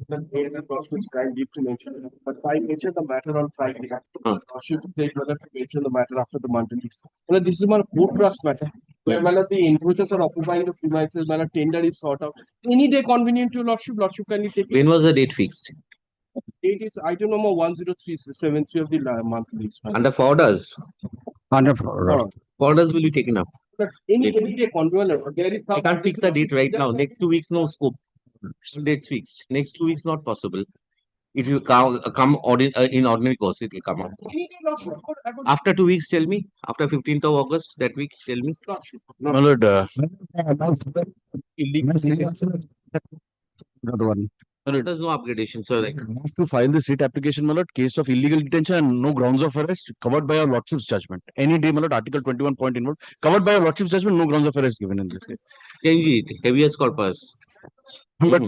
The date and process time need to mention, but I mentioned the matter on Friday. Or should take whether to mention the matter after the monthly. Well, this is my board trust matter. Where the encroachers are occupying the premises, tender is sort of any day convenient to lordship. Lordship can you take it? When was the date fixed? Date is item number 10373 of the monthly. Under orders. Under Orders will be taken up. But any day convenient. I can't pick the date right now. Next 2 weeks, no scope. Dates fixed. Next 2 weeks, not possible. It will come in ordinary course. It will come up. After 2 weeks, tell me. After 15th of August, that week, tell me. my lord, another one. There's no upgradation, sir. I have to file this writ application, my lord, case of illegal detention and no grounds of arrest covered by your lordship's judgment. Any day, my lord, Article 21 point involved, covered by your lordship's judgment, no grounds of arrest given in this case. Change it. Habeas corpus. But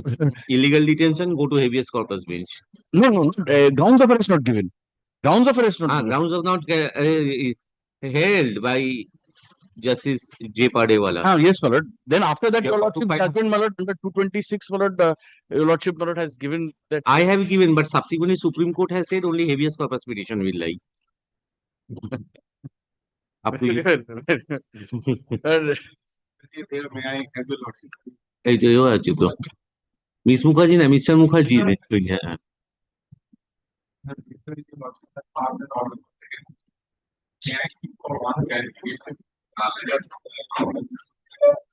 Illegal detention, go to habeas corpus bench. no, grounds of arrest not given. Grounds of arrest not given. Grounds of not held by Justice J. Padewala. Yes, my lord. Then after that, Yeah, your to lordship fight- judgment, my lord, under 226, my lord, your lordship, my lord, has given that. I have given, but subsequently Supreme Court has said only habeas corpus petition will lie. Up to you. এই যে ও আছে তো miss Mukherjee না mister Mukherjee হ্যাঁ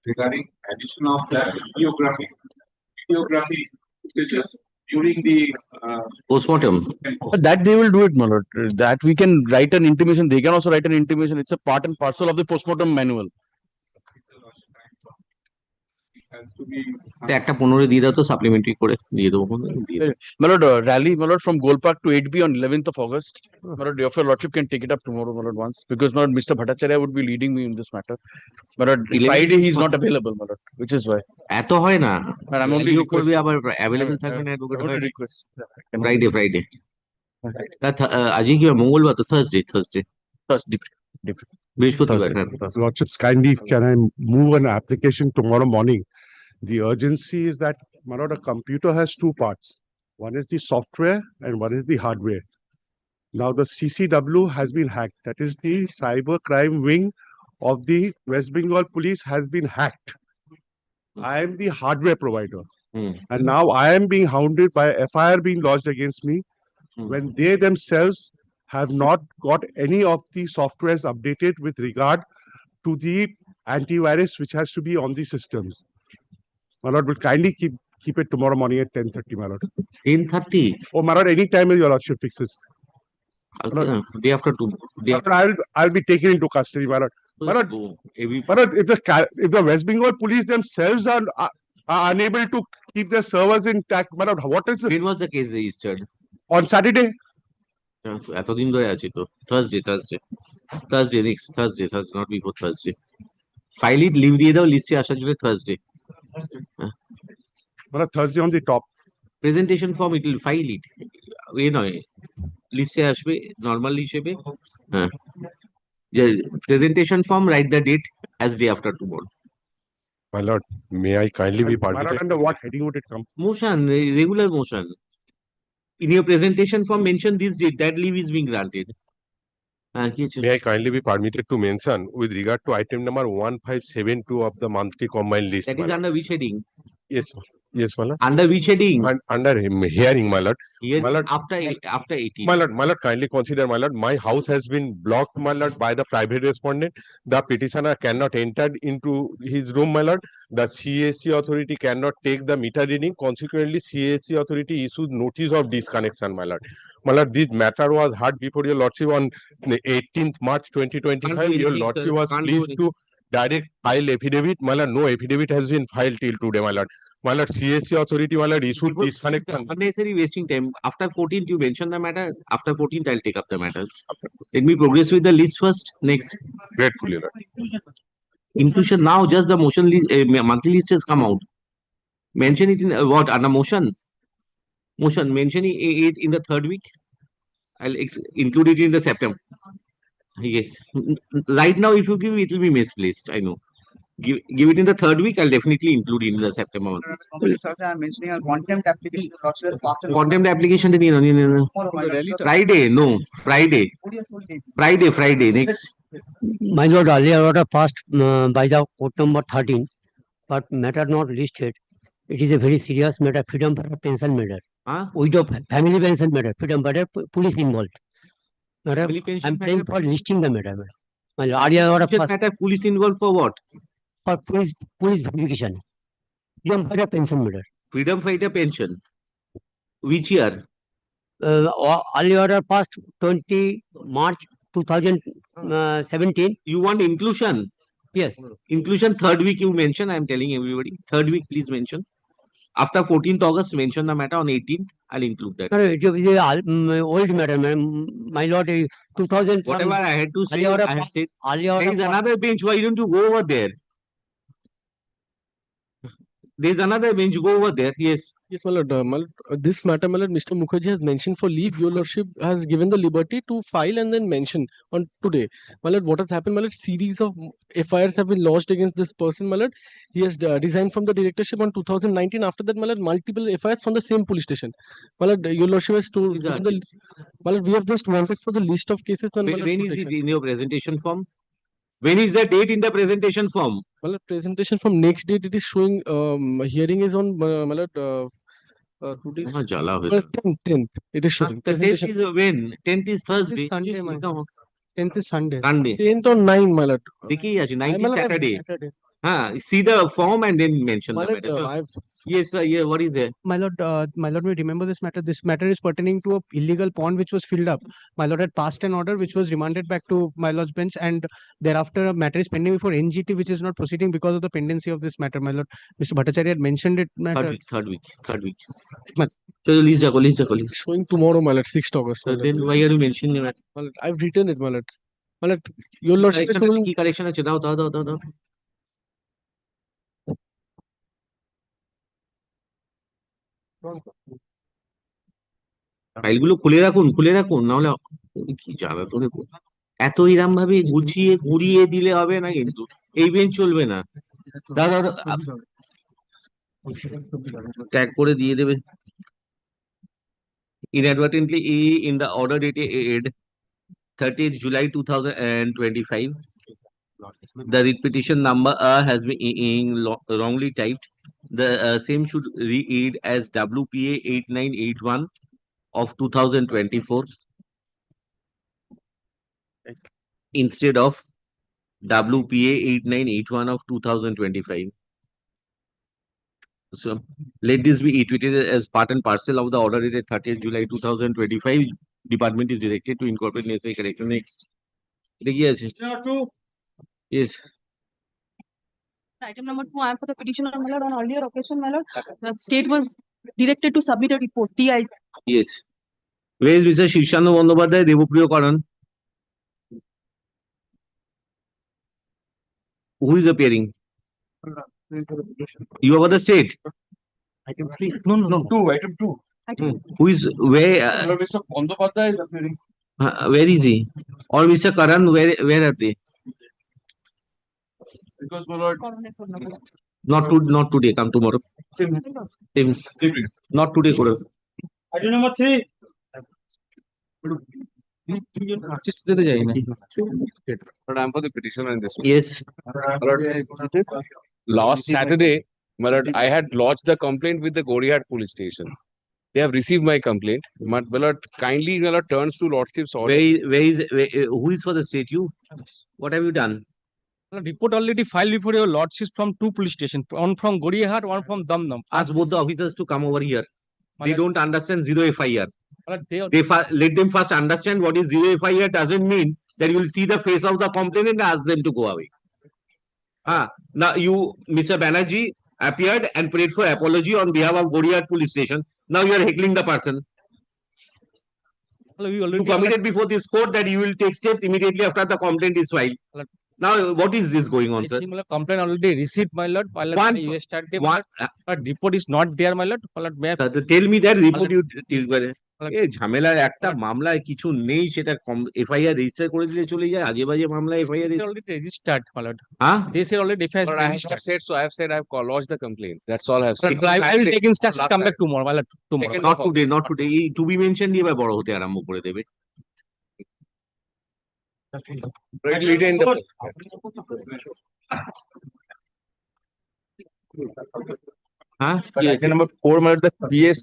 regarding addition of the videography footages during the postmortem. But that they will do it, my lord. That we can write an intimation. They can also write an intimation. It's a part and parcel of the postmortem manual. This has to be একটা 15 দিয়ে দাও তো supplementary করে দিয়ে দেবো My lord, rally, my lord, from Gold Park to 8B on 11th of August. My lord, your lordship can take it up tomorrow, my lord, once. Because, my lord, Mr. Bhattacharya would be leading me in this matter. My lord, 11th Friday he is not available, my lord, which is why. এত হয় না But I'm only করবে requesting. আবার available থাকবে না advocate Only request. Friday আজকে কি মঙ্গলবার তো থার্সডে Thursday. বৃহস্পতিবার Lordships, kindly, can I move an application tomorrow morning? The urgency is that, my lord, a computer has two parts. One is the software and one is the hardware. Now, the CCW has been hacked. That is the cyber crime wing of the West Bengal police has been hacked. I am the hardware provider. And now I am being hounded by FIR being lodged against me when they themselves have not got any of the softwares updated with regard to the antivirus which has to be on the systems. My lord, will kindly keep it tomorrow morning at 10:30, my lord. 10:30 Oh, my lord, any time your lordship fixes. day after two day My lord, I'll be taken into custody, my lord. My lord, my lord, if the West Bengal police themselves are unable to keep their servers intact, my lord, what is it? when was the case registered On Saturday? এতদিন ধরে আছি তো Thursday next Thursday not before Thursday file it leave দিয়ে দাও লিস্টে আসার জন্য Thursday My lord, Thursday on the top. Presentation form it will file it নয় লিস্টে আসবে নরমাল হিসেবে হ্যাঁ presentation form right the date as day after tomorrow My lord, may I kindly be My lord, permitted? under what heading would it come? motion regular motion in your presentation form mention this date that leave is being granted May I kindly be permitted to mention with regard to item number 1572 of the monthly combined list? that my is lord? under which heading Yes, my lord. under which heading Under hearing, my lord. here My lord, after 18 my lord, kindly consider, my lord, my house has been blocked, my lord, by the private respondent. The petitioner cannot enter into his room, my lord. The CAC authority cannot take the meter reading. Consequently, CAC authority issued notice of disconnection, my lord. My lord, this matter was heard before your lordship on the 18th March 2025. Can't do Your anything, lordship sir. was Can't do pleased to direct file affidavit. My lord, no affidavit has been filed till today, my lord. My lord, CAC authority, my lord, issued disconnection. unnecessary wasting time after 14th you mention the matter after 14th I'll take up the matters let me progress with the list first next Gratefully, lord. inclusion now just the motion list monthly list has come out mention it in what under motion mention it in the third week I'll include it in the September yes right now if you give it will be misplaced I know Give it in the third week. I'll definitely include it in the September month. I'm mentioning a contempt application. Contempt application no. Friday, no. Friday. Next. My lord, earlier order passed by the court number 13, but matter not listed. It is a very serious matter, freedom for pension matter. Widow family pension matter, freedom for police involved. Madam, Family pension I'm paying matter? for listing the matter, madam. My lord, earlier order Just passed matter police involved for what? for police verification. Freedom for pension matter. Freedom fighter pension. Which year? Earlier order passed 20 March 2017. You want inclusion? Yes. Inclusion third week you mention. I'm telling everybody. Third week, please mention. After 14th August, mention the matter. On 18th, I'll include that. No, it is a old matter, my lord. 2000. Whatever I had to say, earlier I have said. earlier There is another bench. Why don't you go over there? There is another bench. Go over there. Yes. Yes, my lord. This matter, my lord, Mr. Mukherjee has mentioned for leave. Your lordship has given the liberty to file and then mention on today. My lord, what has happened, my lord? Series of FIRs have been lodged against this person, my lord. He has resigned from the directorship on 2019. After that, my lord, multiple FIRs from the same police station. My lord, your lordship has told. These are My lord, we have just wanted for the list of cases. And when is it in your presentation form? When is the date in the presentation form? Well, presentation from next date, it is showing hearing is on today's Jala 10th. It is showing. The 10th Presentation is when? 10th is Thursday. Sunday, my Come on. 10th is Sunday. Sunday. 10th or 9, my lord. देखिए आज 9th My is lord, Saturday. Saturday. See the form and then mention My the lord, matter. I've Yes, sir. Yeah, what is there? My lord, we remember this matter. This matter is pertaining to a illegal pond which was filled up. My lord had passed an order which was remanded back to my lord's bench, and thereafter a matter is pending before NGT, which is not proceeding because of the pendency of this matter. My lord, Mr. Bhattacharya had mentioned it. Matter. Third week. Man. So list jago. showing tomorrow, my lord, 6th August. My So lord. then why are you mentioning that? My lord, I've written it, my lord. My lord, your lordship is Correction, told- key correction আছে দাও. ফাইলগুলো খুলে রাখুন নাহলে কি জ্বালা তোরে এত এরম ভাবে গুছিয়ে ঘুরিয়ে দিলে হবে না কিন্তু এই বেঞ্চ চলবে না দাদা ট্যাগ করে দিয়ে দেবে inadvertently in the order dated 30th July 2025 the writ petition number has been wrongly typed. The same should read as WPA 8981 of 2024 instead of WPA 8981 of 2025. So let this be treated as part and parcel of the order dated 30th July 2025. Department is directed to incorporate necessary correction. Next. Yes. Item number 2, I am for the petitioner, my lord. On earlier occasion, my lord, the state was directed to submit a report, TI. Yes. Where is Mr. Shirshanu Bandyopadhyay, Devopriyo Karan? Who is appearing? You are for the state. Item 3. No. Item 2. Who is where? Mr. Bandyopadhyay is appearing. Where is he? Or Mr. Karan? Where are they? Because my lord, Not today. Come tomorrow. same. Not today. Koro. Item number 3. But I'm for the petitioner in this. Yes. Last Saturday, my lord, I had lodged the complaint with the Gorihat police station. They have received my complaint. My lord, kindly, my lord, turns to lordship's order. Who is for the state? You? What have you done? Report already filed before your lordship from 2 police stations, one from Gorihat, one from Damdam. Ask both the officers to come over here. They Malad- don't understand zero FIR. They Let them first understand what is zero FIR doesn't mean that you will see the face of the complainant and ask them to go away. Now you, Mr. Banerjee, appeared and prayed for apology on behalf of Gorihat police station. Now you are heckling the person. You committed before this court that you will take steps immediately after the complaint is filed. Now what is this going on, sir? complaint already received, my lord. One- But report is not there, my lord. Tell me that report you এ ঝামেলার একটা মামলায় কিছু নেই, সেটা FIR register করে দিলে চলে যায়, আজে বাজে মামলা FIR already registered, my lord. হ্যাঁ They say already FIR is But I have registered. not said so. I have said I have lodged the complaint. That's all I have said. Sir, I will take instruction, Last come back time. tomorrow, my lord, tomorrow. Second not of all. Today, not today, এই two B mention দিয়ে এবার বড় হতে আরম্ভ করে দেবে। Right lead in the. হ্যাঁ Item number 4, my lord, the PS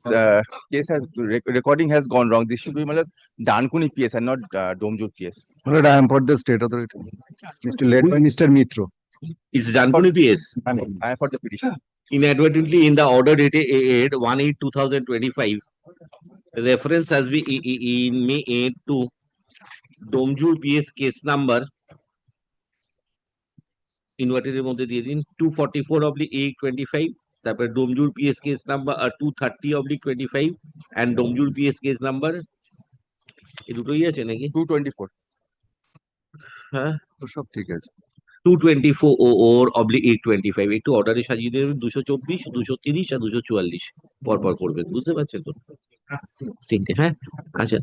case has recording has gone wrong. This should be, my lord, Dankuni PS and not Domjur PS. My lord, I am for the state authority. Mr. led by Mr. Mitro. It's Dankuni PS. I am for the petition. Inadvertently in the order dated 1/8/2025, reference has been in May 8 to Domjur PS case number ইনভার্টারের মধ্যে দিয়ে দিন 244/8/25, তারপরে Domjur PS case number 230/25 and Domjur PS case number, এই দুটোই আছে নাকি? 224. হ্যাঁ তো সব ঠিক আছে। 224/8/25 একটু অর্ডারে সাজিয়ে দেবেন, 224, 230 আর 244 পরপর করবেন, বুঝতে পারছেন তো? তিনটে, হ্যাঁ আচ্ছা।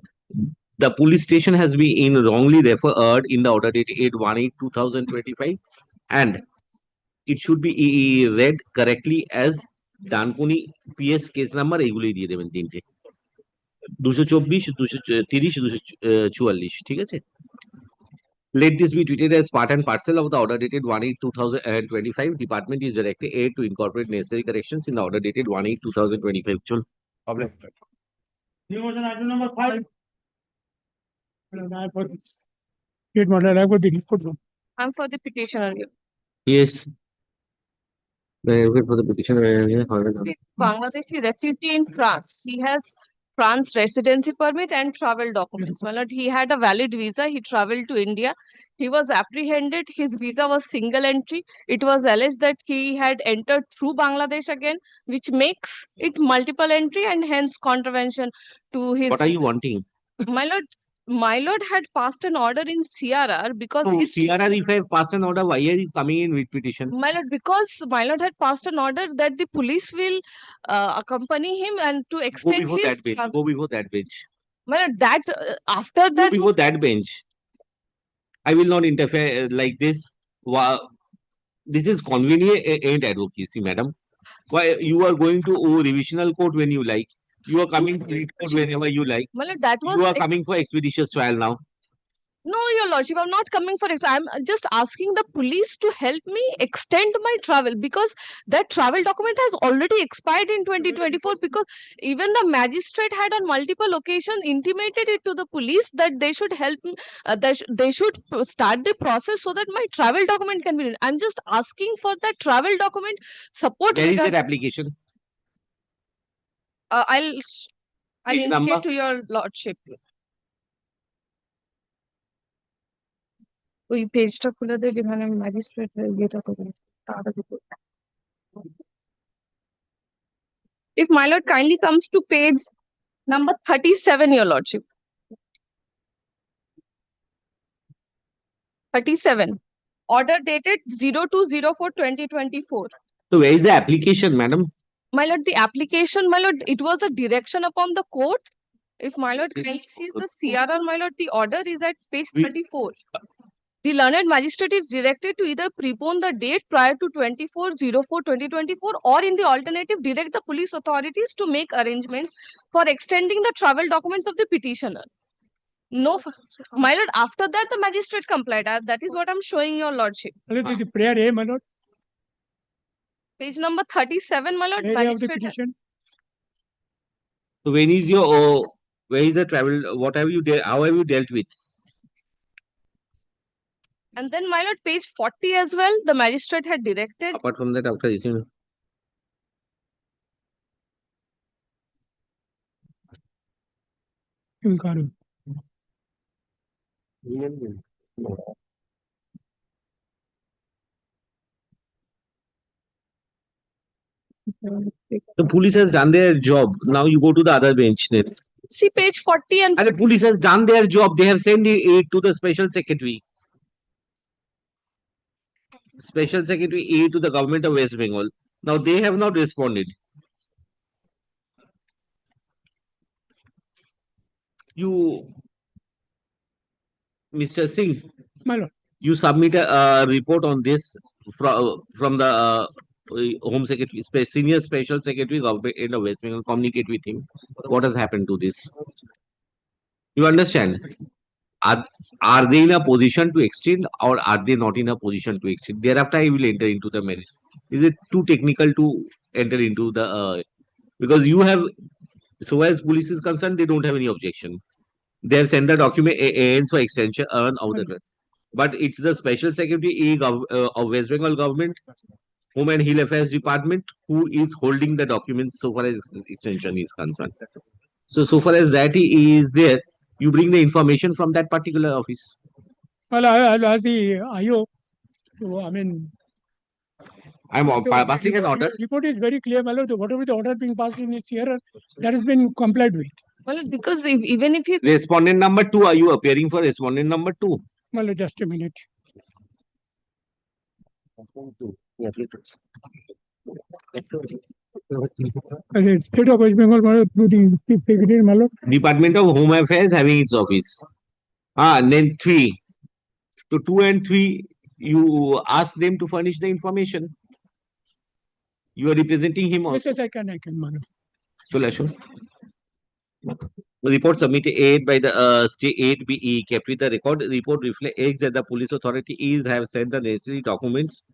The police station has been wrongly referred in the order dated 8/1/2025, and it should be read correctly as Dankuni PS case number, এইগুলোই দিয়ে দেবেন তিনটে, 224, 230, 244, ঠিক আছে? Let this be treated as part and parcel of the order dated 1/8/2025. Department is directed to incorporate necessary corrections in the order dated 1/8/2025. চল I'm for the petitioner. yes, for the petition. Bangladeshi refugee in France. He has France residency permit and travel documents. My lord, he had a valid visa. He traveled to India. He was apprehended. His visa was single entry. It was alleged that he had entered through Bangladesh again, which makes it multiple entry and hence contravention to his. What are you wanting? My lord had passed an order in CRR because So, his CRR, if I have passed an order, why are you coming in with petition? my lord, because my lord had passed an order that the police will accompany him and to Go extend before his that bench. Go before that bench. my lord, that after Go that before that bench. I will not interfere like this. This is convenient advocacy, madam. Why you are going to revisional court when you like? You are coming to court whenever you like. my lord, that was You are coming for expeditious trial now. no, your lordship, I'm not coming for it. I'm just asking the police to help me extend my travel because that travel document has already expired in 2024 because even the magistrate had on multiple occasions intimated it to the police that they should help me, they should start the process so that my travel document can be. I'm just asking for that travel document support. Where is that application? I'll Page indicate number? to your lordship. ওই পেজটা খুলে দে যেখানে magistrate ইয়েটা করবে তাড়াতাড়ি করবে। If my lord kindly comes to page number 37, your lordship. 37. Order dated 02/04/2024. So where is the application, madam? My lord, the application, my lord, it was a direction upon the court. If my lord kindly sees the CRR, my lord, the order is at page 34. The learned magistrate is directed to either prepone the date prior to 24/04/2024 or in the alternative direct the police authorities to make arrangements for extending the travel documents of the petitioner. No, my lord, after that the magistrate complied. That is what I'm showing your lordship. Prayer A, my lord. Page number 37, my lord, Area of the magistrate. petition. So when is your where is the travel? What have you how have you dealt with? And then, my lord, page 40 as well, the magistrate had directed. Apart from that, after this, the police has done their job. Now you go to the other bench. Then. See page 40 and. And the police has done their job. They have sent it to the special secretary. Special secretary A to the government of West Bengal. Now they have not responded. You, Mr. Singh, My lord. you submit a report on this from the Home Secretary, Senior Special Secretary Government in the West Bengal. Communicate with him. What has happened to this? You understand? Are they in a position to extend or are they not in a position to extend? Thereafter, I will enter into the merits. Is it too technical to enter into the because you have, so as police is concerned, they don't have any objection. They have sent the document ANs for extension of the. But it's the Special Secretary of West Bengal Government, Home and Hill Affairs Department, who is holding the documents so far as extension is concerned. So far as that is there, you bring the information from that particular office. Well, I'll ask the IO. I mean, I'm passing an order. Report is very clear, my lord. Whatever the order being passed in its hearer, that has been complied with. Well, because even if he Respondent number 2, are you appearing for respondent number 2? My lord, just a minute. State of West Bengal, my lord, through the Chief Secretary, my lord. Department of Home Affairs having its office. And then 3. So 2 and 3, you ask them to furnish the information. You are representing him also. Yes, I can, my lord. Sure. Report submitted 8 by the state 8BE kept with the record. Report reflects that the police authority have sent the necessary documents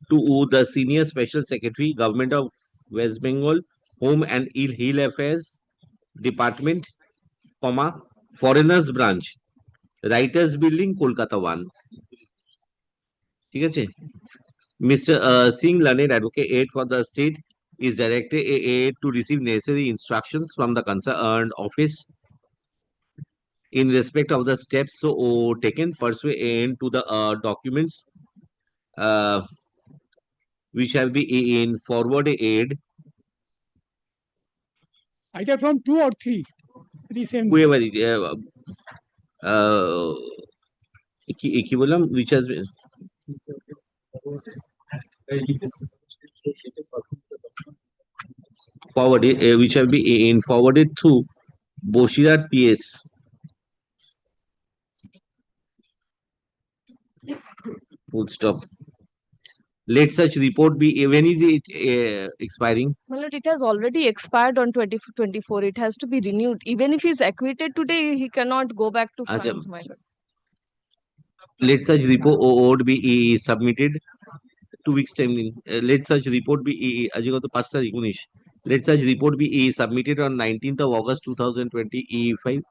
to the Senior Special Secretary, Government of West Bengal, Home and Hill Affairs Department, Foreigners Branch, Writers Building, Kolkata 1. Mr. Singh, learned advocate for the state, is directed to receive necessary instructions from the concerned office in respect of the steps taken pursuant to the documents which have been in forwarded Either from 2 or 3. The same. Whoever which has been forwarded, which have been forwarded through Boshirat PS. Full stop. Let such report be. When is it expiring? Well, it has already expired on 2024. It has to be renewed. Even if he's acquitted today, he cannot go back to France, my lord. Let such report be submitted 2 weeks time. Let such report be let such report be submitted on 19th of August 2025.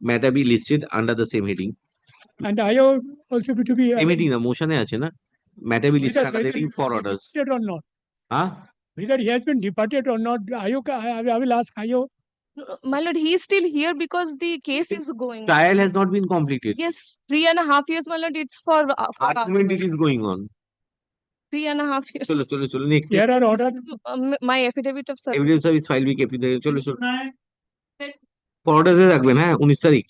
Matter be listed under the same heading. And IO also to be same heading. Motion hai na. Matter be listed under the heading for orders. Or not. Huh? Whether he has been departed or not, I will ask IO. My lord, he is still here because the case is going. Trial has not been completed. Yes, 3.5 years, my lord. It's for argument. It is going on. 3.5 years. Chalo. Next. Here are order. My affidavit of service. Evidence service file be kept. Chalo. For orders is ragben, ha? 19 तारीख.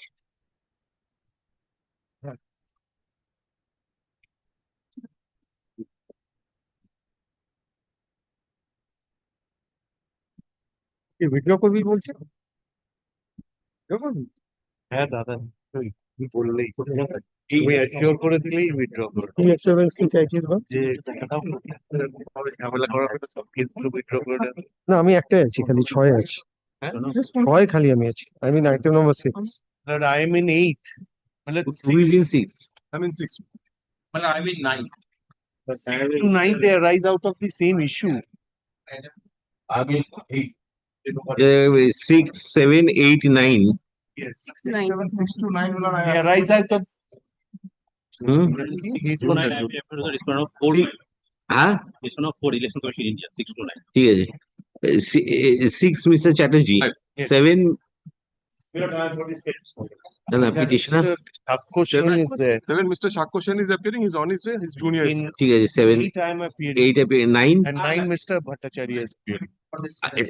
Video করবি বলছে হ্যাঁ দাদা তুই বললেই তুমি assure করে দিলেই উইথড্র করো কি অ্যাসিওরেন্স কি চাইছিস বল যে টাকাটাও ঝামেলা করার পরে সব কেসগুলো উইথড্র করে দেবে না আমি একটাই আছি খালি 6 আছি হ্যাঁ 6 খালি আমি আছি I mean item number 6 but I am in 8 मतलब 6 in 6 I mean 6. Well, I mean 9. 6 to 9 they arise out of the same issue I mean 8. 6, 7, 8, 9. Yes. 9. 6 to 9 will They arise out of. He's got that. Huh? It's one of 4 election commission in India, 6 to 9. ठीक है जी 6 Mr. Chatterjee 7 petitioner Shakkoshen is there 7 Mr. Shakkoshen is appearing. He's on his way. His junior is. ठीक है जी 7 8 I am appearing 8 appear 9 and 9 Mr. Bhattacharya is appearing.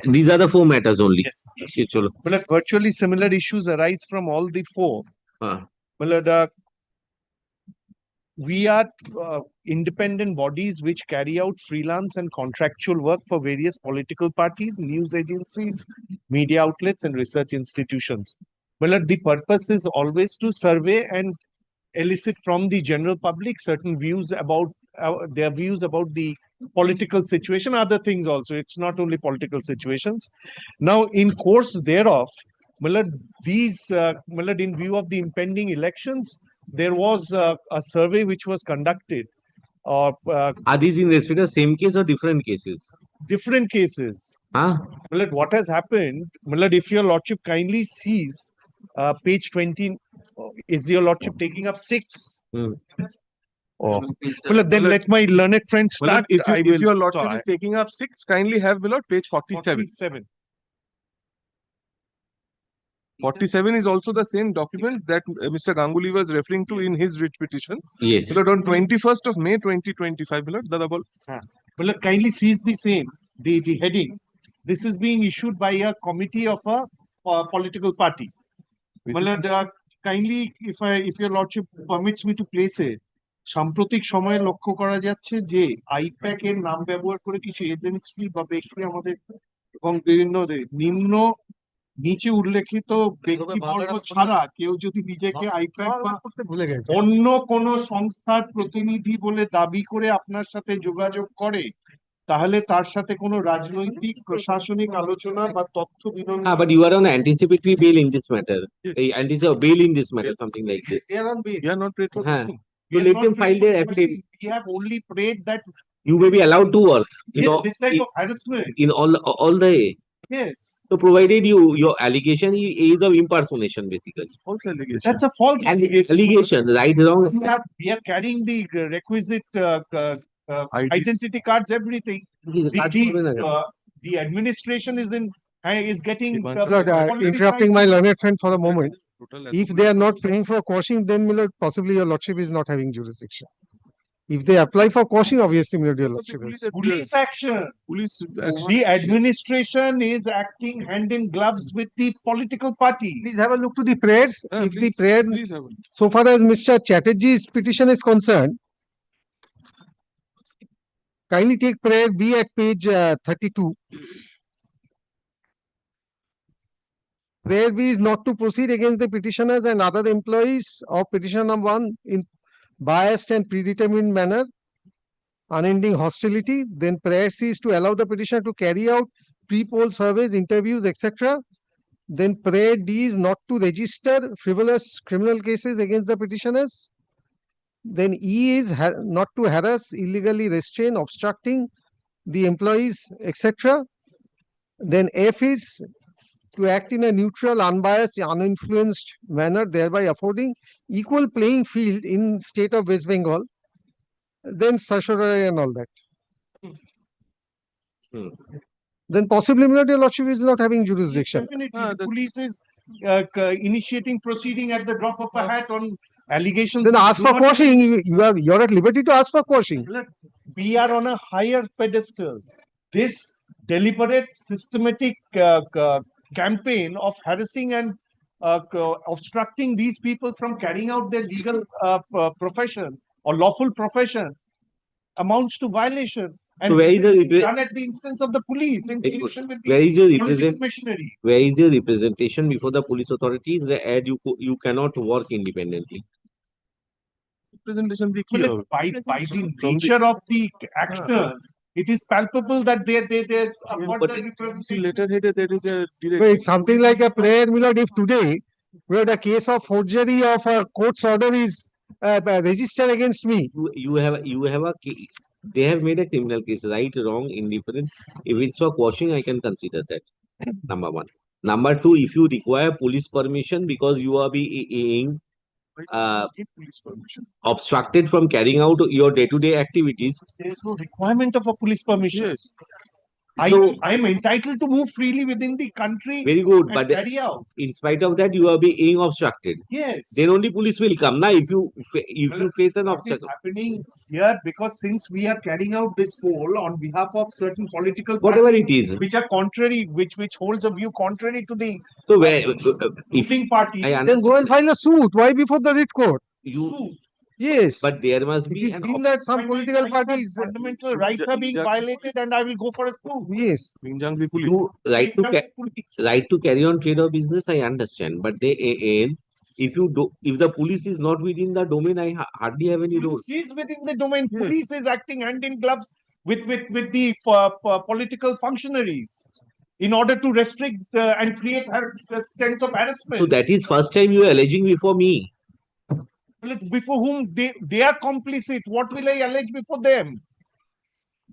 these are the 4 matters only. Yes. Okay, chalo. But virtually similar issues arise from all the 4. Well, we are independent bodies which carry out freelance and contractual work for various political parties, news agencies, media outlets, and research institutions. Well, the purpose is always to survey and elicit from the general public certain views about their views about the political situation, other things also. It's not only political situations. Now, in course thereof, in view of the impending elections, there was a survey which was conducted. Are these in respect of same case or different cases? Different cases. Huh? What has happened, if your lordship kindly sees page 20, is your lordship taking up 6? Oh, then let my learned friend start. If your lordship is taking up 6, kindly have below page 47. 47 is also the same document that Mr. Ganguly was referring to in his writ petition. Yes. On 21st of May 2025, Kindly sees the same, the heading. This is being issued by a committee of a political party. Kindly, if your lordship permits me to place it, সাম্প্রতিক সময়ে লক্ষ্য করা যাচ্ছে যে I-PAC এর নাম ব্যবহার করে কিছু এজেন্সি বা ব্যক্তি আমাদের এবং বিভিন্ন নিম্ন নিচে উল্লেখিত ব্যক্তিবর্গ ছাড়া কেউ যদি নিজেকে আইপ্যাক বা অন্য কোন সংস্থার প্রতিনিধি বলে দাবি করে আপনার সাথে যোগাযোগ করে, তাহলে তার সাথে কোনো রাজনৈতিক প্রশাসনিক আলোচনা বা তথ্য বিনিময়। But you are on anticipatory bail in this matter. Anticipatory bail in this matter, something like this. They are on bail. They are not paid for questioning. You let them file their affidavit. We have only prayed that You may be allowed to work this type of harassment in all the. Yes. So provided your allegation is of impersonation, basically. False allegation. That's a false allegation. Allegation, right, wrong. We are carrying the requisite identity cards, everything. The administration is getting. Interrupting my learned friend for a moment. If they are not paying for quashing, then possibly your lordship is not having jurisdiction. If they apply for quashing, obviously your lordship is. Police action. The administration is acting hand in gloves with the political party. Please have a look to the prayers. If the prayer, so far as Mr. Chatterjee's petition is concerned, kindly take prayer B at page 32. Prayer B is not to proceed against the petitioners and other employees of petition number 1 in biased and predetermined manner, unending hostility. Then prayer C is to allow the petitioner to carry out pre-poll surveys, interviews, etc. Then prayer D is not to register frivolous criminal cases against the petitioners. Then E is not to harass, illegally restrain, obstructing the employees, etc. Then F is to act in a neutral, unbiased, uninfluenced manner, thereby affording equal playing field in state of West Bengal. Then Sashuraya and all that. Then possibly your lordship is not having jurisdiction. Definitely, the police is initiating proceeding at the drop of a hat on allegations. Then ask for quashing. You're at liberty to ask for quashing. We are on a higher pedestal. This deliberate, systematic campaign of harassing and obstructing these people from carrying out their legal profession or lawful profession amounts to violation. And So where is done at the instance of the police in conjunction with the where is your machinery. Where is your representation before the police authorities that you cannot work independently? Representation by the nature of the action, it is palpable that they letterhead there is a direct. Wait, something like a prayer, Milord, if today where the case of forgery of a court's order is registered against me. You have a case. They have made a criminal case, right, wrong, indifferent. If it's for quashing, I can consider that. Number 1. Number 2, if you require police permission because you are being Police permission. obstructed from carrying out your day-to-day activities. There is no requirement of a police permission. Yes. I am entitled to move freely within the country. Very good, and but carry out. in spite of that, you are being obstructed. Yes. Then only police will come. Now, if you face an What is obstacle, happening here, because since we are carrying out this poll on behalf of certain political whatever parties, it is. which are contrary, which holds a view contrary to the So where if ruling party, I Then go and file a suit. Why before the writ court? you Yes. But there must If be you an feel that some political parties, fundamental rights are being violated and I will go for a coup. yes. you right to carry on trade or business, I understand. But if you do, if the police is not within the domain, I hardly have any role. Police is within the domain. Police is acting hand in gloves with the political functionaries in order to restrict and create a sense of harassment. So that is first time you are alleging before me. Before whom they are complicit. What will I allege before them?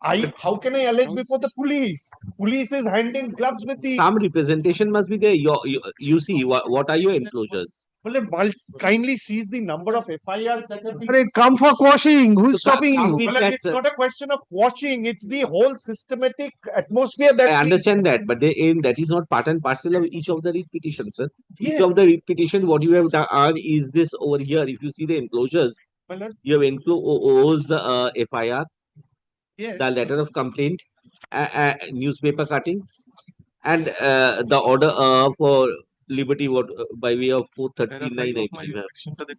How can I allege before the police? Police is hand in gloves with the. Some representation must be there. You see, what are your enclosures? Well, kindly sees the number of FIRs that have been. But it come for quashing. Who is So stopping you? Well, it's not a question of quashing. It's the whole systematic atmosphere that. I understand that, but that is not part and parcel of each of the writ petitions, sir. Each Yeah. of the writ petition, what you have done is this over here. If you see the enclosures, you have enclosed the FIR, Yes. the letter of complaint, newspaper cuttings, and the order for liberty by way of 439, I believe.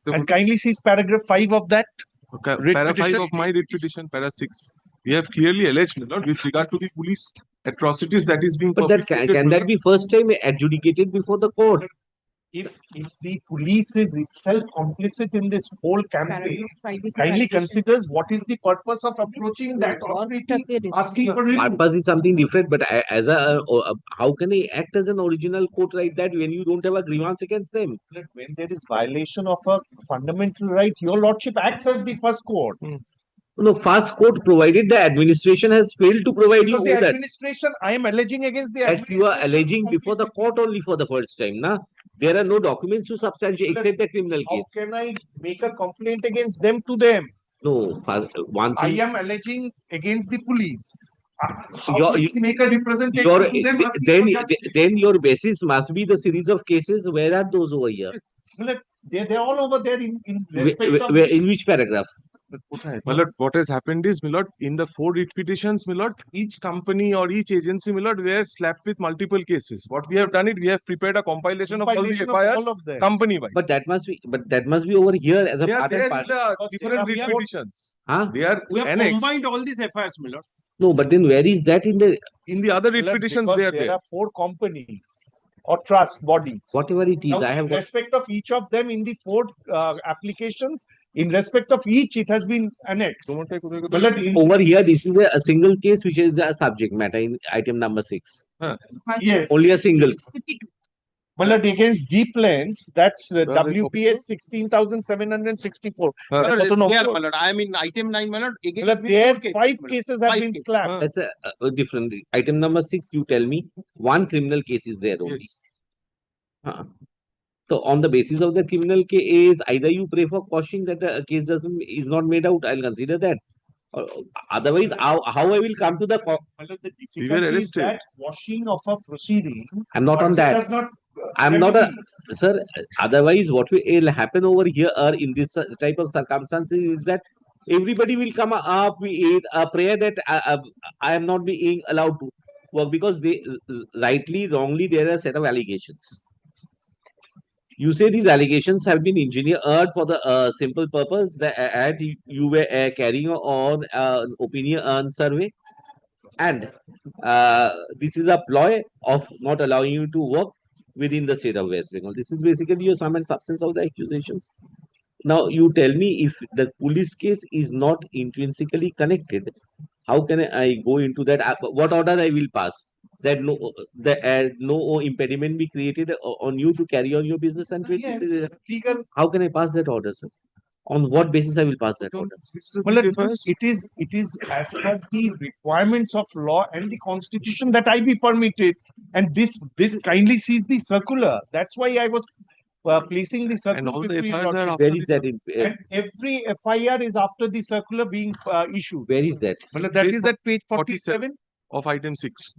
And kindly sees paragraph 5 of that. Writ Para 5 petition. of my writ petition, para 6. We have clearly alleged, my lord, with regard to the police atrocities that is being But that perpetrated. can that be first time adjudicated before the court? If the police is itself complicit in this whole campaign, kindly considers what is the purpose of approaching that authority, asking for review. Purpose is something different, but as how can I act as an original court like that when you don't have a grievance against them? When there is violation of a fundamental right, your lordship acts as the first court. No, first court provided the administration has failed to provide Because you the that. administration, I am alleging against the That's you are administration. alleging before the court only for the first time, na? There are no documents to substantiate except the criminal How case. can I make a complaint against them to them? No, one I thing. am alleging against the police. How Your- can we make a representation Your, to them? asking then, for justice? then your basis must be the series of cases. Where are those over here? Well, they're all over there in Where, respect of. in which paragraph? My lord, what has happened is, my lord, in the 4 writ petitions, my lord, each company or each agency, my lord, were slapped with multiple cases. What we have done it, we have prepared a compilation of all the FIRs, company wise. But that must be over here as a They are part there and in part. the different writ petitions. Huh? They are We have annexed. combined all these FIRs, my lord. No, but then where is that in the? In the other writ petitions, Because they are there there. are 4 companies or trust bodies. Whatever it is, Now, I have in got. respect of each of them in the 4 applications, in respect of each, it has been annexed. Over here, this is a single case which is a subject matter in item number 6. Yes. Only a single. Well, against deep lens, that's WPS 16,764. There, That's my auto lord. I am in item 9, my lord. Again, Well, there 5 cases have been slapped. That's a different item number 6. You tell me one criminal case is there only. So on the basis of the criminal case, either you pray for quashing that the case is not made out. I'll consider that. Otherwise, how I will come to the. The difficulty is that washing of a proceeding. I'm not on that. I'm not a sir. Otherwise, what will happen over here in this type of circumstances is that everybody will come up with a prayer that I am not being allowed to work because they rightly, wrongly, there are a set of allegations. You say these allegations have been engineered for the simple purpose that you were carrying on an opinion survey, and this is a ploy of not allowing you to work within the state of West Bengal. This is basically your sum and substance of the accusations. Now, you tell me if the police case is not intrinsically connected, how can I go into that? What order I will pass? That no impediment be created on you to carry on your business and trade. Legal. How can I pass that order, sir? On what basis I will pass that order? Well, it is as per the requirements of law and the constitution that I be permitted, and this kindly sees the circular. That's why I was placing the circular. And all the between FIRs are lordship. after Where is that? And every FIR is after the circular being issued. Where is that? Well, that is that page 47 of item 6.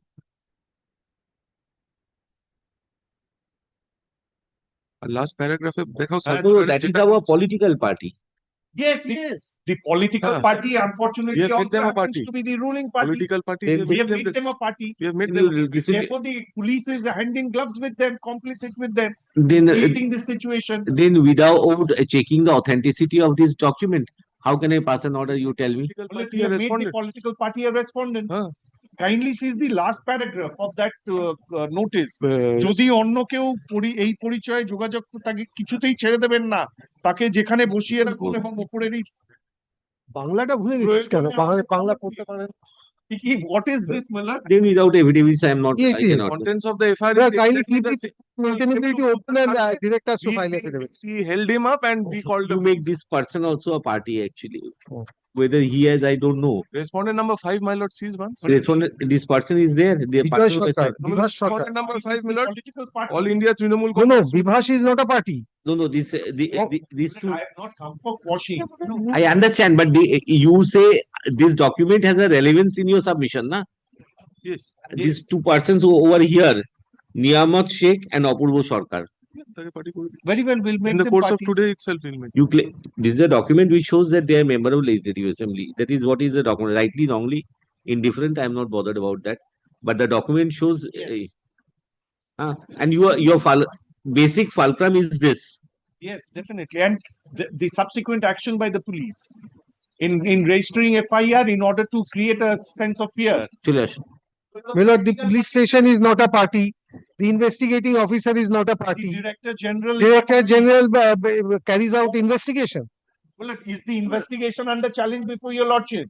Last paragraph. No, that is our political party. Yes, yes. The political party, unfortunately, We have made also them a happens party. to be the ruling party. Political party. Then We have made them a party. We have made them. Therefore, the police is handing gloves with them, complicit with them, Then, creating this situation. then without checking the authenticity of this document, how can I pass an order? You tell me. Well, we have made the political party a respondent. Kindly sees the last paragraph of that notice. যদি অন্য কেউ এই পরিচয়ে যোগাযোগ তাকে কিছুতেই ছেড়ে দেবেন না, তাকে যেখানে বসিয়ে রাখুন এবং উপরের এই বাংলাটা ভুলে গেছিস কেন? বাংলা পড়তে পারেন। What is this, Miller? Then without evidence, I am not. Yes, I yes. cannot. Contents of the FIR. Well, is kindly exactly keep the it same. maintainability open and direct us to file affidavit. We held him up and we called You him. make this person also a party actually. Whether he has, I don't know. Respondent number 5, my lord, sees once. This person is there. The Bibhash person Sarkar. was- Bibhash Sarkar. Respondent number 5, my lord. All India Trinamool No, no, Congress. Bibhash is not a party. No, no. These two. I have not come for quashing. I understand, but you say this document has a relevance in your submission, na? Yes. These two persons who over here, Niyamat Sheikh and Apurva Sarkar. Very well, we'll make In the them course of parties. today itself, we'll make. You claim this is a document which shows that they are member of Legislative Assembly. That is what is the document. Rightly, wrongly, indifferent. I am not bothered about that. But the document shows, and your basic fulcrum is this. Yes, definitely. And the subsequent action by the police in registering FIR in order to create a sense of fear. Chilash. My lord, the police station is not a party. The investigating officer is not a party. The Director General. Director General carries out investigation. Well, is the investigation under challenge before your lordship?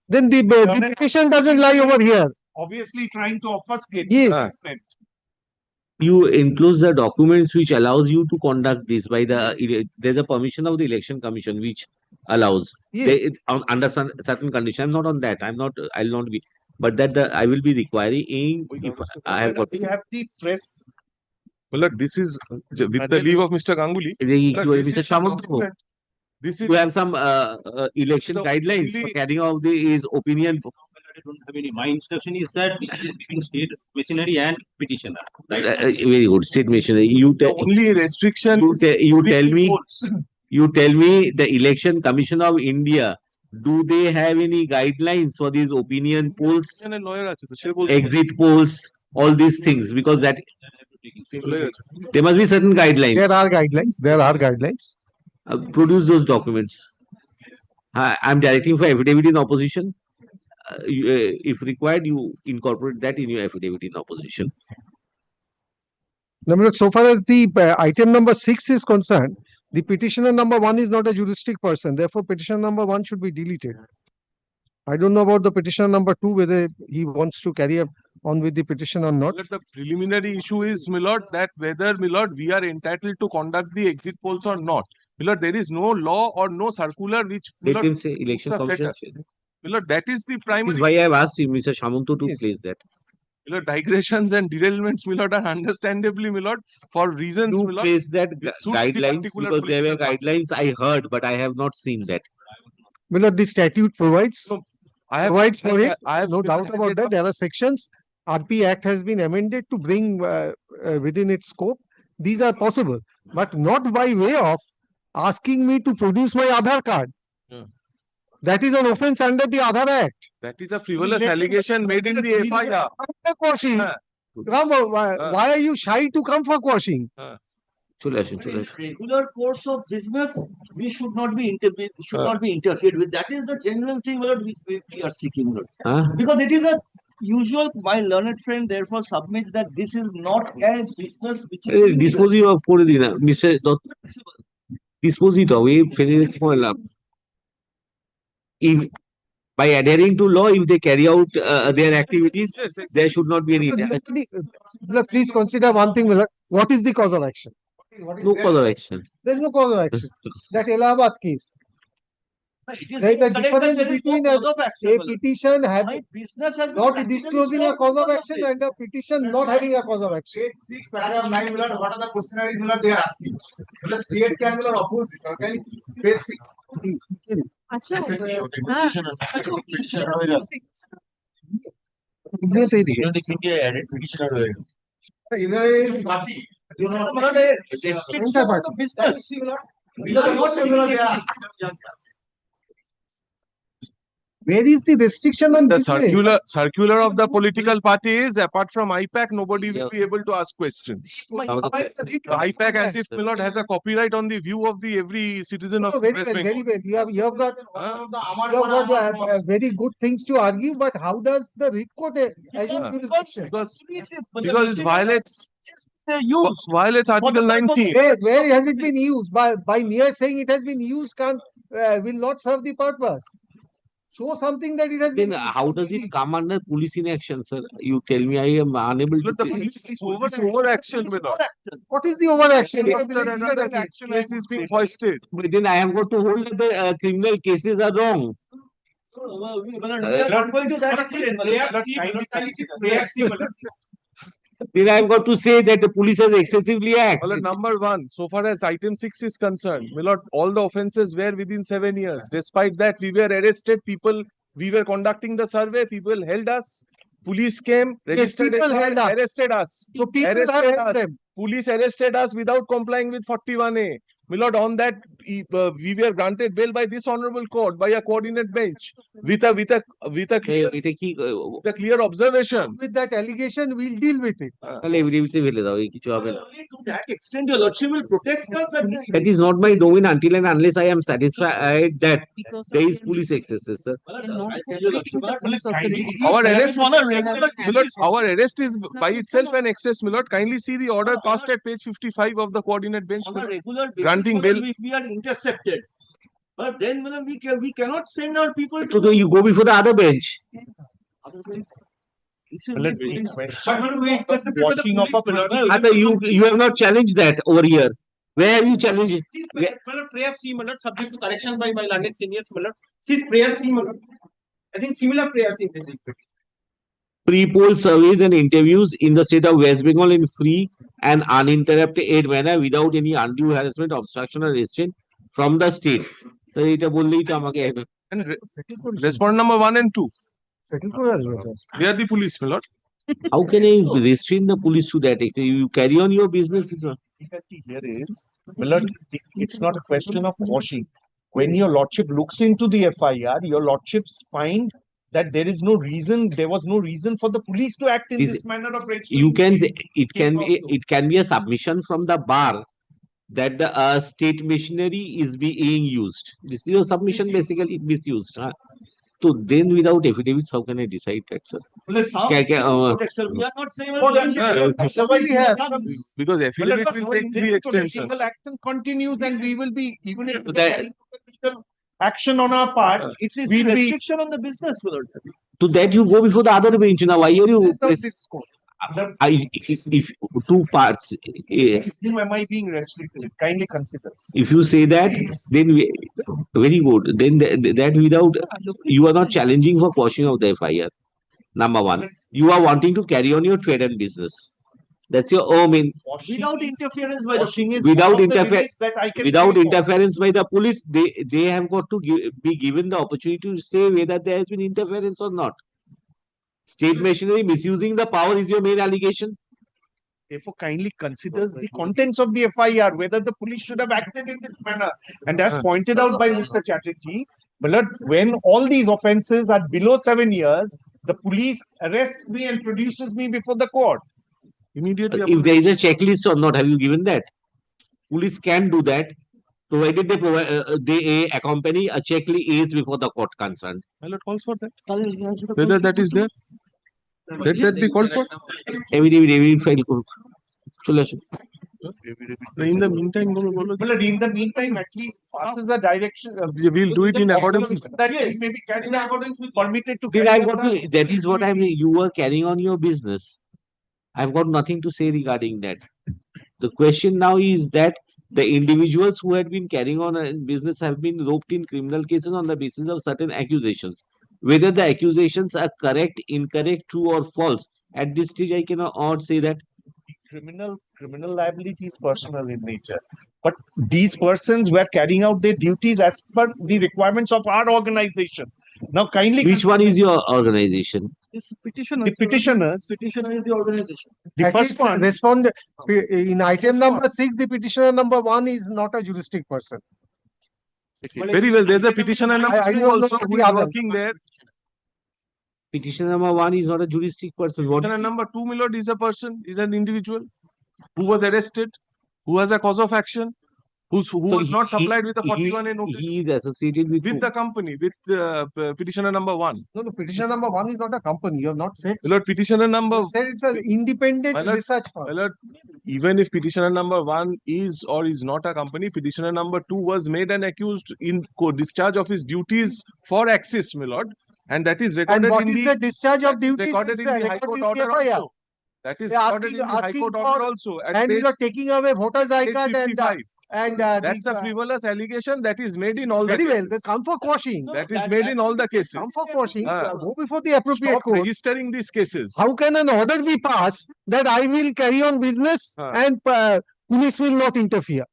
Then the petition doesn't lie over here. Obviously trying to obfuscate. Yes. To some extent. You enclose the documents which allows you to conduct this by the there's a permission of the Election Commission which allows. Yes. Under certain conditions. I'm not on that. I'll not be. But that I will be requiring if I have got. We have the press. Well, lord, this is with the leave of Mr. Ganguly. Mr. Samanto, This is you have some election guidelines for carrying out his opinion. I don't have any. My instruction is that this is between state machinery and petitioner. Right? Very good. State machinery. Only restriction. You tell me the Election Commission of India. Do they have any guidelines for these opinion polls, exit polls, all these things? Because that there must be certain guidelines. There are guidelines. There are guidelines. Produce those documents. I'm directing for affidavit in opposition. If required, you incorporate that in your affidavit in opposition. Now, so far as the item number 6 is concerned, the petitioner number 1 is not a juristic person. Therefore, petitioner number 1 should be deleted. I don't know about the petitioner number 2, whether he wants to carry on with the petition or not. The preliminary issue is, my lord, that whether, my lord, we are entitled to conduct the exit polls or not. My lord, there is no law or no circular which. Let him say Election Commission. My lord, that is the primary. This is why I have asked him, Mr. Samanto, to place that. My lord, digressions and derailments, my lord, are understandably, my lord, for reasons. To my lord, place that which suits the guidelines, particular because there were political party. guidelines I heard, but I have not seen that. My lord, the statute provides provides for it. I have no doubt about that. There are sections. RP Act has been amended to bring within its scope. These are possible, but not by way of asking me to produce my Aadhaar card. That is an offense under the Aadhaar Act. That is a frivolous allegation made in the FIR. Quashing. Why are you shy to come for quashing? Regular course of business, we should not be interfered with. That is the genuine thing Lord, we are seeking, Lord. Because it is a usual. My learned friend therefore submits that this is not a business which is Dispositive of করে দিন না, Mr. Dispositive, এই ফেলে করলাম। If by adhering to law, if they carry out their activities, there should not be any. Please consider one thing, Miller. What is the cause of action? No cause of action. There is no cause of action. That Allahabad case. There is a difference between a petition having not disclosing a cause of action and a petition not having a cause of action. Page 6, paragraph 9, Miller, what are the questionnaires Miller they are asking? The state can Miller oppose this. Can you see? Page 6. अच्छा Business. These are the most similar they are asking. Where is the restriction on The business? circular of the political party is, apart from IPAC, nobody will be able to ask questions. IPAC, as if Milord, has a copyright on the view of the every citizen of Very West well, Bengal. very well. You have got very good things to argue, but how does the writ court assume jurisdiction? Because it violates Article 19. Where has it been used? By mere saying it has been used will not serve the purpose. Show something that it has Then been. how does it come under police inaction, sir? You tell me, I am unable to. The police overaction, Milord. What is the overaction? After another case is being hoisted. But then I have got to hold that the criminal cases are wrong. We are not going to that extent. Then I've got to say that the police has excessively acted. Well, number one, so far as item 6 is concerned, Milord, all the offences were within 7 years. Despite that, we were arrested. We were conducting the survey. People held us. Police came, registered, people held us. arrested us. So people have Arrested held us. them. Police arrested us without complying with 41A. Milord, on that, we were granted bail by this honorable court by a coordinate bench with a clear observation. With that allegation, we'll deal with it. To that extent, your lordship will protect us. That is not my domain until and unless I am satisfied that there is police excesses, sir. Our arrest is by itself an excess, Milord. Kindly see the order passed at page 55 of the coordinate bench. On a regular basis, Granting bail. if we are intercepted, but then we cannot send our people So you go before the other bench. You have not challenged that over here. Where have you challenged it? Prayer C, subject to correction by my learned seniors, prayer C, I think similar prayers in this respect. Pre-poll surveys and interviews in the state of West Bengal in free and uninterrupted manner without any undue harassment, obstruction or restraint from the state. So এটা বললেই তো আমাকে And respond number 1 and 2. They are the police, Milord. How can I restrain the police to that extent? You carry on your business, sir. Here is, Milord, it's not a question of washing. When your lordship looks into the FIR, your lordships find that there was no reason for the police to act in this manner of registering. You can say it can be a submission from the bar that the state machinery is being used. This is your submission, basically misused. Huh? So then without affidavits, how can I decide that, sir? We are not saying Because affidavit will take 3 extensions. Legal action continues and we will be, even if action on our part, it's a restriction on the business, Milord. To that you go before the other bench. Now why are you? If 2 parts. Am I being restricted? Kindly consider. If you say that, then very good. Then that without you are not challenging for quashing of the FIR. Number 1, you are wanting to carry on your trade and business. That's your Without interference by the interference by the police, they have got to be given the opportunity to say whether there has been interference or not. State machinery misusing the power is your main allegation. Therefore, kindly considers the contents of the FIR, whether the police should have acted in this manner. And as pointed out by Mr. Chatterjee, when all these offences are below 7 years, the police arrests me and produces me before the court. Immediately. If there is a checklist or not, have you given that? Police can do that, provided they accompany a checklist before the court concerned. My lord calls for that. Whether that is there, let that be called for. Affidavit file করুক চলে আসুন. In the meantime, At least passes a direction. We'll do it in accordance with that. May be carried in accordance with permitted to. That is what I mean. You are carrying on your business. I've got nothing to say regarding that. The question now is that the individuals who had been carrying on a business have been roped in criminal cases on the basis of certain accusations. Whether the accusations are correct, incorrect, true or false, at this stage I cannot say that. Criminal liability is personal in nature. But these persons were carrying out their duties as per the requirements of our organization. Now kindly. Which one is your organization? The petitioners. Petitioner is the organization. The first one. Respond in item number 6, the petitioner number 1 is not a juristic person. Very well. There's a petitioner number 2 also who is working there. Petitioner number 1 is not a juristic person. What? Petitioner number 2, my lord, is a person, is an individual who was arrested, who has a cause of action, who So was not he- supplied with a 41A notice. He is associated with who? The company, with petitioner number 1. No, no, petitioner number 1 is not a company. You have not said. My lord, petitioner number. You said it's an independent My lord, research firm. my lord, even if petitioner number 1 is or is not a company, petitioner number 2 was made and accused in discharge of his duties for Axis, my lord, and that is recorded And what in is the discharge of duties? recorded is, in the High recorded Court in the order FIR. also. That is They are recorded in the High asking Court for- order also. At And page, you are taking away voters' page card and 55. That's the, a frivolous allegation that is made in all very the well. cases. They come for quashing. That is made in all the cases. Come for quashing. Ah. Go before the appropriate Stop court. registering these cases. How can an order be passed that I will carry on business and police will not interfere?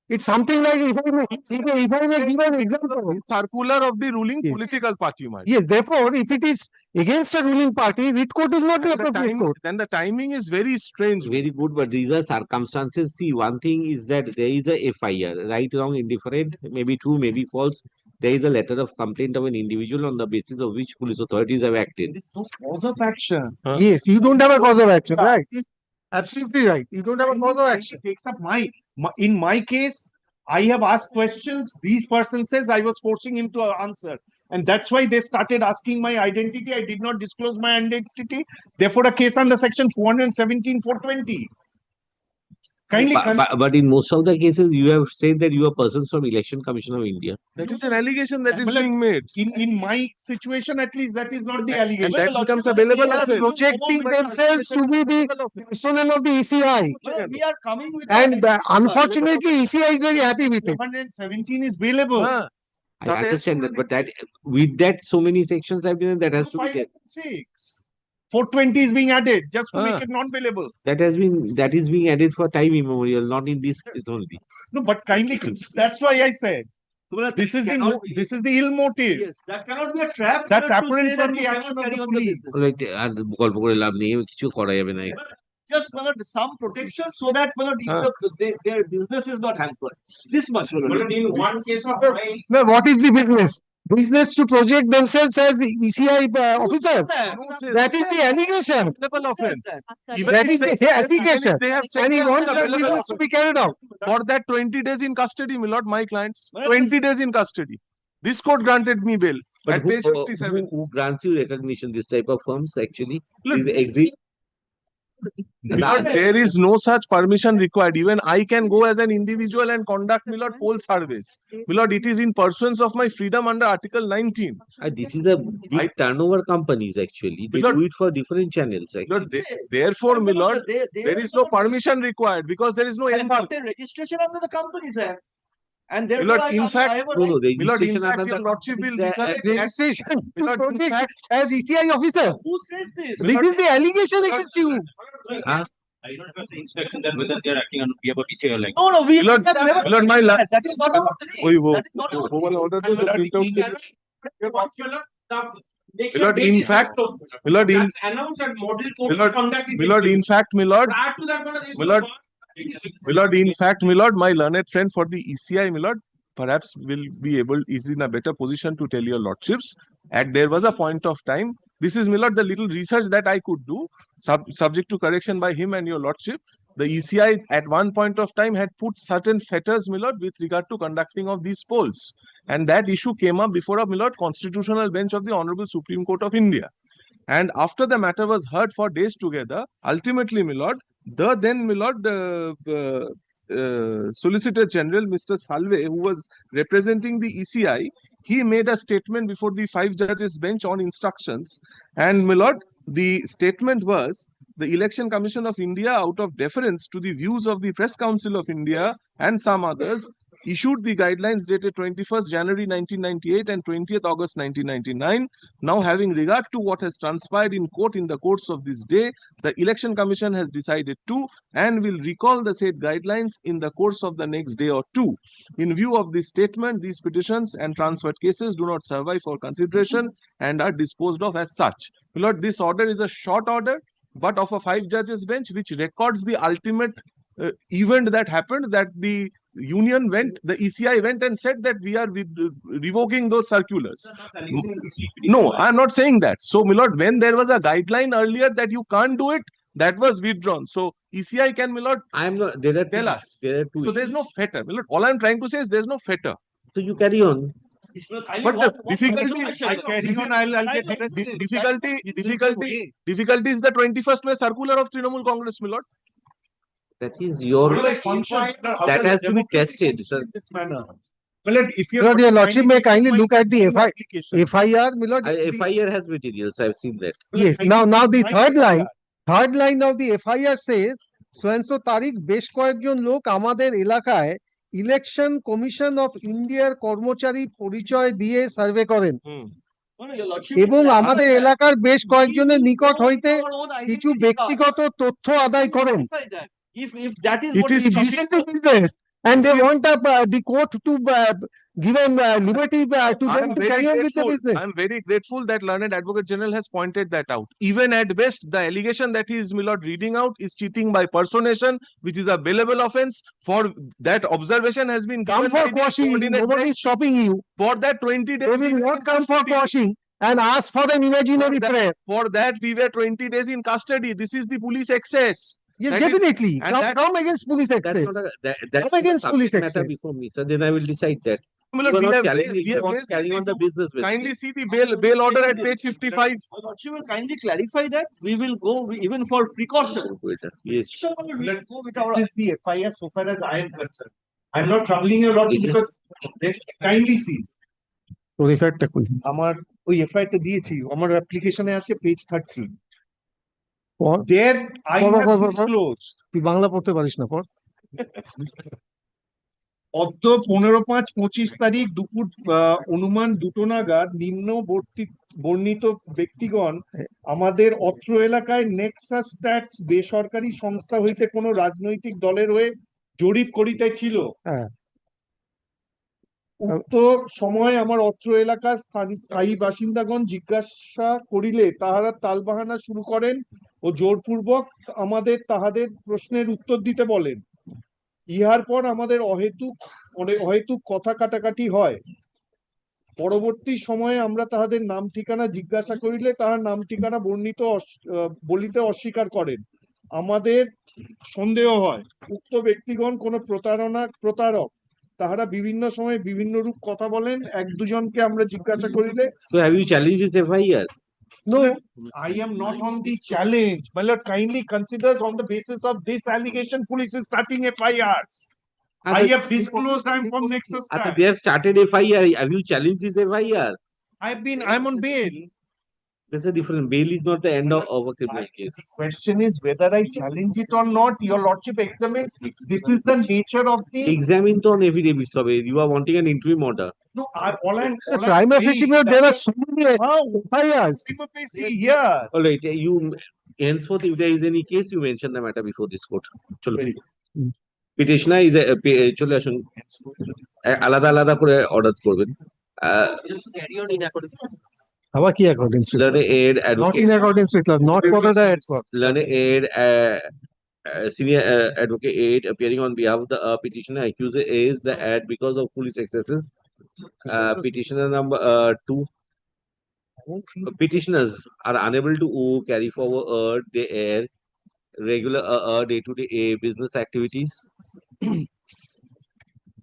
It's something like, if I may give an example. Circular of the ruling political party, man. Yes, therefore, if it is against a ruling party, which court is not the appropriate court? Then the timing is very strange. Very good, but these are circumstances. See, one thing is that there is a FIR, right, wrong, indifferent, maybe true, maybe false. There is a letter of complaint of an individual on the basis of which police authorities have acted. Cause of action. Yes, you don't have a cause of action, right? Absolutely right. You don't have a cause of action. Takes up in my case, I have asked questions. This person says I was forcing him to answer. And that's why they started asking my identity. I did not disclose my identity. Therefore, a case under section 417, 420. Kindly. But in most of the cases, you have said that you are persons from Election Commission of India. That is an allegation that is being made. In my situation, at least, that is not the allegation. And that becomes a billable They are offense. projecting themselves to be the personnel of the ECI. We are coming with. And unfortunately, ECI is very happy with it. 417 is bailable. I understand that, but that with that, so many sections have been, that has to be there. 420 is being added just to make it non-bailable. That is being added for time immemorial, not in this case only. No, but kindly, that's why I said this is the ill motive. Yes, that cannot be a trap. That's to say apparent that from you the cannot action of carry the on police. business. Right, আর গল্প করে লাভ নেই, কিছু করা যাবে না। Just some protection so that their business is not hampered. This much. In one case of No, what is the business? Business to project themselves as ECI officers. That is the allegation. Offense. That is the allegation. They have said And he that wants it's a that bailable business to be offense. carried out. For that 20 days in custody, my lord, my clients, 20 days in custody. This court granted me bail But at page 57. who grants you recognition? This type of firms actually is agree. Milord, there is no such permission required. Even I can go as an individual and conduct, milord, poll surveys. Milord, it is in pursuance of my freedom under Article 19. This is a big turnover companies actually. They Milord, do it for different channels. Milord, therefore, milord, there is no permission required because there is no embargo. Their registration under the Companies Act. And therefore, Milord, in fact, I have a No, right. milord, in registration fact, under your the lordship will recollect that. Registration to Milord, in project fact, as ECI officers. Who says this? This is the allegation against you. Huh? I don't have the inspection that whether they are acting on behalf of PCI or like. No, we Milord, have never. milord, my la- That is not our thing. Oi, wo- That is not our wo- order to the print out. Milord, in fact, milord, in that's announced at model code of milord, conduct is milord, in fact, milord, prior to that, there is no milord, bar. milord, in fact, milord, my learned friend for the ECI, milord, perhaps is in a better position to tell your lordships. There was a point of time. This is, milord, the little research that I could do, subject to correction by him and your lordship. The ECI at one point of time had put certain fetters, milord, with regard to conducting of these polls. And that issue came up before a, milord, constitutional bench of the Honorable Supreme Court of India. And after the matter was heard for days together, ultimately, milord, the then, milord, Solicitor General, Mr. Salve, who was representing the ECI, he made a statement before the 5 judges bench on instructions. And, milord, the statement was, the Election Commission of India, out of deference to the views of the Press Council of India and some others, issued the guidelines dated 21st January 1998 and 20th August 1999. Now, having regard to what has transpired in court in the course of this day, the Election Commission has decided to and will recall the said guidelines in the course of the next day or two. In view of this statement, these petitions and transferred cases do not survive for consideration and are disposed of as such. Lord, this order is a short order, but of a 5 judges bench, which records the ultimate event that happened, that the union went, the ECI went and said that we are revoking those circulars. No, I'm not saying that. So, my lord, when there was a guideline earlier that you can't do it, that was withdrawn. So, ECI can, my lord, I'm not, there are tell us. There are two So, there's no fetter. My lord, all I'm trying to say is there's no fetter. So you carry on. But the difficulty is the 21st May circular of Trinamool Congress, my lord. That is your, that has to be tested, sir. Well, if Lord, your lordship may kindly look at the FIR, my lord. FIR has materials, I've seen that. Yes, now the third line of the FIR says, so and so তারিখ বেশ কয়েকজন লোক আমাদের এলাকায় election commission of ইন্ডিয়ার কর্মচারী পরিচয় দিয়ে সার্ভে করেন এবং আমাদের এলাকার বেশ কয়েকজনের নিকট হইতে কিছু ব্যক্তিগত তথ্য আদায় করেন। If that is what is business, and they want the court to give them liberty to them to carry on with the business. I'm very grateful that Learned Advocate General has pointed that out. Even at best, the allegation that he is, my lord, reading out is cheating by personation, which is a bailable offence. For that observation has been Come given for by the quashing, coordinate nobody is stopping you. For that 20 days, They will not come for quashing and ask for an imaginary prayer. For that, we were 20 days in custody. This is the police excess. Yes, That is- definitely. and that- Come against police That's access. not a, that's Come against a police subject matter access. before me, sir. Then I will decide that. My You lord, are we not have- carrying, we you have want raised carrying on the business with Kindly see the bail order at page 55. Lordship will kindly clarify that. We will go even for precaution. Yes. Let's go with this is the FIR so far as I am concerned. I'm not troubling you a lot because they kindly see. তো এফআইআরটা কোন আমার ওই এফআইআরটা দিয়েছি আমার অ্যাপ্লিকেশনে আছে page 30 পর there I পর, have পর, পর, পর। disclosed তুই বাংলা পড়তে পারিস না পর অদ্য 15/5/25 তারিখ দুপুর অনুমান 2টো নাগাদ বর্ণিত ব্যক্তিগণ আমাদের অত্র এলাকায় নেক্সাস স্ট্যাটস বেসরকারি সংস্থা হইতে কোনো রাজনৈতিক দলের হয়ে জরিপ করিতেছিল। হ্যাঁ উক্ত সময় আমার অত্র এলাকার স্থায়ী বাসিন্দাগণ জিজ্ঞাসা করিলে তাহারা তালবাহানা শুরু করেন ও জোরপূর্বক আমাদের তাহাদের প্রশ্নের উত্তর দিতে বলেন। ইহার পর আমাদের অহেতুক কথা কাটাকাটি হয়। পরবর্তী সময়ে আমরা তাহাদের নাম ঠিকানা জিজ্ঞাসা করিলে তাহার নাম ঠিকানা বলিতে অস্বীকার করেন। আমাদের সন্দেহ হয় উক্ত ব্যক্তিগণ কোনো প্রতারক। তাহারা বিভিন্ন সময় বিভিন্ন রূপ কথা বলেন। এক দুজনকে আমরা জিজ্ঞাসা করিলে So have you challenged this FIR? No, I am not on the challenge. My lord, kindly considers on the basis of this allegation, police is starting FIRs. I have disclosed I am from Nexus. They have started FIR. Have you challenged this FIR? I'm on bail. There's a difference. Bail is not the end of a criminal case. The question is whether I challenge it or not. Your lordship examines. This is the nature of the Examine on affidavit survey. You are wanting an interim order. No, all I'm prima facie there are so many FIRs. Prima facie here. All right. You henceforth, if there is any case, you mention the matter before this court. Chalo. Petitioner is চলে আসুন আলাদা আলাদা করে order করবেন আবার কি accordance with learned aid not advocate in accordance with law, not what are the ad for. learned aid senior advocate aid appearing on behalf of the petitioner accuser is the ad because of police excesses. Petitioner number 2. Petitioners are unable to carry forward their regular day-to-day business activities.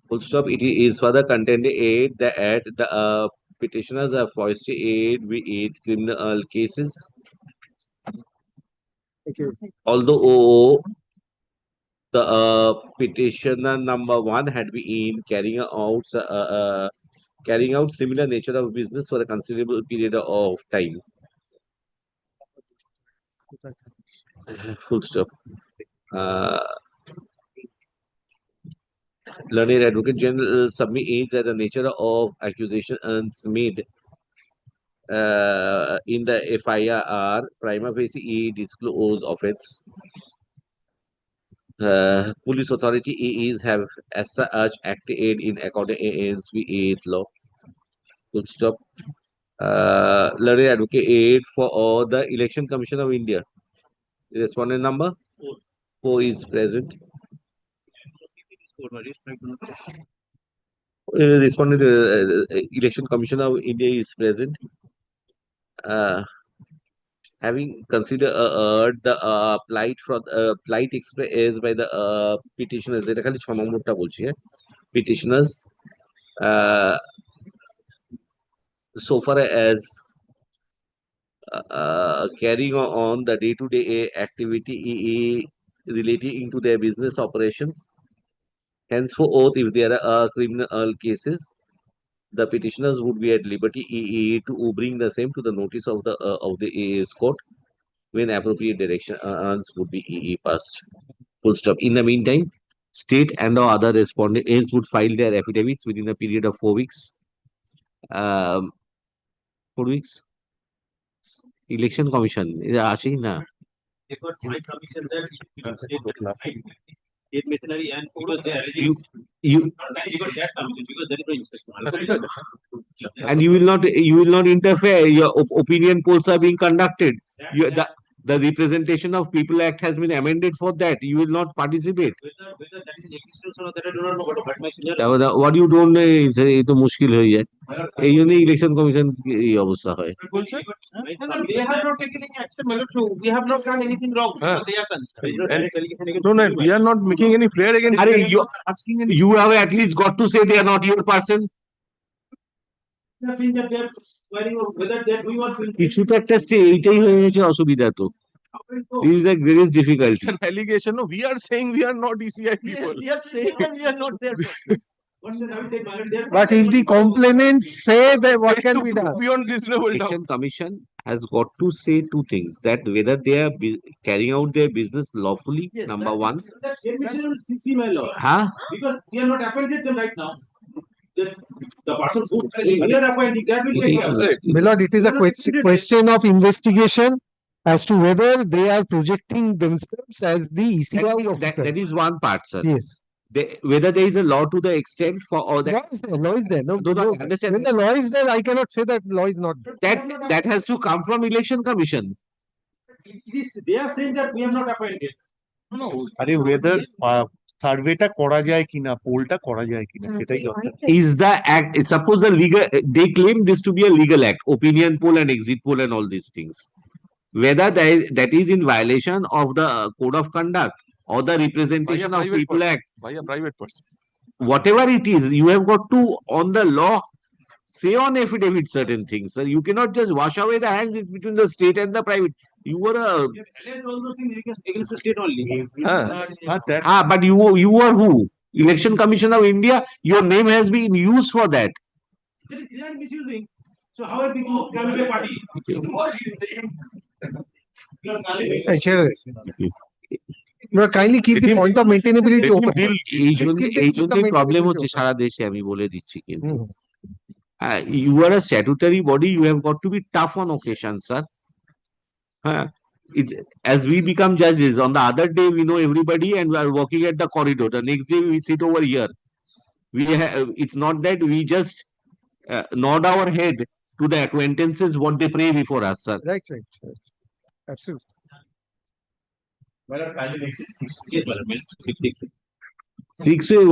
Full stop. It is further contended that the petitioners are forced to aid with criminal cases. Although the petitioner number 1 had been carrying out similar nature of business for a considerable period of time. Full stop. Learned Advocate General submits that the nature of accusations made in the FIR are prima facie disclosed offense. Police authority have as such acted in accordance with law. Full stop. Learned Advocate for the Election Commission of India. Respondent number 4 is present. Responded, Election Commission of India is present. Having considered the plight expressed by the petitioners, এটা খালি 6 নম্বরটা বলছি, petitioners, so far as carrying on the day-to-day activity relating to their business operations. Henceforth, if there are criminal cases, the petitioners would be at liberty to bring the same to the notice of the AA's court when appropriate directions would be passed. Full stop. In the meantime, state and or other respondents would file their affidavits within a period of 4 weeks. 4 weeks. Election Commission. আসেই না। And you will not interfere. Your opinion polls are being conducted. The Representation of People Act has been amended for that. You will not participate. What you don't know is এই তো মুশকিল হয়ে যায়। এই জন্য election commission এই অবস্থা হয়। They have not taken any action, my lord. So we have not done anything wrong. So they are concerned. No, we are not making any prayer against. You have at least got to say they are not your person. কিছু তো একটা এইটাই হয়ে গেছে অসুবিধা তো। This is the greatest difficulty. It's an allegation. No, we are saying we are not ECI people. We are saying that we are not there. But if the complainants say that what can be done? Beyond reasonable doubt. Election Commission has got to say two things: that whether they are carrying out their business lawfully, number one. That admission will CC, my lord. Huh? Because we are not appointed them right now. The person who we are appointing, that will take care. My lord, it is a question of investigation as to whether they are projecting themselves as the ECI officers. That is one part, sir. Yes. Whether there is a law to the extent for all that. Law is there. Law is there. No, No, understand. when the law is there, I cannot say that law is not there. That has to come from Election Commission. They are saying that we are not appointed. No, আরে whether সার্ভেটা করা যায় কিনা, পোলটা করা যায় কিনা, সেটাই দরকার। Is the act, suppose the legal, they claim this to be a legal act, opinion poll and exit poll and all these things. Whether that is in violation of the code of conduct or the Representation of People Act. By a private person. Whatever it is, you have got to, on the law, say on affidavit certain things, sir. You cannot just wash away the hands. It's between the state and the private. You were All those things against the state only. but you are who? Election Commission of India. Your name has been used for that. They are misusing. So how are people can be a party? Kindly keep the point of maintainability open. এই জন্যই problem হচ্ছে সারা দেশে, আমি বলে দিচ্ছি কিন্তু। You are a statutory body. You have got to be tough on occasion, sir. It's as we become judges. On the other day, we know everybody and we are walking at the corridor. The next day, we sit over here. It's not that we just nod our head to the acquaintances what they pray before us, sir. Right. Absolutely.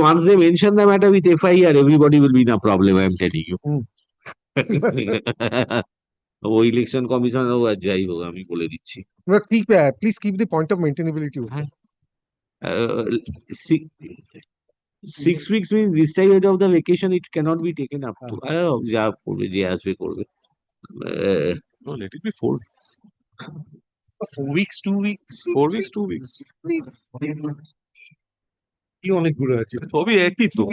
Once they mention the matter with FIR, everybody will be in a problem, I am telling you. Election Commission যাই হোক আমি বলে দিচ্ছি। Please keep the point of maintainability open. 6 weeks means this side of the vacation it cannot be taken up to. যা করবে যে আসবে করবে। No, let it be 4 weeks. 4 weeks, 2 weeks. 4 weeks, 2 weeks. কি অনেকগুলো আছে। সবই একই তো।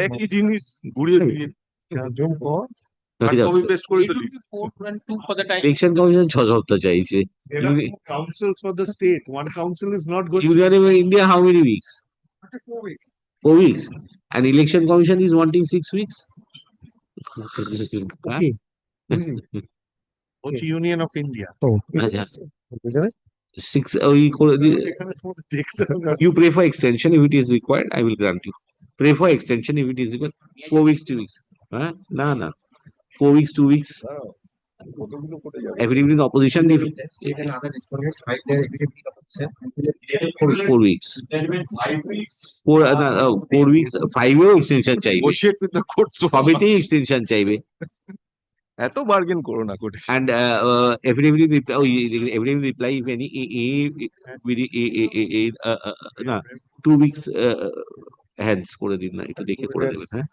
একই জিনিস ঘুরিয়ে ফিরিয়ে। Copy paste করে দিলি। 4 and 2 for the time. Election Commission 6 সপ্তাহ চাইছে। There are councils for the state. One council is not going. You are in India how many weeks? 4 weeks. 4 weeks. And Election Commission is wanting 6 weeks. Okay. Union of India. Six. You pray for extension if it is required. I will grant you. Pray for extension if it is required. 4 weeks, 2 weeks. No. 4 weeks, 2 weeks. Affidavit in opposition, if 4 weeks. 4 weeks, 5 extension চাইবে। Negotiate with the court so সবেতেই much. extension চাইবে। এত bargain করো না কোর্টে। And affidavit in reply, affidavit in reply, if any, না 2 weeks hence করে দিন না, একটু দেখে করে দেবেন, হ্যাঁ?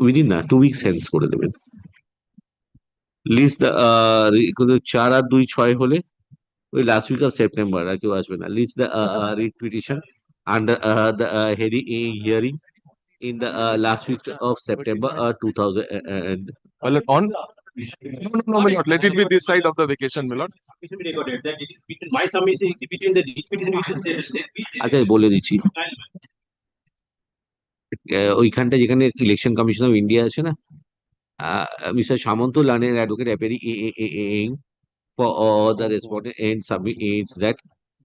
Within না 2 weeks hence করে দেবেন। লিস্ট 4 আর 2 6 হলে ওই লাস্ট উইক অফ সেপ্টেম্বর আর কেউ আসবে না। List the writ petition under the hearing in the last week of September 2000 and Well, on no, my lord, let it be this side of the vacation, my lord. My submission is between the dispute আচ্ছা বলে দিচ্ছি ওইখানটা যেখানে election commission of India আছে না, mister Samanta লানের advocate appearing for all the respondent and submits that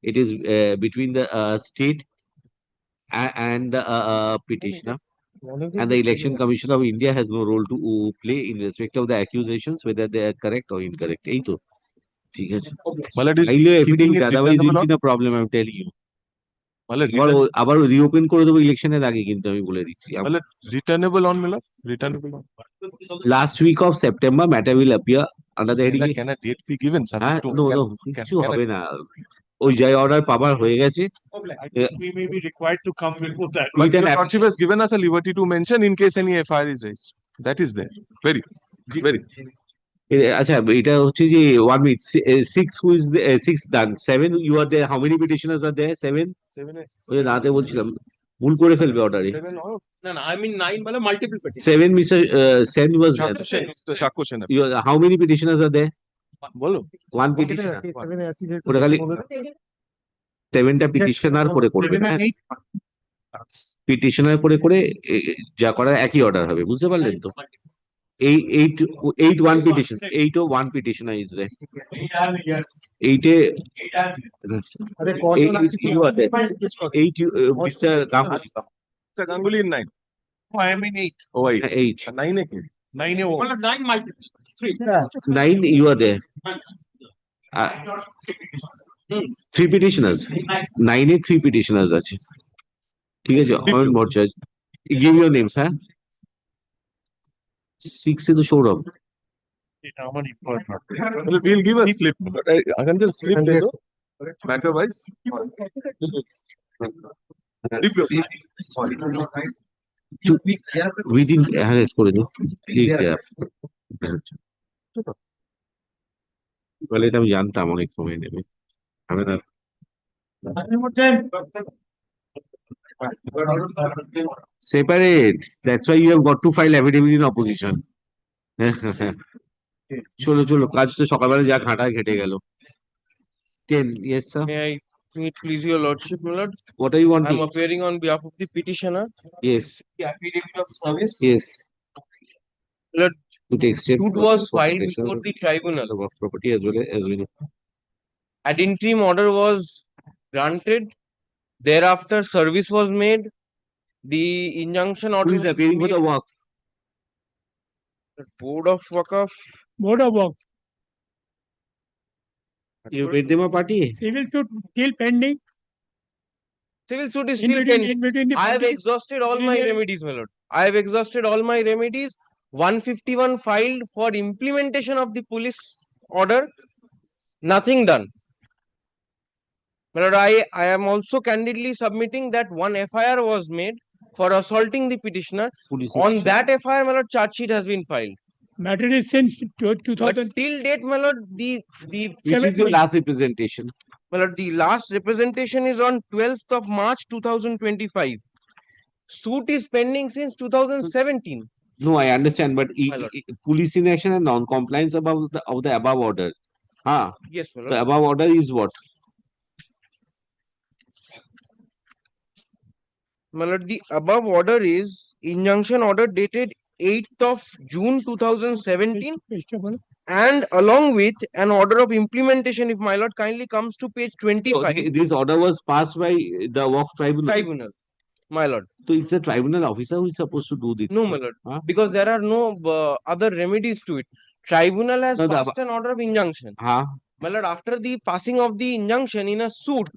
it is between the state and the petitioner, and the election commission of India has no role to play in respect of the accusations whether they are correct or incorrect. এই তো ঠিক আছে, otherwise will be the problem, I'm telling you. আবার reopen করে দেবো ইলেকশনের আগে, কিন্তু আমি বলে দিচ্ছি Returnable on, my lord, returnable on. Last week of September matter will appear under the heading. Can a date be given? কিছু হবে না, ওই যাই অর্ডার পাবার হয়ে গেছে। We may be required to come before that. But your lordship has given us a liberty to mention in case any FIR is raised. That is there. Very. আচ্ছা এটা হচ্ছে যে 1 week 6 who is 6 done 7 you are there, how many petitioners are there? 7 ওই রাতে বলছিলাম ভুল করে ফেলবে অর্ডারে। No, I mean 9 মানে multiple petitions. 7 Mr. Sen was there. Shakku Sen. How many petitioners are there? বলো 1 petitioner ওটা খালি 7টা petitioner করে করবে, petitioner করে যা করার একই অর্ডার হবে, বুঝতে পারলেন তো? 8 1 petition, 8 1 petitioner is there, 8 you are there, 8 Mr. Ganguly. Mr. Ganguly in 9. Oh, I am in 8. Oh, 8 9 9 Well, 9 multiple 3. 9 you are there, 3 petitioners, 9 A 3 petitioners আছে, ঠিক আছে? Ayan Bhattacharya, give your names, হ্যাঁ? 6 is the showroom. Well, we'll give a slip. I can just slip there, no? Matter wise. Within করে দিও বলে, এটা আমি জানতাম অনেক সময় নেবে। Separate, that's why you have got to file affidavit in opposition. চলো কাজ তো সকালবেলা যা ঘাটা ঘেটে গেল। 10 yes sir. May I please your lordship, my lord? What are you wanting? I'm appearing on behalf of the petitioner. Yes. The affidavit of service. Yes. Lord, to take steps suit was filed before the tribunal of property as well as we know. An interim order was granted. Thereafter, service was made. The injunction order. Who is appearing for the work? The Board of Waqf. Board of Waqf. You made them a party? Civil suit still pending. Civil suit is In still between- pending. in between the I have parties. exhausted all my remedies, my lord. I have exhausted all my remedies. 151 filed for implementation of the police order. Nothing done. My lord, I am also candidly submitting that one FIR was made for assaulting the petitioner. On that FIR, my lord, charge sheet has been filed. Matter is since 2000. But till date, my lord, Which is your last representation? My lord, the last representation is on 12th of March 2025. Suit is pending since 2017. No, I understand, but police inaction and non-compliance of the above order. Yes, my lord. The above order is what? My lord, the above order is injunction order dated 8th of June 2017 and along with an order of implementation, if my lord kindly comes to page 25. So, this order was passed by the Waqf Tribunal, my lord. So it's a tribunal officer who is supposed to do this. No, my lord, because there are no other remedies to it. Tribunal has No, passed an order of injunction. Huh? My lord, after the passing of the injunction in a suit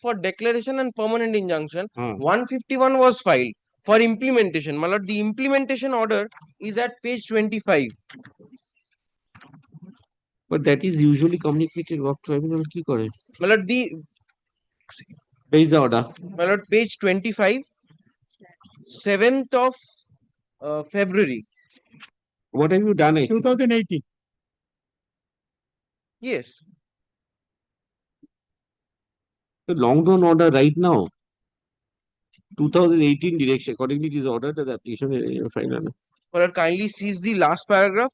for declaration and permanent injunction, 151 was filed for implementation. My lord, the implementation order is at page 25. But that is usually communicated. What tribunal ki kore? My lord, Where is the order? My lord, page 25, 7th of February. What have you done? 2018. Yes. The long term order right now. 2018 direction. Accordingly, it is ordered that the application is final. My lord, kindly sees the last paragraph.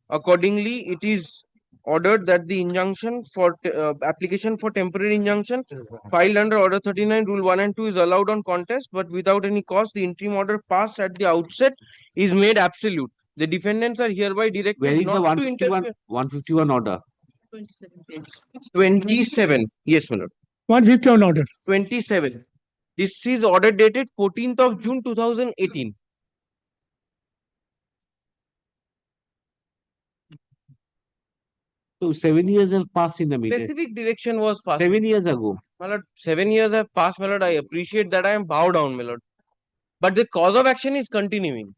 Accordingly, it is ordered that the injunction for application for temporary injunction filed under Order 39, Rule 1 and 2 is allowed on contest, but without any cause. The interim order passed at the outset is made absolute. The defendants are hereby directed Where is the not to 151 order? 27. Yes, my lord. 151 order. 27. This is order dated 14th of June 2018. So 7 years have passed in the meeting. Specific direction was passed. 7 years ago. My lord, 7 years have passed, my lord. I appreciate that. I am bow down, my lord. But the cause of action is continuing.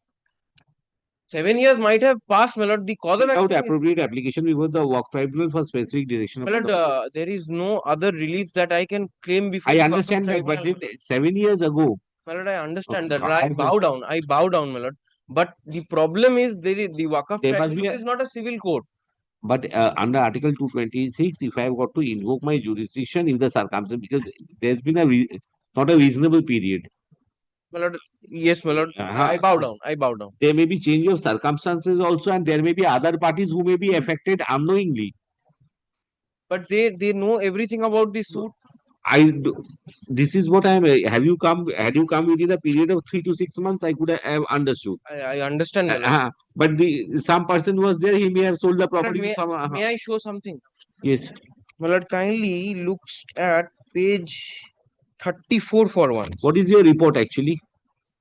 7 years might have passed, my lord. The cause of Without action appropriate application before the work tribunal for specific direction. my lord, there is no other relief that I can claim before I the understand that, but tribunal. 7 years ago. My lord, I understand that. Okay. I bow down. I bow down, my lord. But the problem is the Waqf There must be tribunal a- is not a civil court. But under Article 226, if I have got to invoke my jurisdiction, if the circumstance, because there's been not a reasonable period. My lord, yes, my lord. I bow down. I bow down. There may be change of circumstances also, and there may be other parties who may be affected unknowingly. But they know everything about the suit. This is what I am. Had you come within a period of 3 to 6 months, I could have understood. I understand. My lord. But some person was there, he may have sold the My lord, property to some. may I show something? Yes. My lord, kindly looks at page 34 for once. What is your report actually,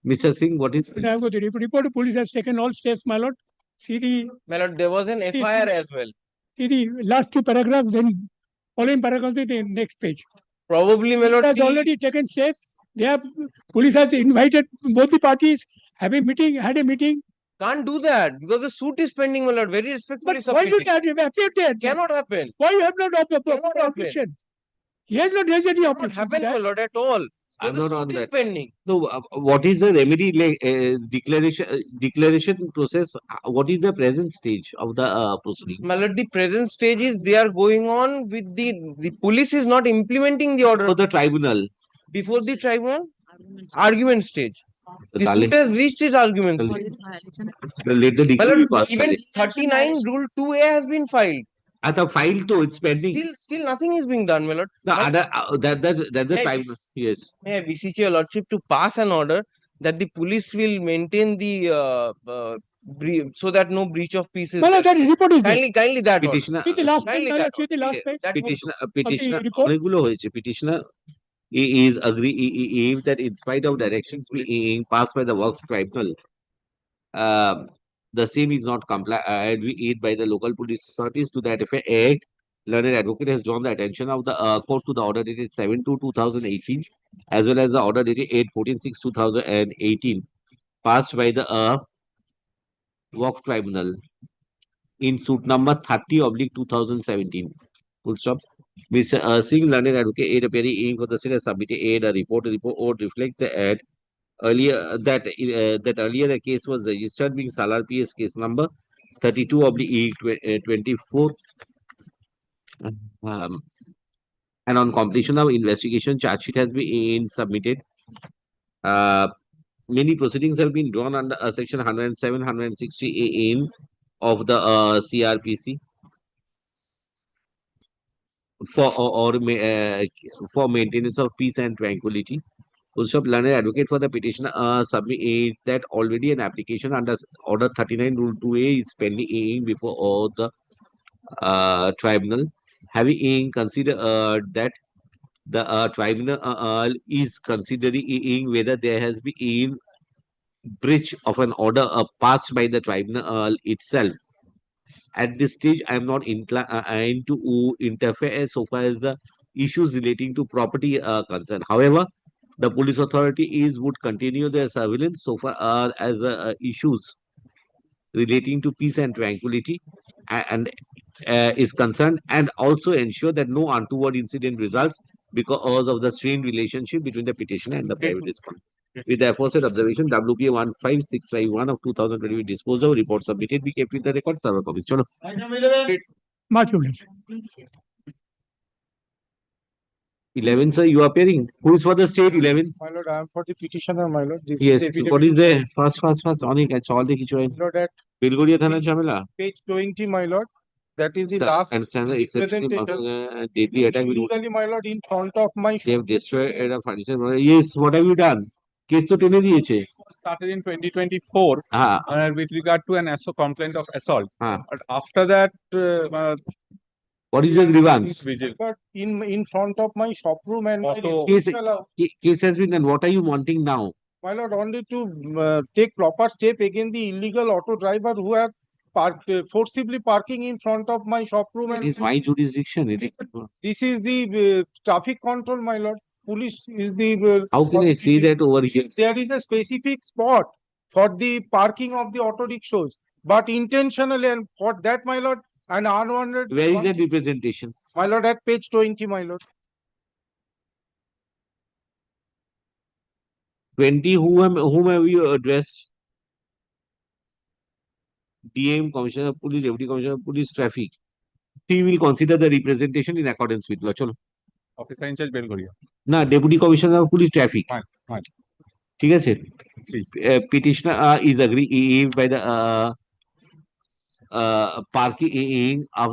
Mr. Singh? What is? I have got the report. The police has taken all steps, my lord. See the. My lord, there was an FIR as well. See the last two paragraphs, then following paragraphs, the next page. Probably, my lord, has already taken steps. They have police has invited both the parties. Had a meeting. Can't do that because the suit is pending, my lord. Very respectfully. But why did that appear there? Cannot happen. Why you have not objection? He has not raised any objection. Happen, my lord, at all. I'm The not on suit is that. pending. No, what is the remedy declaration process? What is the present stage of the proceeding? My lord, the present stage is they are going on with the police is not implementing the order. For the tribunal. Before the tribunal, argument stage. The suit has reached its argument stage. Let the My lord, decree pass. even 39 Rule 2A has been filed. At the file too, it's pending. Still nothing is being done, my lord. The other that the tribunal. Yes. May I beseech your lordship to pass an order that the police will maintain the so that no breach of peace is No, that report is there. kindly that Petitioner. See the last page, Kindly my that lord. See the last page. Petitioner. report. অনেকগুলো হয়েছে petitioner is agree that in spite of directions being passed by the works tribunal, the same is not complied with by the local police authorities. To that effect, learned advocate has drawn the attention of the court to the order dated 7/2/2018, as well as the order dated 8/14/2018, passed by the work tribunal in suit number 30/2017. Full stop. Mr. Singh, learned advocate, aid appearing in for the state has submitted a report. The report reflects that earlier the case was registered being Salar PS case number 32/24. And on completion of investigation, charge sheet has been submitted. Many proceedings have been drawn under section 107, 160 of the CRPC for maintenance of peace and tranquility. Also, learned advocate for the petitioner submits that already an application under Order 39 Rule 2A is pending before the tribunal. Having considered that the tribunal is considering whether there has been breach of an order passed by the tribunal itself. At this stage, I am not inclined to interfere so far as the issues relating to property are concerned. However, the police authority would continue their surveillance so far as issues relating to peace and tranquility and is concerned, and also ensure that no untoward incident results because of the strained relationship between the petitioner and the private respondent. With the aforesaid observation, WPA 15651 of 2020 disposal report submitted, we kept with the record thorough copies. Chalo. Much obliged. 11, sir, you are appearing. Who is for the state? 11. My lord, I am for the petitioner, my lord. This Yes. is What is there? Fast. Onik, it's all the kitchen. My lord, at Bilguria Thana Jamila. page 20, my lord. That is the last And standard exception presentation. deadly attack with Illegally, my lord, in front of my they have destroyed a furniture. Yes, what have you done? Case to tene diyeche. Started in 2024 with regard to an assault complaint of assault. But after that, what is the grievance? But in front of my shop room and my Case has been done. What are you wanting now? my lord, only to take proper step against the illegal auto driver who have forcibly parking in front of my shop room. It is my jurisdiction. This is the traffic control, my lord. Police is the. How can I say that over here? There is a specific spot for the parking of the auto rickshaws, but intentionally, and for that, my lord, an unwanted. Where is that representation? My lord, at page 20, my lord. 20, whom have you addressed? DM, Commissioner of Police, Deputy Commissioner of Police, Traffic. He will consider the representation in accordance with law. Chalo. Officer in charge Belgoria. Na, Deputy Commissioner of Police, Traffic. Fine. ঠিক আছে? Petitioner is aggrieved by the parking of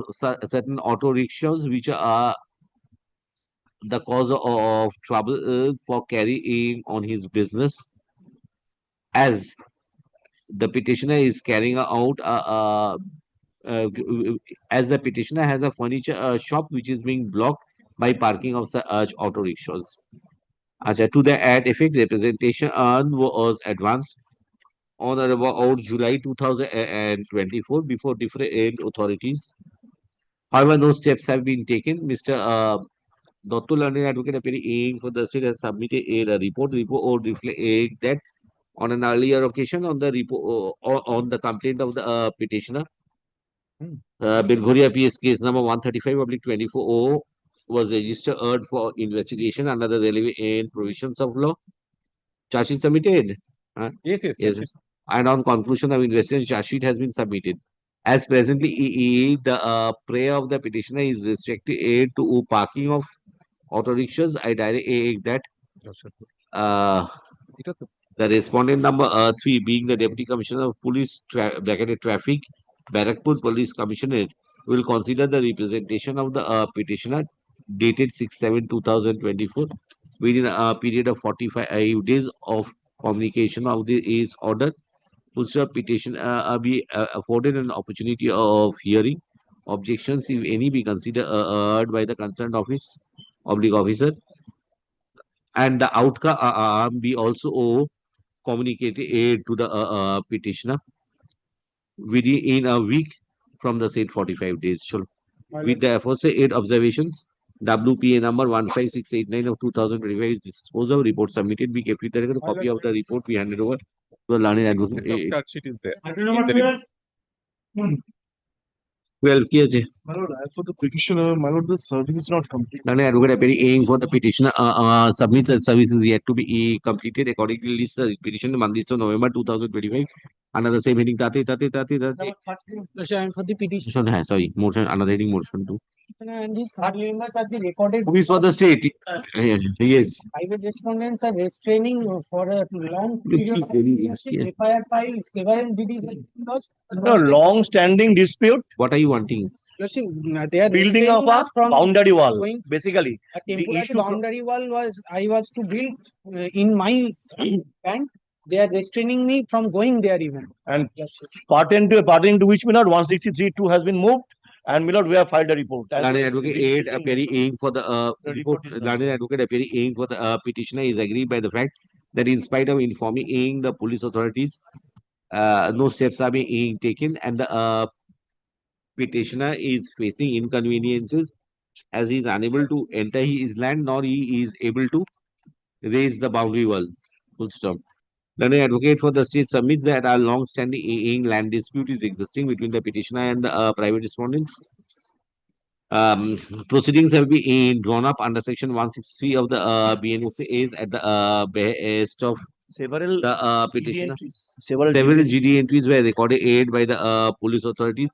certain auto rickshaws which are the cause of trouble for carrying on his business, as the petitioner is carrying out as the petitioner has a furniture shop which is being blocked by parking of such auto rickshaws. To the ad effect, representation was advanced on or about July 2024 before different authorities. However, no steps have been taken. Mr. Dr. Learned Advocate appearing for the state has submitted a report reflect that on an earlier occasion on the report on the complaint of the petitioner. Belghoria PS case number 135/24 was registered for investigation under the relevant provisions of law. Charge sheet submitted. Yes. And on conclusion of investigation, charge sheet has been submitted. As presently, the prayer of the petitioner is restricted to parking of auto rickshaws. I direct that the respondent number 3 being the Deputy Commissioner of Police Traffic, Barakpur Police Commissionerate, will consider the representation of the petitioner dated 6/7/2024 within a period of 45 days of communication of his order. Full petition be afforded an opportunity of hearing objections, if any, be considered by the concerned officer, and the outcome be also communicated to the petitioner within a week from the said 45 days. Sure. With the aforesaid observations, WPA number 15689 of 2025 is disposal report submitted. We kept with the record. Copy of the report we handed over to the learned advocate. Charge sheet is there. 12 কি আছে? My lord, as for the petitioner, my lord, the service is not complete. Learned advocate appearing for the petitioner submit the services yet to be completed according to list the petition month of November 2025 under the same heading tate. I'm for the petition. Sorry, motion, another heading motion too. And these third members are the recorded. Who is for the state? Yes. Private respondents are restraining for a long period of Yes. FIR file, several DD. No, long-standing dispute. What are you wanting? They are Building of a boundary wall, basically. A temporary boundary wall I was to build in my bank. They are restraining me from going there even. And pertaining to which, my lord, 163(2) has been moved. And my lord, we have filed a report. Learned advocate appearing for the report. Learned advocate appearing for the petitioner is agreed by the fact that in spite of informing the police authorities, no steps are being taken, and the petitioner is facing inconveniences as he is unable to enter his land nor he is able to raise the boundary wall. Full stop. Then an advocate for the state submits that a long-standing land dispute is existing between the petitioner and the private respondents. Proceedings have been drawn up under section 163 of the BNFAs at the behest of Several the GD petitioner. entries, several Several GD GD entries were recorded aid by the police authorities.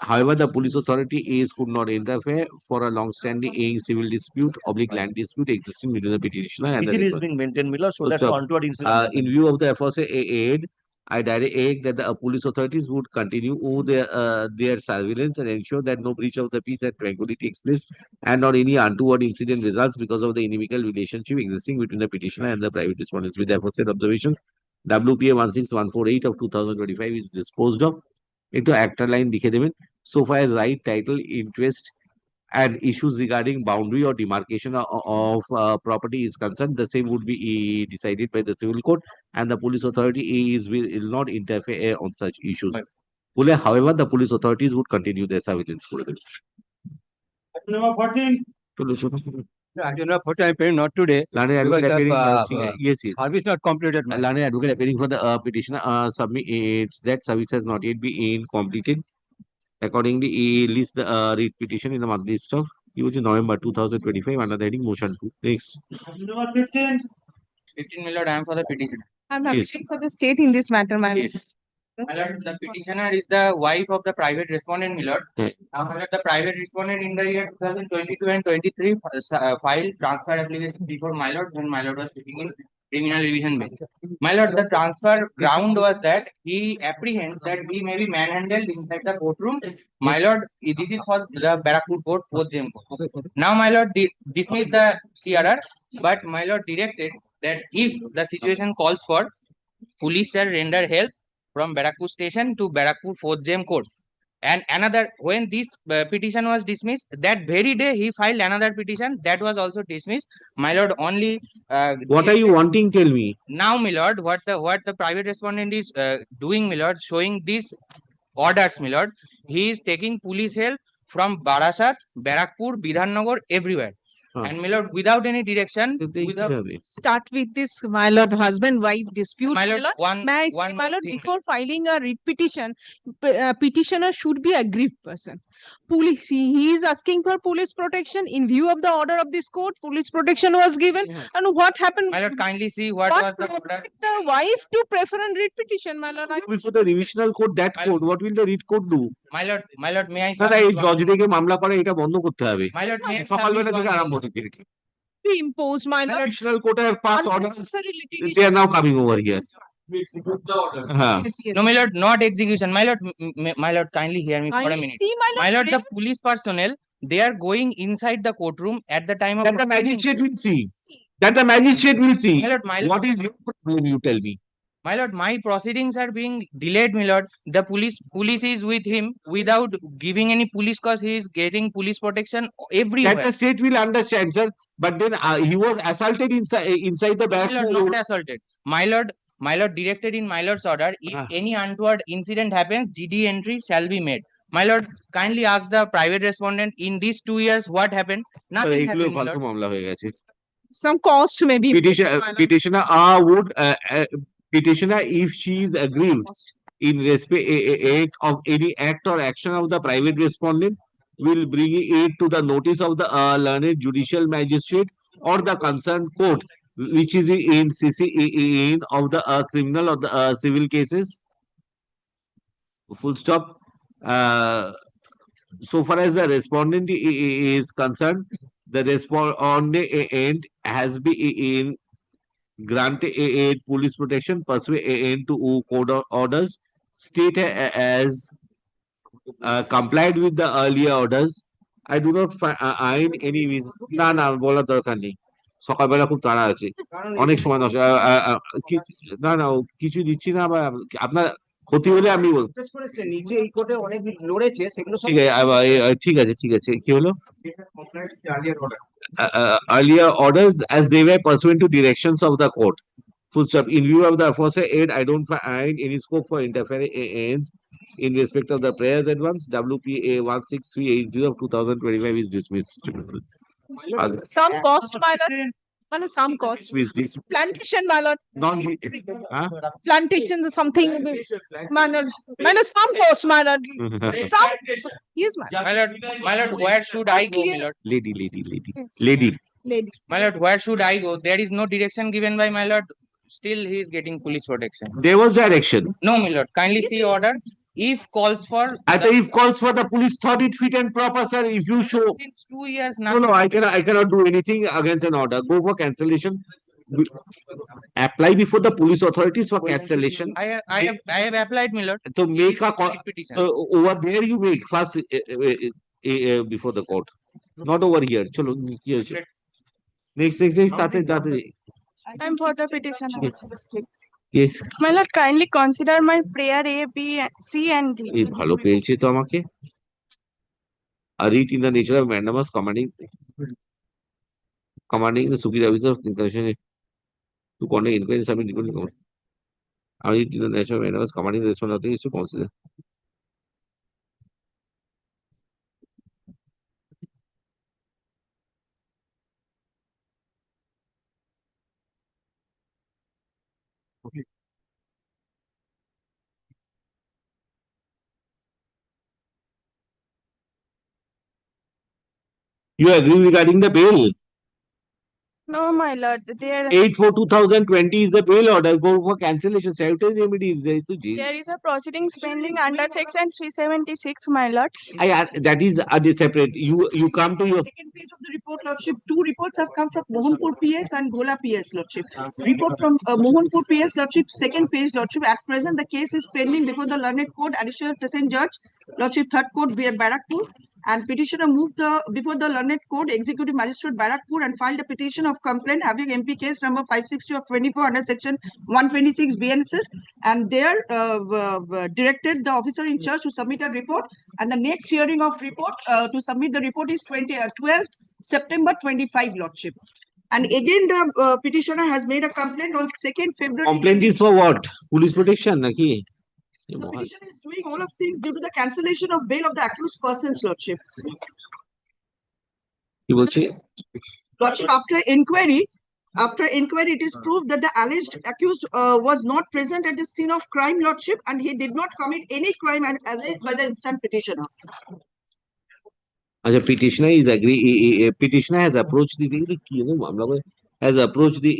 However, the police authority could not interfere for a long-standing civil dispute, land dispute existing between the petitioner and the is request. being maintained, Miller, so that So, untoward incident. in view of the aforesaid aid, I direct that the police authorities would continue their surveillance and ensure that no breach of the peace and tranquility takes place and not any untoward incident results because of the inimical relationship existing between the petitioner and the private respondents. With the aforesaid observations, WPA 16148 of 2025 is disposed of into actor line লিখে দেবেন. So far as right, title, interest and issues regarding boundary or demarcation of property is concerned, the same would be decided by the civil court and the police authority will not interfere on such issues. However, the police authorities would continue their surveillance. Number 14. Number 14, I'm paying not today. Yes, Service not completed. Learned advocate appearing for the petitioner submits that service has not yet been completed. Accordingly, he lists the writ petition in the monthly list of November 2025 under the heading motion 2. Next. Number 15. 15, my lord, I am for the petitioner. I'm Yes. appealing for the state in this matter, my lord. Yes. My lord, the petitioner is the wife of the private respondent, my lord. Yes. Now, my lord, the private respondent in the year 2022 and 23 filed transfer application before my lord when my lord was sitting in criminal revision bench. My lord, the transfer ground was that he apprehends that he may be manhandled inside the courtroom. My lord, this is for the Barrackpur court, 4th Gem court. Now, my lord, dismiss the CRR, but my lord directed that if the situation calls for, police shall render help from Barrackpur station to Barrackpur 4th Gem court. And another, when this petition was dismissed, that very day he filed another petition that was also dismissed. My lord, only. What are you wanting? Tell me. Now, my lord, what the private respondent is doing, my lord, showing these orders, my lord, he is taking police help from Barasat, Barrackpur, Bidhannagar, everywhere. And my lord, without any direction, Start with this, my lord, husband-wife dispute. My lord, May I say, my lord, thing, before filing a writ petition, petitioner should be a aggrieved person. Police, he is asking for police protection in view of the order of this court. Police protection was given, and what happened? My lord, kindly see what was the order. The wife to prefer a writ petition, my lord. Before the revisional court, that court, what will the writ court do? My lord, may I? Sir, এই জজ দেখে মামলা করে এটা বন্ধ করতে হবে। My lord, may I? সকালবেলা থেকে আরম্ভ থেকে। Be imposed, my lord. Revisional court have passed orders. Unnecessary litigation. They are now coming over here. Execute the order. Yes, yes. No, my lord, not execution. My lord, kindly hear me for a Kindly minute. see, my lord, the police personnel, they are going inside the courtroom at the time of. That the magistrate will see. That the magistrate will see. My lord, what is your problem? You tell me. My lord, my proceedings are being delayed, my lord. The police is with him without giving any police cause. He is getting police protection everywhere. That the state will understand, sir. But then he was assaulted inside the back. My lord, not assaulted. My lord, directed in my lord's order. If any untoward incident happens, GD entry shall be made. My lord, kindly ask the private respondent in these 2 years what happened. Nothing happened, my lord. Some cost may be. Petitioner would. Petitioner, if she is aggrieved in respect of any act or action of the private respondent, will bring it to the notice of the learned judicial magistrate or the concerned court, which is in CC of the criminal or the civil cases. Full stop. So far as the respondent is concerned, the respondent has been granted police protection pursuant to court orders. State has complied with the earlier orders. I do not find any reason. না বলার দরকার নেই। সকালবেলা খুব তাড়া আছে, অনেক সময় নষ্ট। না কিছু দিচ্ছি না, বা আপনার ক্ষতি হলে আমি বলবো। নিচে এই কোর্টে অনেক লড়েছে সেগুলো ঠিক আছে কি হলো? Earlier orders as they were pursuant to directions of the court. Full stop. In view of the aforesaid, I don't find any scope for interference in respect of the prayers advance WPA 16380 of 2025 is dismissed. Some cost, my lord. No, some cost. Is this Plantation, my lord. non huh? Plantation, something. My lord. My lord, some cost, my lord. Some. Yes, my lord. My lord, where should I go, my lord? Lady. Lady. My lord, where should I go? There is no direction given by my lord. Still, he is getting police protection. There was direction. No, my lord. Kindly see order. If calls for If calls for the police thought it fit and proper, sir. If you show since 2 years now. no, I cannot do anything against an order. Go for cancellation. Apply before the police authorities for cancellation. I have applied, my lord. To make a petition. over there you make first before the court, not over here. Chalo, here. Next. I'm for the petition. Yes. My lord, kindly consider my prayer A, B, C, and D. এই ভালো পেয়েছে তো আমাকে a read in the nature of mandamus commanding the superior officer of inquisition to conduct inquiry submit report. A read in the nature of mandamus commanding the responsibilities to consider. Okay. You agree regarding the bail? No, my lord, there 8/4/2020 is the bail order. Go for cancellation. Statutory remedy is there. there is a proceedings pending under section 376, my lord. That is separate. You come to your Second page of the report, Lordship. Two reports have come from Mohanpur PS and Gola PS, Lordship. Report from Mohanpur PS, Lordship. Second page, Lordship. At present, the case is pending before the learned court, additional session judge, Lordship, third court, Barakpur. And petitioner moved before the learned court, executive magistrate Barakpur, and filed a petition of complaint having MP case number 560 of 24 under section 126 BNSS, and there directed the officer in charge to submit a report. And the next hearing of report to submit the report is 12th September 25, Lordship. And again, the petitioner has made a complaint on 2nd February. complaint is for what? Police protection, naki? The petitioner is doing all of things due to the cancellation of bail of the accused persons, Lordship. কি বলছে? Lordship, after inquiry, it is proved that the alleged accused was not present at the scene of crime, Lordship, and he did not commit any crime as alleged by the instant petitioner. As a petitioner is agree. Petitioner has approached this. Has approached the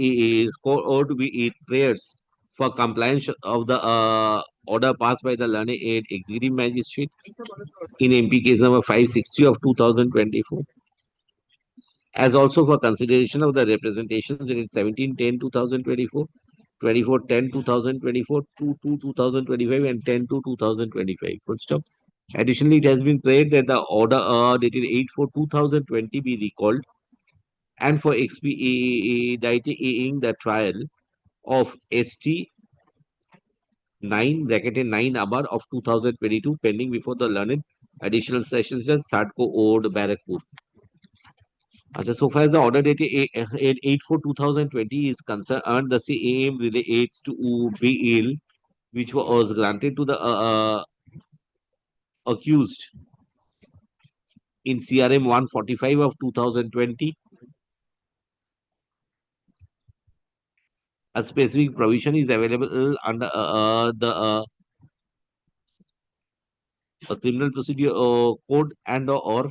court to be prayers for compliance of the order passed by the learned executive magistrate in MP case number 560 of 2024. As also for consideration of the representations in 17/10/2024, 24/10/2024, 2/2/2025, and 10/2/2025. Full stop. Additionally, it has been prayed that the order dated 8/4/2020 be recalled, and for expediting the trial of ST 9 Abar of 2022 pending before the learned additional sessions judge Sadko Ode Barakpur. So far as the order dated 8/4/2020 is concerned, the same relates to bail which was granted to the accused in CRM 145 of 2020. A specific provision is available under the criminal procedure code and or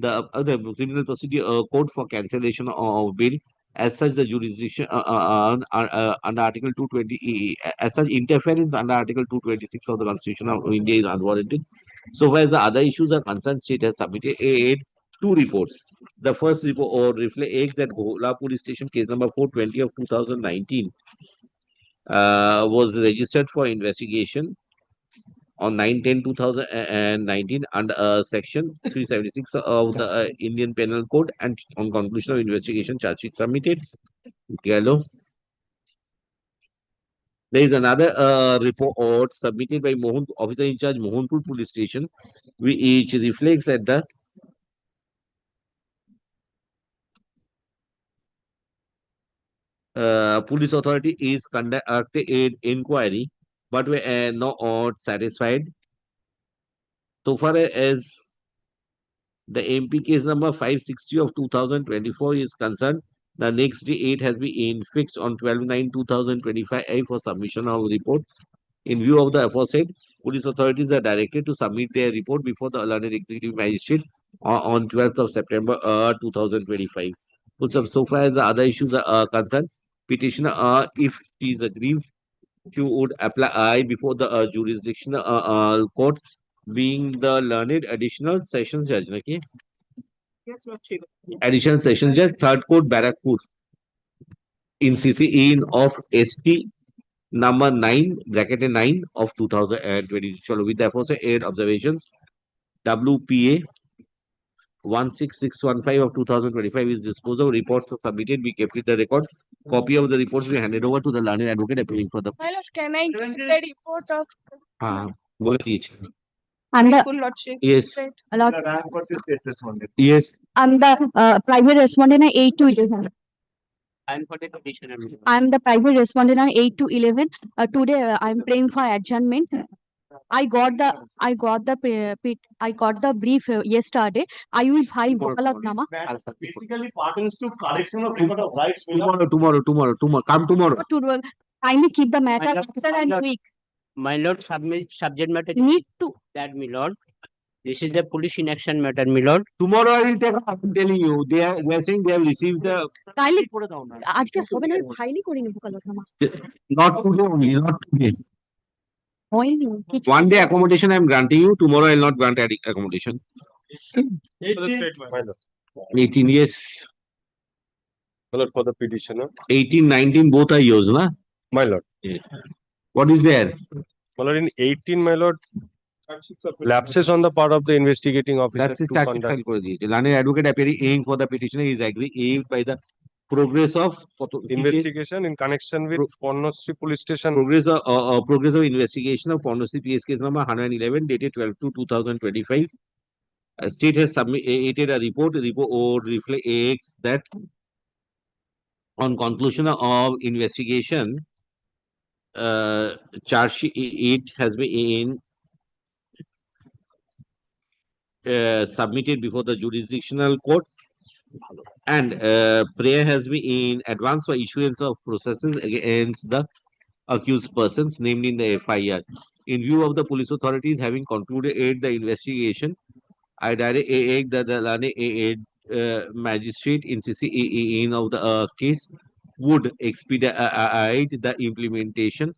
the criminal procedure code for cancellation of bail. As such, the jurisdiction under Article 220, as such, interference under Article 226 of the Constitution of India is unwarranted. So far as the other issues are concerned, state has submitted two reports. The first report reflects that Gola Police Station case number 420 of 2019 was registered for investigation on 9/10/2019 under section 376 of the Indian Penal Code, and on conclusion of investigation, charge sheet submitted. Gallo. There is another report submitted by officer in charge Mohanpur Police Station, which reflects that the police authority is conducted inquiry, but we are not satisfied so far as the MP case number 560 of 2024 is concerned, the next date has been fixed on 12/9/2025 for submission of report. In view of the aforesaid, police authorities are directed to submit their report before the learned executive magistrate on 12th of September 2025. So far as the other issues are concerned, petitioner, if she is aggrieved, she would apply before the jurisdictional court, being the learned additional sessions judge. Okay? Yes, Lordship. Additional sessions judge, third court, Barrackpur, in CC in of ST number 9, bracket 9 of 2020. Shall with the aforesaid 8 observations, WPA 16615 of 2025 is disposed of. Reports were submitted. We kept it the record. Copy of the reports we handed over to the learned advocate appealing for the. My lord, can I get the report of? Go teach. And Full Lordship. Yes. Lord, Yes. I'm the private respondent on 8 to 11. I'm the private respondent on 8 to 11. Today I'm praying for adjournment. I got the brief yesterday. I will file Wakalatnama. Basically pertains to correction of record of rights. Tomorrow. Come tomorrow. To kindly keep the matter after and quick. My lord, subject matter Need to. that, my lord. This is the police inaction matter, my lord. Tomorrow I will take up. I'm telling you. They are saying they have received the. Kindly আজকে হবে না ফাইলই করে নেব Wakalatama. Not today only. Not today. হয়নি কিছু 1 day accommodation I am granting you. Tomorrow I will not grant accommodation. 18, yes. For the petitioner. 18, 19, both are yours, na? My lord. Yes. What is there? My lord, in 18, my lord, lapses on the part of the investigating officer. That's his tactic file করে দিয়েছে. Learned advocate appearing for the petitioner is aggrieved by the progress of investigation in connection with Pornosri police station. Progress of investigation of Pornosri PS case number 111 dated 12/2/2025. State has submitted a report. The report reflects that on conclusion of investigation, charge sheet has been submitted before the jurisdictional court, and prayer has been in advance for issuance of processes against the accused persons named in the FIR. In view of the police authorities having concluded the investigation, I direct that the learned magistrate in CC of the case would expedite the implementation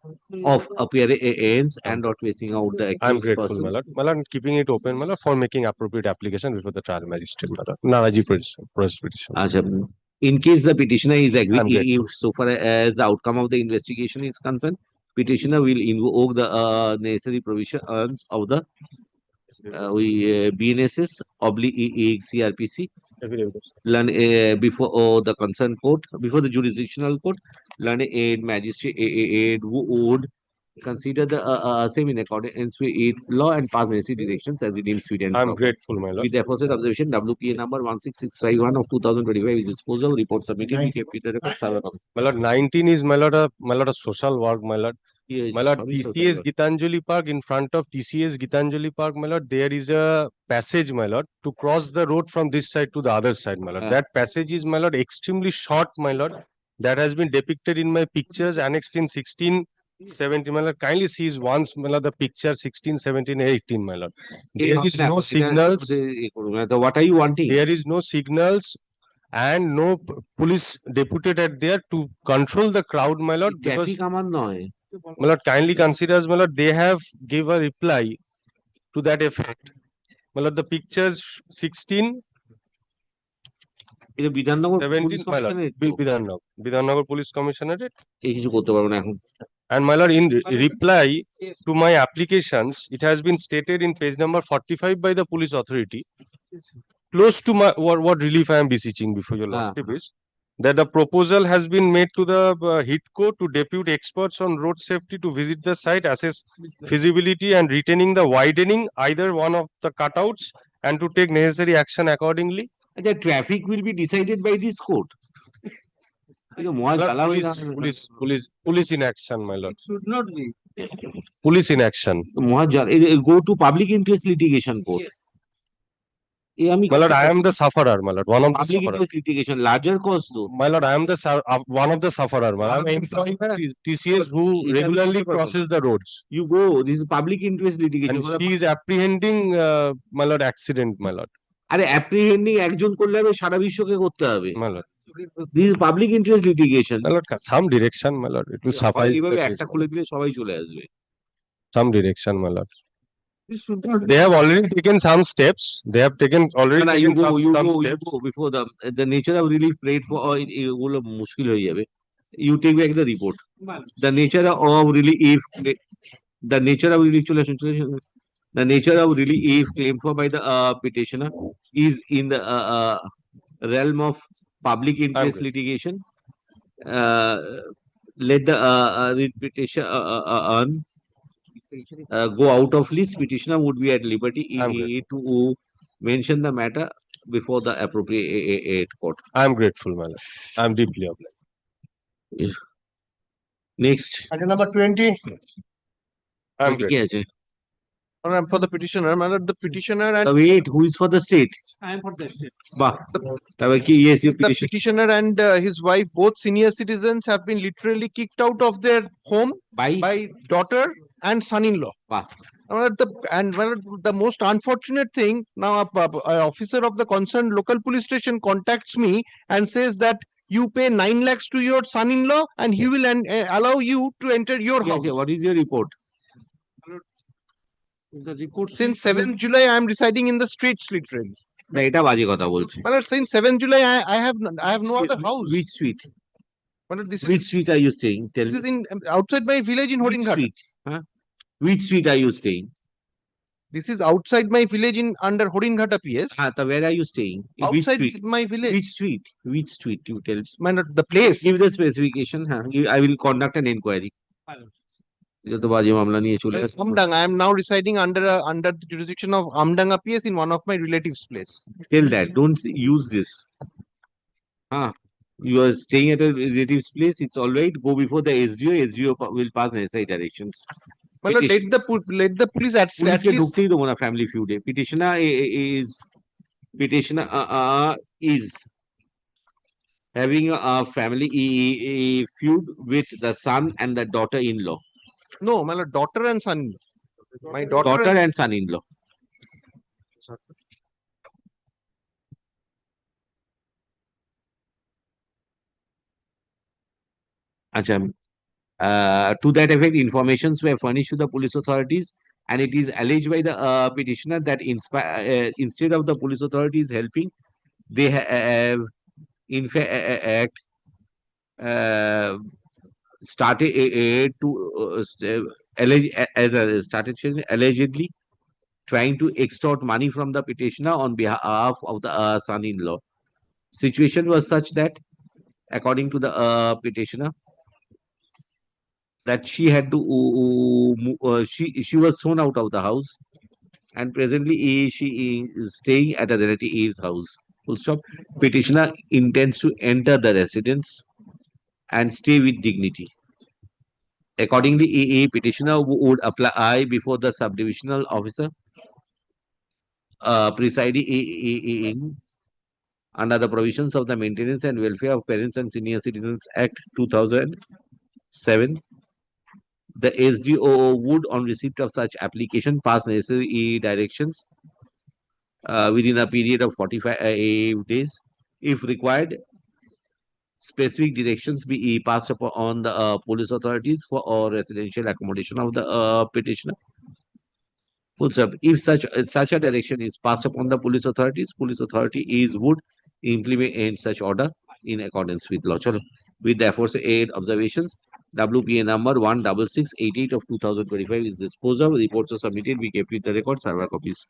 of appearance and not wasting out the accused I'm grateful, persons. my lord. My lord, keeping it open, my lord, for making appropriate application before the trial magistrate, my lord. Naraji petition. In case the petitioner is I'm aggrieved, grateful. so far as the outcome of the investigation is concerned, petitioner will invoke the necessary provisions of the BNSS / CRPC before the concerned court, before the jurisdictional court. Learned magistrate would consider the same in accordance with law and pass necessary directions as it deems fit and I'm proper. grateful, my lord. With the aforesaid observation, WPA number 16651 of 2025 is disposed of. Report submitted. We kept it the record. My lord, 19 is my lord a social work, my lord. Yes, My lord, sorry, TCS social work. Gitanjali Park, in front of TCS Gitanjali Park, my lord, there is a passage, my lord, to cross the road from this side to the other side, my lord. That passage is, my lord, extremely short, my lord. That has been depicted in my pictures annexed in 1670, my lord. Kindly sees once, my lord, the picture 16, 17, 18, my lord. There is no signals. What are you wanting? There is no signals and no police deputed there to control the crowd, my lord. Because, my lord, kindly considers, my lord, they have give a reply to that effect. My lord, the pictures 16, 17, my lord, Bidhannagar Police Commissionerate. And my lord, in reply to my applications, it has been stated in page number 45 by the police authority, close to my what relief I am beseeching before your lordship is that the proposal has been made to the HITCO to depute experts on road safety to visit the site, assess feasibility and retaining the widening either one of the cutouts and to take necessary action accordingly. The traffic will be decided by this court. Police in action, my lord. Should not be. Police inaction. Go to public interest litigation court. My lord, I am the sufferer, my lord. One of the Public sufferer. interest litigation, larger cost though. My lord, I am the one of the sufferer. My lord. I am employee by TCS who regularly crosses the roads. You go. This is public interest litigation. And she is apprehending, my lord, accident, my lord. আরে অ্যাপ্রিহেন্ডিং একজন করলে হবে সারা বিশ্বকে করতে হবে My lord. This is public interest litigation My lord, some direction, my lord. It will suffice. এইভাবে একটা খুলে দিলে সবাই চলে আসবে Some direction, my lord. They have already taken some steps. They have already taken some steps. Before the nature of relief prayed for এগুলো মুশকিল হয়ে যাবে you take back the report the nature of relief the nature of relief claimed for by the petitioner is in the realm of public interest litigation. Let the petition go out of list. Petitioner would be at liberty to mention the matter before the appropriate court. I am grateful, my lord. I am deeply obliged. Next. Item number 20. I am grateful. For the petitioner, my lord, the petitioner and wait, who is for the state? I am for the state. Yes, your the petitioner and his wife, both senior citizens, have been literally kicked out of their home by daughter and son-in-law. The most unfortunate thing, now an officer of the concerned local police station contacts me and says that you pay 9 lakhs to your son-in-law and he will allow you to enter your house. What is your report? The report since 7th July, I am residing in the streets literally. এটা বাজে কথা বলছে Since 7th July, I have no other house. Which street? Which street are you staying? Tell this me. Is outside my village in Hodinghata. Huh? Which street are you staying? This is outside my village in under Hodinghata PS. Where are you staying? Outside my village. Which street? Which street? You tell. The place. Give the specification. I will conduct an inquiry. Amdang. I am now residing under the jurisdiction of Amdanga PS in one of my relatives' place. Tell that. Don't use this. You are staying at a relative's place. It's all right. Go before the SDO. SDO will pass necessary directions. Well, let the police at least. Family feud. Petitioner is having a family feud with the son and the daughter-in-law. No, my lord, daughter and son. My daughter and son-in-law. To that effect, informations were furnished to the police authorities, and it is alleged by the petitioner that instead of the police authorities helping, they have in fact started allegedly trying to extort money from the petitioner on behalf of the son-in-law. Situation was such that, according to the petitioner, that she had to she was thrown out of the house, and presently she is staying at a relative's house. Full stop. Petitioner intends to enter the residence and stay with dignity. Accordingly, petitioner would apply before the subdivisional officer presiding under the provisions of the Maintenance and Welfare of Parents and Senior Citizens Act 2007. The SDO would, on receipt of such application, pass necessary directions within a period of 45 days. If required, specific directions be passed upon on the police authorities for residential accommodation of the petitioner. Full stop. If such a direction is passed upon the police authority would implement such order in accordance with law. With the aforesaid observations, WPA number 16688 of 2025 is disposed of. Reports are submitted. We kept with the record. Server copies.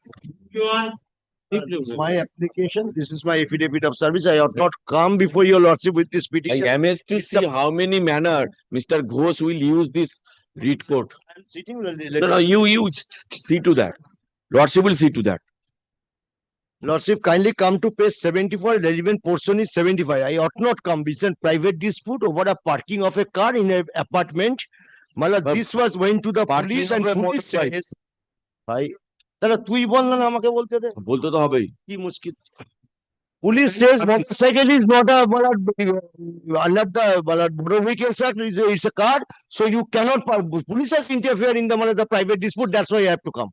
My application. This is my affidavit of service. I ought not come before your lordship with this petition. I am amazed to see how many manner Mr. Ghosh will use this writ court. I am sitting. No, you see to that. Lordship will see to that. Lordship, kindly come to page 74. Relevant portion is 75. I ought not come. It's a private dispute over a parking of a car in an apartment. Malad, this was went to the police and police side. ভাই তাহলে তুই বল না আমাকে বলতে দে বলতে তো হবেই কি মুশকিল Police says motorcycle is not a motor vehicle act, it's a car, so you cannot. Police has interfere in the private dispute. That's why you have to come.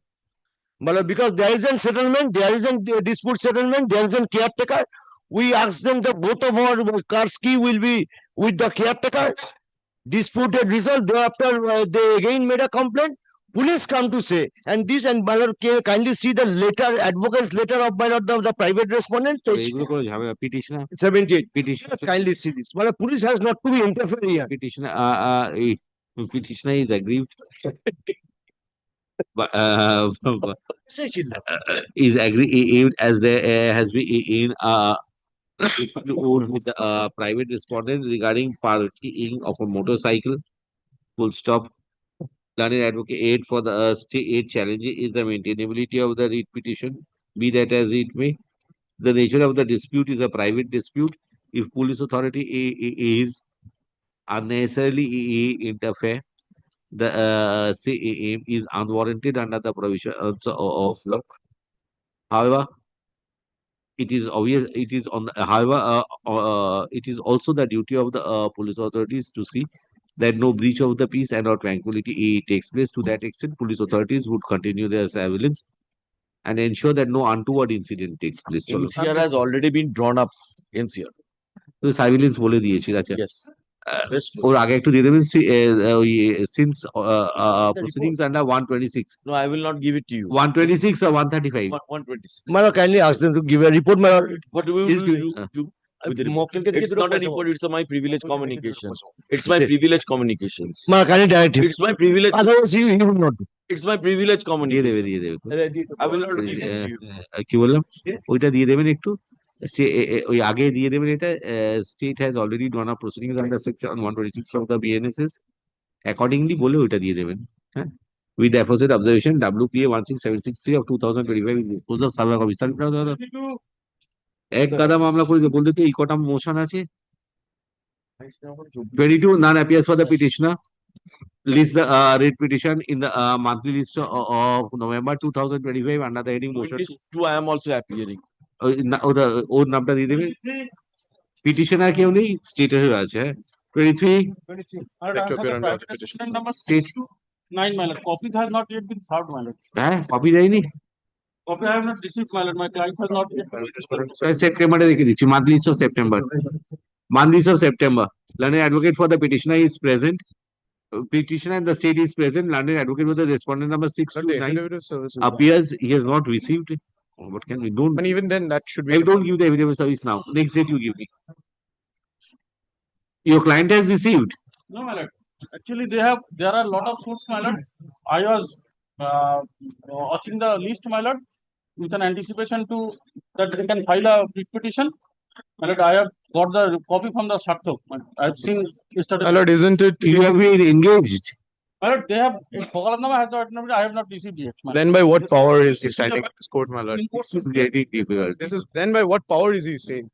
Because there is a settlement, there is a dispute settlement, there is a caretaker. We ask them that both of our cars key will be with the caretaker. Disputed result. Thereafter, they again made a complaint. Police come to say, and this and can kindly see the letter, advocate's letter of the private respondent. Petitioner. 78. Petitioner. Kindly see this. Police has not to be interfere here. Petitioner. Petitioner is aggrieved. But is aggrieved as there has been in with the private respondent regarding parking of a motorcycle. Full stop. Learned advocate 8 for the state 8 challenge is the maintainability of the writ petition, be that as it may. The nature of the dispute is a private dispute. If police authority is unnecessarily interfere, the aim is unwarranted under the provisions of law. However, it is obvious. It is on. However, it is also the duty of the police authorities to see that no breach of the peace and or tranquility takes place. To that extent, police authorities would continue their surveillance and ensure that no untoward incident takes place. NCR has already been drawn up. NCR. So surveillance বলে দিয়েছি আচ্ছা Yes. ওর আগে একটু দিয়ে দেবেন since proceedings under 126. No, I will not give it to you. 126 or 135. 126. Kindly ask them to give a report. What do we do? It's not a report, it's my privilege communications. It's my privilege communications. Kindly direct him. It's my privilege. Otherwise, he will not do. It's my privilege দিয়ে communication. দেবে দিয়ে দেবে I will not give it to you. কি বললাম ওইটা দিয়ে দেবেন একটু ওই আগে দিয়ে দেবেন এটা state has already drawn up proceedings under section 126 of the BNSS accordingly বলে ওইটা দিয়ে দেবেন হ্যাঁ with the aforesaid observation WPA 16763 of 2025 in disposal of Sarva Commission এক গাদা মামলা করে বলতে তো এই কটা মোশন আছে 22 none appears for the petitioner list the writ petition in the monthly list of November 2025 under the heading motion Two, I am also appearing. ওর নামটা দিয়ে দেবে পিটিশনার কেউ নেই স্টেটের আছে 23 State 9, my lord. Copies has not yet been served, my lord. হ্যাঁ copy দেয়নি Copy I have not received, my lord. My client has not yet. সেপ্টেম্বরে রেখে দিচ্ছি monthly of September Months of September. Learned advocate for the petitioner is present. Petitioner and the state is present. Learned advocate for the respondent number 629 appears. He has not received. What can we don't? And even then, that should be. I don't give the affidavit service now. Next date you give me. Your client has received. No, my lord. Actually, there are a lot of sources, my lord. I was watching the list, my lord, with an anticipation to that they can file a writ petition. My lord, I have got the copy from the Shakto. I've seen yesterday. My lord, isn't it? You have been engaged. My lord, they have. Bhogaratnama has the ordinary. I have not received yet. my Then lord. by what power is he standing at this court, my lord? This is getting difficult. This is then by what power is he saying?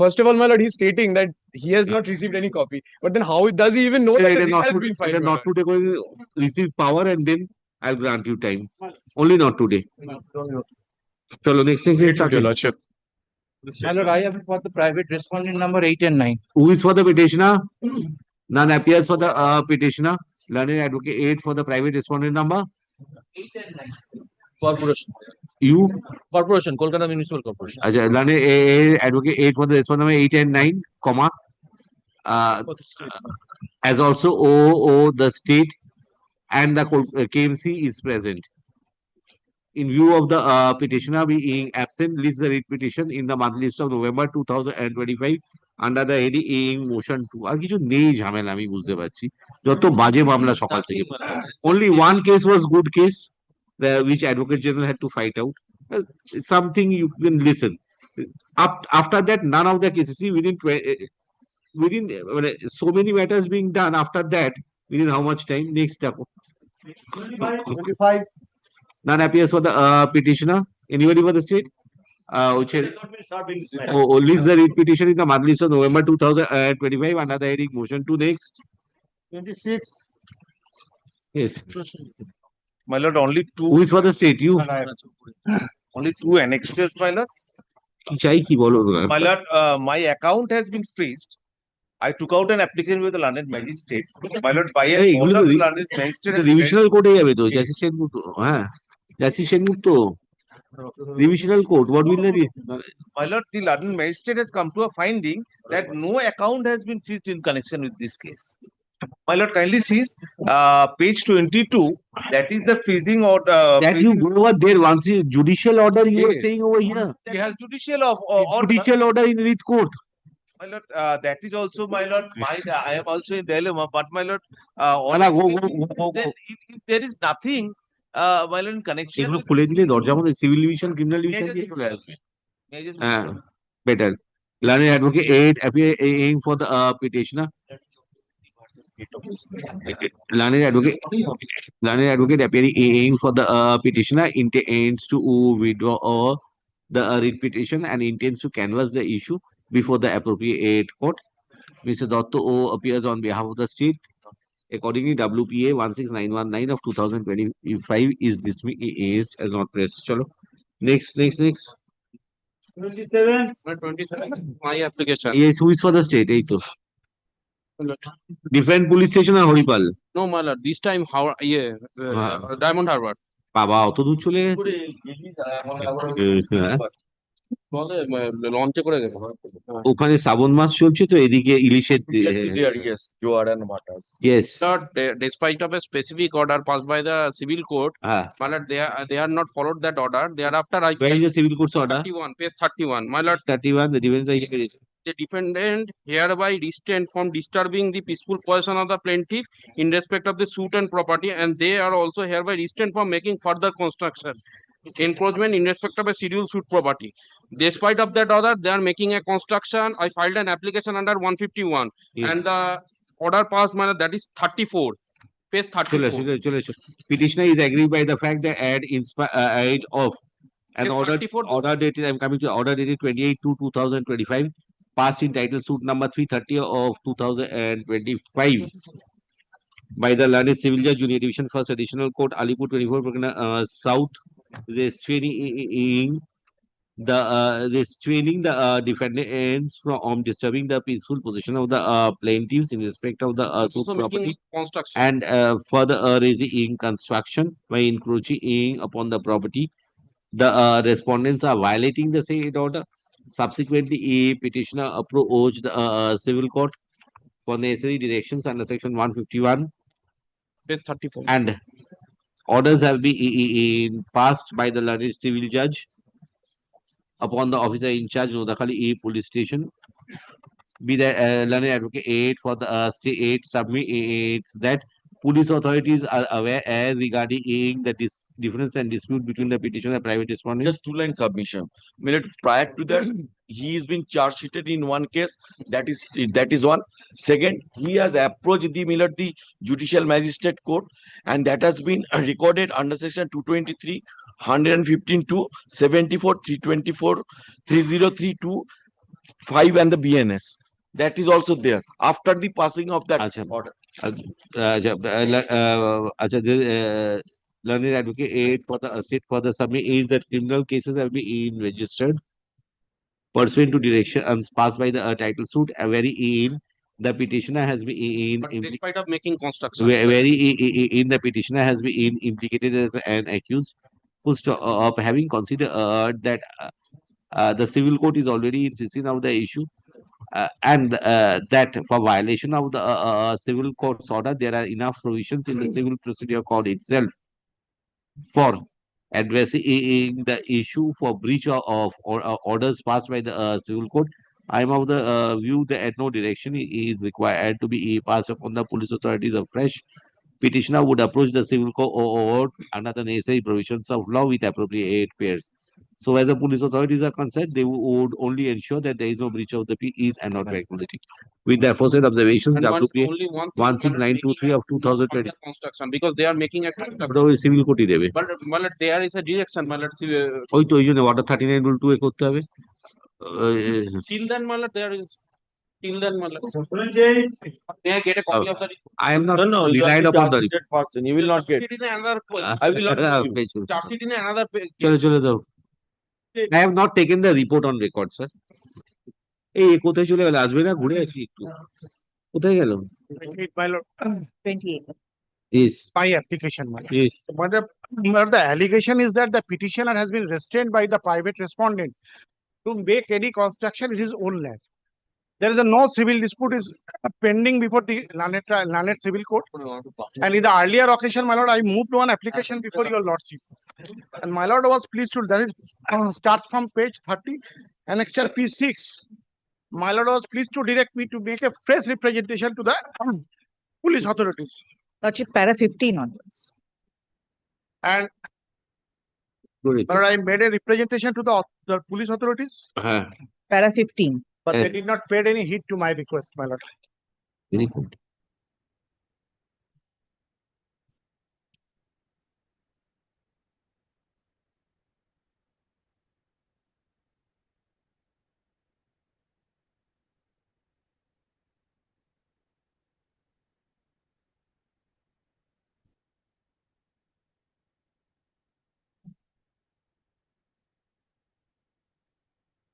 First of all, my lord, he's stating that he has not received any copy. But then how does he even know that It the is writ not has to- been it filed? is my not lord? today going to receive power and then I'll grant you time. Only not today. Chalo, next thing. Your lordship. My lord, I have got the private respondent number 8 and 9. Who is for the petitioner? None appears for the petitioner. Learned advocate 8 for the private respondent number. 8 and 9. Corporation. You? Corporation, Kolkata Municipal Corporation. Learned advocate 8 for the respondent number 8 and 9, comma. As also the state and the KMC is present. In view of the petitioner being absent, list the writ petition in the monthly list of November 2025 under the heading motion 2. আর কিছু নেই ঝামেলা আমি বুঝতে পারছি যত বাজে মামলা সকাল থেকে only one case was good case which advocate general had to fight out. Something you can listen. After that none of the cases see within so many matters being done after that within how much time next step 25. None appears for the petitioner. Anybody for the state? Which is list the writ petition in the monthly list of November 2025 under the heading motion 2 next. 26. Yes. My lord, only two. Who is for the state? You. Only two annexures, my lord. কি চাই কি বলো My lord, my account has been freezed. I took out an application with the London magistrate. My lord, by an এইগুলো order তো of the London magistrate. Divisional কোর্টে যাবে তো জাসি সেনগুপ্ত হ্যাঁ জাসি Sengupta divisional court what will the My lord, the London magistrate has come to a finding that no account has been seized in connection with this case. My lord, kindly sees page 22. That is the freezing order. that you go over there once is judicial order you are Yes. saying over here He has judicial of order. judicial order in writ court. My lord, that is also, my lord, I am also in dilemma, but my lord, then if there is nothing, my lord, in connection এগুলো with খুলে this দিলে দরজা মনে civil division criminal division Major দিয়ে চলে আসবে major হ্যাঁ better learned advocate 8 appear aim for the petitioner learned advocate appearing aim for the petitioner intends to withdraw the writ petition and intends to canvass the issue before the appropriate court. Mr. Dotto O appears on behalf of the state. Accordingly, WPA 16919 of 2025 is dismissed as not pressed. Chalo. Next. 27. 27. My application. Yes, who is for the state? Ei to. Different police station or Horipal? No, my lord. This time, how? Yeah, Diamond Harbor. বাবা অত দূর চলে গেছে লঞ্চে করে গেছে ওখানে শ্রাবণ মাস চলছে তো এদিকে ইলিশের yes, Joar and Matas. yes Lord, despite of a specific order passed by the civil court, my lord, they are not followed that order. Thereafter, I where is the civil court's order 31, page 31. My lord, 31 the defense the defendant hereby restrained from disturbing the peaceful possession of the plaintiff in respect of the suit and property, and they are also hereby restrained from making further construction, encroachment in respect of a scheduled suit property. Despite of that order, they are making a construction. I filed an application under 151, and the order passed, my lord, that is 34. Page 34. Petitioner is aggrieved by the fact that aid of an Page order 34. order dated I'm coming to order dated 28/2/2025 passed in title suit number 330 of 2025 by the learned civil judge junior division first additional court Alipur 24 Pargana South restraining the defendants from disturbing the peaceful possession of the plaintiffs in respect of the suit Also property making construction. and further raising construction by encroaching upon the property. The respondents are violating the said order. Subsequently, a petitioner approached the civil court for necessary directions under section 151 Page 34. and orders have been passed by the learned civil judge upon the officer in charge Nodakhali police station. Be the learned advocate 8 for the state submits that police authorities are aware regarding the difference and dispute between the petitioner and private respondent. Just 2-line submission. Minute prior to that, he is being charge sheeted in one case. That is one. Second, he has approached the judicial magistrate court, and that has been recorded under section 223, 115 to 74, 324, 3032, 5 and the BNS. That is also there after the passing of that order. Learned advocate 8 for the state for the submit is that criminal cases have been registered pursuant to directions passed by the title suit wherein the petitioner has been Despite of making construction. in the petitioner has been implicated as an accused full stop of having considered that the civil court is already insisting of the issue and that for violation of the civil court's order, there are enough provisions in the civil procedure code itself for addressing the issue for breach of orders passed by the civil court. I am of the view that no direction is required to be passed upon the police authorities afresh. Petitioner would approach the civil court under the necessary provisions of law with appropriate pairs. So as the police authorities are concerned, they would only ensure that there is no breach of the peace and not tranquility. With the aforesaid observations, And WPA only one 16923 of 2020. construction because they are making a construction. ওই civil কোর্টই দেবে But there is a direction, ওই তো ওই জন্য order 39 rule 2 এ করতে হবে till then, there is Till then, my lord. May I get a copy of the report? I am not denied upon the report. Person, you will not get. It in another. I will not give you. Charge sheet in another page. चलो चलो जाओ. I have not taken the report on record, sir. এই কোথায় চলে গেল আসবে না ঘুরে আসি একটু কোথায় গেল My lord, 28. yes my application, my lord. yes The allegation is that the petitioner has been restrained by the private respondent to make any construction in his own land. There is no civil dispute is pending before the landed civil court. And in the earlier occasion, my lord, I moved one application before your lordship. And my lord was pleased to that it starts from page 30, annexure P6. My lord was pleased to direct me to make a fresh representation to the police authorities. Lordship, para 15 onwards. And but I made a representation to the police authorities, Para 15. but they did not pay any heed to my request, my lord. very good.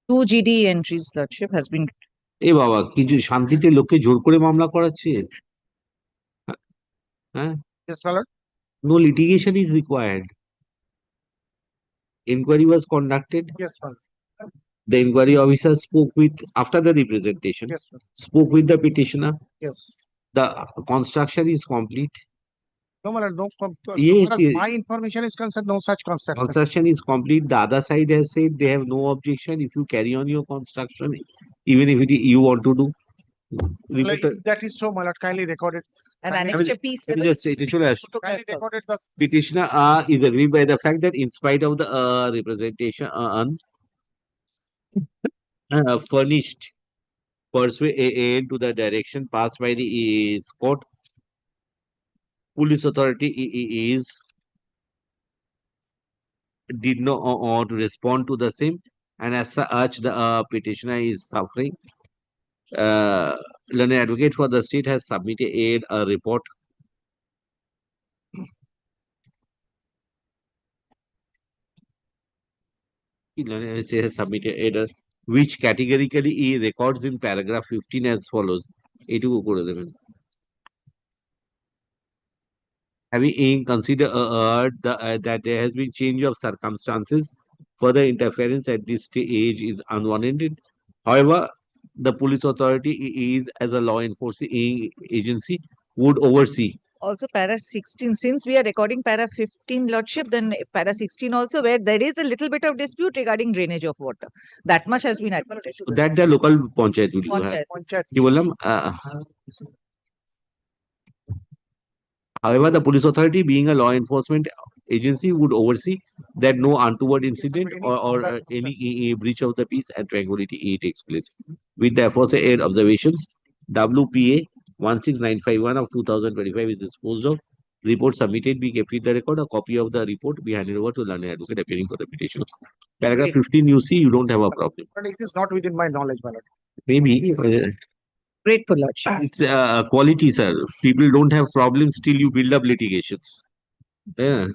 Two GD entries, Lordship, has been. এ বাবা কিছু শান্তিতে লোককে জোর করে মামলা করাচ্ছে হ্যাঁ Yes, my lord. no litigation is required inquiry was conducted Yes, my lord. the inquiry officer spoke with after the representation Yes, sir. spoke with the petitioner Yes. the construction is complete No, my lord, no. Yes, As far as yes. my information is concerned, no such construction. Construction is complete. The other side has said they have no objection if you carry on your construction, even if you want to do. Well, if that is so, my lord, kindly record it. And Kindly- annexure P7. Let me just say, it should have- Kindly record it. thus- Petitioner is aggrieved by the fact that in spite of the representation furnished pursuant to the direction passed by the court, police authority is did not to respond to the same, and as such the petitioner is suffering. Learned advocate for the state has submitted a report. Learned advocate has submitted a which categorically he records in paragraph 15 as follows. এইটুকু করে দেবেন having considered that there has been change of circumstances, further interference at this stage is unwarranted. However, the police authority is as a law enforcing agency would oversee. Also para 16, since we are recording para 15, Lordship, then para 16 also, where there is a little bit of dispute regarding drainage of water. That much has been admitted. That the local panchayat will do. Panchayat. কি বললাম however, the police authority being a law enforcement agency would oversee that no untoward incident or any breach of the peace and tranquility takes place. With the aforesaid observations, WPA 16951 of 2025 is disposed of. Report submitted be kept with the record. A copy of the report be handed over to learned advocate appearing for the petition. Paragraph 15, you see, you don't have a problem. But it is not within my knowledge, my lord. Maybe Grateful, Lordship. it's quality, sir. People don't have problems till you build up litigations. Yeah.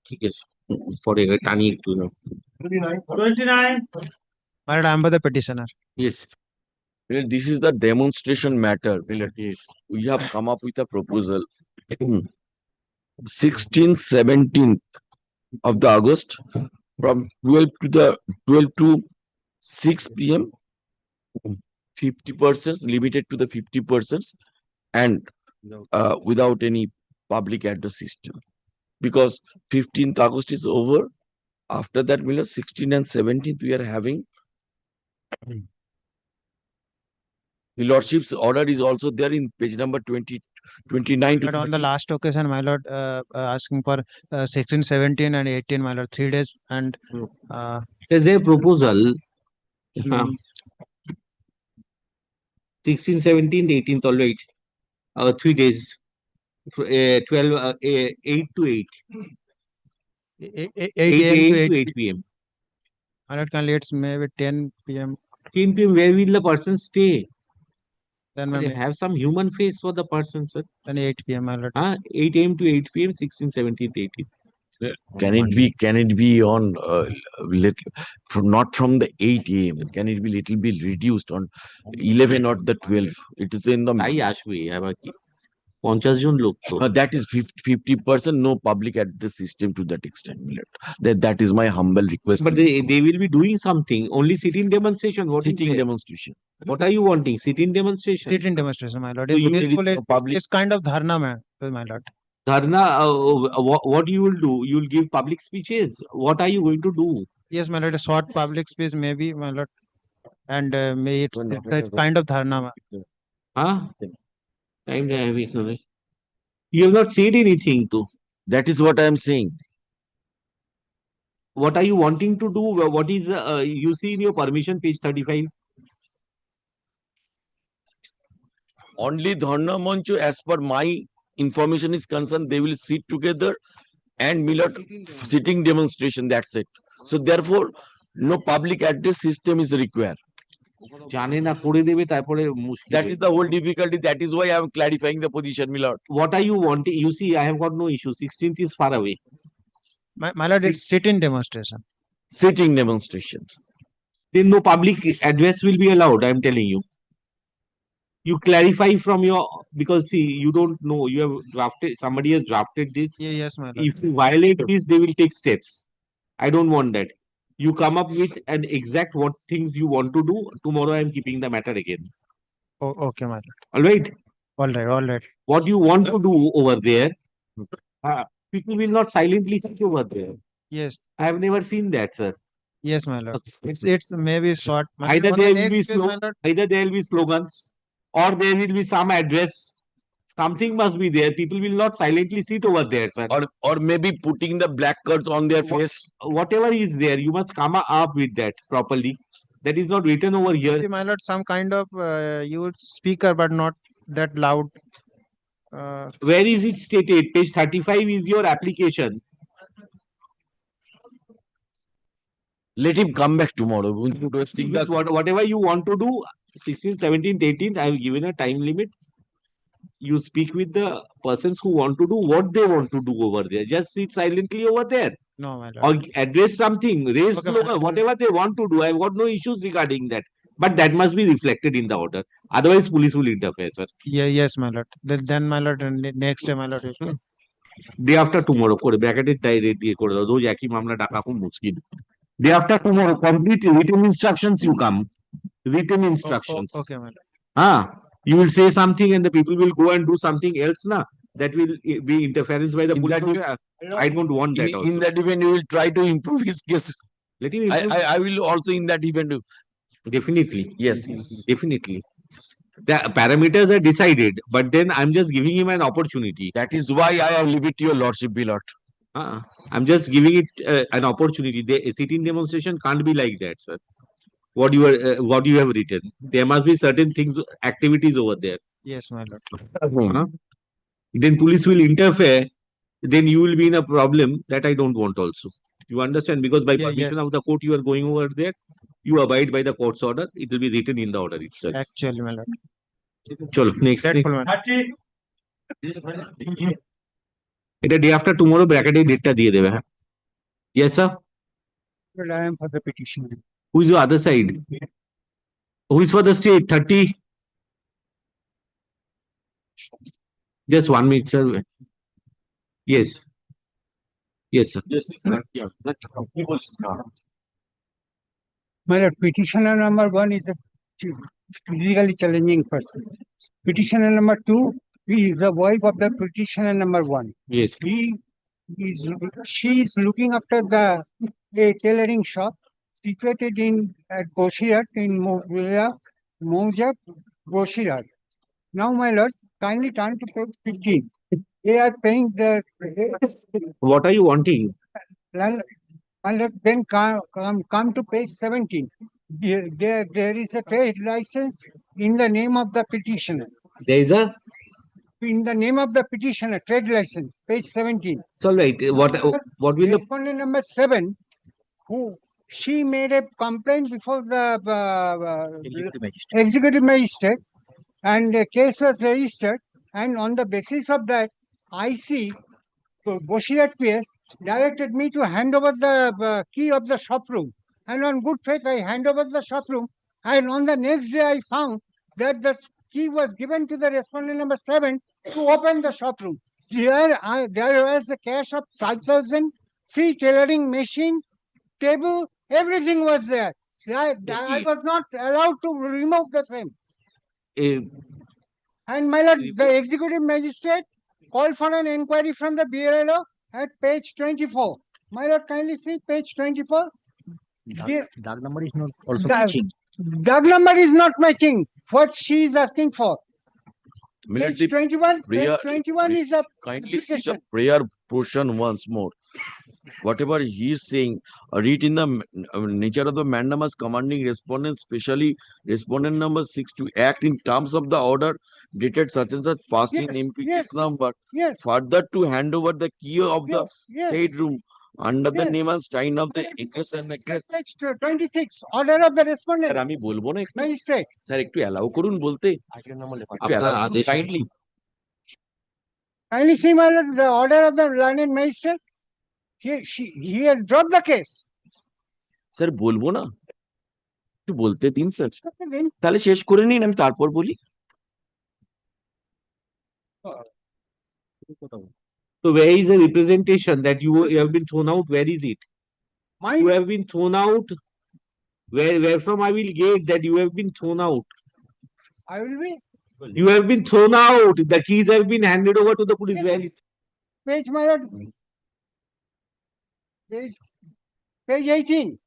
ঠিক আছে পরে টানি একটু না 29. My lord, I am the petitioner. yes This is the demonstration matter. We have come up with a proposal. 16th, 17th of the August from 12 to 6 p.m. 50% limited to the 50% and without any public address system. Because 15th August is over. After that, 16th and 17th, we are having. The Lordship's order is also there in page number 29 to But on the 30. last occasion, my lord, asking for 16, 17 and 18, my lord, 3 days and there's a proposal 16th 17th 18th all right 3 days 12 8 to 8 8 8 a.m. a.m. to to 8 8 p.m. My lord, can let's maybe 10 p.m. 10 p.m. where will the person stay? Then They maybe have some human face for the person, sir. then 8 p.m. my lord. 8 a.m. to 8 p.m. 16th 17th 18th. Can it be on not from the 8 a.m. Can it be little bit reduced on 11 or the 12? It is in the তাই আসবে আবার কি 50 জন লোক তো that is 50% no public address system to that extent. That is my humble request. but they will be doing something only sitting demonstration. What Sitting is there? demonstration. What are you wanting? Sitting demonstration? Sit-in demonstration, my lord. So you It's kind of dharna, my lord. Dharna, what you will do? You will give public speeches. What are you going to do? Yes, my lord. A short public speech, maybe, my lord. And may it's kind of dharna. Huh? Time to have it, no? You have not said anything to. That is what I am saying. What are you wanting to do? What is you see in your permission page 35? Only Dharna Mancho, as per my information is concerned, they will sit together and sitting demonstration. That's it. So therefore, no public address system is required. জানে না করে দেবে তারপরে মুশকিল That is the whole difficulty. That is why I am clarifying the position, my lord. What are you wanting? You see, I have got no issue. 16th is far away. My lord, it's sit-in demonstration. Sitting demonstration. Then no public address will be allowed. I am telling you. You clarify from your because see, you don't know. You have drafted. Somebody has drafted this. Yeah, yes, my lord. If you violate this, they will take steps. I don't want that. You come up with an exact what things you want to do. Tomorrow I am keeping the matter again. Oh, okay, my lord. All right. All right, all right. What you want to do over there, people will not silently sit over there. Yes. I have never seen that, sir. Yes, my lord. It's maybe short. Either there will be either there will be slogans or there will be some address. Something must be there. People will not silently sit over there, sir. Or maybe putting the black cards on their face. Whatever is there, you must come up with that properly. That is not written over here. My lord, some kind of speaker, but not that loud. Where is it stated? Page 35 is your application. Let him come back tomorrow. Whatever you want to do, 16th, 17th, 18th, I have given a time limit. You speak with the persons who want to do what they want to do over there. Just sit silently over there. No, my lord. Or address something, raise Okay, slogan, whatever they want to do. I've got no issues regarding that. But that must be reflected in the order. Otherwise, police will interfere, sir. Yeah, yes, my lord. Then my lord, next day, my lord. Day after tomorrow, করে ব্র্যাকেটের টাইরে দিয়ে করে দাও। রোজ একই মামলা ডাকা খুব মুশকিল। Day after tomorrow, complete written instructions you come. Written instructions. Okay, my lord. You will say something and the people will go and do something else, na? That will be interference by the police. I don't want that. In that event, you will try to improve his case. Let him improve. I will also in that event. Definitely. Yes. Definitely. The parameters are decided, but then I'm just giving him an opportunity. That is why I have leave it to your lordship, Bilot. I'm just giving it an opportunity. The sitting demonstration can't be like that, sir. What you have written. There must be certain things, activities over there. Yes, my lord. Then police will interfere. Then you will be in a problem that I don't want also. You understand? Because by permission of the court, you are going over there. You abide by the court's order. It will be written in the order itself. Actually, my lord. Chalo, next. এটা day after tomorrow ব্র্যাকেটে ডেটটা দিয়ে দেবে হ্যাঁ yes sir But I am for the petition. Who is other side who is for the state 30 just 1 minute sir yes yes sir Yes, sir. Yeah. My lord, petitioner number 1 is a physically challenging person. Petitioner number 2 is the wife of the petitioner number 1. yes She is looking after the a tailoring shop situated in at Boshirat in Mojab, Boshirat. Now, my lord, kindly turn to page 15. They are paying the what are you wanting my lord, then come to page 17. There is a trade license in the name of the petitioner. there is a In the name of the petitioner, trade license, page 17. it's all right what will the Respondent number 7, who she made a complaint before the executive magistrate, and a case was registered, and on the basis of that, IC Boshirat PS directed me to hand over the key of the shop room, and on good faith I hand over the shop room, and on the next day I found that the key was given to the respondent number 7 to open the shop room. There was a cash of 5,000, free tailoring machine, table, everything was there. I was not allowed to remove the same. And my lord, the executive magistrate called for an inquiry from the BLO at page 24. My lord, kindly see page 24. Dark number is not also The- matching. Dark number is not matching what she is asking for. Millet, Page the 21, page prayer- 21 is a kindly see the application. prayer portion once more. Whatever he is saying, read in the nature of the mandamus commanding respondent, especially respondent number 6, to act in terms of the order dated such and such passed in Yes, MP yes, case number. yes. Further to hand over the key of the yes. said room under the Yes. name and sign of the ingress and egress. Page 26, order of the respondent. Sir আমি বলবো না একটু Magistrate. Sir একটু allow করুন বলতে একটু আপনার allow করুন আদেশ- kindly. Kindly see, my lord, the order of the learned magistrate. He has dropped the case. Sir বলবো না একটু বলতে দিন স্যার তাহলে শেষ করে নিন আমি তারপর বলি so where is the representation that you have been thrown out where is it you have been thrown out where from I will get that you have been thrown out I will be. you have been thrown out the keys have been handed over to the police Yes, where is Page, my lord. Page 18.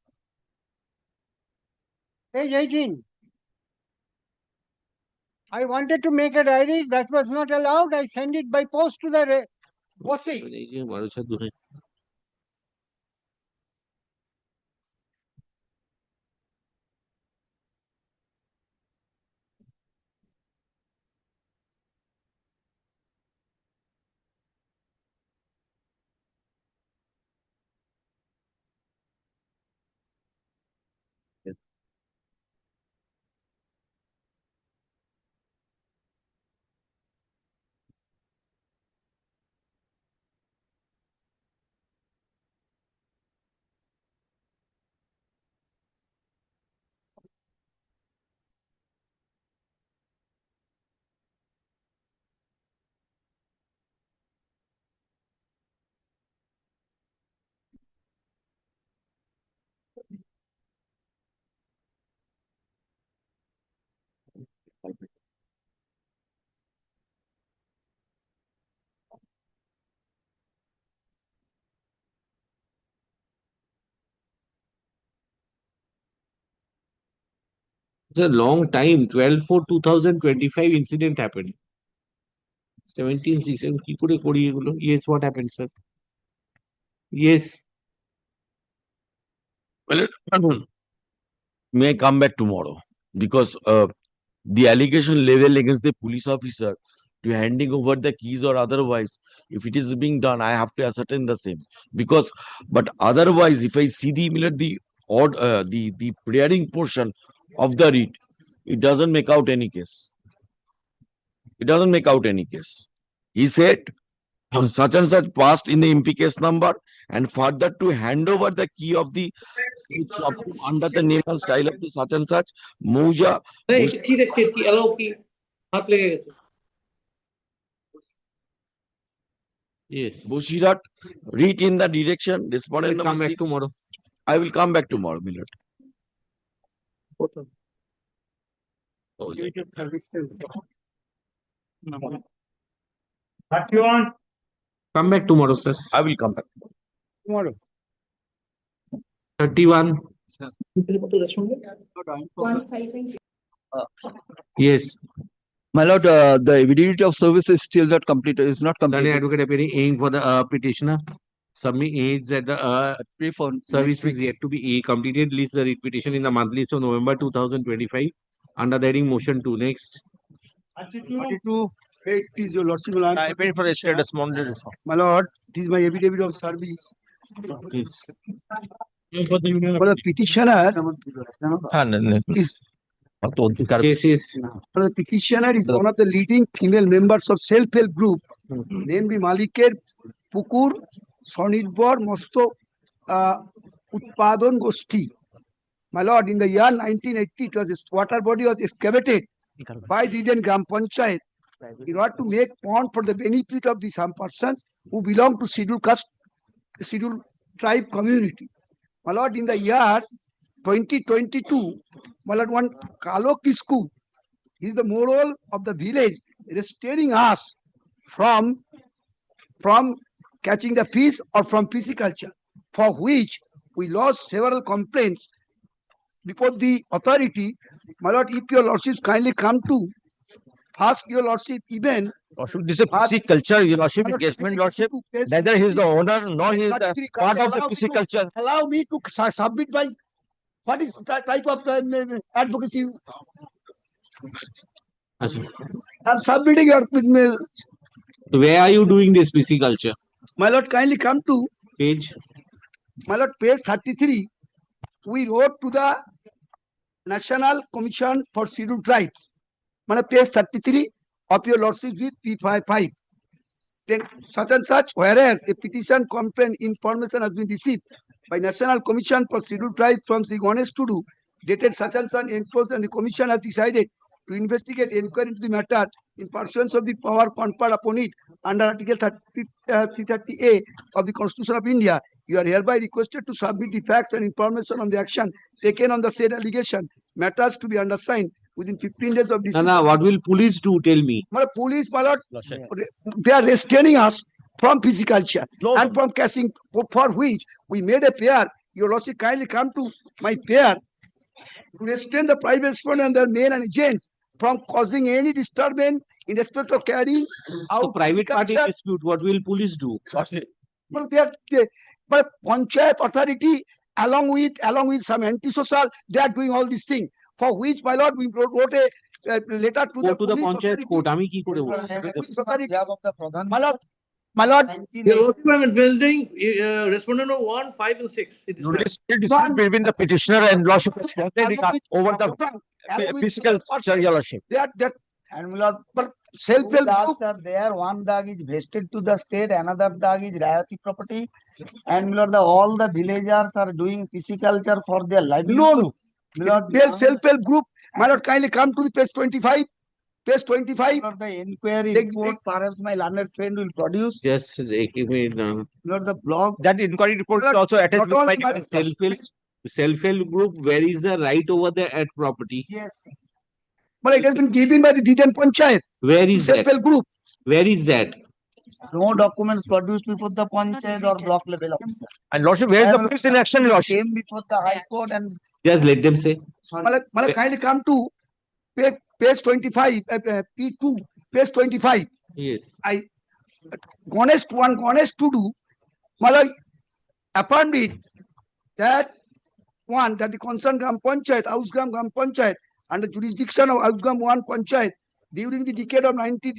Page 18. I wanted to make a diary, that was not allowed. I sent it by post to the OC. এই যে ভরসা দূরে It's a long time. 12/4/2025 incident happened. 17/6 কি করে করি এগুলো? Yes, what happened, sir? Yes. Well, may I come back tomorrow because the allegation level against the police officer to handing over the keys or otherwise, if it is being done, I have to ascertain the same. Because, but otherwise, if I see the praying portion of the read, it doesn't make out any case. It doesn't make out any case. He said such and such passed in the MP case number and further to hand over the key of the shop under the name and style of the such and such Mouja. Yes. Bushirat, read in the direction. Respondent I'll number come back 6. tomorrow. I will come back tomorrow, Millard. Oh, yeah. 31. Come back tomorrow, sir. I will come back. Tomorrow. 31. Yes. My lord, the evidence of service is still not completed. Is not Attorney completed. advocate appearing aim for the petitioner. Submit aids that the Pay for service next is yet to be completed. List the writ petition in the monthly list of November 2025. Under the heading motion 2. Next. 32. It is your lordship. I wait for the state respondent. My lord, this is my affidavit of service. Yes. For the petitioner is Cases. the petitioner is one of the leading female members of self-help group, namely Maliker Pukur Sonirbor Mosto Utpadon Gosti. My lord, in the year 1980, it was this water body was excavated by the Indian Gram Panchayat in order to make pond for the benefit of the some persons who belong to scheduled caste, scheduled tribe community. My lord, in the year 2022, my lord, one Kalo Kisku, he is the moral of the village, restraining us from catching the fish or from pisciculture, for which we lost several complaints before the authority. My lord, if your lordship kindly come to ask your lordship even. Lordship, this is a pisciculture, your lordship, engagement, lordship. Neither he is the owner nor he is the part of the pisciculture. Allow me to submit my what is type of advocacy. I'm submitting your Where are you doing this pisciculture? My lord, kindly come to Page. My lord, page 33. We wrote to the National Commission for Scheduled Tribes. My lord, page 33 of your lordship with P55. Then such and such, whereas a petition complaint information has been received by National Commission for Scheduled Tribes from Sri Ganesh Tudu, dated such and such enclosed, and the commission has decided to investigate inquiry into the matter in pursuance of the power conferred upon it under Article 330A of the Constitution of India. You are hereby requested to submit the facts and information on the action taken on the said allegation. Matters to be undersigned within 15 days of this. No, what will police do? Tell me. My police, my lord, they are restraining us from pisciculture and from catching, for which we made a pair. Your lordship kindly come to my pair to restrain the private respondent and their men and agents from causing any disturbance in respect of carrying out So private party pisciculture. dispute. What will police do? But but Panchayat authority, along with some anti-social, they are doing all these things. For which, my lord, we wrote a letter to Go the to the police Panchayat authority. court. আমি কি করে বলবো? My lord, I'm building respondent of 1, 5, and 6. It is You right. dispute between the petitioner and lordship over the physical your lordship. they are that And my lord, but two self-help dags group. are there. One dag is vested to the state, another dag is Rayati property. And my lord, all the villagers are doing pisciculture for their livelihood. No. My lord, Self-help group. My lord, kindly come to the page 25. Page 25. my lord, the inquiry They- report, perhaps my learned friend will produce. Just give me My lord, the blog. That inquiry report is also attached Not with all my self-help group. Where is the right over there at property? Yes. But it has been given by the Dijan Panchayat. Where is that? Self-help group. Where is that? No documents produced before the Panchayat or block level officer. And lordship, where is the police in action, lordship? Came before the High Court and Just let them say. Malak, kindly come to page 25, P2, page 25. Yes. Ganesh Tudu, Malak, affirmed it that the concerned Gram Panchayat, Ausgram Gram Panchayat, under jurisdiction of Ausgram 1 Panchayat, during the decade of 90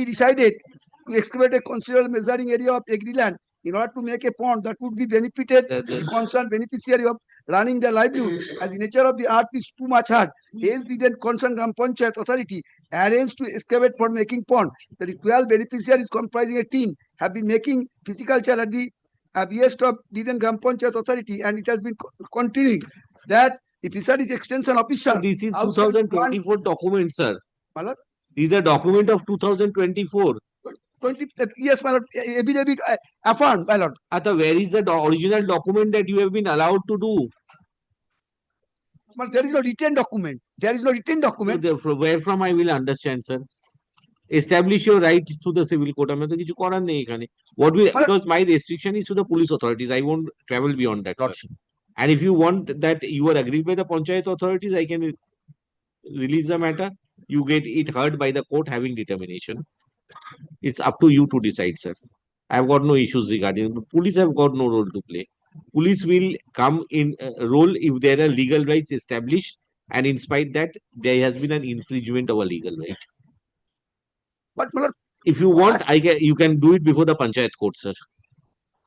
decided to excavate a considerable measuring area of agri land in order to make a pond that would be benefited the concerned beneficiary of running their livelihood. As the nature of the earth is too much hard, hence the then concerned Gram Panchayat authority arranged to excavate for making pond. The 12 beneficiaries comprising a team have been making pisciculture at the behest of the then Gram Panchayat authority, and it has been continuing that the fisheries extension officer. This is outside 2024 document, sir. My lord, These are document of 2024. 20, yes, my lord, affidavit affirmed, my lord. Ata, where is the original document that you have been allowed to do? But there is no written document. There is no written document. Where from I will understand, sir. Establish your right through the civil court. আমি তো কিছু করার নেই এখানে. What will, because my restriction is to the police authorities. I won't travel beyond that. Sir. And if you want that you are aggrieved by the panchayat authorities, I can release the matter. You get it heard by the court having determination. It's up to you to decide, sir. I've got no issues regarding. Police have got no role to play. Police will come in role if there are legal rights established, and in spite that there has been an infringement of a legal right. But my lord, if you want, you can do it before the panchayat court, sir.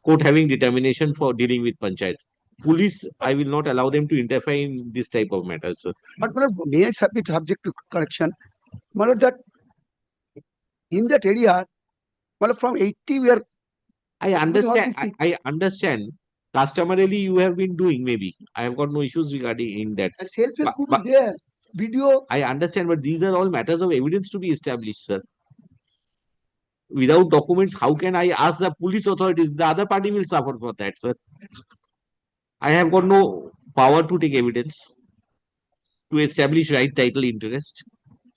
Court having determination for dealing with panchayats. Police, I will not allow them to interfere in this type of matters, sir. but my lord, may I submit subject to correction? My lord, that in that area, my lord, from 80 we are. I understand. I understand. Customarily, you have been doing maybe. I have got no issues regarding in that. A self-help group is there. Video. I understand, but these are all matters of evidence to be established, sir. Without documents, how can I ask the police authorities? The other party will suffer for that, sir. I have got no power to take evidence to establish right title interest.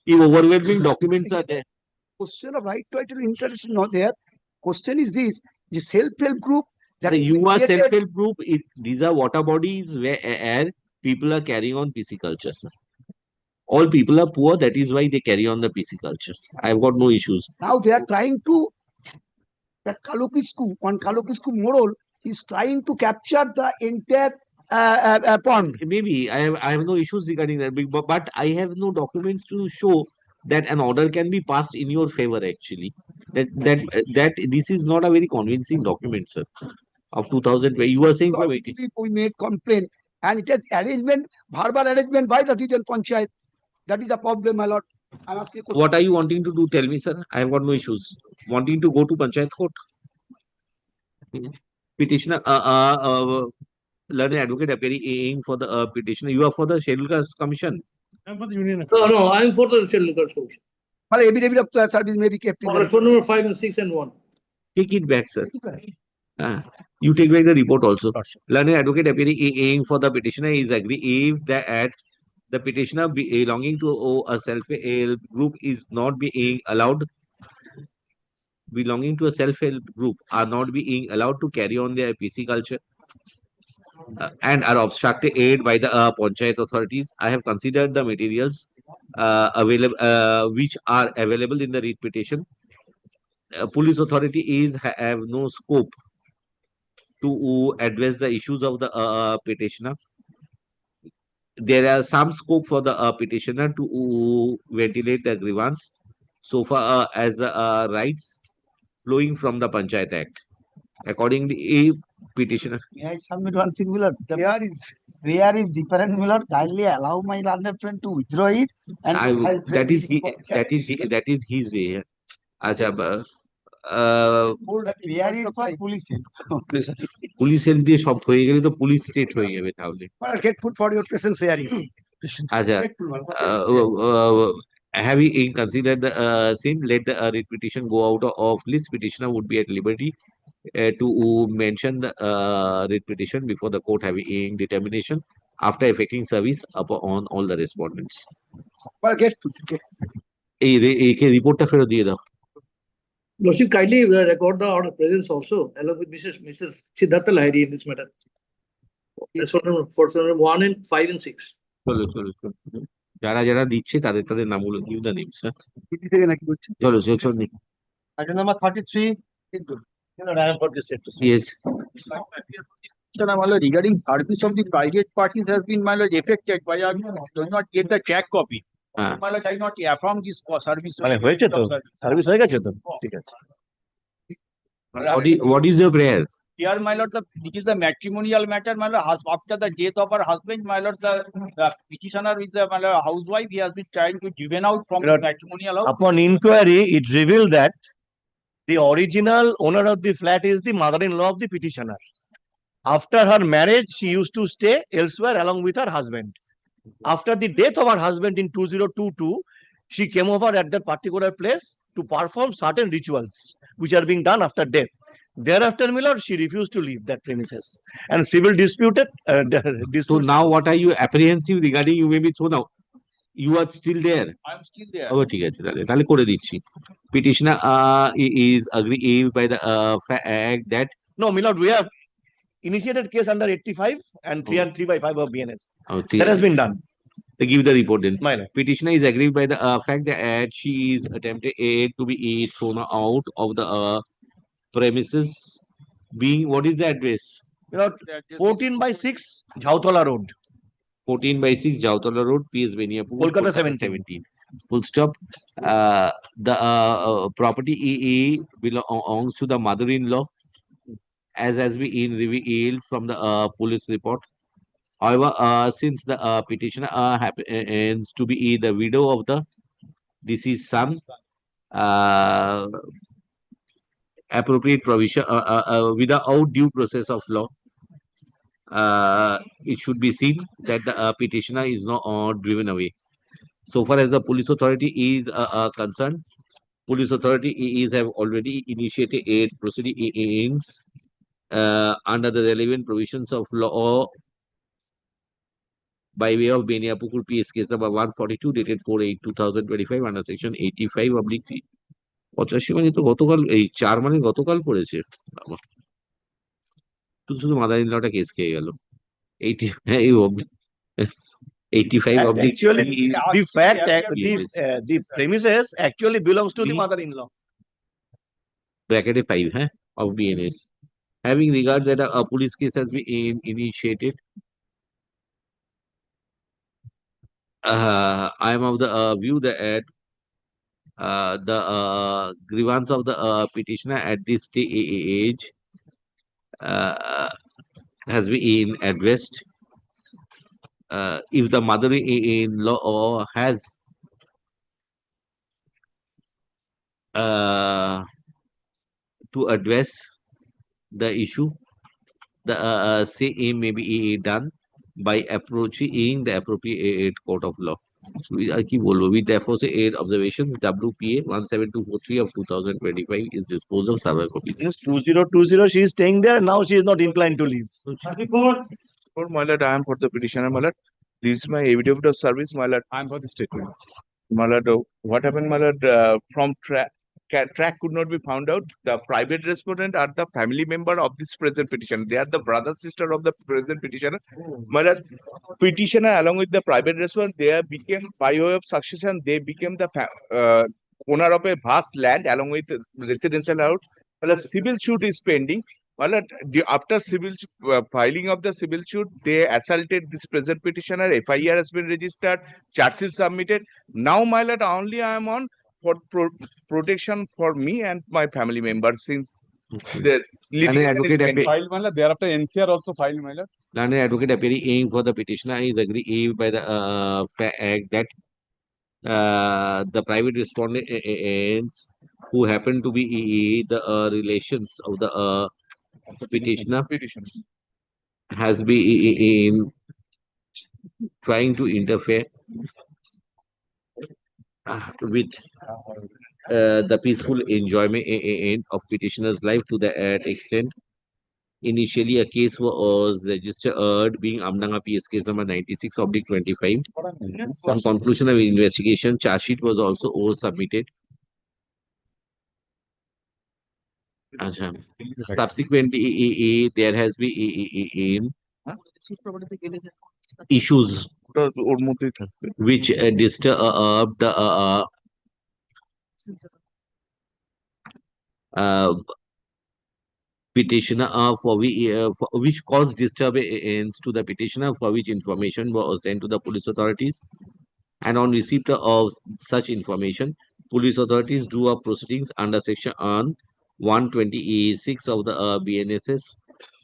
If overwhelming documents are there. Question of right title interest is not there. Question is this: the self-help group. That you are self-help group. These are water bodies where people are carrying on pisciculture, sir. All people are poor. That is why they carry on the pisciculture. I have got no issues. Now they are trying to. That Kalokisku, on Kalokisku Morol is trying to capture the entire pond. Maybe I have no issues regarding that, but I have no documents to show that an order can be passed in your favor. Actually, that this is not a very convincing document, sir. Of 2000, where you were saying for waiting. We made complaint, and it is arrangement, verbal arrangement by the region panchayat. That is the problem, my lord. I'm asking. What are you wanting to do? Tell me, sir. I have got no issues. Wanting to go to panchayat court. Petitioner, learned advocate appearing for the petitioner. You are for the Scheduled Caste Commission. I'm for the union. No, I'm for the Scheduled Caste Commission. Well, affidavit of service may be kept in. Report number 5 and 6 and 1. Take it back, sir. You take back the report also. Learned advocate appearing for the petitioner is agree if that the petitioner belonging to a self-help group is not being allowed. Belonging to a self-help group are not being allowed to carry on their pisciculture and are obstructed by the panchayat authorities. I have considered the materials available which are available in the writ petition. Police authority have no scope to address the issues of the petitioner. There are some scope for the petitioner to ventilate the grievance so far as the rights flowing from the Panchayat Act. Accordingly, a petitioner. May I submit one thing, Millard? The prayer is different, Millard. Kindly allow my learned friend to withdraw it. And that is his. prayer is for police help. Police help দিয়ে সব হয়ে গেলে তো police state হয়ে যাবে তাহলে Grateful for your presence sharing. আচ্ছা having considered the same, let the writ petition go out of list. Petitioner would be at liberty to mention the writ petition before the court having determination after effecting service upon all the respondents. এই রিপোর্টটা ফেরত দিয়ে দাও. Lordship, kindly record the order of presence also, along with Mrs. Siddhartha Lahiri in this matter. For 1 and 5 and 6. চলো যারা যারা দিচ্ছে তাদের নামগুলো give the names, sir. চলো Item number 33. Yes. Sir, regarding service of the private parties has been affected by do not get the check copy. I not affirm this service. হয়েছে তো service হয়ে গেছে তো ঠিক আছে What is your prayer? here, my lord, it is the matrimonial matter, my lord. After the death of her husband, my lord, the petitioner is a my lord, housewife. He has been trying to driven out from the matrimonial house. Upon inquiry, it revealed that the original owner of the flat is the mother-in-law of the petitioner. After her marriage, she used to stay elsewhere along with her husband. After the death of her husband in 2022, she came over at that particular place to perform certain rituals which are being done after death. Thereafter, my lord, she refused to leave that premises and civil disputed. So now what are you apprehensive regarding you may be thrown out? You are still there. I am still there. Oh, ঠিক আছে তাহলে করে দিচ্ছি petitioner is aggrieved by the fact that No, my lord, we have initiated case under 85 and 3 and 3/5 of BNS. That has been done. They give the report then. My lord. Petitioner is aggrieved by the fact that she is attempted to be thrown out of the premises. Being what is the address? My lord, 14/6 Jhautala Road. 14/6 Jautala Road, PS Beniapur, Kolkata 17. Full stop. The property belongs to the mother-in-law, as has been revealed from the police report. However, since the petitioner happens to be the widow of the deceased son, appropriate provision without due process of law, it should be seen that the petitioner is not driven away. So far as the police authority is concerned, police authority have already initiated 8 proceedings under the relevant provisions of law by way of Beniapukur PS case number 142 dated 4/8/2025 under section 85/3 85 মানে তো গতকাল এই 4 মানে গতকাল পড়েছে শুধু শুধু mother in লটা কেস খেয়ে গেল 85 Actually, the fact that the premises actually belongs to the mother-in-law. Bracket 5 of BNS. Having regard that a police case has been initiated, I am of the view that the grievance of the petitioner at this stage has been addressed. If the mother-in-law has to address the issue, the same may be done by approaching the appropriate court of law. So we therefore say 8 observations. WPA 17243 of 2025 is disposed of server copy. Yes, 2020 she is staying there. Now she is not inclined to leave. My lord, I am for the petitioner, my lord. This is my affidavit of service, my lord. I am for the statement. My lord, what happened, my lord? From track could not be found out. The private respondent are the family member of this present petitioner. They are the brother sister of the present petitioner. My lord, petitioner along with the private respondent, they became by way of succession. They became the owner of a vast land along with residential house. Well, civil suit is pending. Well, after filing of the civil suit, they assaulted this present petitioner. FIR has been registered, charges submitted. Now, my lord, only I am on for protection for me and my family members since the litigation is filed, my lord. Thereafter, NCR also filed, my lord. Learned advocate appearing for the petitioner is aggrieved by the fact that the private respondents who happen to be the relations of the petitioner has been trying to interfere with the peaceful enjoyment of petitioner's life to that extent. Initially, a case was registered being Amdanga PS case number 96/25. On conclusion of investigation, charge sheet was also submitted. Subsequently, there has been issues which disturb the petitioner for which caused disturbance to the petitioner, for which information was sent to the police authorities. And on receipt of such information, police authorities drew up proceedings under section 126 of the BNSS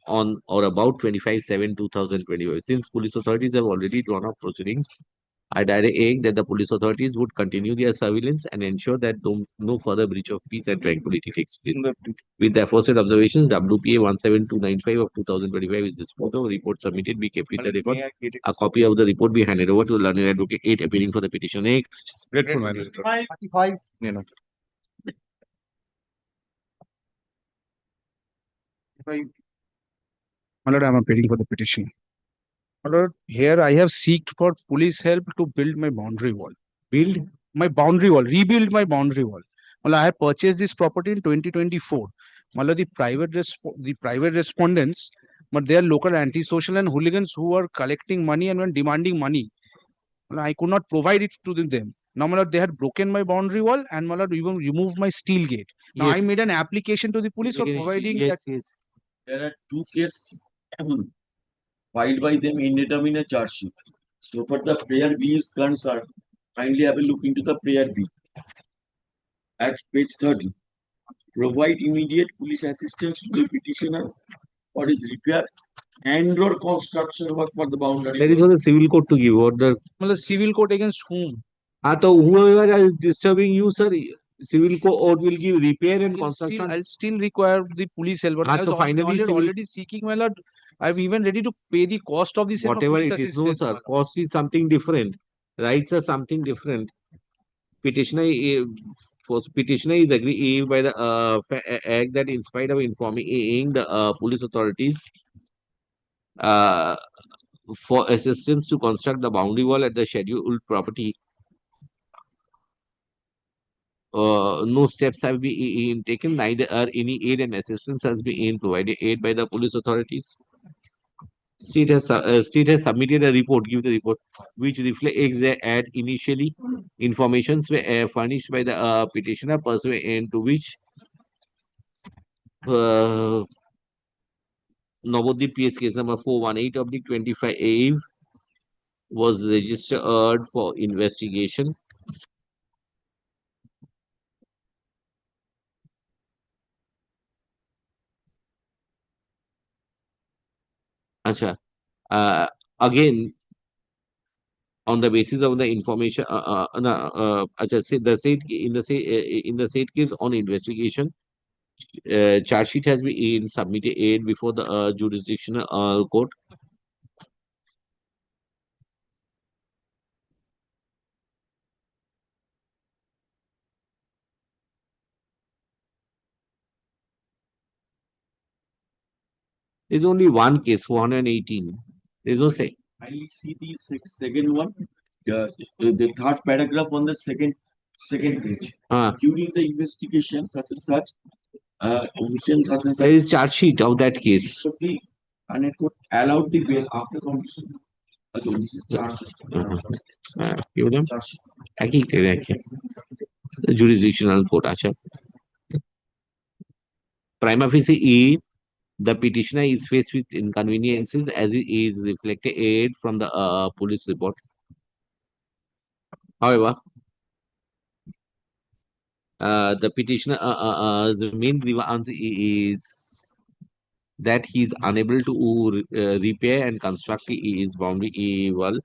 on or about 25/7/2025. Since police authorities have already drawn up proceedings, I direct that the police authorities would continue their surveillance and ensure that no further breach of peace and tranquility takes place. With the aforesaid observations, WPA 17295 of 2025 is disposed of. Report submitted be kept in the record. A copy of the report be handed over to the learned advocate 8 appearing for the petition. Next. Grateful, my lord. 45. You know. My lord, I am appealing for the petition. My lord, here I have sought for police help to build my boundary wall. Build? My boundary wall, rebuild my boundary wall. My lord, I have purchased this property in 2024. My lord, the private respondents, but they are local antisocial and hooligans who are collecting money and were demanding money. My lord, I could not provide it to them. Now, my lord, they had broken my boundary wall and my lord, even removed my steel gate. Now, I Yes. made an application to the police for providing Yes, that. yes. There are two cases filed by them indeterminate charge sheet. So for the prayer B is concerned, kindly have a look into the prayer B. At page 30, provide immediate police assistance to the petitioner for his repair and or construction work for the boundary. That is for the civil court to give order. The civil court against whom? So whoever is disturbing you, sir, civil court will give repair and construction. I'll still require the police help. But I was So finally civil- already seeking, my lord. I'm even ready to pay the cost of this. Whatever it is, no, sir. Cost is something different. Rights are something different. Petitioner is aggrieved by the act that in spite of informing the police authorities for assistance to construct the boundary wall at the scheduled property, no steps have been taken, neither are any aid and assistance has been provided aid by the police authorities. State has submitted a report, give the report, which reflects the ad initially informations were furnished by the petitioner pursuant to which Navadip PS case number 418/25 was registered for investigation. Acha. Again, on the basis of the information, in the said case on investigation, charge sheet has been submitted before the jurisdictional court. There's only one case, 418. There's no say. Kindly see the second one, the third paragraph on the second page. During the investigation, such and such, omission such and such. There is charge sheet of that case. So the and court allowed the bail after completion. So this is charge sheet. Give them. Jurisdictional court. Acha. Prima facie, the petitioner is faced with inconveniences as it is reflected from the police report. However, the petitioner the main grievance is that he is unable to repair and construct his boundary wall.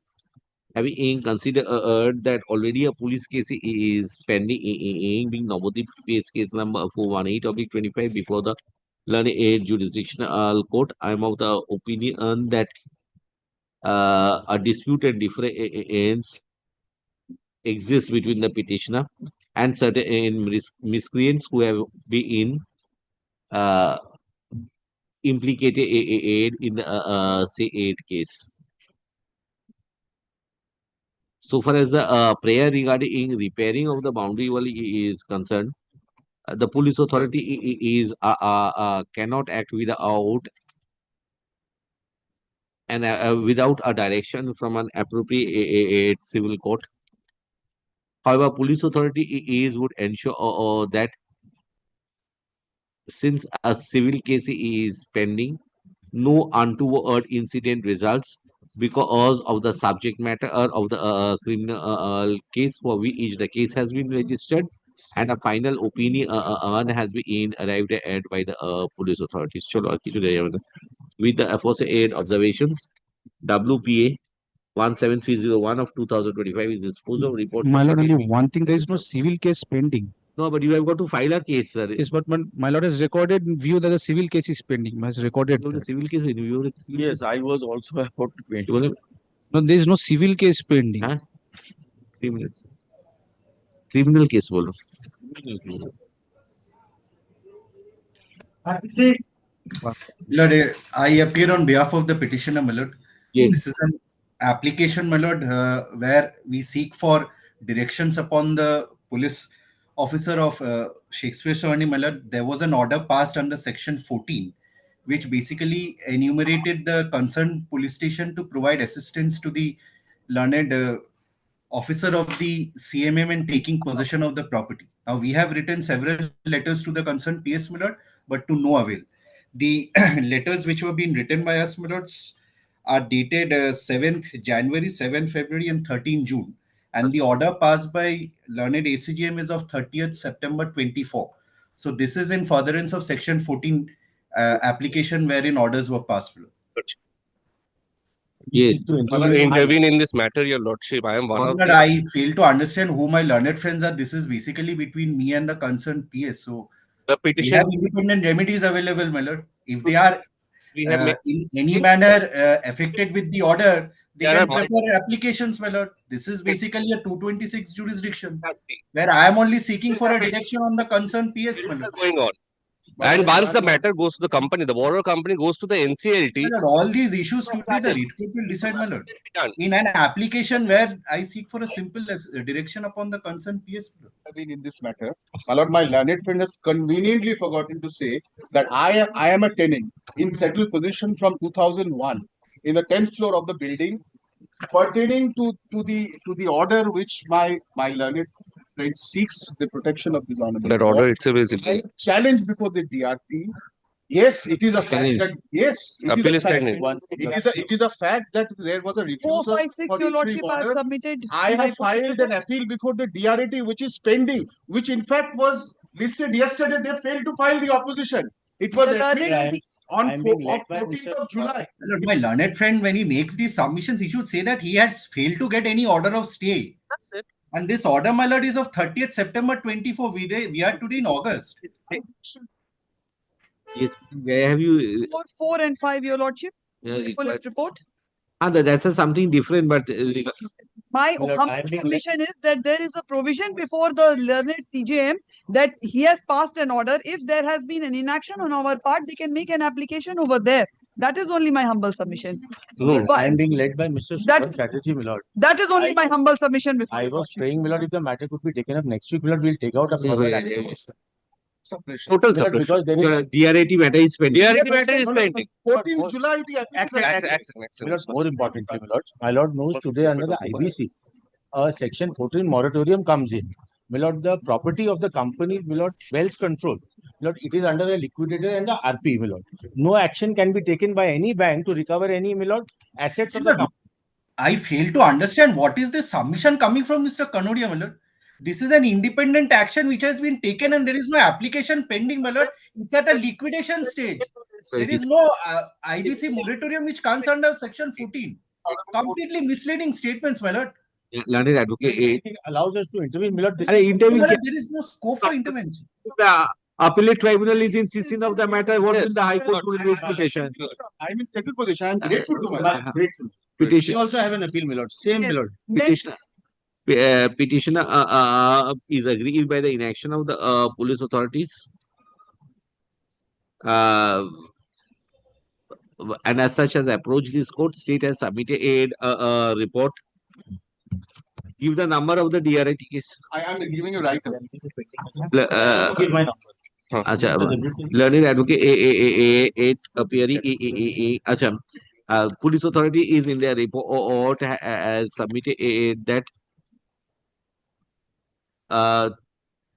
Having considered that already a police case is pending being Navadip case number 418/25 before the learned jurisdictional court, I am of the opinion that a disputed difference exists between the petitioner and certain miscreants who have been implicated in the say 8 case. So far as the prayer regarding repairing of the boundary wall is concerned, the police authority is cannot act without without a direction from an appropriate civil court. However, police authority would ensure that since a civil case is pending, no untoward incident results because of the subject matter of the criminal case for which the case has been registered and a final opinion has been arrived at by the police authorities. Chalo, with the aforesaid observations, WPA 17301 of 2025 is disposed of report. My lord, only one thing, there is no civil case pending. No, but you have got to file a case, sir. Yes, but my lord has recorded in view that the civil case is pending. Has recorded The that. civil case in view. Yes, I was also about to paint. No, there is no civil case pending. Huh? Criminal case, bolo. See, Lord, I appear on behalf of the petitioner, my lord. Yes. This is an application, my lord, where we seek for directions upon the police officer of Shakespeare Shorney, my lord. There was an order passed under section 14, which basically enumerated the concerned police station to provide assistance to the learned officer of the CMM in taking possession of the property. Now, we have written several letters to the concerned PS, my lord, but to no avail. The letters which were being written by us, my lords, are dated 7th January, 7th February, and 13th June. And the order passed by learned ACGM is of 30th September 24. So this is in furtherance of section 14 application wherein orders were passed. My lord. Yes. To intervene in this matter, your lordship. I am one of But the. I fail to understand who my learned friends are. This is basically between me and the concerned PS. So The we petition. have independent remedies available, my lord. If they are We have made. in any manner affected with the order, they There can are prefer applications, my lord. This is basically a 226 jurisdiction where I am only seeking for a direction on the concerned PS, my lord. Going on. And once the matter goes to the company, the borrower company goes to the NCLT. My lord, all these issues today the REIT court will decide, my lord. In an application where I seek for a simple direction upon the concerned PS. my lord. Been in this matter. My lord, my learned friend has conveniently forgotten to say that I am a tenant in settled position from 2001 in the 10th floor of the building, pertaining to the order which my learned friend seeks the protection of this honorable. That order court. itself is. I challenge before the DRP. Yes, it is a fact that yes, it Appeal is is a fact. pending. It is a fact that there was a refusal 456, for your the lordship, order. are submitted. I in my have filed an appeal before the DRT, which is pending, which in fact was listed yesterday. They failed to file the opposition. It was The learned appealed on I'm being led 14th of July. Look, my learned friend, when he makes these submissions, he should say that he has failed to get any order of stay. That's it. And this order, my lord, is of 30th September 24. We are today in August. Yes. Where have you? Report 4 and 5, your lordship. Police report. That's something different, but My Lord, humble I'm being submission is that there is a provision before the learned CJM that he has passed an order. If there has been an inaction on our part, they can make an application over there. That is only my humble submission. No, But I am being led by Mr. That- Strategy, my lord. that is only my humble submission before I the was lordship. praying, my lord, if the matter could be taken up next week, my lord, we'll take out a further application. total My lord, because there is DRT matter is pending. DRT matter is pending. 14th July, the My lord, more importantly, my lord knows today under the IBC, section 14 moratorium comes in. My lord, the property of the company, my lord, Wells Control. My lord, it is under a liquidator and the RP, my lord. No action can be taken by any bank to recover any, my lord, assets of the company. I fail to understand what is the submission coming from Mr. Kanodia, my lord. This is an independent action which has been taken and there is no application pending, my lord. It's at a liquidation stage. There is no IBC moratorium which comes under section 14. Completely misleading statements, my lord. Learned advocate. It allows us to intervene, my lord. This Intervene. My lord, there is no scope for intervention. The appellate tribunal is insisting of the matter. What will the High Court do in this petition? I'm in settled position. I'm grateful to my lord. Grateful. Petition. We also have an appeal, my lord. Same, my lord. Petitioner. Petitioner is aggrieved by the inaction of the police authorities. And as such has approached this court, state has submitted a report. Give the number of the DRT case. I am giving you right. Give my number. अच्छा learned advocate it's appearing अच्छा police authority is in their report has submitted that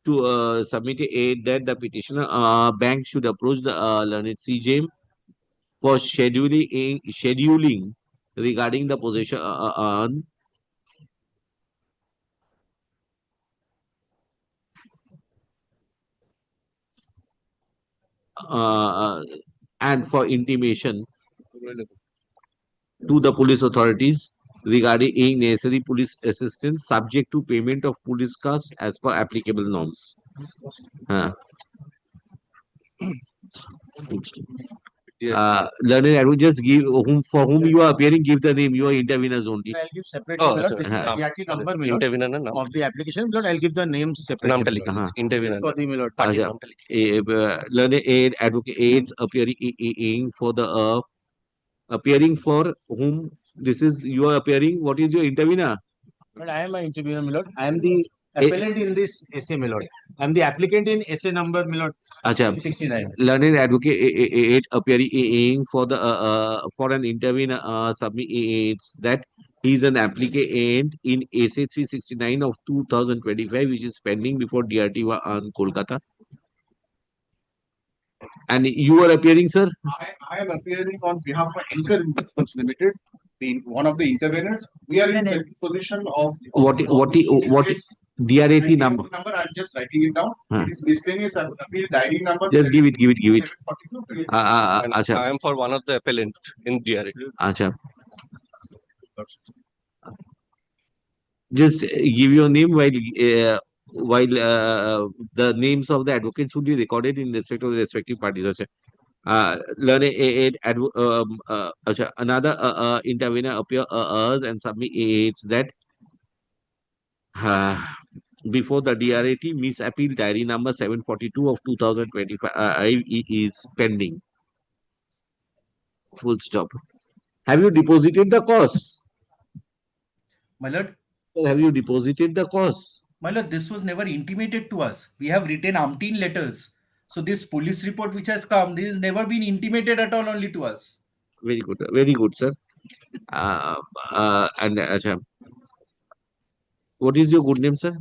to submit that the petitioner bank should approach the learned CJM for scheduling regarding the possession and for intimation to the police authorities regarding necessary police assistance subject to payment of police cost as per applicable norms. Learned advocate, just give for whom you are appearing, give the name. You are interveners only. I'll give separately. Oh, This is the DRT number of the application. I'll give the names separately. For the Learned aid advocate aids appearing for the appearing for whom this is you are appearing. What is your intervener? But I am an interviewer, my lord. I am the appellant in this essay, my lord. I am the applicant in essay number, my lord. 69. Learned advocate appearing for the for an intervener submits that he is an applicant in essay 369 of 2025, which is pending before DRT on Kolkata. And you are appearing, sir? I am appearing on behalf of Anchor Investments Limited, one of the interveners. We are in position of What DRAT number? I'm just writing it down. It is miscellaneous appeal diary number. Just give it. I am for one of the appellant in DRA. Just give your name while the names of the advocates would be recorded in respect of the respective parties. Another intervener appears and submits that before the DRAT Miss Appeal Diary number 742 of 2025 is pending. Full stop. Have you deposited the costs? My lord. Have you deposited the costs? My lord, this was never intimated to us. We have written umpteen letters. So this police report which has come, this has never been intimated at all only to us. Very good, sir. What is your good name, sir?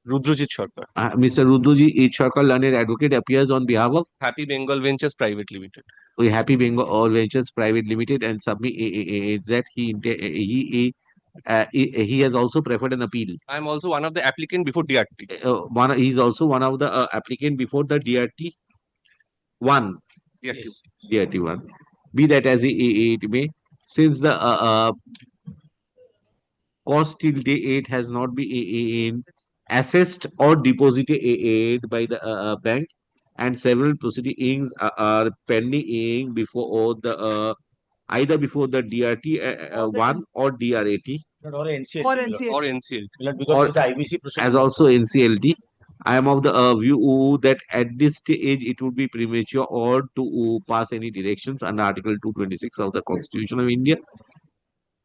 Rudrajit Sarkar. Mr. Rudrajit Sarkar, learned advocate, appears on behalf of Happy Bengal Ventures Private Limited. Happy Bengal Ventures Private Limited, and submits that he has also preferred an appeal. I am also one of the applicant before DRT. He is also one of the applicant before the DRT 1. DRT 1. Be that as it may, since the cost till date has not been assessed or deposited by the bank, and several proceedings are pending before the either before the DRT 1 or DRAT or NCLT. Or NCLT. Because of the IBC procedure. as also NCLT. I am of the view that at this stage it would be premature or to pass any directions under Article 226 of the Constitution of India.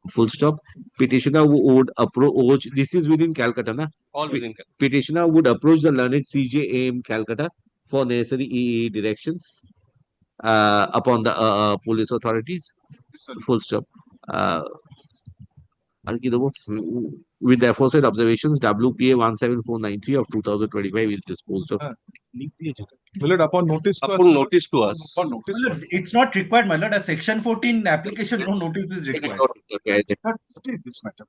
Full stop. Petitioner would approach. This is within Calcutta, na? All within Calcutta. Petitioner would approach the learned CJAM Calcutta for necessary directions upon the police authorities. Full stop. With the aforesaid observations, WPA 17493 of 2025 is disposed of. Upon notice to us. It's not required, my lord. A section 14 application, no notice is required.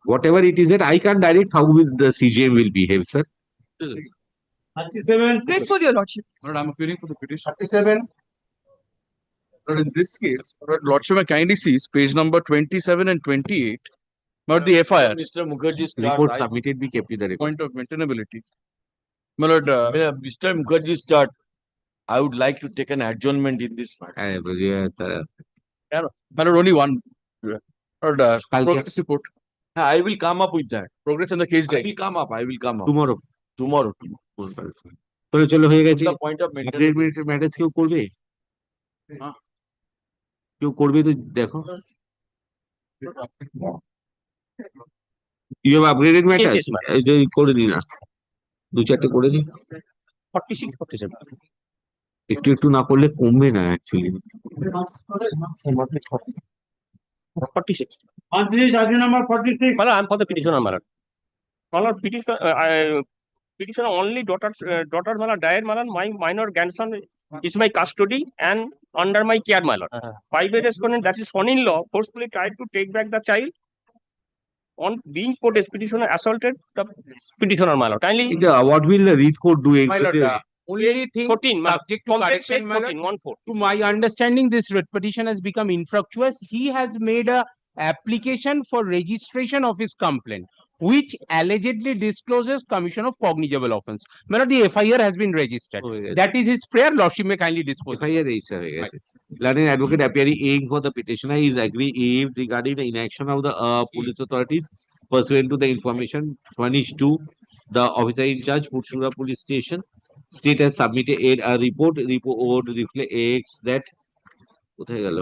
Whatever it is that I can't direct how will the CJM will behave, sir. 37. Grateful, your lordship. Lord, I'm appearing for the petition. 37. Lord, in this case, Lord, Lordship, I kindly sees page number 27 and 28. Not the FIR. Mr. Mukherjee's report submitted be kept in the record. Point of maintainability. My lord, Mr. Mukherjee's start. I would like to take an adjournment in this matter. my lord, only one. Lord, progress report. I will come up with that. Progress on the case I day. will come up. Tomorrow. চলো হয়ে গেছে matters কেউ করবে তো দেখো you have upgraded matters যদি করে দিই না 2-4টে করে দিই 46 47 একটু না করলে কমবে না actually 46 on this item number 46 well I'm for the petitioner malan malan petition only daughter malan died malan my minor grandson is my custody and under my care malan private respondent that is son-in-law forcefully tried to take back the child on being petitioner assaulted the petitioner malan kindly what will the read court do my lord only thing 14, ma'am. subject to Complete correction, page my lord. 14, 1-4. To my understanding, this writ petition has become infructuous. He has made a application for registration of his complaint, which allegedly discloses commission of cognizable offence. My lord, the FIR has been registered. Oh, yes. That is his prayer. Lordship may kindly dispose. FIR register, yes. Learned advocate appearing for the petitioner is aggrieved regarding the inaction of the police authorities pursuant to the information furnished to the officer in charge, Pursura Police Station. State has submitted a report. Report reflects that. কোথায় গেল?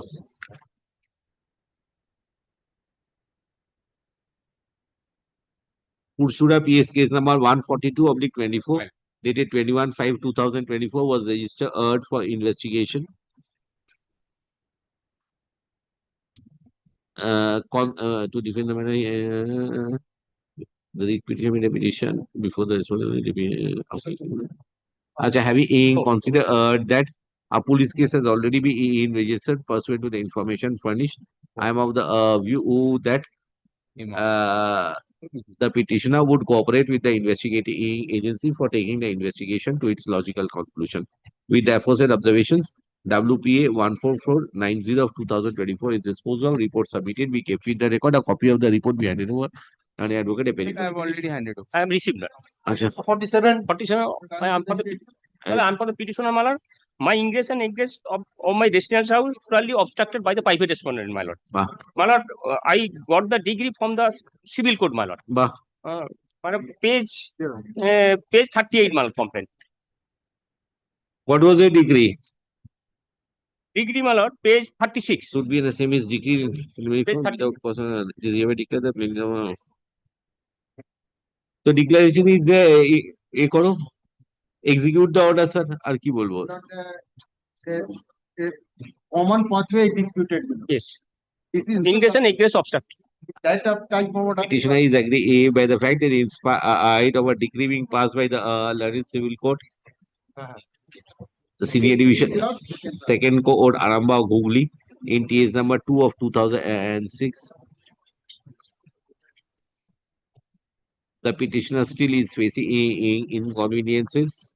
Pursura PS case number 142/24 dated 21/5/2024 was registered for investigation. To defend the matter, the repetition before the responsibility. Having considered that a police case has already been registered pursuant to the information furnished, I am of the view that the petitioner would cooperate with the investigating agency for taking the investigation to its logical conclusion. With the aforesaid observations, WPA 14490 of 2024 is disposed of. Report submitted. We kept with the record. A copy of the report be handed over. And advocate I have already handed over. I have received that. Asha. 47, I am for the petitioner, my lord. My ingress and egress of my residence house totally obstructed by the private respondent, my lord. Bah. My lord, I got the degree from the civil code, my lord. Bah. My lord, page 38, my lord, complaint. What was the degree? Degree, my lord, page 36. Should be in the same as degree without personal. Did you ever declare the minimum? So declaration is there. Execute the order, sir. Ar ki bolbo? Common pathway disputed. Yes. Ingress and egress obstructed. That type of Petitioner is aggrieved by the fact that in spite of a decree being passed by the learned civil court, the senior division, second court, Aramba Hooghly, in TS number 2 of 2006. The petitioner still is facing inconveniences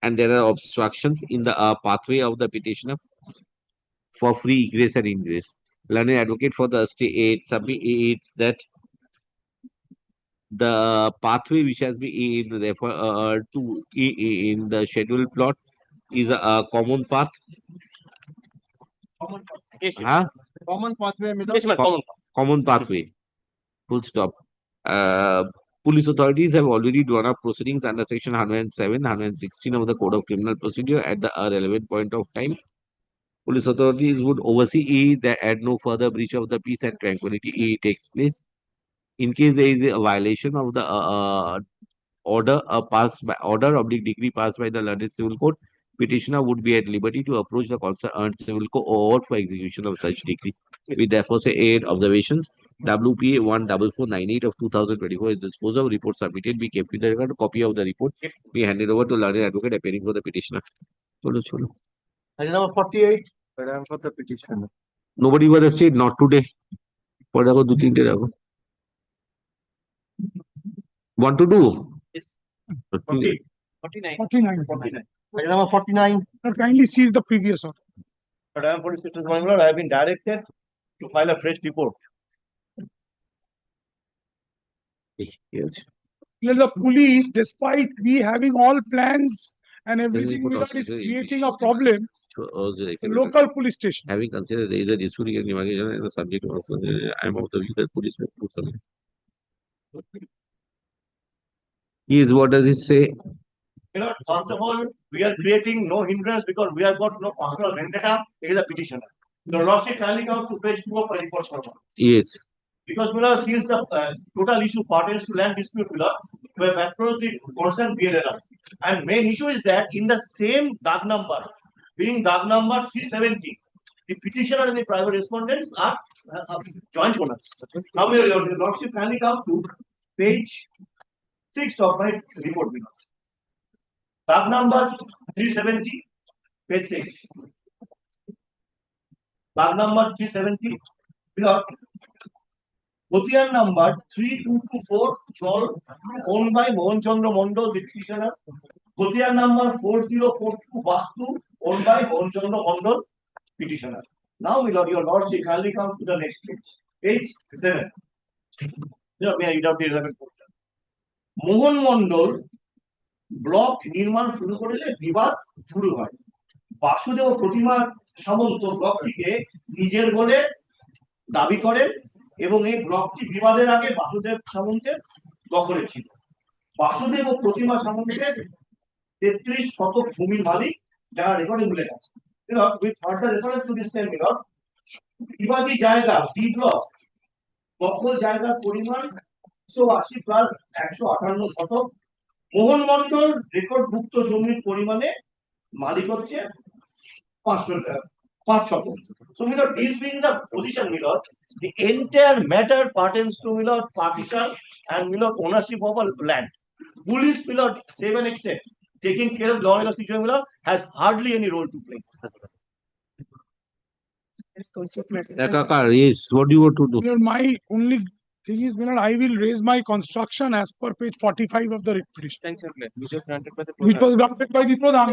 and there are obstructions in the pathway of the petitioner for free egress and ingress. Learned advocate for the state submits that the pathway which has been referred to in the scheduled plot is a common path. Yes, common pathway. Yes, Common pathway. Full stop. Police authorities have already drawn up proceedings under section 107, 116 of the Code of Criminal Procedure at the relevant point of time. Police authorities would oversee that no further breach of the peace and tranquility takes place. In case there is a violation of the order decree passed by the London Civil Court, petitioner would be at liberty to approach the concerned civil court for execution of such decree. With therefore say 8 observations, WPA 14498 of 2024 is disposed of. Report submitted. Be kept with the record. Copy of the report be handed over to learned advocate appearing for the petitioner. Cholo. Number 48. But I am for the petitioner. Nobody was the state, not today. What about do 3 days ago? Want to do? Yes. 49. Number 49. Kindly seize the previous order. But I am for Mr. Mangalore. I have been directed to file a fresh report. Yes. The police, despite we having all plans and everything, is creating a problem. Local police station. Having considered there is a dispute regarding immigration and the subject also, I am of the view that police will put something. Yes, what does it say? First of all, we are creating no hindrance because we have got no personal vendetta. It is a petitioner. The lordship kindly comes to page 2 of my report. Yes. Because since the total issue pertains to land dispute, we have approached the concerned BLR. And main issue is that in the same DAG number, being DAG number 370, the petitioner and the private respondents are joint owners. Now, the lordship kindly comes to page 6 of my report. DAG number 370, page 6. DAG number 370, Kotian number 3224, owned by Mohan Chandra Mondal, the petitioner, Khotiyar number 4042 Vastu, owned by Mohanchandra Mondal, petitioner. Now, my lord, your lordship kindly come to the next page. Page 7. May I read out the 11th portion? Mohan Mondal block নির্মাণ শুরু করলে বিবাদ শুরু হয়। বাসুদেব প্রতিমা সামন্ত ব্লকটিকে নিজের বলে দাবি করেন এবং এই ব্লকটি বিবাদের আগে বাসুদেব সামন্তের দখলে ছিল। বাসুদেব ও প্রতিমা সামন্তের 33 শতক ভূমির মালিক, যারা রেকর্ডে উল্লেখ আছে। With further reference to this time, বিবাদী জায়গা ডি ব্লক দখল জায়গার পরিমাণ 180 প্লাস 158 শতক। মোহন মন্ডল রেকর্ডভুক্ত জমির পরিমাণে মালিক হচ্ছে 5 শতক। So, my lord, this being the position, my lord, the entire matter pertains to, my lord, partition and, my lord, ownership of a land. Police, my lord, save and except taking care of law and order situation, my lord, has hardly any role to play. Yes, what do you want to do? My only thing is, I will raise my construction as per page 45 of the writ petition, which was granted by the Pradhan.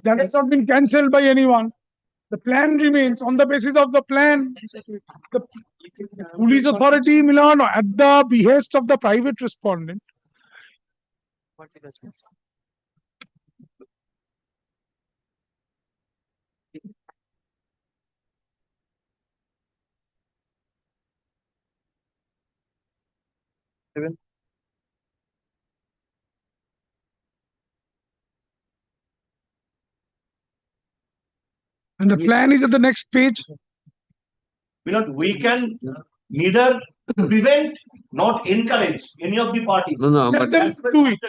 That has not been cancelled by anyone. The plan remains. On the basis of the plan, the police authority, at the behest of the private respondent, and the plan is at the next page. We can neither prevent nor encourage any of the parties. No, Let but them do it.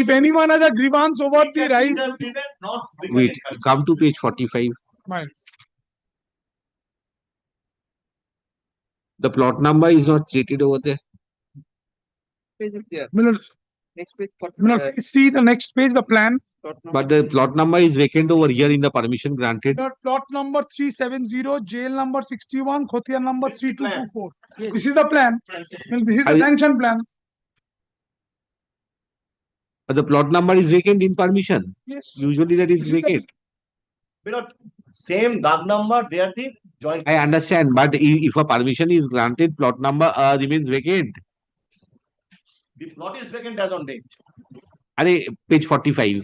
If anyone has a grievance over the right, Neither prevent nor we can wait, encourage. come to page 45. Fine. The plot number is not stated over there. Next page. See the next page, the plan. But the plot number is vacant over here in the permission granted. Plot number 370, jail number 61, Khotiyar number 3224. This is the plan. This is the sanction plan. But the plot number is vacant in permission. Yes. Usually that is vacant. Same DAG number, they are the joint. I understand, but if a permission is granted, plot number remains vacant. The plot is vacant as on date. Page 45.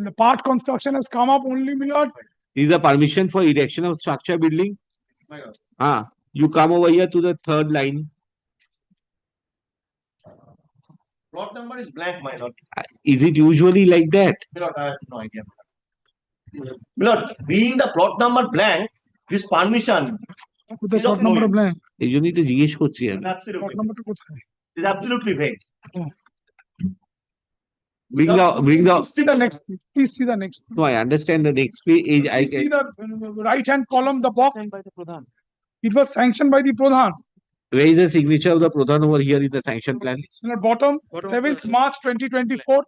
The part construction has come up only, my lord. Is a permission for erection of structure building. You come over here to the third line. Plot number is blank, my lord. Is it usually like that? My lord, I have no idea. My lord, being the plot number blank, this permission The is short of no number of use. blank. এই জন্যই তো জিজ্ঞেস করছি আমি। Absolutely. Number to কোথায়? It is absolutely vague. Bring the. See the next. Please see the next. No, I understand the next page. Please see the right hand column, the box. It was sanctioned by the Pradhan. Where is the signature of the Pradhan over here in the sanction plan? Bottom, 7th March 2024.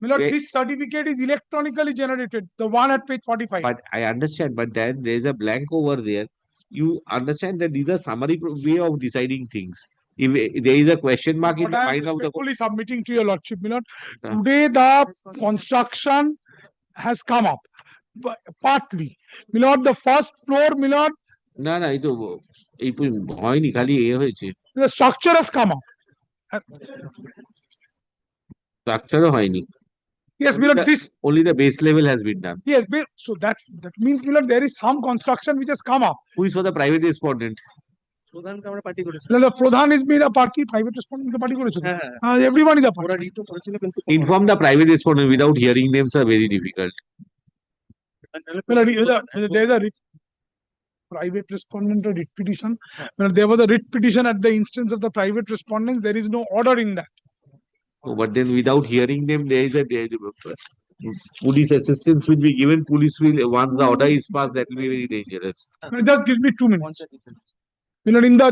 My lord, this certificate is electronically generated, the one at page 45. But I understand, but then there is a blank over there. You understand that these are summary way of deciding things. If there is a question mark, in What I am mind of the respectfully submitting to your lordship, my lord, today the construction has come up, partly. My lord, the first floor, my lord, না না এই তো এই হয়নি খালি এ হয়েছে the structure has come up. স্ট্রাকচারও হয়নি Yes, my lord, this only the base level has been done. yes, so that means, my lord, there is some construction which has come up. Who is for the private respondent? The Pradhan is made a party, private respondent the party করেছিল। Everyone is a party. Inform the private respondent without hearing names are very difficult. There is a private respondent writ petition. When there was a writ petition at the instance of the private respondents, there is no order in that. Oh, but then without hearing them, there is a police assistance will be given. Police will, once the order is passed, that will be very dangerous. Just give me 2 minutes. My lord, in the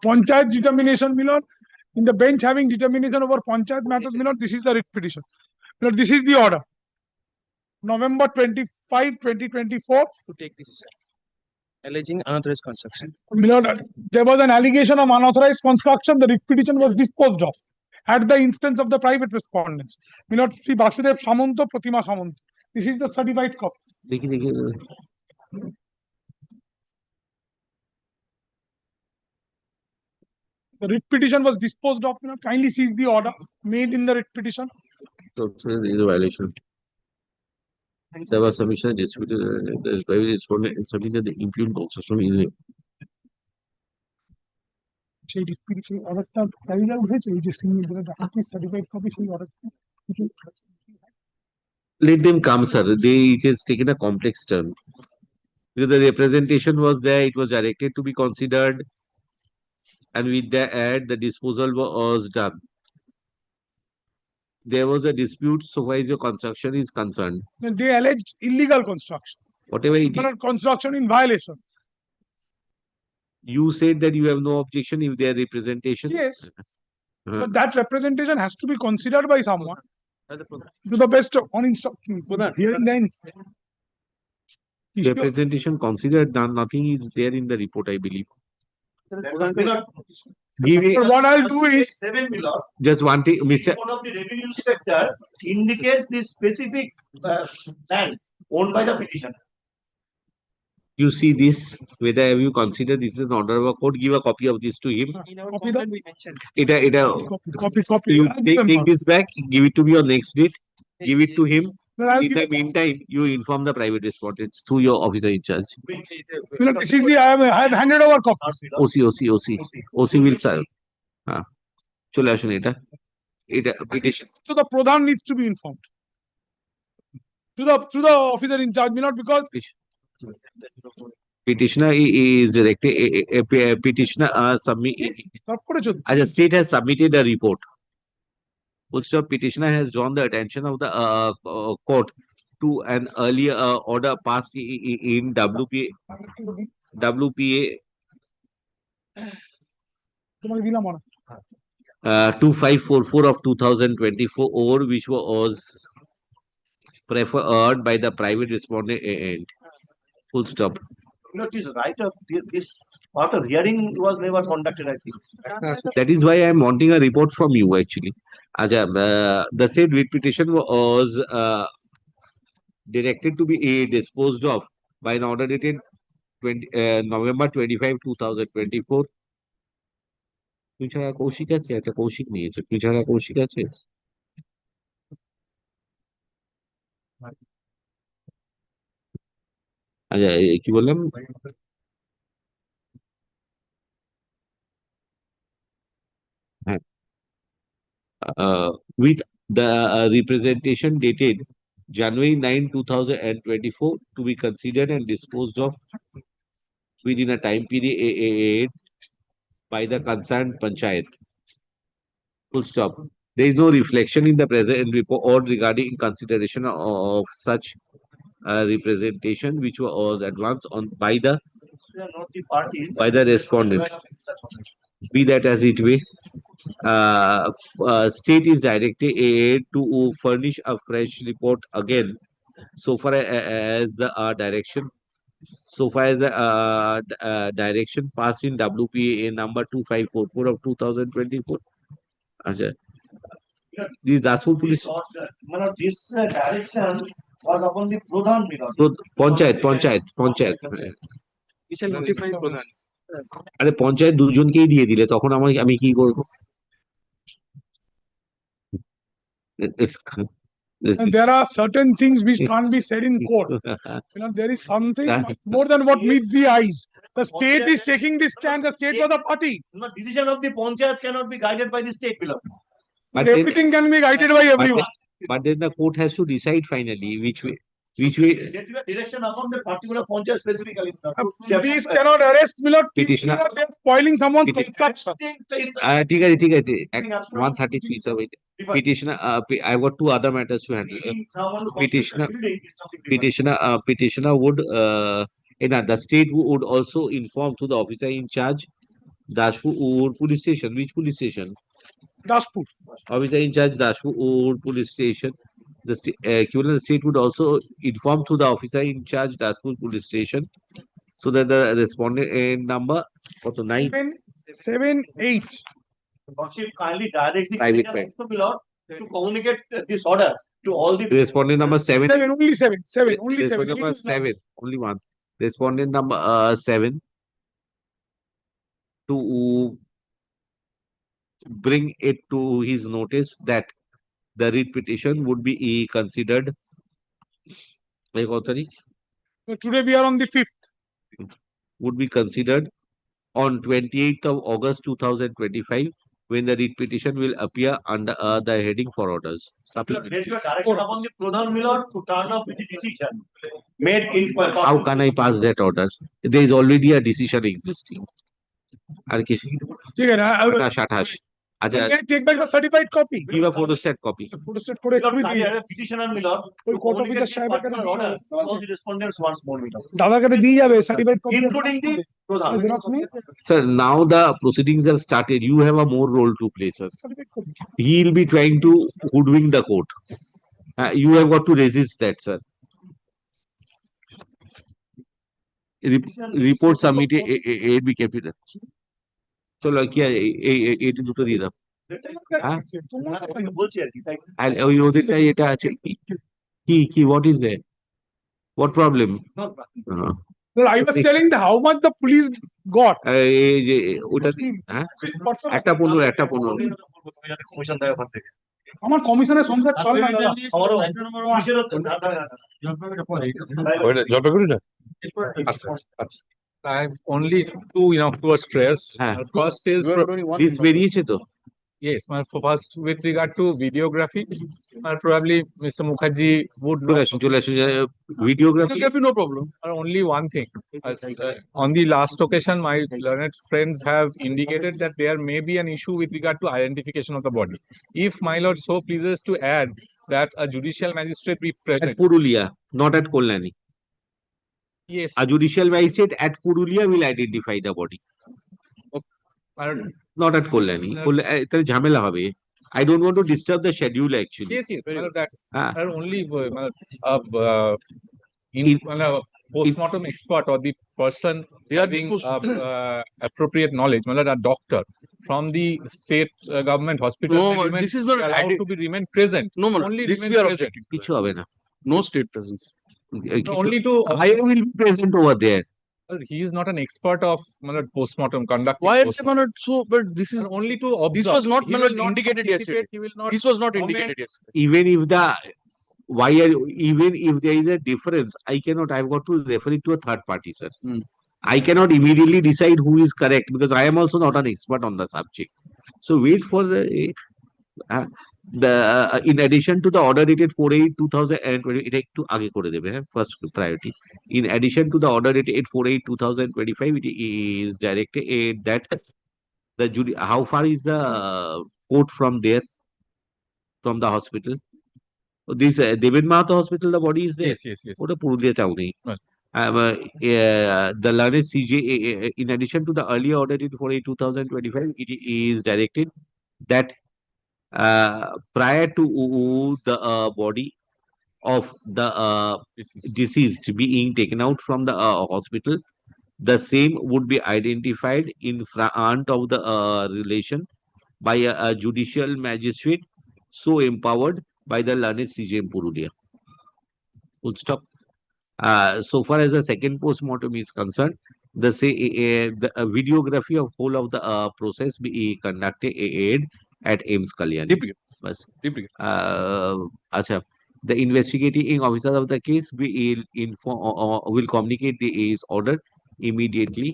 Panchayat determination, my lord, in the bench having determination over Panchayat matters, my lord, this is the writ petition. My lord, this is the order. November 25, 2024. To take decision. Alleging unauthorized construction. Milord, there was an allegation of unauthorized construction. The writ petition was disposed of at the instance of the private respondents. Milord, Sri Basudev Samanto, Pratima Samanto. This is the certified copy. देखिए देखिए The writ petition was disposed of. Milord, kindly seize the order made in the writ petition. so there is a violation. There was submission disputed. There is private respondent and submitted the impugn construction is সেই writ petition অর্ডারটা carrier হয়েছে এই যে single যেটা হাতে certified copy সেই অর্ডারটা কিছু let them come, sir. It has taken a complex turn. Because the representation was there, it was directed to be considered, and with that, the disposal was done. There was a dispute so far as your construction is concerned. they alleged illegal construction. Whatever it is, Milord, construction in violation. you said that you have no objection if their representation. Yes. But that representation has to be considered by someone to the best of on instruction. Hearing then. Representation considered, nothing is there in the report, I believe. What I'll do is 7 Milord. Just one thing, Mr. Report of the revenue inspector indicates the specific land owned by the petitioner. You see this, whether have you considered this is an order of a court, give a copy of this to him. Copy that we mentioned. Copy. You take this back, give it to me on next date, give it to him. In the meantime, you inform the private respondents through your officer in charge. I have handed over copies. OC will serve. চলে আসুন এটা petition. So the Pradhan needs to be informed. To the officer in charge, not because Petitioner is directed, petitioner submit, as a state has submitted a report. Also, petitioner has drawn the attention of the court to an earlier order passed in WPA 2544 of 2024, which was preferred by the private respondent end. Full stop. It is right of this part of hearing was never conducted, I think. That is why I am wanting a report from you actually. The said writ petition was directed to be disposed of by an order dated November 25, 2024. তুই ছাড়া কৌশিক আছে, একটা কৌশিক নিয়েছে, তুই ছাড়া কৌশিক আছে? আচ্ছা কি বললাম? With the representation dated January 9, 2024 to be considered and disposed of within a time period by the concerned panchayat. Full stop. There is no reflection in the present report regarding consideration of such representation which was advanced on by the respondent. Be that as it may, state is directed to furnish a fresh report again so far as the direction direction passed in WPA number 2544 of 2024. This Daspur police. This direction was upon the Pradhan. Panchayat আরে পঞ্চায়েত দুজনকেই দিয়ে দিলে তখন আমি কি করব? There are certain things which can't be said in court. There is something more than what meets the eyes. The state is taking this stand. The state was a party. Decision of the Panchayat cannot be guided by the state below. But everything can be guided by everyone. But then the court has to decide finally which way. Get your direction upon the particular Panchayat specifically. Police cannot arrest petitioner. They are spoiling someone's construction. ঠিক আছে 133 sir. Petitioner, I've got two other matters to handle. Petitioner would the state would also inform to the officer in charge Dashpur police station. Which police station? Dashpur. Officer in charge Dashpur police station. The state would also inform to the officer in charge Dashpur police station so that the respondent number কত 9 778. Lordship kindly direct the Private petitioner also, my lord, to communicate this order to all the. respondent number 7 Only seven. Only seven. respondent number 7 only one respondent number 7 to bring it to his notice that the writ petition would be considered like So today we are on the 5th. would be considered on 28th of August 2025 when the writ petition will appear under the heading for orders. Based on direction upon the Pradhan, my lord, to turn off with the decision made in. How can I pass that order? There is already a decision existing. আর কি ঠিক আছে, 28 আচ্ছা Can I take back the certified copy? give a photostat copy. Photostat করে একটু দিয়ে Petitioner, my lord, ওই to কত পিতা communicate সাহেবের কাছে particular order to all the respondents once more, my lord. দাদার কাছে দিয়ে যাবে certified copy Including the Pradhan. Xerox নিয়ে Sir, now the proceedings have started. You have a more role to play, sir. He will be trying to hoodwink the court. You have got to resist that, sir. Report submitted. It be kept. চলো কি এটি দুটো দিয়ে দাও হ্যাঁ বলছি আর কি তাই আর ওই ওদেরটাই এটা আছে কি কি what is there what problem I was telling the how much the police got. এই যে ওটা হ্যাঁ একটা 15 কমিশন দেয় ওখান থেকে আমার কমিশনের সংসার চলে না দাদা আমারও জলপাইগুড়ি না I have only two, towards prayers. First is this বেরিয়েছে তো yes, first with regard to videography, probably Mr. Mukherjee would know. Videography, no problem. Only one thing. On the last occasion, my learned friends have indicated that there may be an issue with regard to identification of the body. If my lord so pleases to add that a judicial magistrate be present. At Purulia, not at Kolani. Yes. A judicial magistrate at Purulia will identify the body. Not at Kolani. তাহলে ঝামেলা হবে. I don't want to disturb the schedule actually. Yes, that only in postmortem expert or the person having appropriate knowledge, a doctor from the state government hospital. No, this is not allowed to be remain present. No, only this remain we are present. objecting. কিছু হবে না. No state presence. Only to I will be present over there. He is not an expert of postmortem conduct. Why is it not so? But this is only to observe. This was not He will not indicated yesterday. participate, he will not This was not comment. indicated yesterday. Even if the even if there is a difference, I cannot. I've got to refer it to a third party, sir. I cannot immediately decide who is correct because I am also not an expert on the subject. So wait for the in addition to the order dated 4/8/2020, এটা একটু আগে করে দেবে first priority. In addition to the order dated 4/8/2025, it is directed that the how far is the court from there, from the hospital? This Deven Mahato hospital, the body is there. Yes. ওটা পুরুলিয়া টাউনে. The learned CJ, in addition to the earlier order dated 4/8/2025, it is directed that prior to the body of the deceased being taken out from the hospital, the same would be identified in front of the relation by a judicial magistrate so empowered by the learned CJ in Purulia. Full stop. So far as the second post-mortem is concerned, the videography of whole of the process be conducted at AIMS Kalyan. The investigating officer of the case will communicate the order immediately.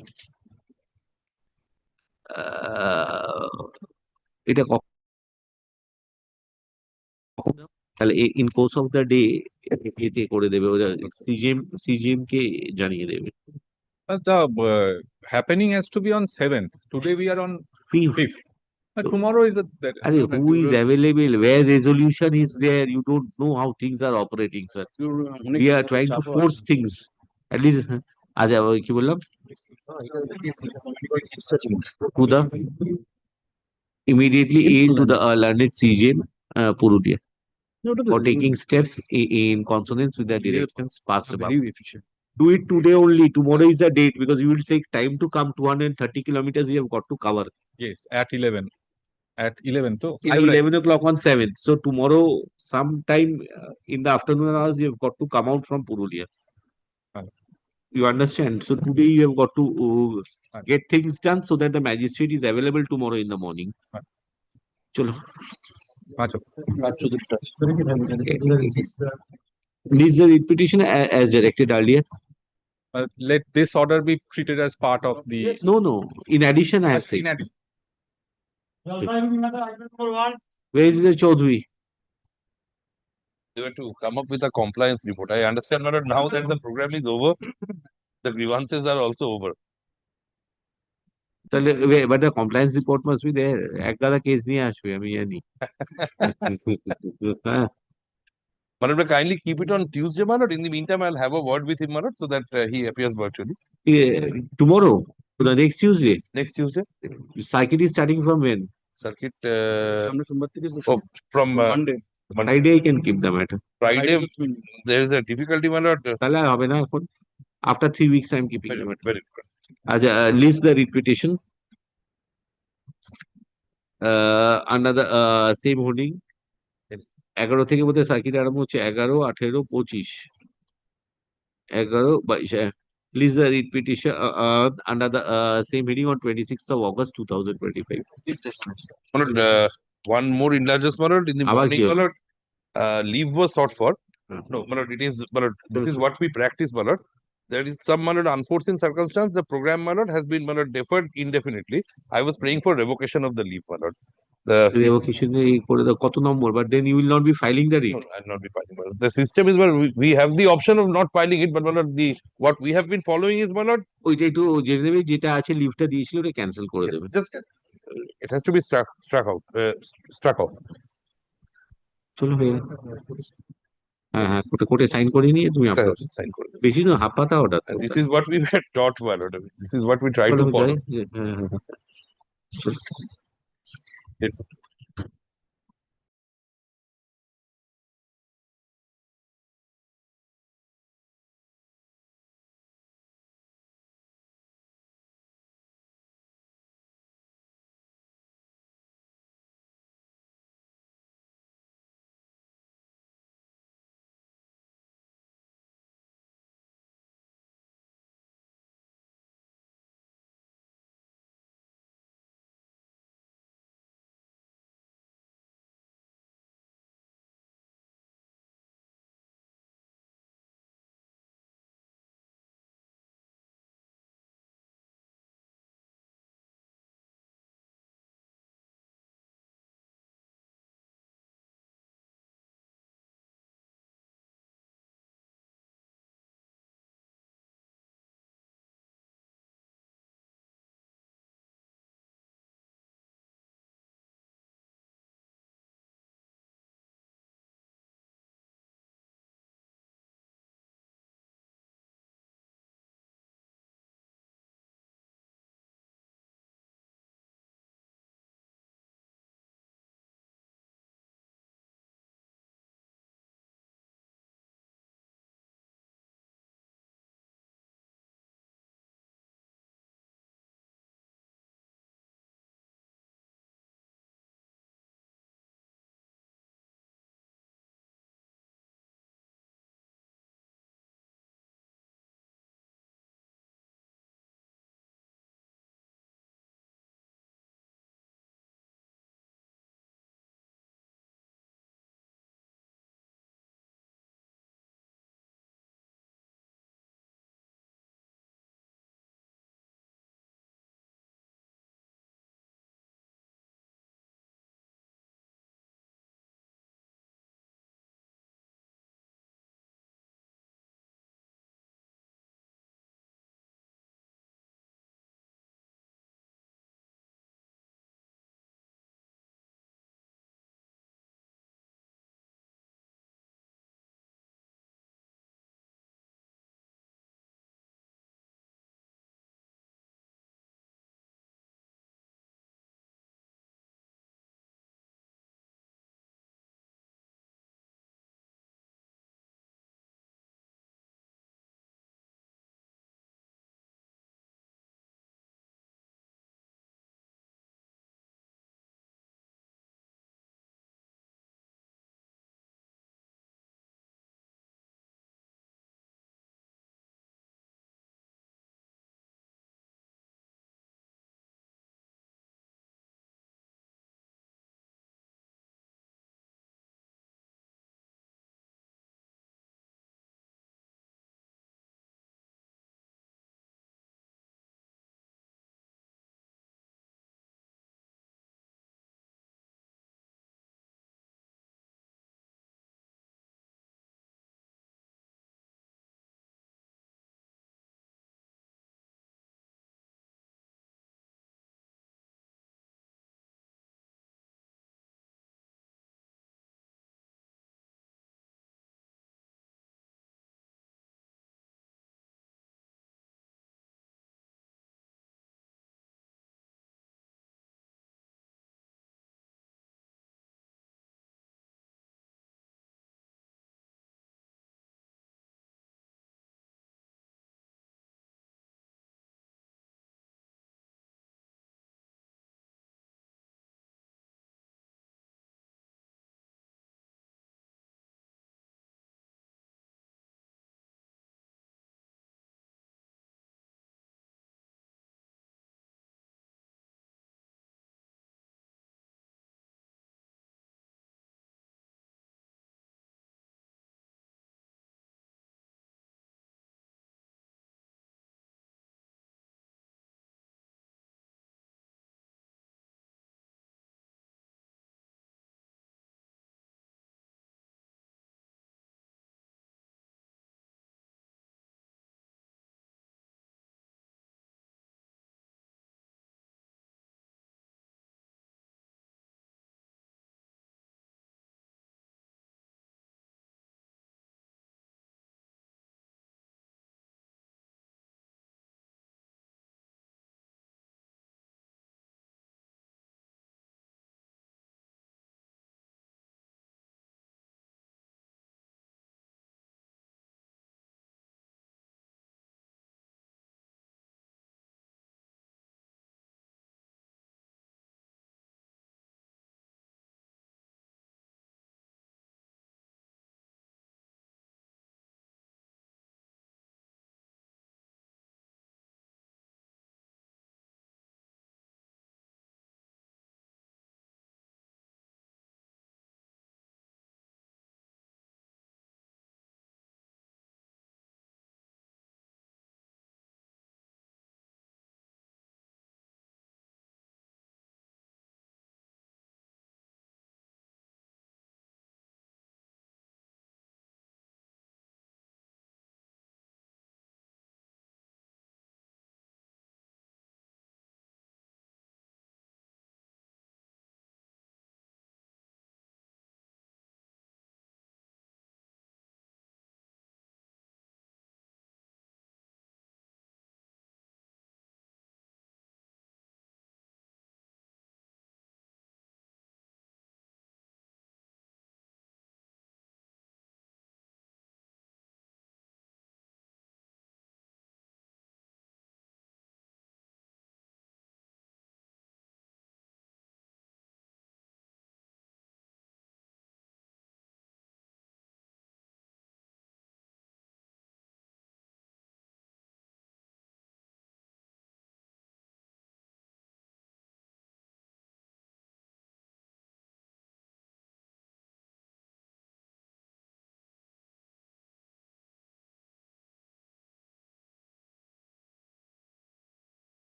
In course of the day, এতে করে দেবে ওরা CGM কে জানিয়ে দেবে. But the happening has to be on 7th. Today we are on 5th. Tomorrow is who is available, where resolution is there, you don't know how things are operating, sir. We are trying to force things. At least আচ্ছা কি বললাম to the immediately aid to the learned CGM Purulia for taking steps in consonance with the directions passed above. Do it today only. Tomorrow is the date because you will take time to come 230 kilometers you have got to cover. Yes, at 11. At 11, though. 11 o'clock on 7th. So tomorrow, sometime in the afternoon hours, you have got to come out from Purulia. You understand? So today you have got to get things done so that the magistrate is available tomorrow in the morning. Chalo. Release the writ petition as directed earlier. Let this order be treated as part of the. No. In addition, I have said. In addition. Where is the Chaudhary? They were to come up with a compliance report. I understand, my lord, now that the program is over, the grievances are also over. But the compliance report must be there. Ekada case niye ashbe ami yani. My lord, kindly keep it on Tuesday, my lord. In the meantime, I'll have a word with him, my lord, so that he appears virtually. Tomorrow, the next Tuesday. Next Tuesday. Circuit is starting from when? Circuit from Monday. Friday, I can keep the matter. Friday, there is a difficulty, my lord. After 3 weeks, I'm keeping the matter. Very good. List the writ petition. Under the same holding. 11 থেকে বোধহয় circuit আরম্ভ হচ্ছে 11, 18, 25 11, 22 Please the writ petition under the same heading on 26th of August 2025. One more enlarges, my lord. In the morning, my lord, leave was sought for. No, my lord, it is, my lord, this is what we practice, my lord. There is some, my lord, unforeseen circumstance. The program, my lord, has been, my lord, deferred indefinitely. I was praying for revocation of the leave, my lord. The revocation কত নম্বর, but then you will not be filing the writ. No, I'll not be filing. My lord. The system is, well, we have the option of not filing it, but my lord, what we have been following is, my lord, ওইটা একটু জেনে নেবে যেটা আছে লিভটা দিয়েছিল ওটা cancel করে দেবে। just it has to be struck off. চলো হয়ে গেল। হ্যাঁ কোর্টে সাইন করে নিয়ে তুমি সাইন করে বেশি না হাফ পাতা order. This is what we were taught, my lord. This is what we try to follow.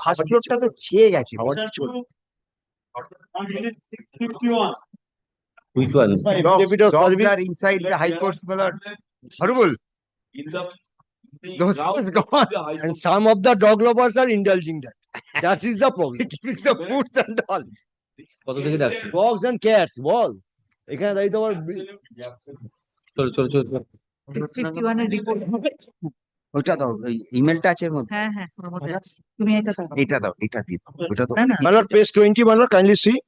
First ফ্লোরটা তো ছেয়ে গেছে Which one? dogs are inside the high court, my lord. Horrible. Those are gone. And some of the dog lovers are indulging that. That is the problem. Giving the foods and all. কত থেকে ডাকছে? Dogs and cats, বল। এখানে দাঁড়িয়ে তো আবার চলো চলো চলো। 51 এর রিপোর্ট হবে। ওটা দাও, ওই ইমেলটা আছে এর মধ্যে। হ্যাঁ হ্যাঁ ওর মধ্যে আছে। তুমি এটা দাও। এটা দাও, এটা দিই। ওটা দাও। My lord, page 20, my lord, kindly see.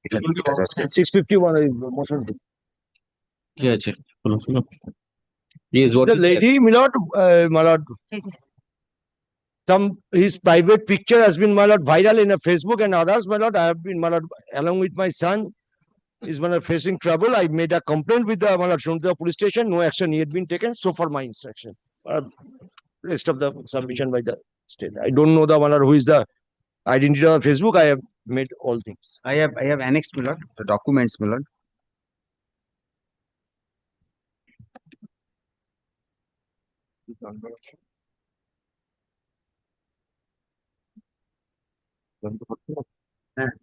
এটা দিই, এটা দাও। 651 motion. কি আছে? শোনো শোনো। Yes, what The is that? lady, my lord, his private picture has been, my lord, viral in a Facebook and others, my lord. I have been, my lord, along with my son, is, my lord, facing trouble. I made a complaint with the, my lord, shown to the police station. No action yet been taken. So far, my instruction. Rest of the submission by the state. I don't know the, my lord, who is the identity of Facebook. I have made all things. I have annexed, my lord, the documents, my lord. হ্যাঁ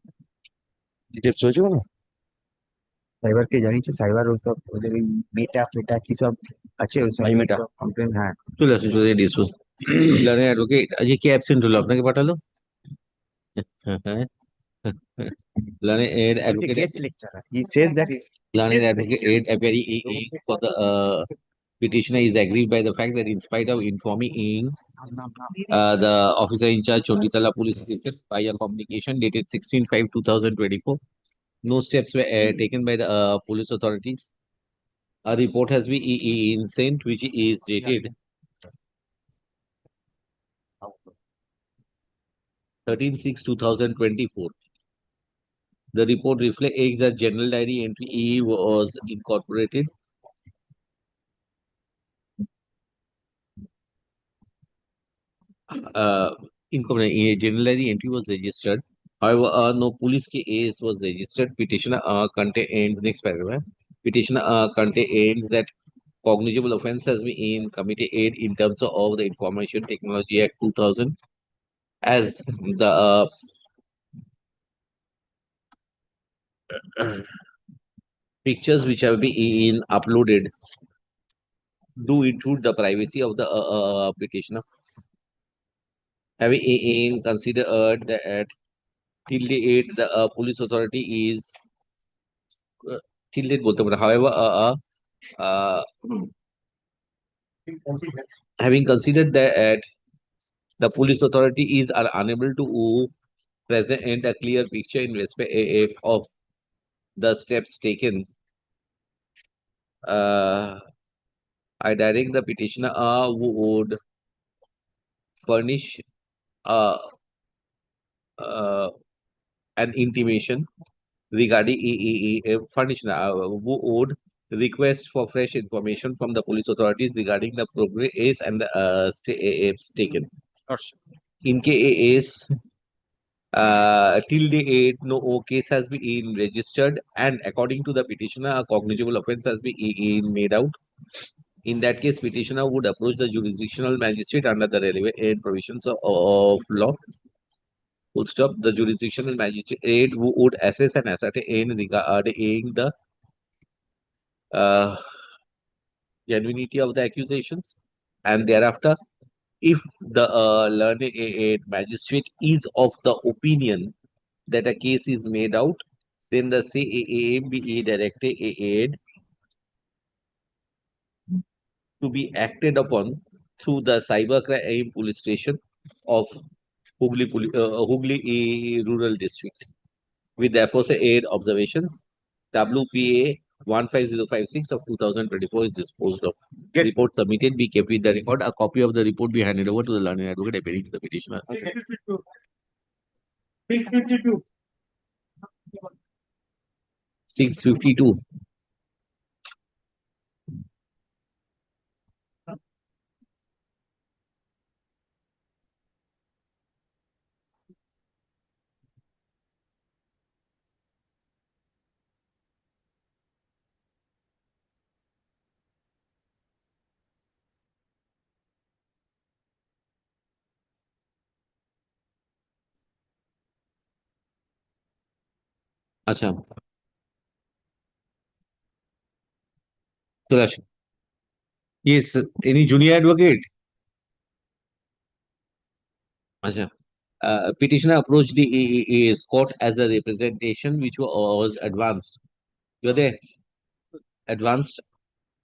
details হয়েছে কোনো সাইবারকে জানিয়েছে, cyber ওদের ওই মেটা ফেটা কি সব আছে ওই সব মেটা কমপ্লেন। হ্যাঁ চলে আসুন চলে ডিসপোজ লার্নিং অ্যাডভোকেট আজকে কি অ্যাবসেন্ট হলো আপনাকে পাঠালো learned advocate guest lecturer. He says that learning advocate aid appearing for the petitioner is aggrieved by the fact that in spite of informing the officer in charge Chonditala police station by a communication dated 16/5/2024, no steps were taken by the police authorities. A report has been sent which is dated 13/6/2024. The report reflects that general diary entry E was incorporated. General diary entry was registered. However, no police case was registered. Petitioner contains next paragraph. Petitioner contains that cognizable offence has been committed in terms of the Information Technology Act 2000, as the pictures which have been uploaded do intrude the privacy of the petitioner. Having considered that till date the police authority is till date বলতে পারে, however, having considered that the police authority are unable to present a clear picture in respect of the steps taken, I direct the petitioner who would furnish an intimation regarding who would request for fresh information from the police authorities regarding the progress and the steps taken. In case till date no case has been registered and according to the petitioner a cognizable offence has been made out. In that case, petitioner would approach the jurisdictional magistrate under the relevant provisions of law. Full stop. The jurisdictional magistrate would assess and ascertain regarding the genuinity of the accusations, and thereafter, if the learned magistrate is of the opinion that a case is made out, then the same be directed to be acted upon through the cybercrime police station of Hooghly Rural District. With the aforesaid observations, WPA 15056 of 2024 is disposed of. Report submitted be kept with the record. A copy of the report be handed over to the learned advocate appearing to the petitioner. 652. 652. আচ্ছা চলে আসুন। Yes, any junior advocate? আচ্ছা petitioner approached the AAA's court as the representation which was advanced. You're there? Advanced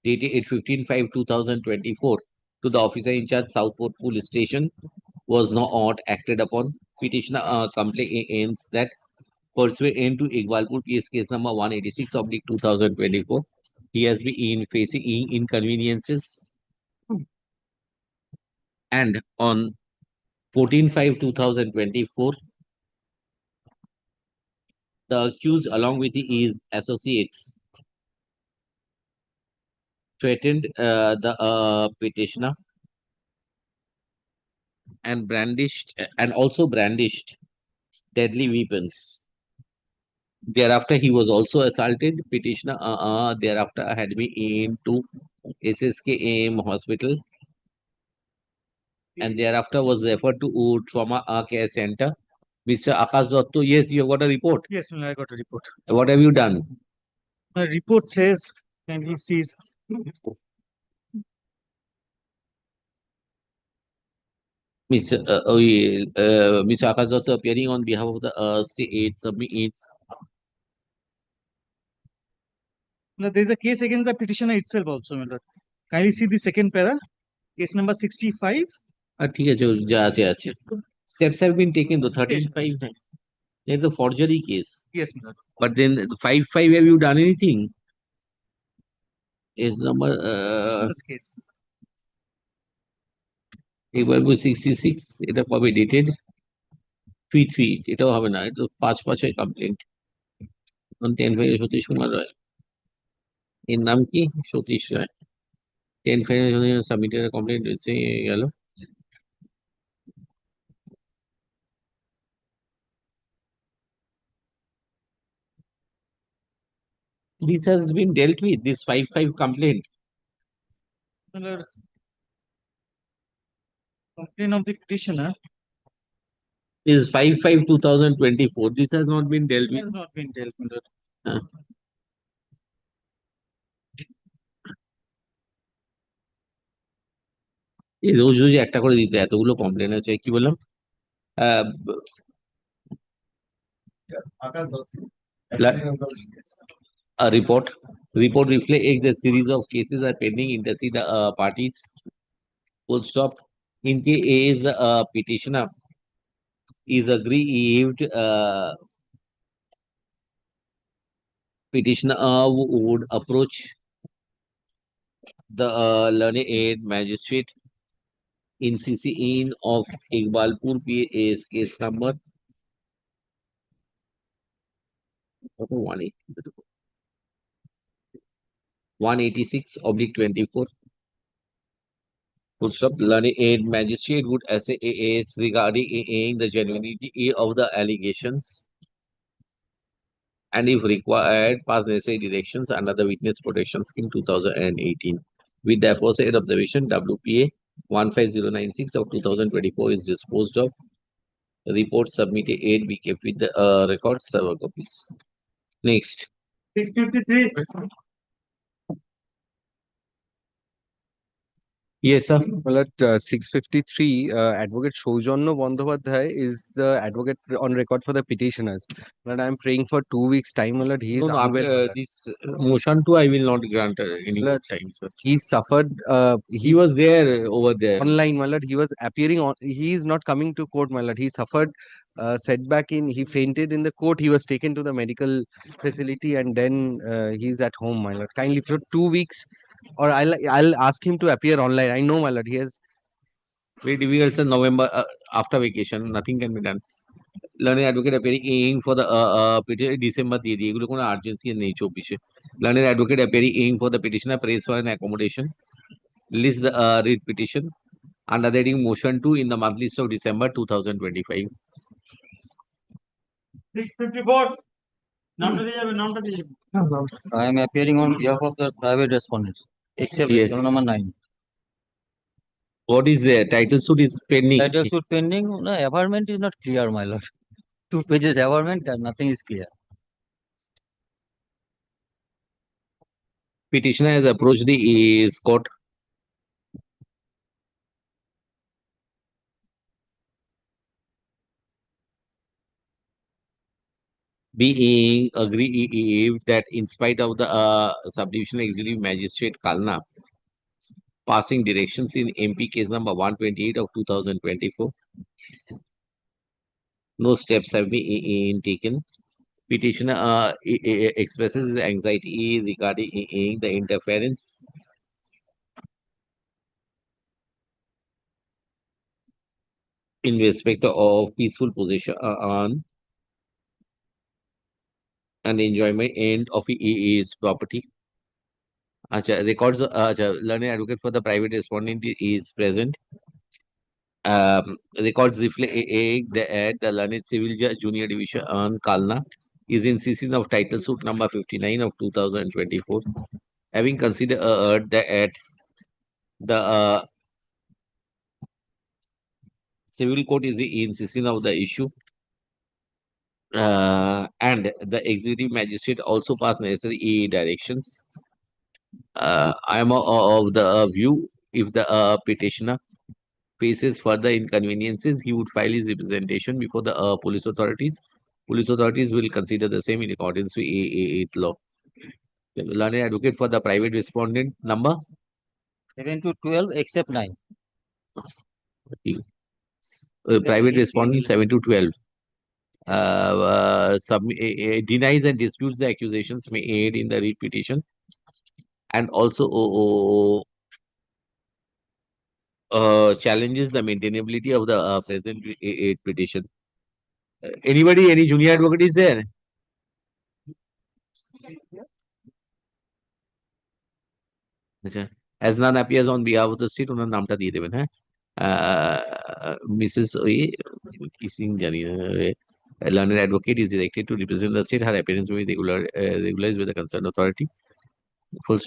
dated 15/5/2024 to the officer in charge Southport Police Station was not acted upon. Petitioner complains that pursuant to Iqbalpur PS case number 186/2024, he has been facing inconveniences, and on 14/5/2024, the accused along with his associates threatened the petitioner and also brandished deadly weapons. Thereafter, he was also assaulted. Petitioner thereafter had been into SSKM hospital and thereafter was referred to trauma care center. Mr. Akash Dotto, yes, you have got a report. Yes, I got a report. What have you done? The report says, can you see? Mr. Akash Dotto appearing on behalf of the state submits. There is a case against the petitioner itself also, my lord. Kindly see the second para, case number 65. ঠিক আছে যা আছে আছে steps have been taken to 13/5. There's a forgery case. Yes, my lord. But then 5/5, have you done anything? Is number This case. এবার 66 এটা কবে dated 3/3 এটাও হবে না এটা 5/5 কমপ্লেন্ট on 10/5 সতীশ কুমার রায় এর নাম কি সতীশ রায় 10/5 সাবমিটেড কমপ্লেন্ট এসে গেল this has been dealt with this 5/5 complaint. My lord, complaint of the petitioner is 5/5/2024. This has not been dealt with. has not been dealt with. এই রোজ রোজ একটা করে দিতে এতগুলো কমপ্লেন আছে কি বললাম a report reflects a series of cases are pending in the parties. Full stop. In case petitioner is aggrieved, petitioner would approach the learned aid magistrate in CC in of Iqbalpur PA's case number 186/24. Full stop. Learning aid magistrate would assess regarding the genuinity of the allegations and if required pass necessary directions under the Witness Protection Scheme 2018. With the aforesaid observation, WPA 15096/2024 is disposed of. The report submitted 8 be kept with the record server copies. Next. 653. Yes, sir. Well, at 653, Advocate Shoujanno Bandhopadhyay is the advocate on record for the petitioners. But I'm praying for 2 weeks' time. Well, he is unwell. This motion too, I will not grant any Well, time, sir. He suffered. He was there over there. Online, my lord. He was appearing on. He is not coming to court, my lord. He suffered setback he fainted in the court. He was taken to the medical facility and then he's at home, my lord. Kindly for 2 weeks, or I'll ask him to appear online. I know, my lord. He has. Very difficult, sir. November after vacation, nothing can be done. Learned advocate appearing for the December দিয়ে দিই এগুলো কোনো urgency নেই 24-এ learned advocate appearing for the petitioner prays for an accommodation list the read petition under the heading motion 2 in the month list of December 2025. 654. নামটা দিয়ে যাবে নামটা দিয়ে যাবে I am appearing on behalf of the private respondents, except Yes. number 9. What is there? Title suit is pending. Title suit pending. No, averment is not clear, my lord. 2 pages averment and nothing is clear. Petitioner has approached the court. Being aggrieved that in spite of the subdivision executive magistrate Kalna passing directions in MP case number 128 of 2024, no steps have been taken. Petitioner expresses his anxiety regarding the interference in respect of peaceful possession on and enjoyment of his property. Records, learned advocate for the private respondent is present. Records reflect that the learned civil judge junior division on Kalna is in session of title suit number 59 of 2024, having considered that the civil court is in session of the issue, and the executive magistrate also passed necessary directions. I am of the view, if the petitioner faces further inconveniences, he would file his representation before the police authorities. Police authorities will consider the same in accordance with 8 law. Learned advocate for the private respondent number 7 to 12 except 9. Private respondent 7 to 12. Denies and disputes the accusations made in the writ petition, and also challenges the maintainability of the present petition. Anybody, any junior advocate is there? As none appears on behalf of the state, उन्होंने नामटा दिए देवन है. Mrs. Learned advocate is directed to represent the state. Her appearance may be regularized with the concerned authority. In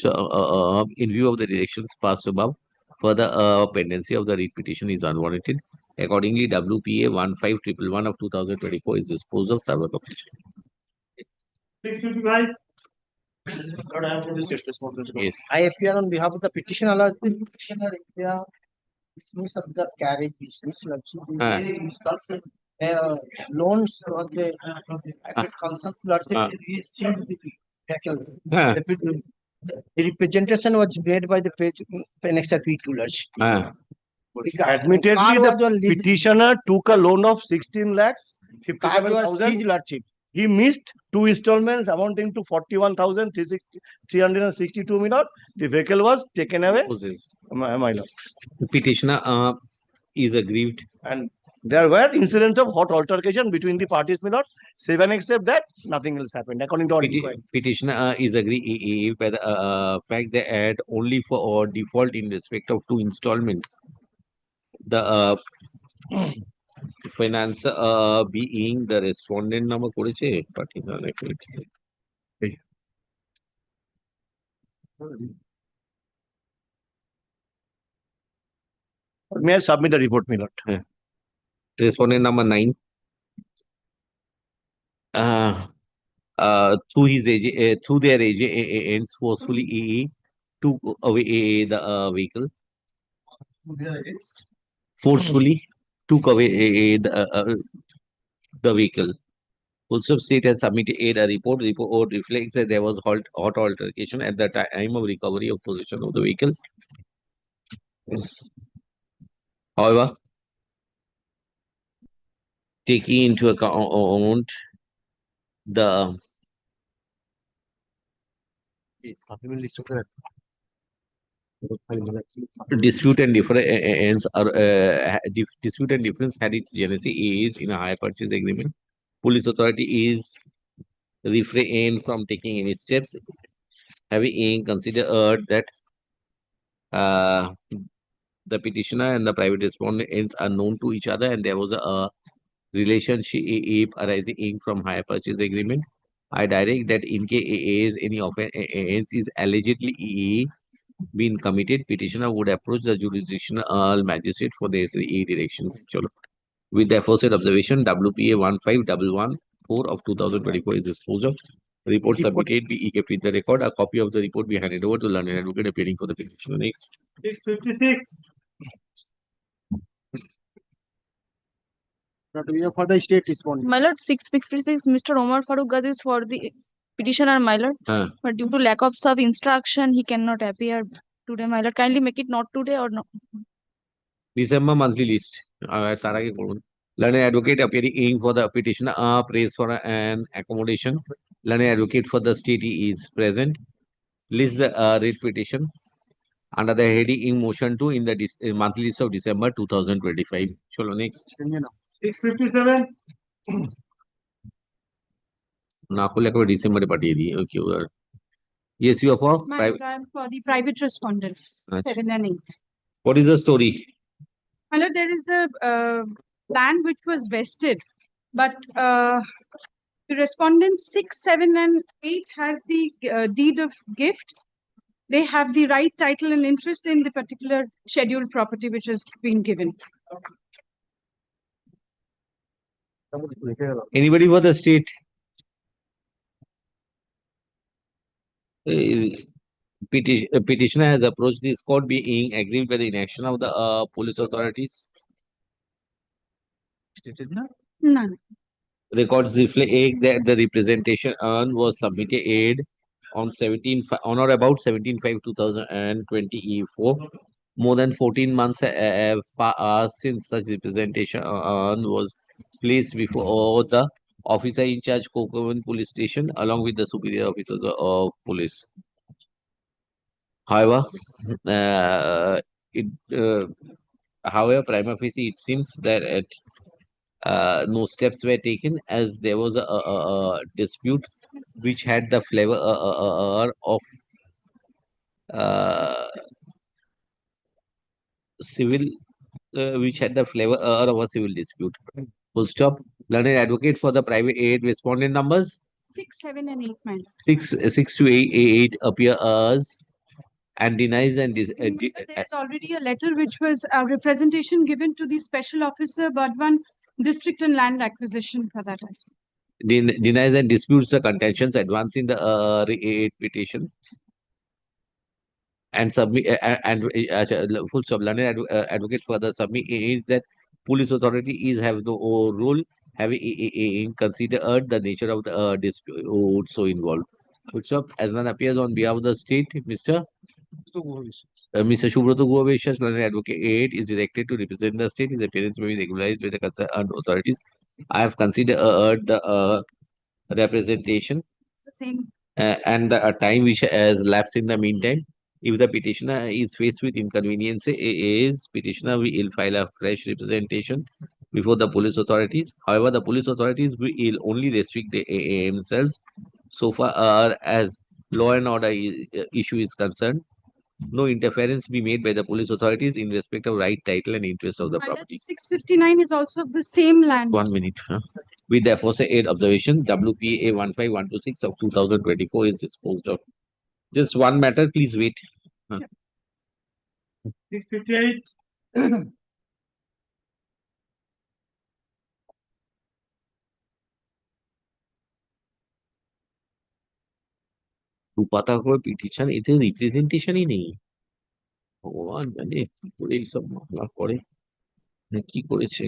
view of the directions passed above, further pendency of the writ petition is unwarranted. Accordingly, WPA 15111 of 2024 is disposed of. Server completion. 655. Yes. I appear on behalf of the petitioner. Petitioner business of the carriage business. Loans for the consumption is changed the vehicle. The representation was made by the Penexa titulars. Admittedly, the petitioner took a loan of 16 lakhs, 57,000. He missed 2 installments amounting to 41,362 million. The vehicle was taken away. My lord. The petitioner is aggrieved. And there were incidents of hot altercation between the parties, my lord. 7 except that, nothing else happened, according to our inquiry. Petitioner is aggrieved by the fact that only for default in respect of 2 installments, the financer being the respondent number করেছে particular. May I submit the report, my lord? Respondent number 9. Through his through their agents forcefully took away the vehicle. Forcefully took away the vehicle. Also, state has submitted a report. Report reflects that there was hot altercation at the time of recovery of possession of the vehicle. However, taking into account the dispute and difference had its genesis in a hire purchase agreement. Police authority is refrained from taking any steps, having considered that the petitioner and the private respondents are known to each other, and there was a relationship arising from hire purchase agreement. I direct that in case any offense is allegedly been committed, petitioner would approach the jurisdictional magistrate for the directions. With the aforesaid observation, WPA 15114 of 2024 is disposed of. Report submitted be kept in the record. A copy of the report be handed over to learned advocate appearing for the petitioner. Next. 656. For the state respondent. My lord, 656, Mr. Omar Farooq Ghazi is for the petitioner, my lord. But due to lack of sub instruction, he cannot appear today, my lord. Kindly make it not today or no. December monthly list. তার আগে করুন। Learned advocate appearing for the petitioner prays for an accommodation. Learned advocate for the state is present. List the writ petition under the heading in motion 2 in the monthly list of December 2025. Chalo next. 657. না করলে একবার ডিসেম্বরে পাঠিয়ে দিই। ওকে yes, you are for I'm for the private respondents, 7 and 8. What is the story? My lord, there is a land which was vested, but the respondents 6, 7, and 8 has the deed of gift. They have the right, title, and interest in the particular scheduled property which has been given. Anybody for the state? Petitioner has approached this court being aggrieved by the inaction of the police authorities. None. Records reflect that the representation earned was submitted on or about 17/5/2024. More than 14 months have passed since such representation was placed before the officer in charge Kokovan police station along with the superior officers of police. However, however, prima facie, it seems that no steps were taken as there was a dispute which had the flavor of civil, which had the flavor of a civil dispute. Full stop. Learned advocate for the private aid respondent numbers 6, 7, and 8, man. 6 to 8 appear as and denies and There's already a letter which was a representation given to the special officer, Burdwan District and Land Acquisition for that. Denies and disputes the contentions advanced in the aid petition and submit full stop. Learned advocate further submit is that police authority have no role having considered the nature of the dispute so involved. Full stop. As none appears on behalf of the state, Mr. Shubroto Guaveshas, learned advocate is directed to represent the state. His appearance may be regularized by the concerned authorities. I have considered the representation Same. and the time which has lapsed in the meantime. If the petitioner is faced with inconvenience, petitioner will file a fresh representation before the police authorities. However, the police authorities will only restrict themselves so far as law and order issue is concerned. No interference be made by the police authorities in respect of right, title, and interest of the property. 659 is also of the same land. 1 minute. With the aforesaid observation, WPA 15126 of 2024 is disposed of. Just one matter, please wait. 658. পাতা করে petition, এতে রিপ্রেজেন্টেশনই নেই। ভগবান জানে কি করে এইসব মামলা করে, কি করেছে।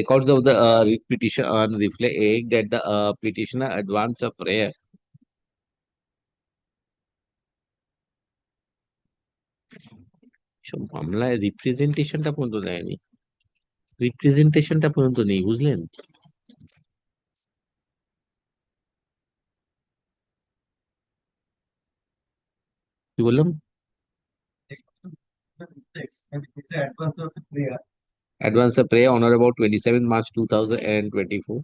Records of the petition reflect that the petitioner advanced a prayer সব মামলায় রিপ্রেজেন্টেশনটা পর্যন্ত দেয়নি, রিপ্রেজেন্টেশনটা পর্যন্ত নেই, বুঝলেন। কি বললাম? Advance a prayer on or about 27 March 2024.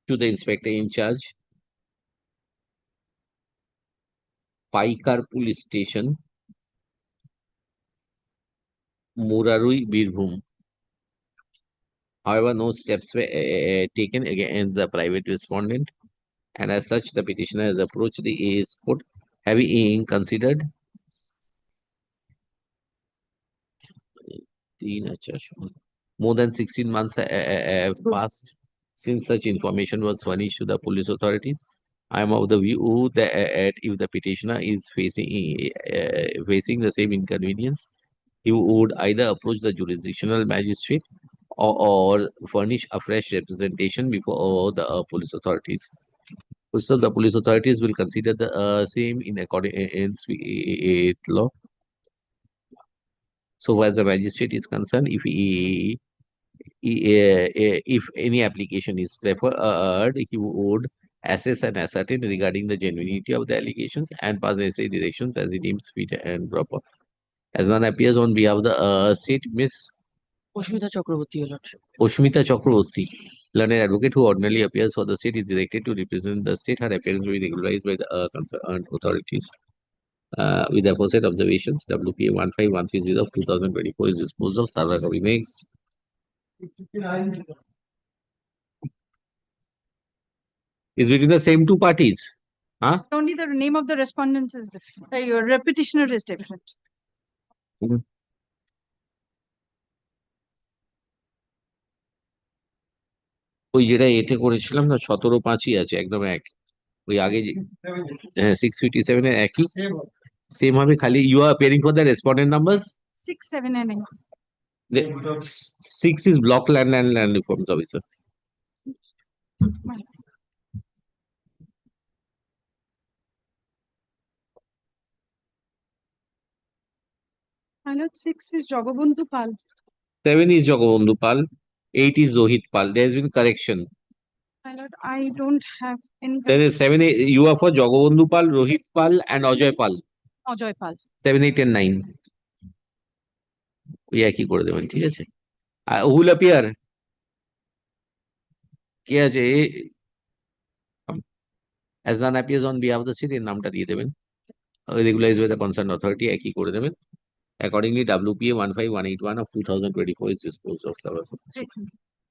To to the inspector in charge, Paikar Police Station, Murarui, Birbhum. However, no steps were taken against the private respondent, and as such, the petitioner has approached the AS court, having considered more than 16 months have passed since such information was furnished to the police authorities. I am of the view that if the petitioner is facing the same inconvenience, he would either approach the jurisdictional magistrate or furnish a fresh representation before the police authorities. So the police authorities will consider the same in accordance with law. So as the magistrate is concerned, if any application is preferred, he would assess and ascertain regarding the genuinity of the allegations and pass necessary directions as he deems fit and proper. As one appears on behalf of the state, Miss Oshmita Chakraborty, Your Lordship. Oshmita Chakraborty, learned advocate who ordinarily appears for the state, is directed to represent the state. Her appearance will be regularized by the concerned authorities. With the aforesaid observations, WPA 15130 of 2024 is disposed of. Sarva Kavi next. Is between the same two parties. Huh? Only the name of the respondents is different. Your petitioner is different. ওই যেটা এতে করেছিলাম না 17-5-ই আছে একদম এক ওই আগে 657 এর একই সেম হবে খালি you are appearing for the respondent numbers 6, 7 and 8. the 6 is block land and land reforms officer. My lord, 6 is Jagabandhu Pal. 7 is Jagabandhu Pal. 8 is Rohit Pal. There has been correction. My lord, I don't have any. There is 7. You are for Jagabandhu Pal, Rohit Pal, and Ajoy Pal. Ajoy Pal. 7, 8, and 9. ওই একই করে দেবেন ঠিক আছে who will appear কে আছে as none appears on behalf of the city নামটা দিয়ে দেবেন regularized by the concerned authority একই করে দেবেন accordingly WPA 15181 of 2024 is disposed of.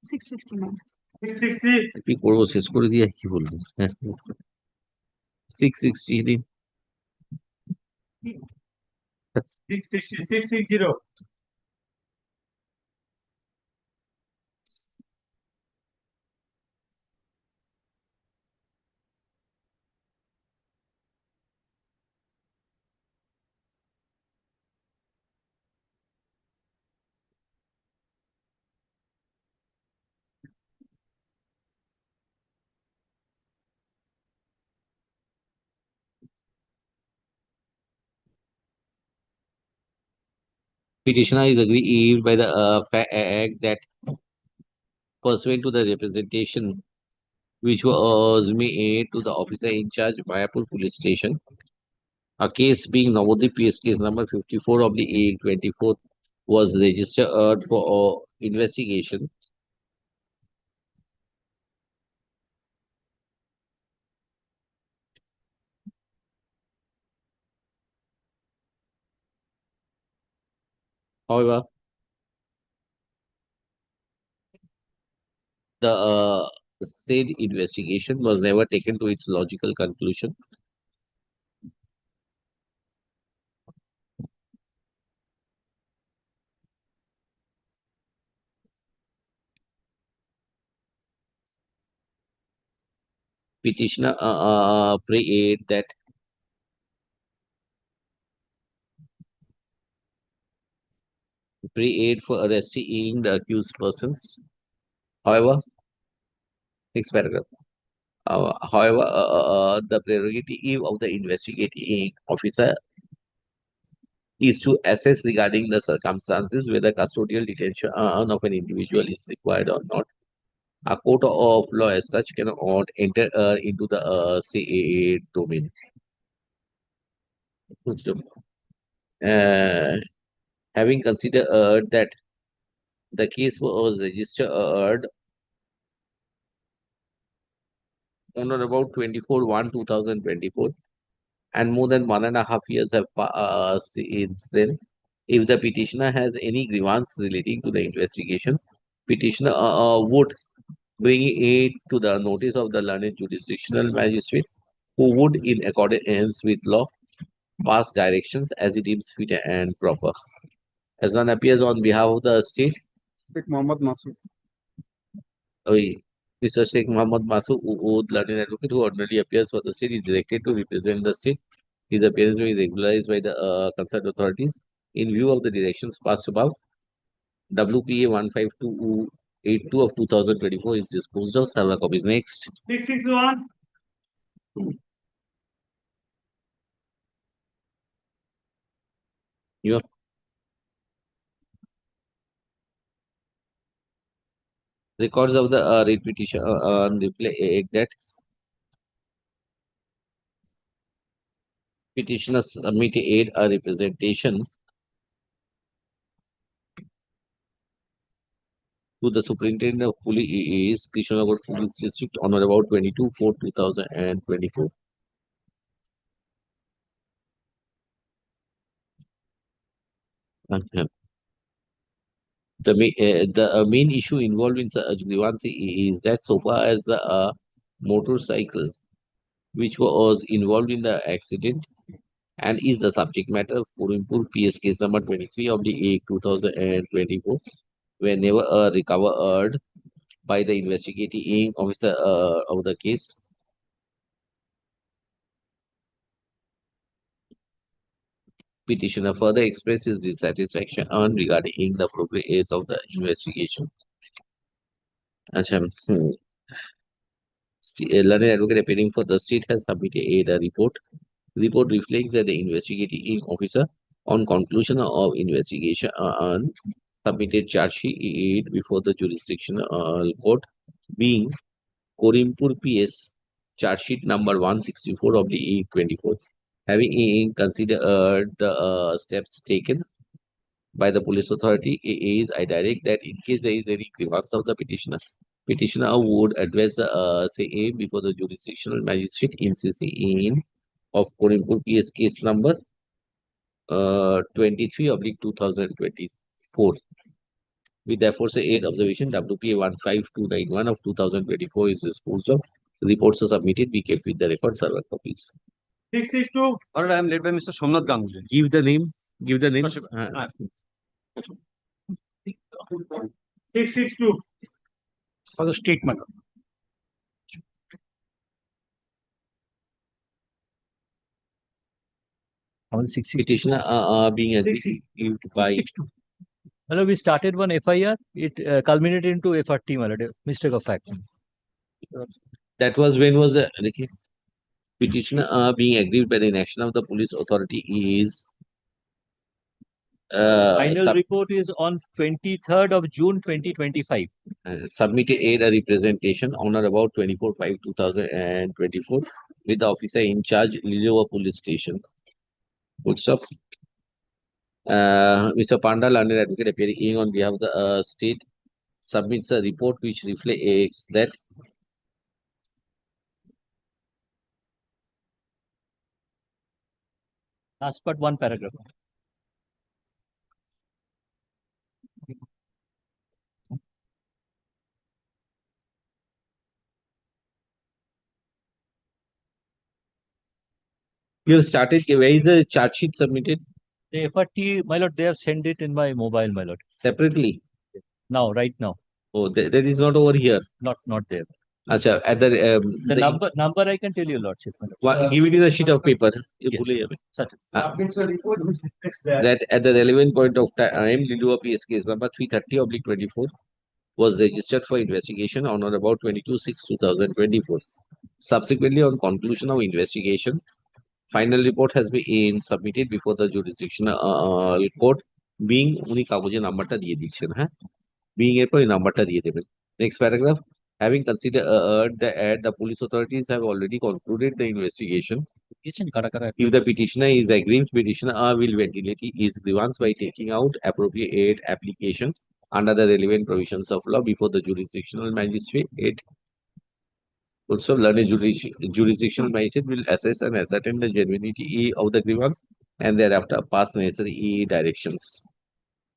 659. 660 কি করবো শেষ করে দিয়ে কি বলবো 660 দিন 660. Petitioner is aggrieved by the fact that pursuant to the representation which was made to the officer in charge Mayapur Police Station, a case being Navodip PS case number 54 of the A24 was registered for investigation. However, the said investigation was never taken to its logical conclusion. Petitioner prayed that pre-aid for arresting the accused persons. However, next paragraph. However, the prerogative of the investigating officer is to assess regarding the circumstances whether custodial detention of an individual is required or not. A court of law as such cannot enter into the CAA domain. Having considered that the case was registered on or about 24/1/2024, and more than 1.5 years have passed since then. If the petitioner has any grievance relating to the investigation, petitioner would bring it to the notice of the learned jurisdictional magistrate, who would, in accordance with law, pass directions as he deems fit and proper. As one appears on behalf of the state, Sheikh Mohammed Masood. Mr. Sheikh Mohammed Masood, who learned advocate who ordinarily appears for the state, is directed to represent the state. His appearance will be regularized by the concerned authorities. In view of the directions passed above, WPA 15282 of 2024 is disposed of. Several copies next. 661. Your records of the writ petition reflect that petitioners submit a representation to the Superintendent of Police, Krishnanagar Police District, on or about 22/4/2024. The main issue involved in such grievance is that so far as the motorcycle which was involved in the accident and is the subject matter of Korimpur PS case number 23 of the 2024 were never recovered by the investigating officer of the case. Petitioner further expresses dissatisfaction regarding the progress of the investigation. Learned advocate appearing for the state has submitted a report. The report reflects that the investigating officer, on conclusion of investigation, submitted charge sheet before the jurisdictional court, being Korimpur PS charge sheet number 164 of the 24. Having considered the steps taken by the police authority, I direct that in case there is any grievance of the petitioner would address the say before the jurisdictional magistrate in CC of Korimpur PS case number 23/2024. We therefore say 8 observation WPA 15291 of 2024 is disposed of. Reports are submitted. We kept with the record server copies. 662. All right, I am led by Mr. Somnath Ganguly. Give the name. Give the name. 662. For the statement. Petitioner being aggrieved by. Hello, we started one FIR. It culminated into FRT, mistake of fact. That was when was the petitioner being aggrieved by the inaction of the police authority is. Final report is on 23rd of June 2025. Submitted a representation on or about 24/5/2024 with the officer in charge, Lilova Police Station. Good stuff. Mr. Panda, learned advocate appearing on behalf of the state, submits a report which reflects that last but one paragraph. you have started. Where is the charge sheet submitted? The FRT, my lord, they have sent it in my mobile, my lord. Separately? Now, right now. Oh, that is not over here. Not there. Acha, at the number I can tell you, lordship. Give it in a sheet of paper. Yes, Submits a report which reflects that. That at the relevant point of time, Lilova PS case number 330/24 was registered for investigation on or about 22/6/2024. Subsequently, on conclusion of investigation, final report has been submitted before the jurisdictional court, being উনি কাগজে নাম্বারটা দিয়ে দিচ্ছেন, হ্যাঁ, being এরপর এই নাম্বারটা দিয়ে দেবেন. Next paragraph. Having considered that the police authorities have already concluded the investigation, if the petitioner is aggrieved, petitioner will ventilate his grievance by taking out appropriate application under the relevant provisions of law before the jurisdictional magistrate Also, learned jurisdictional magistrate will assess and ascertain the genuinity of the grievance and thereafter pass necessary directions.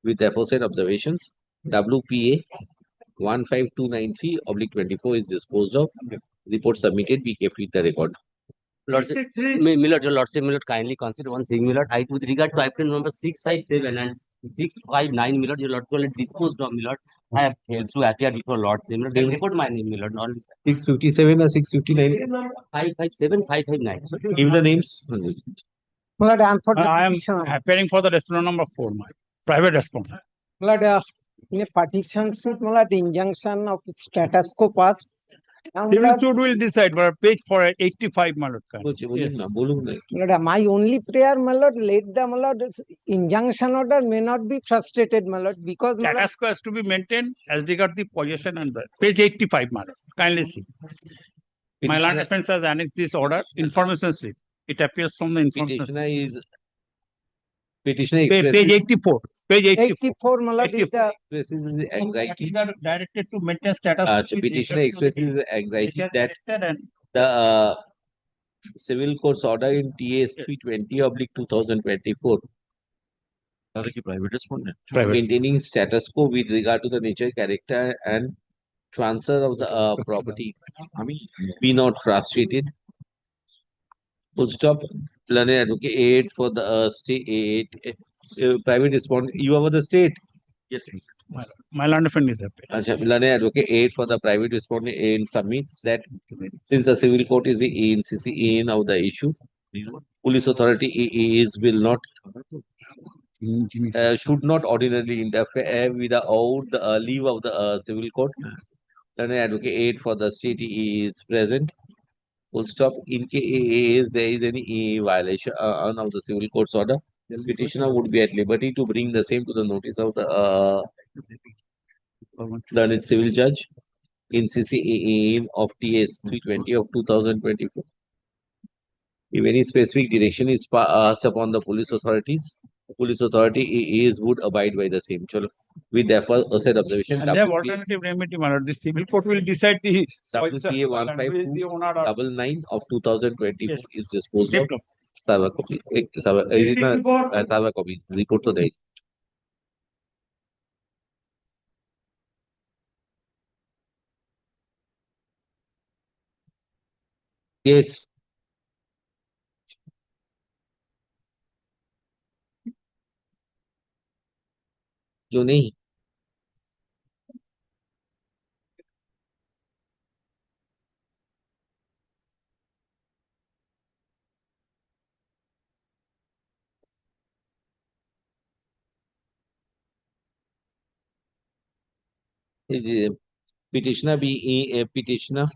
With the aforesaid observations, WPA 15293/24 is disposed of. Report submitted be kept with the record. Lordship, Your Lordship, kindly consider one thing, I, with regard to item number 657 and 659, Your Lordship, already disposed of, I have failed to appear before Lordship, they will report my name, not 657 or 659? 557, 559. Give the names. Lord, I am for the I am petition. appearing for the respondent number 4, my private respondent. Lord, in a petition suit, Lord, injunction of status quo passed. Civil suit will decide, but page 485, my lord. Yes. Lord, my only prayer, my lord, let the, my lord, injunction order may not be frustrated, my lord, because my lord, Status quo has to be maintained as regard the possession and the page 85, my lord. Kindly see. My land defense has annexed this order, information slip. It appears from the information slip. Petitioner Page 84. Page 84, my lord, is the expresses anxiety. These are directed to maintain status quo. Petitioner expresses anxiety that the civil court's order in TS 320/2024 private respondent. maintaining status quo with regard to the nature, character, and transfer of the property be not frustrated. Full stop. Learned advocate aid for the state private respondent. You are for the state. Yes, my land defense is happy. Learned advocate aid for the private respondent and submits that since the civil court is the ANCC in of the issue, police authority will not should not ordinarily interfere without the leave of the civil court. Learned advocate aid for the state is present. Full stop. In case there is any violation of the civil court's order, petitioner would be at liberty to bring the same to the notice of the learned civil judge in CCAA of TS 320/2024. If any specific direction is passed upon the police authorities, police authority would abide by the same. Chalo. With therefore said observation, And they have alternative remedy, my lord. The civil court will decide the WPA 152/9/2024 is disposed of. Sava copy. Sava copy. Report to the Yes. क्यों नहीं petitioner petitioner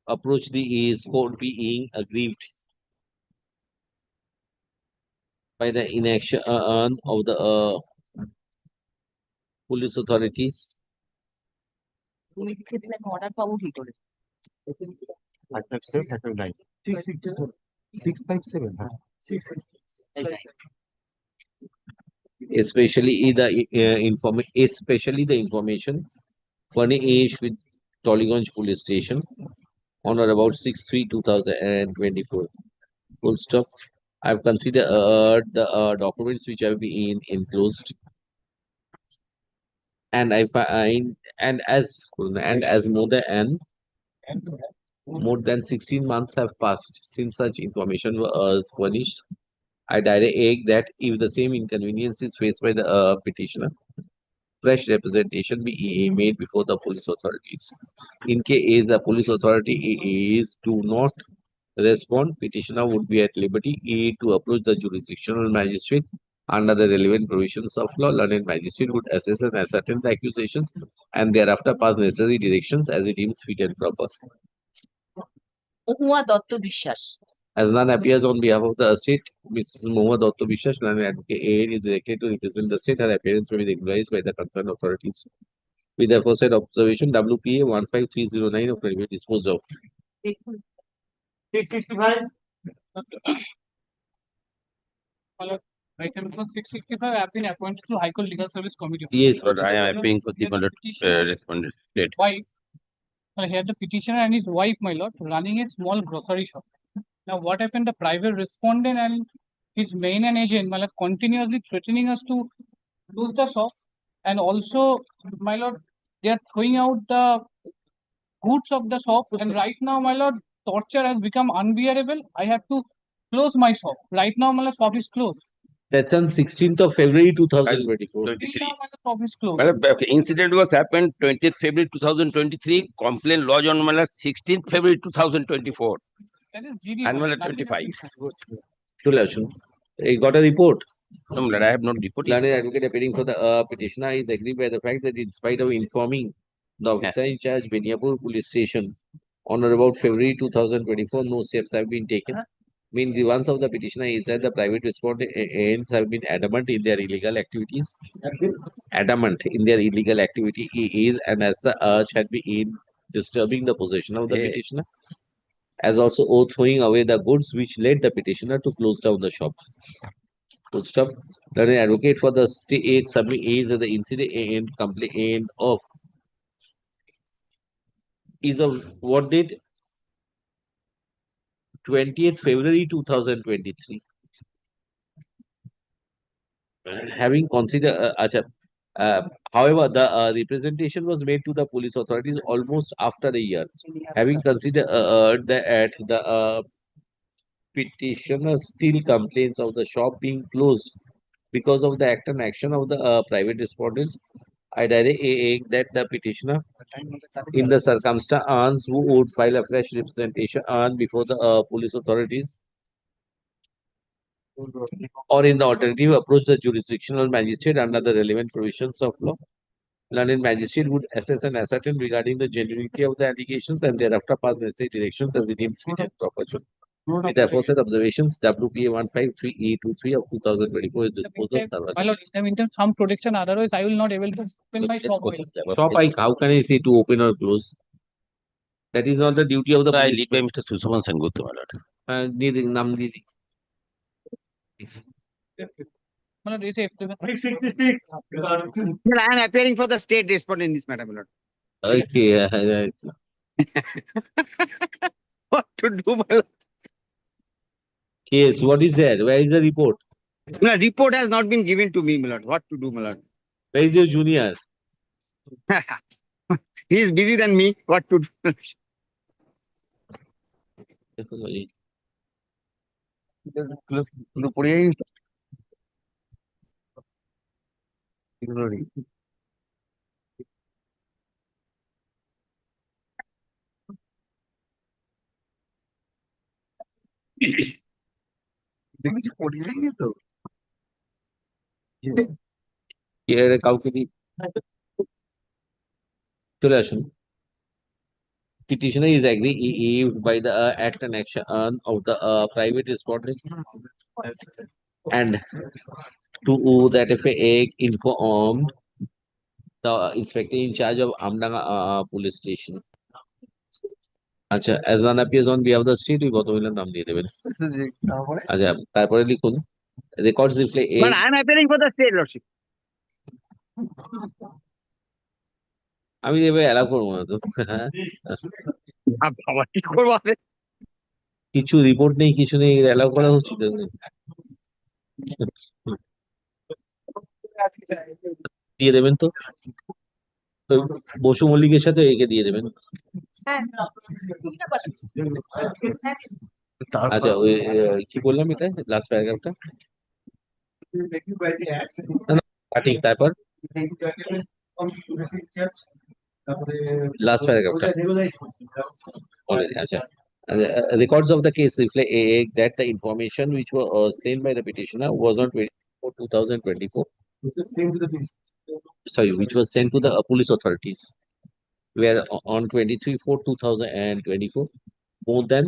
approach the court being aggrieved by the inaction of the police authorities. Especially the information furnished with Tollygunj Police Station on or about 6/3/2024. Full stop. I've considered the documents which have been enclosed, and I find as more than 16 months have passed since such information was furnished. I direct that if the same inconvenience is faced by the petitioner, fresh representation be made before the police authorities. In case the police authority do not respond, petitioner would be at liberty to approach the jurisdictional magistrate under the relevant provisions of law. Learned magistrate would assess and ascertain the accusations and thereafter pass necessary directions as it deems fit and proper. As none appears on behalf of the state, Mrs. Mohua Dotto Bishas, learned advocate is directed to represent the state. Her appearance may be regularized by the concerned authorities. With the aforesaid observation, WPA 15309 of 20 disposed of. 665. Item 665 have been appointed to High Court Legal Service Committee. Yes, but I am paying for the respondent state. Why? He had the petitioner and his wife, my lord, running a small grocery shop. Now, what happened? The private respondent and his main and agent, my lord, continuously threatening us to close the shop, and also, my lord, they are throwing out the goods of the shop. And right now, my lord, torture has become unbearable. I have to close my shop. Right now, my lord, shop is closed. That's on 16th of February 2024. 23. Till now, my lord, shop is closed. Madam, incident was happened 20th February 2023. Complaint lodged on 16th February 2024. That is GD. And my lord, 25. He got a report. No, I have not reported. Learned advocate appearing for the petitioner is agreed by the fact that in spite of informing the officer in charge, Beniapur Police Station, on or about February 2024, no steps have been taken. Mean the ones of the petitioner is that the private respondents have been adamant in their illegal activities. Adamant in their illegal activity is, and as the urge had been in disturbing the possession of the petitioner, as also throwing away the goods which led the petitioner to close down the shop. Full stop. That an advocate for the state submit is the incident complaint of is of what did 20th February 2023. Having considered, however, the representation was made to the police authorities almost after a year. Having considered that the petitioner still complains of the shop being closed because of the act and action of the private respondents, I direct that the petitioner, in the circumstance, who would file a fresh representation before the police authorities, or in the alternative, approach the jurisdictional magistrate under the relevant provisions of law. Learned magistrate would assess and ascertain regarding the genuinity of the allegations and thereafter pass necessary directions as it deems fit and proper. With the aforesaid observations, WPA 153E23 of 2024 is disposed of. My lord, in the meantime, some protection, otherwise I will not able to open my shop. Shop, how can I say to open or close? That is not the duty of the I police. lead by Mr. Susuman Sengupta, my lord. My lord, is it? Well, I am appearing for the state respondent in this matter, my lord. Okay. What to do, my lord? Yes, what is there? Where is the report? No, report has not been given to me, my lord. What to do, my lord? Where is your junior? He is busy than me. What to do? কাউকে চলে আসুন petitioner is aggrieved by the act and action of the private respondents and to that effect informed the inspector in charge of Amdanga police station. আচ্ছা, as none appears on behalf of the state, ওই ভদ্রমহিলার নাম দিয়ে দেবেন। আচ্ছা, তারপরে লিখুন records reflect But I am appearing for the state, lordship. আমি এবার অ্যালাউ করবো না তো। কিছু রিপোর্ট নেই, কিছু নেই, অ্যালাউ করা হচ্ছে তো। দিয়ে দেবেন তো বসু মল্লিকের সাথে একে দিয়ে দেবেন। আচ্ছা, ওই কি বললাম এটা লাস্ট প্যারাগ্রাফটা ঠিক, তারপর লাস্ট প্যারাগ্রাফটা আচ্ছা, records of the case reflect that the information which were sent by the petitioner was on 2024. Sorry, which was sent to the police authorities, where on 23/4/2024, more than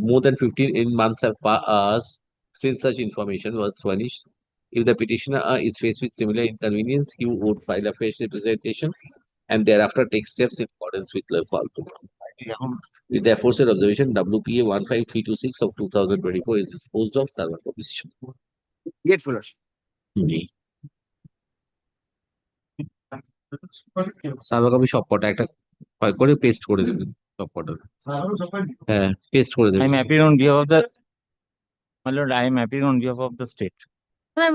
more than 15 months have passed since such information was furnished. If the petitioner is faced with similar inconvenience, he would file a fresh representation and thereafter take steps in accordance with law. With the aforesaid observation, WPA 15326 of 2024 is disposed of. Servant proposition. Grateful. Server copy সব কটা একটা করে paste করে দেবেন সব কটা। হ্যাঁ, paste করে দেবেন। I'm happy on behalf of the, my lord, I am happy on behalf of the state.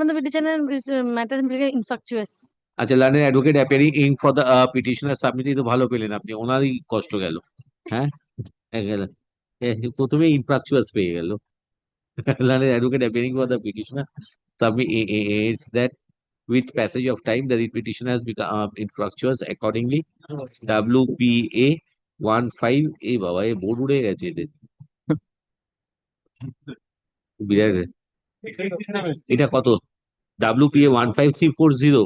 The petitioner is matter is very infructuous. আচ্ছা, লার্নের advocate appearing in for the petitioner submit তো ভালো পেলেন আপনি, ওনারই কষ্ট গেল। হ্যাঁ, প্রথমে ইনফ্রাকচুয়াস পেয়ে গেল। লার্নের advocate appearing for the petitioner submit is that with passage of time the repetition has become infructuous accordingly. WPA 15 এই বাবা এ বোর্ড উড়ে গেছে এদের বিরাট। এটা কত? WPA 15340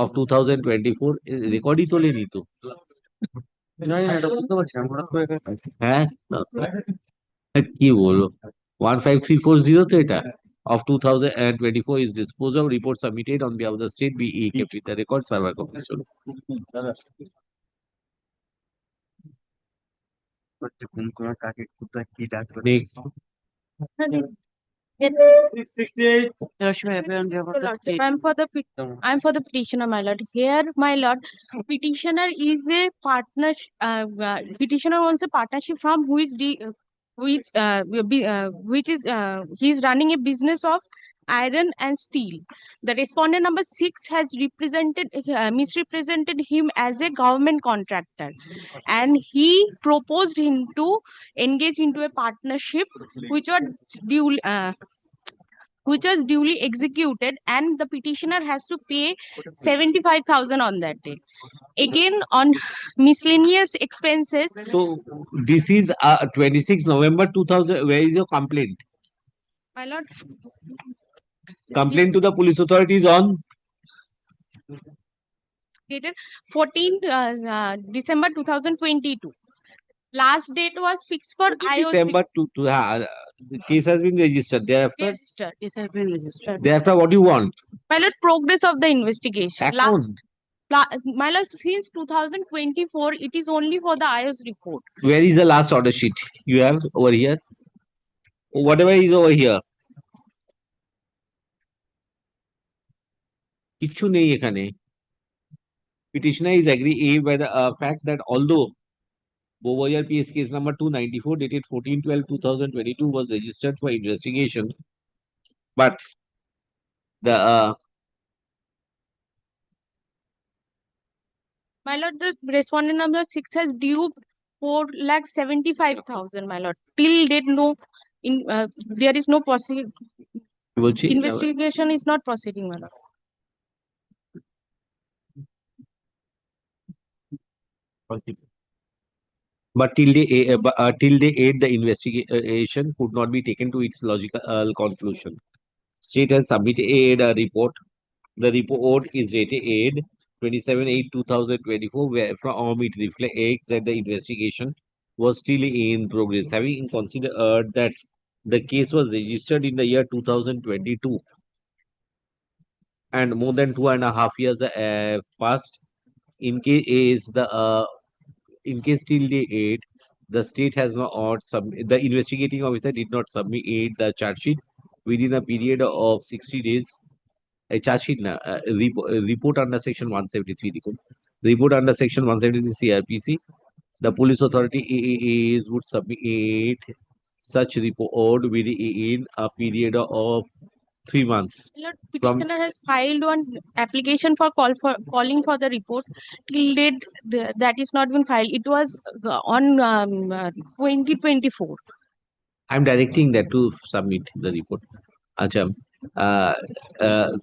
of 2024 রেকর্ডই তোলেনি তো। হ্যাঁ, কি বলবো, 15340 তো এটা of 2024 is disposed of, report submitted on behalf of the state be kept with the record server completion. Next. I'm for the petitioner, my lord. Here, my lord, petitioner is a partner. Petitioner wants a partnership from he's running a business of iron and steel. The respondent number 6 has misrepresented him as a government contractor, and he proposed him to engage into a partnership which was duly executed, and the petitioner has to pay 75,000 on that day. Again, on miscellaneous expenses. So this is 26 November 2000. Where is your complaint? My lord, Complaint to the police authorities on dated 14th December 2022. Last date was fixed for December the case has been registered. Thereafter, registered. This has been registered. Thereafter, what do you want? My lord, progress of the investigation. My lord, since 2024, it is only for the IOS report. Where is the last order sheet? You have over here. Whatever is over here. কিচ্ছু নেই এখানে। Petitioner is agreed by the fact that although Bovoyar PS case number 294 dated 14/12/2022 was registered for investigation, but the my lord, the respondent number 6 has due 4,75,000. My lord, till date there is no investigation is not proceeding. My lord. But till the aid, the investigation could not be taken to its logical conclusion. State has submitted a report. The report is dated 27/8/2024, where from it reflects that the investigation was still in progress. Having considered that the case was registered in the year 2022 and more than 2.5 years have passed, in case till the 8, the state has not the investigating officer did not submit the charge sheet within a period of 60 days. A charge sheet report under section 173. Report under section 173 CRPC. The police authority would submit such report within a period of 3 months. Lord, petitioner has filed one application for calling for the report. Till date, that is not been filed. It was on 2024. I'm directing that to submit the report. Acha,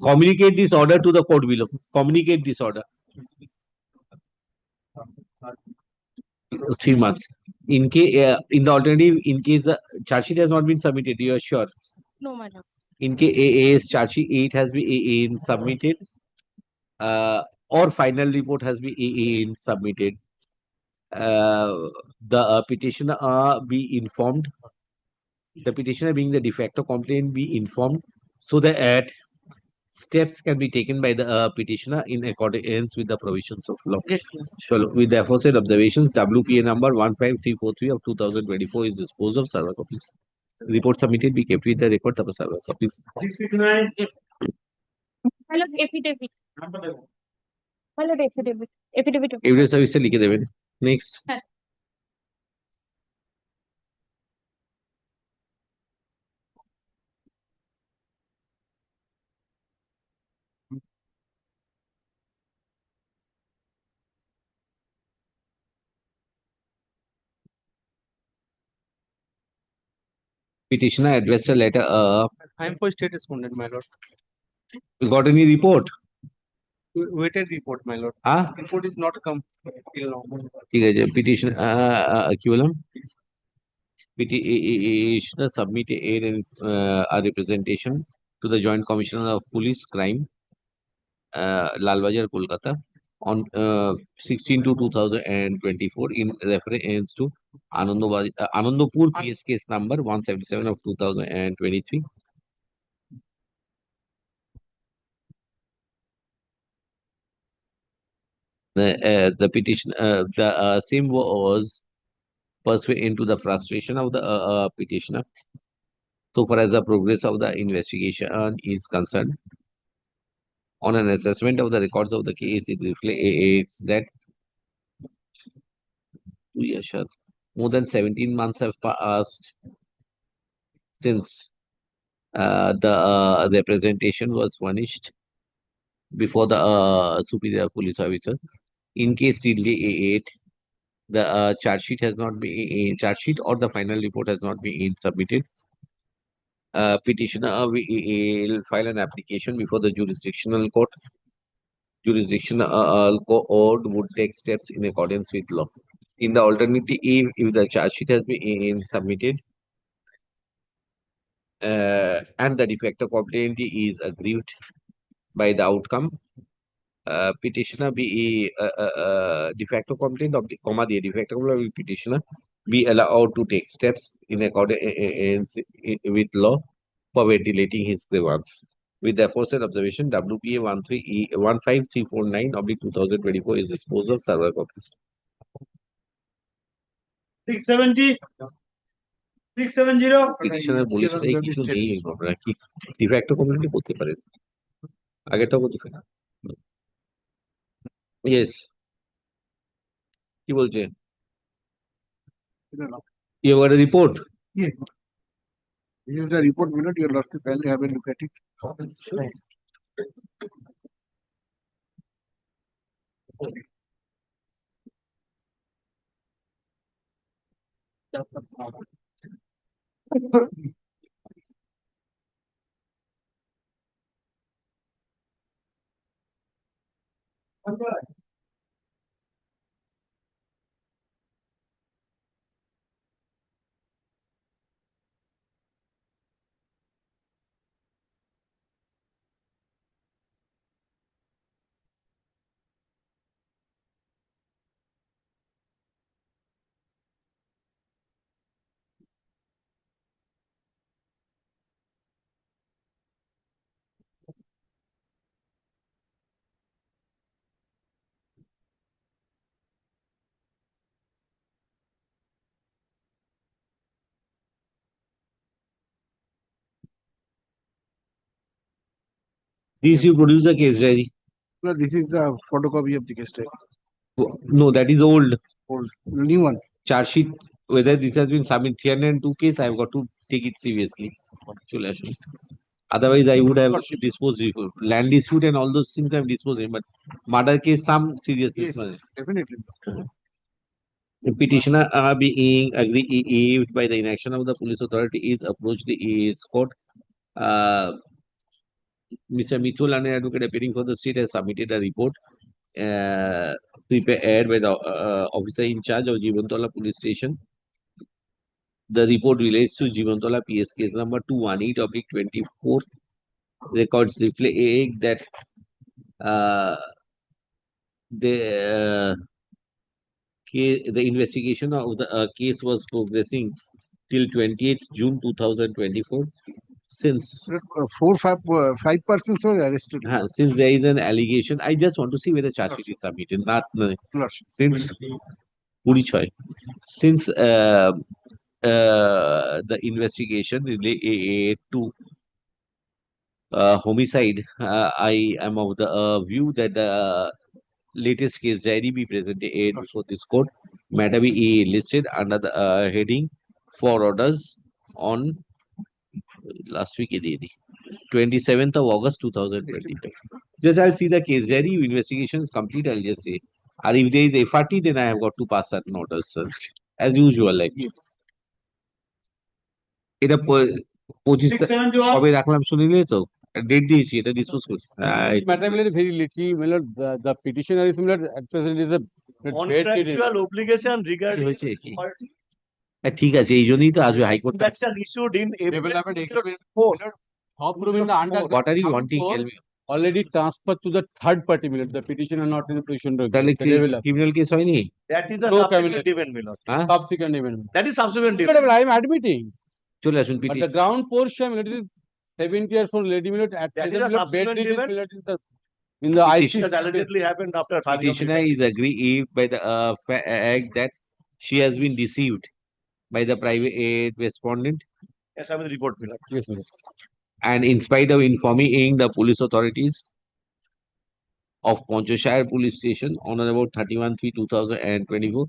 communicate this order to the court below. Communicate this order. 3 months. In the alternative, in case the charge sheet has not been submitted, you are sure? No, madam. In case AA's charge sheet has been submitted, or final report has been submitted, the petitioner be informed. The petitioner, being the de facto complaint, be informed so that steps can be taken by the petitioner in accordance with the provisions of law. Yes, so, with the aforesaid observations, WPA number 15343 of 2024 is disposed of. Server copies. Report submitted be kept with the record of server copies. 669. Hello, affidavit. Evidence সার্ভিসে লিখে দেবেন। Next. Petitioner addressed a letter. I am for state respondent, my lord. Got any report? Waited report, my lord. Report is not come till now. ঠিক আছে, petition কি বললাম? Petitioner submit a representation to the Joint Commissioner of Police Crime, Lalbazar, Kolkata, on 16/2/2024 in reference to Anandapur PS case number 177 of 2023. The petition, the same was pursuant into the frustration of the petitioner. So far as the progress of the investigation is concerned, on an assessment of the records of the case, it reflects that more than 17 months have passed since the representation was furnished before the superior police officer. In case till 8, the charge sheet has not been or the final report has not been submitted. Petitioner will file an application before the jurisdictional court. Jurisdictional court would take steps in accordance with law. In the alternative, if the charge sheet has been submitted and the de facto complaint is aggrieved by the outcome, petitioner be de facto complaint of the de facto complaint petitioner be allowed to take steps in accordance with law for ventilating his grievance. With the aforesaid observation, WPA 15349/2024 is disposed of server copies. 670. 670. Petitioner বলেছে এই কিছু নেই, আপনারা কি de facto complaint করতে পারেন, আগেটাও করতে পারেন। Yes, কি বলছে? You got a report? Yeah. This is the report, minute. Your lordship, kindly have a look at it. This you produce a case diary. No, this is the photocopy of the case diary. No, that is old. Old. New one. Charge sheet, whether this has been submitted 302 case, I have got to take it seriously. Otherwise, I would have disposed of land dispute and all those things I have disposed of, but murder case, some seriousness. Yes, definitely. The petitioner being aggrieved by the inaction of the police authority is approached his court. Mr. Mithul, an advocate appearing for the state, has submitted a report prepared by the officer in charge of Jivantola police station. The report relates to Jivantola PS case number 218/24. Records reflect that the investigation of the case was progressing till 28th June 2024. Since 5 persons were arrested. Since there is an allegation, I just want to see whether charge sheet is submitted. Not since since the investigation related to homicide, I am of the view that the latest case diary be presented before this court. Matter be listed under the heading for orders on last week 27th of August 2022. Just I'll see the case diary. Investigation is complete. I'll just say. And if there is FRT, then I have got to pass certain orders, sir. As usual, like. এটা 25 কবে রাখলাম শুনিলে তো date দিয়েছি এটা dispose করছি matter very little the petitioner is at present is a Contractual obligation regarding হয়েছে কি ঠিক আছে এই জন্যই তো আসবে high court action issued in April. What are you wanting? Tell me. Already transferred to the third party, the petitioner not in a position to তাহলে criminal case হয়নি That is a No subsequent event, my lord. subsequent event. That is subsequent event. I am admitting. চলে আসুন But the ground portion, it is 70 years old lady, at That is present, a subsequent event. in the IC. That allegedly happened after filing of petitioner is aggrieved by the fact that she has been deceived by the private respondent. Yes, I will report, my lord. Yes, sir. And in spite of informing the police authorities of Poncheshire Police Station on or about 31/3/2024,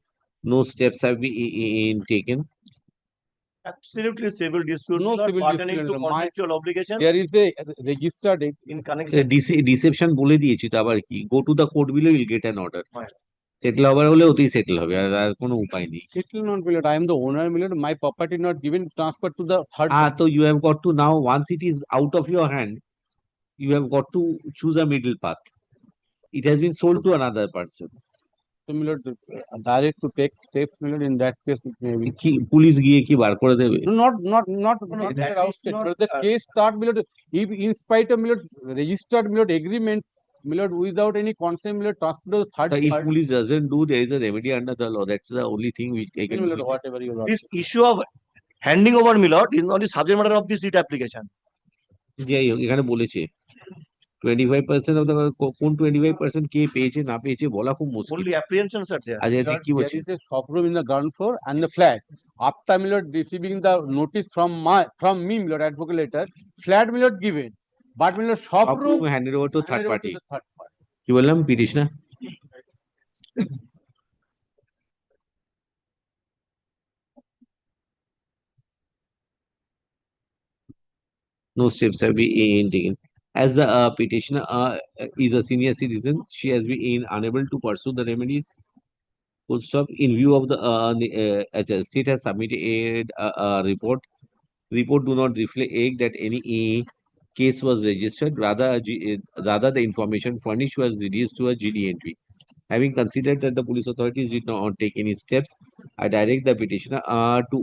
no steps have been taken. Absolutely civil dispute, No not civil pertaining dispute, to my- contractual obligation There is a registered in connection. Deception বলে দিয়েছি তো আবার কি go to the court below will get an order settle হবার হলে ওতেই settle হবে আর কোনো উপায় নেই settle not Millard. I am the owner, Millard. My property not given transfer to the third. তো you have got to now once it is out of your hand you have got to choose a middle path. It has been sold to another person. So, Millard, direct to take steps, Millard. In that case, it may be. কি police গিয়ে কি বার করে দেবে No, not that is ousted, not, but the case start, Millard. If in spite of Millard registered Millard agreement, Millard without any consent, Millard transfer to the third if party. police doesn't do there is a remedy under the law that's the only thing which I can Millard, do. whatever you want. This issue of handing over, my lord, is not the subject matter of this writ application. যাই হোক এখানে বলেছে 25% of the কোন 25% কে পেয়েছে না পেয়েছে বলা খুব মুশকিল Only apprehensions are there. আজ এটা Millard, কি বলছে there is a shop room in the ground floor and the flat. After Millard receiving the notice from me, Millard advocate letter, flat Millard given, but Millard shop room handed over to third handed over to party the third party. কি বললাম পিটিশনার no steps have been taken. As the petitioner is a senior citizen, she has been unable to pursue the remedies. Full stop. In view of the state has submitted a report. Report do not reflect that any case was registered. Rather, the information furnished was reduced to a GD entry. Having considered that the police authorities did not take any steps, I direct the petitioner to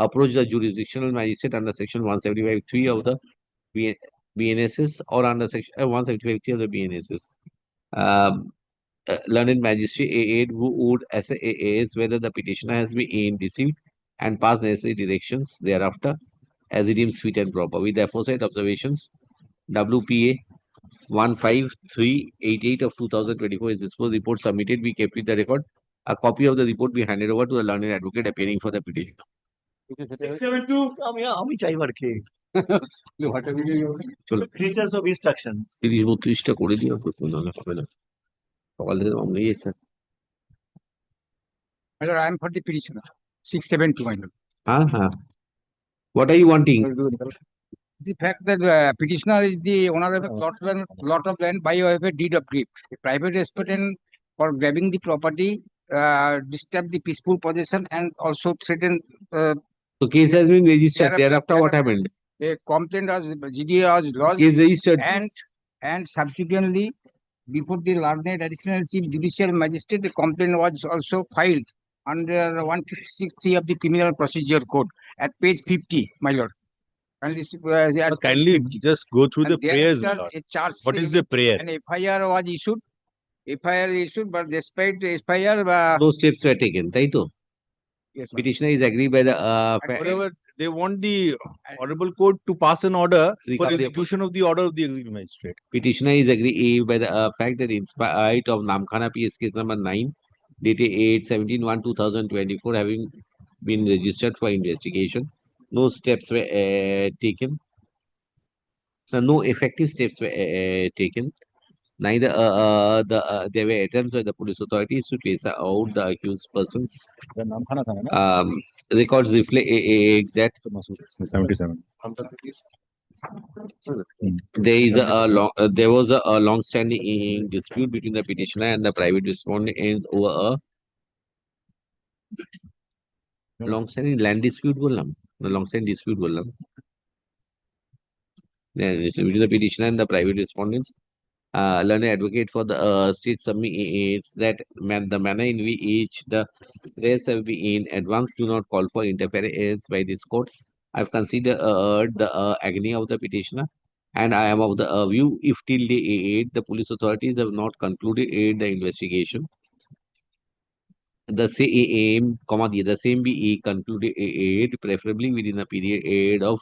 approach the jurisdictional magistrate under section 175(3) of the BNSS or under section 175(3) of the BNSS. Learned magistrate who would assess whether the petitioner has been deceived and pass necessary directions thereafter as it deems fit and proper. With the aforesaid observations, WPA 15388 of 2024 is disposed report submitted. We kept with the record. A copy of the report be handed over to the learned advocate appearing for the petition. 672 আমি চাইবার কে চলো creatures of instructions. 30-32টা করে দিও নাহলে হবে না সকাল থেকে আমরা sir My lord, I am for the petitioner. 672, my lord. হ্যাঁ what are you wanting The fact that petitioner is the owner of a plot of land by way of a deed of gift. A private respondent for grabbing the property, disturb the peaceful possession and also threaten. So case has been registered. Thereafter, what happened? A complaint was GDA was lodged. Case registered. And subsequently, before the learned additional chief judicial magistrate, a complaint was also filed under 156(3) of the criminal procedure code at page 50, my lord. And this kindly just go through the prayers, my lord. A charge What is the prayer? An FIR was issued. FIR issued, but despite FIR, no steps were taken. তাই তো? Yes, ma'am. Petitioner is agreed by the Whatever they want the honorable court to pass an order for the execution of the order of the executive magistrate. Petitioner is agreed by the fact that in spite of Namkhana PS case number 9 dated 8/17/2024 having been registered for investigation, no steps were taken. So no effective steps were taken. Neither there were attempts by the police authorities to trace out the accused persons. Records reflect that 77. there was a long-standing dispute between the petitioner and the private respondents over a long-standing land dispute. Long-standing dispute. Between the petitioner and the private respondents. Learned advocate for the state submits that the manner in which the prayers have been in advance do not call for interference by this court. I've considered the agony of the petitioner, and I am of the view if till date the police authorities have not concluded the investigation, the same, the same be concluded preferably within a period of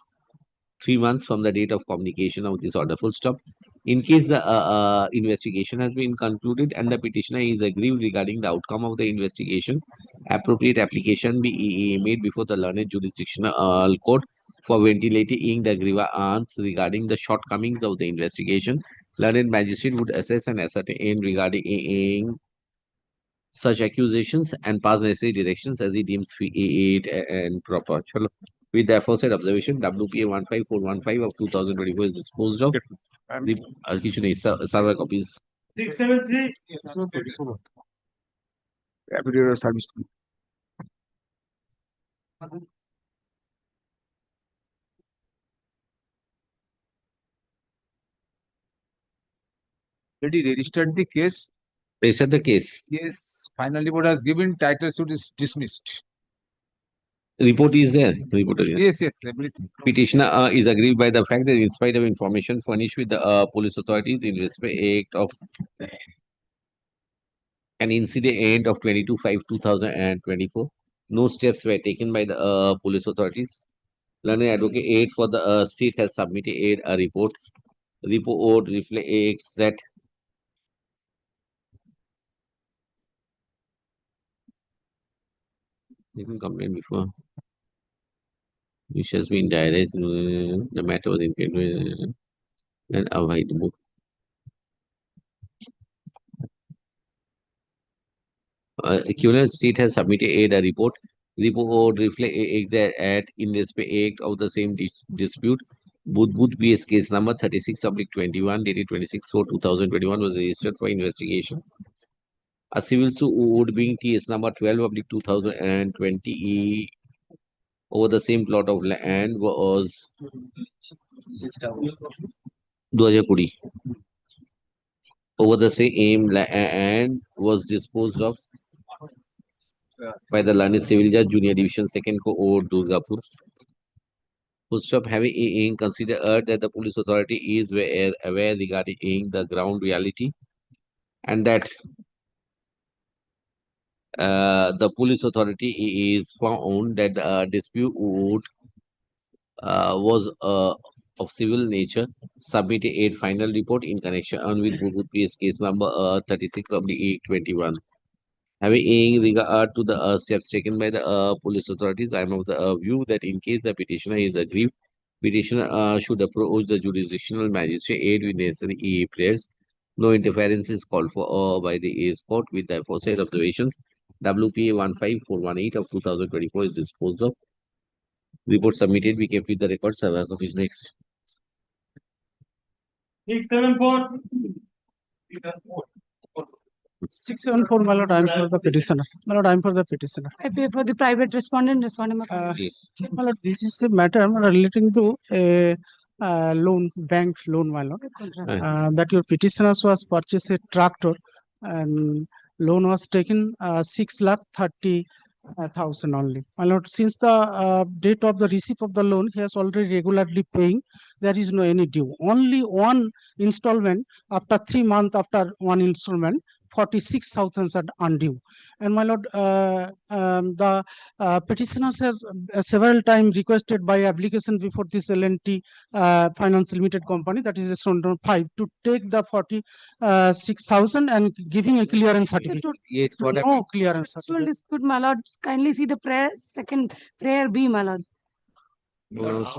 3 months from the date of communication of this order. Full stop. In case the investigation has been concluded and the petitioner is aggrieved regarding the outcome of the investigation, appropriate application be made before the learned jurisdictional court for ventilating the grievance regarding the shortcomings of the investigation. Learned magistrate would assess and ascertain regarding such accusations and pass necessary directions as he deems fit and proper. Chalo. With the aforesaid observation, WPA 15415 of 2024 is disposed of. The server copies. 673. Service. Already registered the case. Registered the case. Yes, final report has given, title suit is dismissed. Report is there. Report is there. Yes, everything. Petitioner is aggrieved by the fact that in spite of information furnished with the police authorities in respect of an incident of 22/5/2024, no steps were taken by the police authorities. Learned advocate for the state has submitted a report. Report reflects that you can complain before, which has been direct. The matter was in and avoid book. Equivalent state has submitted a report. Report reflects that in respect of the same dispute, Budbud PS case number 36/21 dated 26/4/2021 was registered for investigation. A civil suit being TS number 12/2020 over the same plot of land was 2020 over the same land was disposed of by the learned civil judge, Junior Division 2nd Court, Durgapur. Full stop. Having considered that the police authority is aware regarding the ground reality and that the police authority is found that the dispute was of civil nature, submitted a final report in connection with Budbud PS case number 36/8/21. Having regard to the steps taken by the police authorities, I am of the view that in case the petitioner is aggrieved, petitioner should approach the jurisdictional magistrate with necessary prayers. No interference is called for by the AS court. With the aforesaid observations, WPA 15418 of 2024 is disposed of. Report submitted. We kept with the record. Server copies next. 674. 674, my lord, I am for the petitioner. My lord, I am for the petitioner. I pay for the private respondent, respondent. My lord, this is a matter relating to a loan, bank loan, my lord. That your petitioners was purchased a tractor and loan was taken 6,30,000 only. My lord, since the date of the receipt of the loan, he has already regularly paying. There is no any due. Only one installment after 3 months after one installment. 46,000 are undue. And my lord, the petitioners has several times requested by application before this L&T Finance Limited Company, that is a Sondron 5, to take the 46,000 and giving a clearance certificate. Yes, what No happened? clearance certificate. Dispute, my lord. Kindly see the prayer, second prayer B, my lord.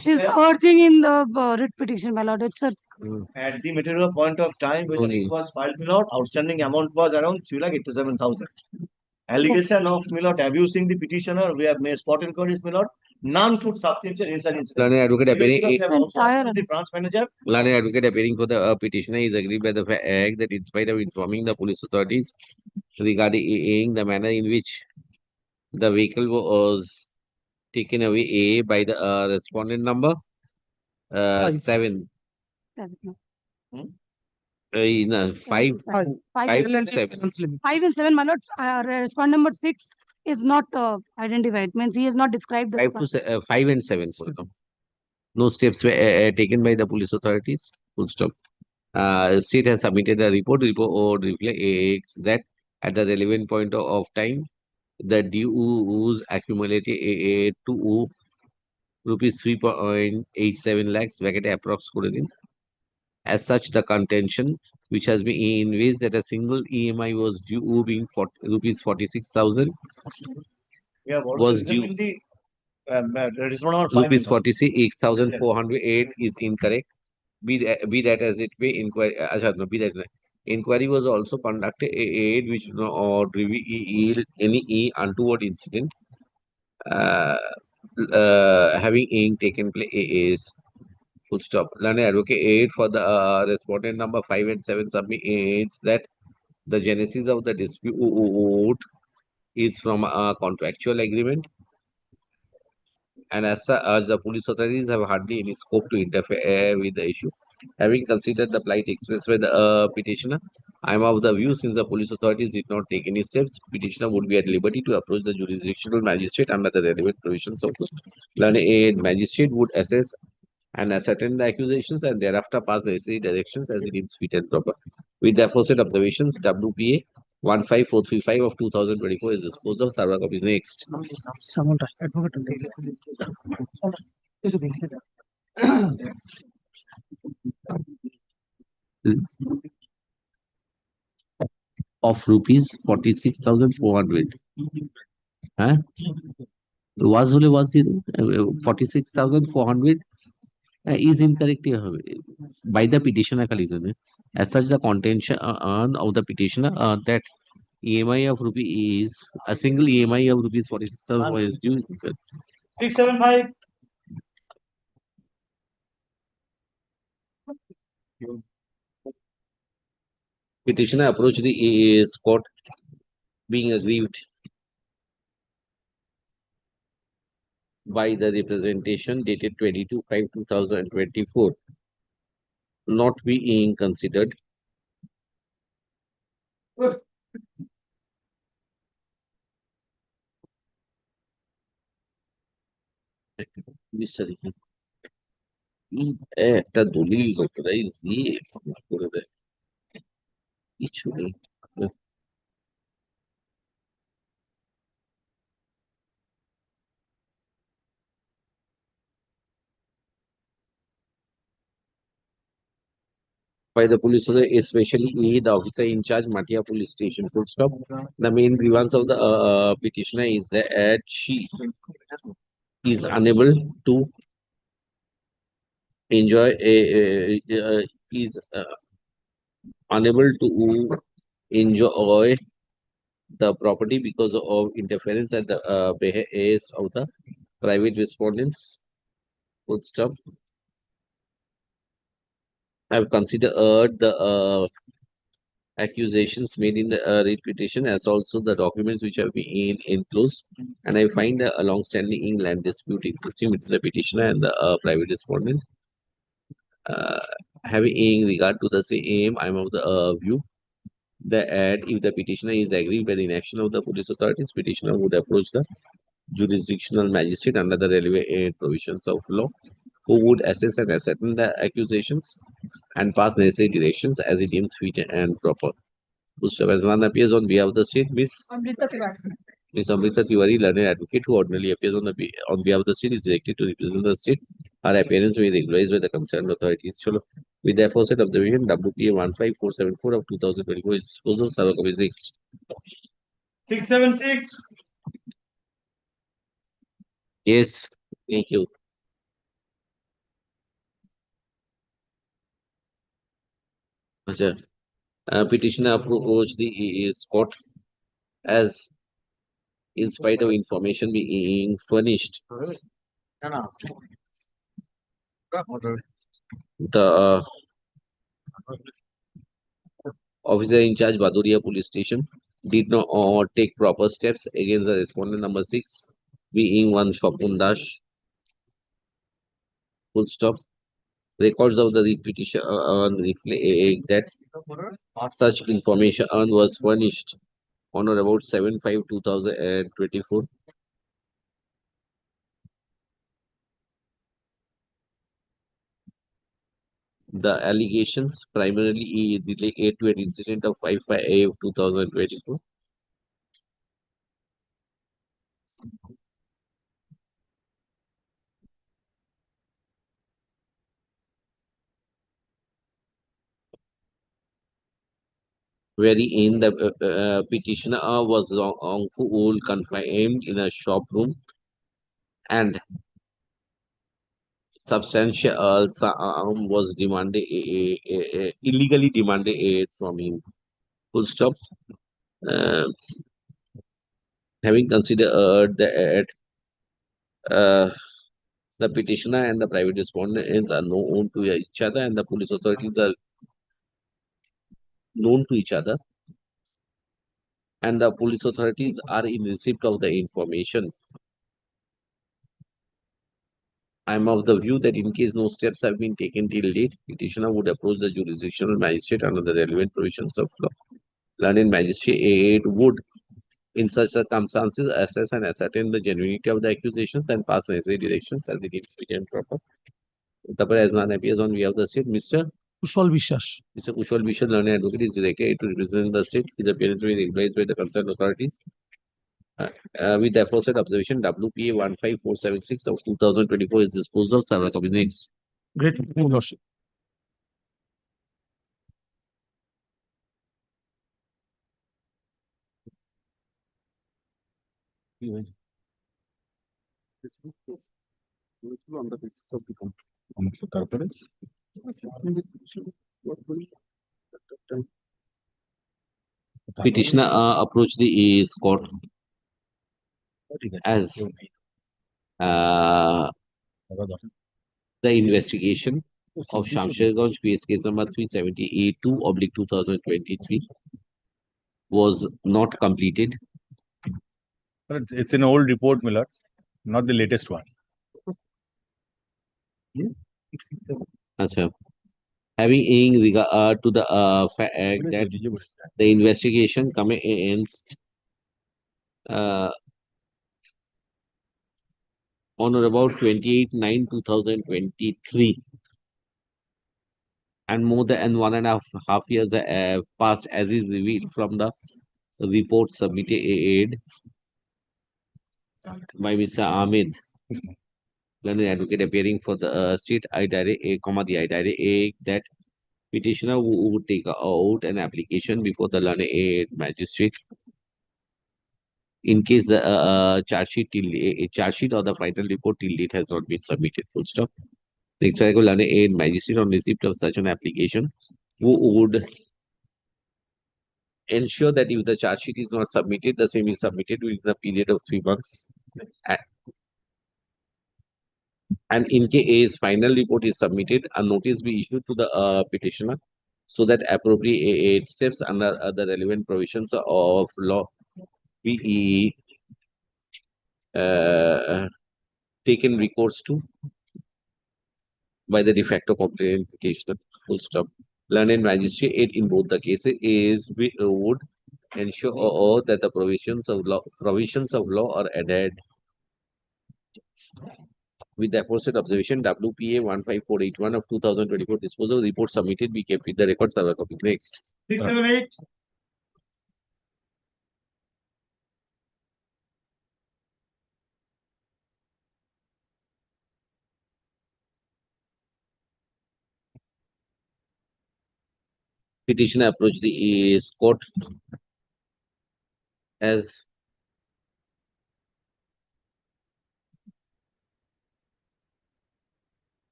She's urging in the writ petition, my lord. It's a At the material point of time when it was filed, Milord, outstanding amount was around 3,87,000. Allegation of Milord abusing the petitioner, we have made spot inquiries, Milord. None could substantiate incidents. Learned advocate appearing. The branch manager. Learned advocate appearing for the petitioner is agreed by the fact that in spite of informing the police authorities regarding the manner in which the vehicle was taken away by the respondent number 7. No, 5. Five. 5 and 7. 5 and 7, my lord, respondent number 6 is not identified, means he has not described the. 5 and 7. No steps were taken by the police authorities. Full stop. State has submitted a report. Report reflects that at the relevant point of time, the dues accumulated to rupees 3.87 lakhs, approx. As such, the contention which has been invoked that a single EMI was due being rupees 46,000 was due. Rupees 46,408 is incorrect. Be that as it may, inquiry was also conducted which or revealed any untoward incident having taken place. Full stop. Learned advocate 8 for the respondent number 5 and 7 submits that the genesis of the dispute is from a contractual agreement, and as such, the police authorities have hardly any scope to interfere with the issue. Having considered the plight expressed by the petitioner, I am of the view since the police authorities did not take any steps, petitioner would be at liberty to approach the jurisdictional magistrate under the relevant provisions of the learned magistrate would assess and ascertain the accusations and thereafter pass the necessary directions as it deems fit and proper. With the aforesaid observations, WPA 15435 of 2024 is disposed of. Server copies next. Of rupees 46,400. Huh? Was 46,400 is incorrect by the petitioner. As such, the contention of the petitioner that EMI of rupees is a single EMI of rupees 46,000 is due. 675. Petitioner approached the court being aggrieved by the representation dated 22/5/2024 not being considered একটা দলিল করে দেয় কিছু নেই by the police officer, especially the officer in charge, Matia Police Station. Full stop. The main grievance of the petitioner is that she is unable to enjoy is unable to enjoy the property because of interference at the behest of the private respondents. Full stop. I have considered the accusations made in the writ petition as also the documents which have been enclosed, and I find a long-standing land dispute existing between the petitioner and the private respondent. Having regard to the same, I am of the view that if the petitioner is aggrieved by the inaction of the police authorities, petitioner would approach the jurisdictional magistrate under the relevant provisions of law, who would assess and ascertain the accusations and pass necessary directions as it deems fit and proper. Mr. Vazlan appears on behalf of the state. Miss Amrita Tiwari, learned advocate who ordinarily appears on behalf of the state, is directed to represent the state. Her appearance may be regularized by the concerned authorities. With the aforesaid observation, WPA 15474 of 2024 is disposed of. Server copy 6. 676. Yes, thank you. Acha. Petitioner approached the court as, in spite of information being furnished, the officer in charge, Baduria Police Station, did not take proper steps against the respondent number 6, being one Shopun Dash. Full stop. Records of the petition reflect that such information was furnished on or about 7/5/2024. The allegations primarily relate to an incident of 5/5/2022, wherein the petitioner was wrongfully confined in a shop room and substantial sum was demanded, illegally demanded aid from him. Full stop. Uh, Having considered that the petitioner and the private respondents are known to each other and the police authorities are known to each other, and the police authorities are in receipt of the information, I am of the view that in case no steps have been taken till date, petitioner would approach the jurisdictional magistrate under the relevant provisions of law. Learned magistrate would, in such circumstances, assess and ascertain the genuinity of the accusations and pass necessary directions as it is fit and proper. Tapar as none appears on behalf of the state, Mr. Kushal Vishwas. Mr. Kushal Vishwas, learned advocate, is directed to represent the state. His appearance will be replied by the concerned authorities. With the aforesaid observation, WPA 15476 of 2024 is disposed of. Several combinates. Great, Your Lordship. On the basis of the petitioner approached the court as the investigation of Shamsherganj PS case number 378/2023 was not completed. It's an old report, Millard, not the latest one. Achha. Having in regard to the fact that the investigation commenced on or about 28/9/2023, and more than 1.5 years have passed, as is revealed from the report submitted by Mr. Ahmed, learned advocate appearing for the state. I direct a comma the I direct a that petitioner who would take out an application before the learned magistrate in case the charge sheet or the final report till date has not been submitted. Full stop. Next, I will learn a magistrate on receipt of such an application who would ensure that if the charge sheet is not submitted, the same is submitted within a period of 3 months. And in case final report is submitted, a notice be issued to the petitioner so that appropriate steps under the relevant provisions of law be taken recourse to by the de facto complaint petitioner. Full stop. Learned magistrate in both the cases would ensure that the provisions of law are adhered. With the aforesaid observation, WPA 15481 of 2024 disposal report submitted be kept with the records of a copy. Next. Petitioner approached the court as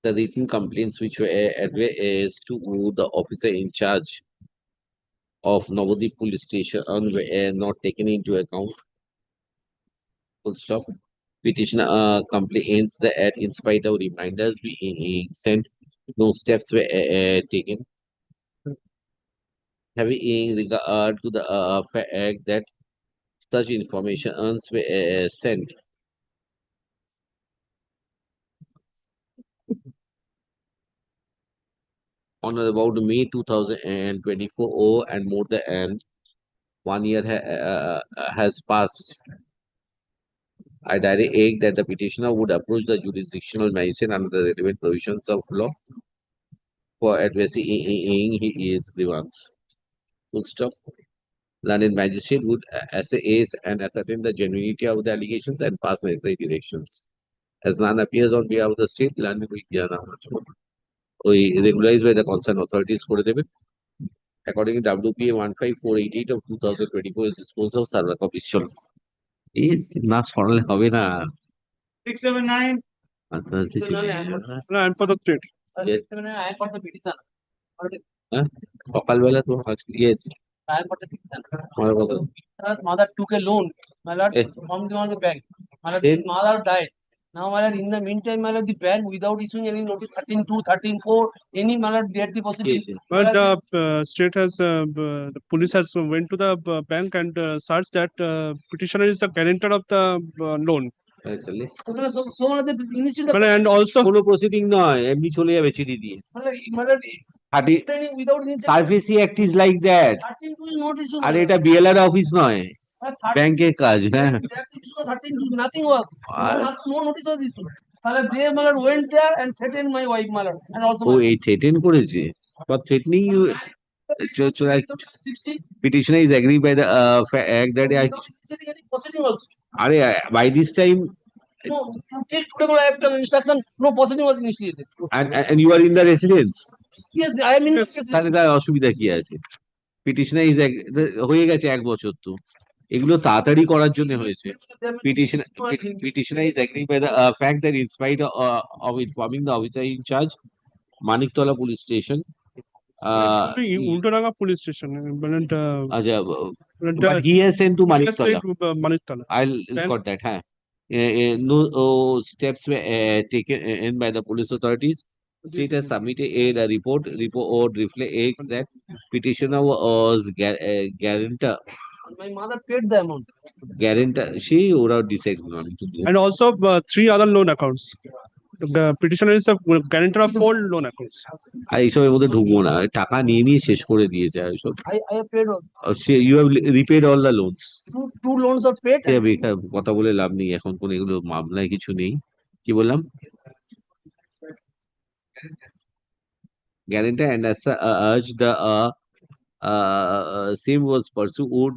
the written complaints which were addressed to the officer in charge of Navadip police station were not taken into account. Full stop. Petitioner complains that in spite of reminders being sent, no steps were taken. Having regard to the fact that such information were sent on or about May 2024, and more than 1 year has passed. I direct that the petitioner would approach the jurisdictional magistrate under the relevant provisions of law for addressing his grievance. Full stop. Learned magistrate would assess and ascertain the genuinity of the allegations and pass necessary directions. As none appears on behalf of the state, learned we regularized by the concerned authorities করে দেবেন. According to WPA 15488 of 2024 is disposed of server copies. চলো না সরালে হবে না 679. I'm for the state. সকালবেলা তো yes mother took a loan, my lord, from the bank. My lord, the mother died. Now, my lord, in the meantime, my lord, the bank, without issuing any notice, 13-2, 13-4, any, my lord, get the possibility. But the state has, the police has went to the bank and searched that petitioner is the guarantor of the loan. So one of the initial. And also, কোনো proceeding নয়, এমনি চলে যাবে চিঠি দিয়ে। My lord, without সার্ভিসি act is like that. 13-2 is not issued. আর এটা বিএলআর অফিস নয়, ব্যাংকের কাজ। হ্যাঁ, 13-2, nothing was. No notice was issued. They, my lord, went there and threatened my wife, my lord, and also. ও এই threaten করেছে, for threatening you petitioner is agreed by the fact that by this time no, till today I have done instruction, no proceeding was initiated. And you are in the residence. Yes, I am in the residence. তাহলে তার অসুবিধা কি আছে? petitioner is হয়ে গেছে 1 বছর, তো এগুলো তাড়াতাড়ি করার জন্য হয়েছে। petitioner is agreed by the fact that in spite of informing the officer in charge, Maniktola police station, Ultanaga police station, but he has sent to Maniktola. Maniktola. I'll got that. Huh? No steps were taken in by the police authorities. State has submitted a report. Report reflects that petitioner was guarantor. My mother paid the amount. Guarantor, she would have decided. And also 3 other loan accounts. The petitioner is the guarantor of 4 loan accounts. এইসবের মধ্যে ঢুকবো না, টাকা নিয়ে শেষ করে দিয়েছে এইসব। I have paid all. You have repaid all the loans. Two loans are paid. কথা বলে লাভ নেই, এখন কোন এগুলো মামলায় কিছু নেই। কি বললাম? Guarantor and as urged the same was pursued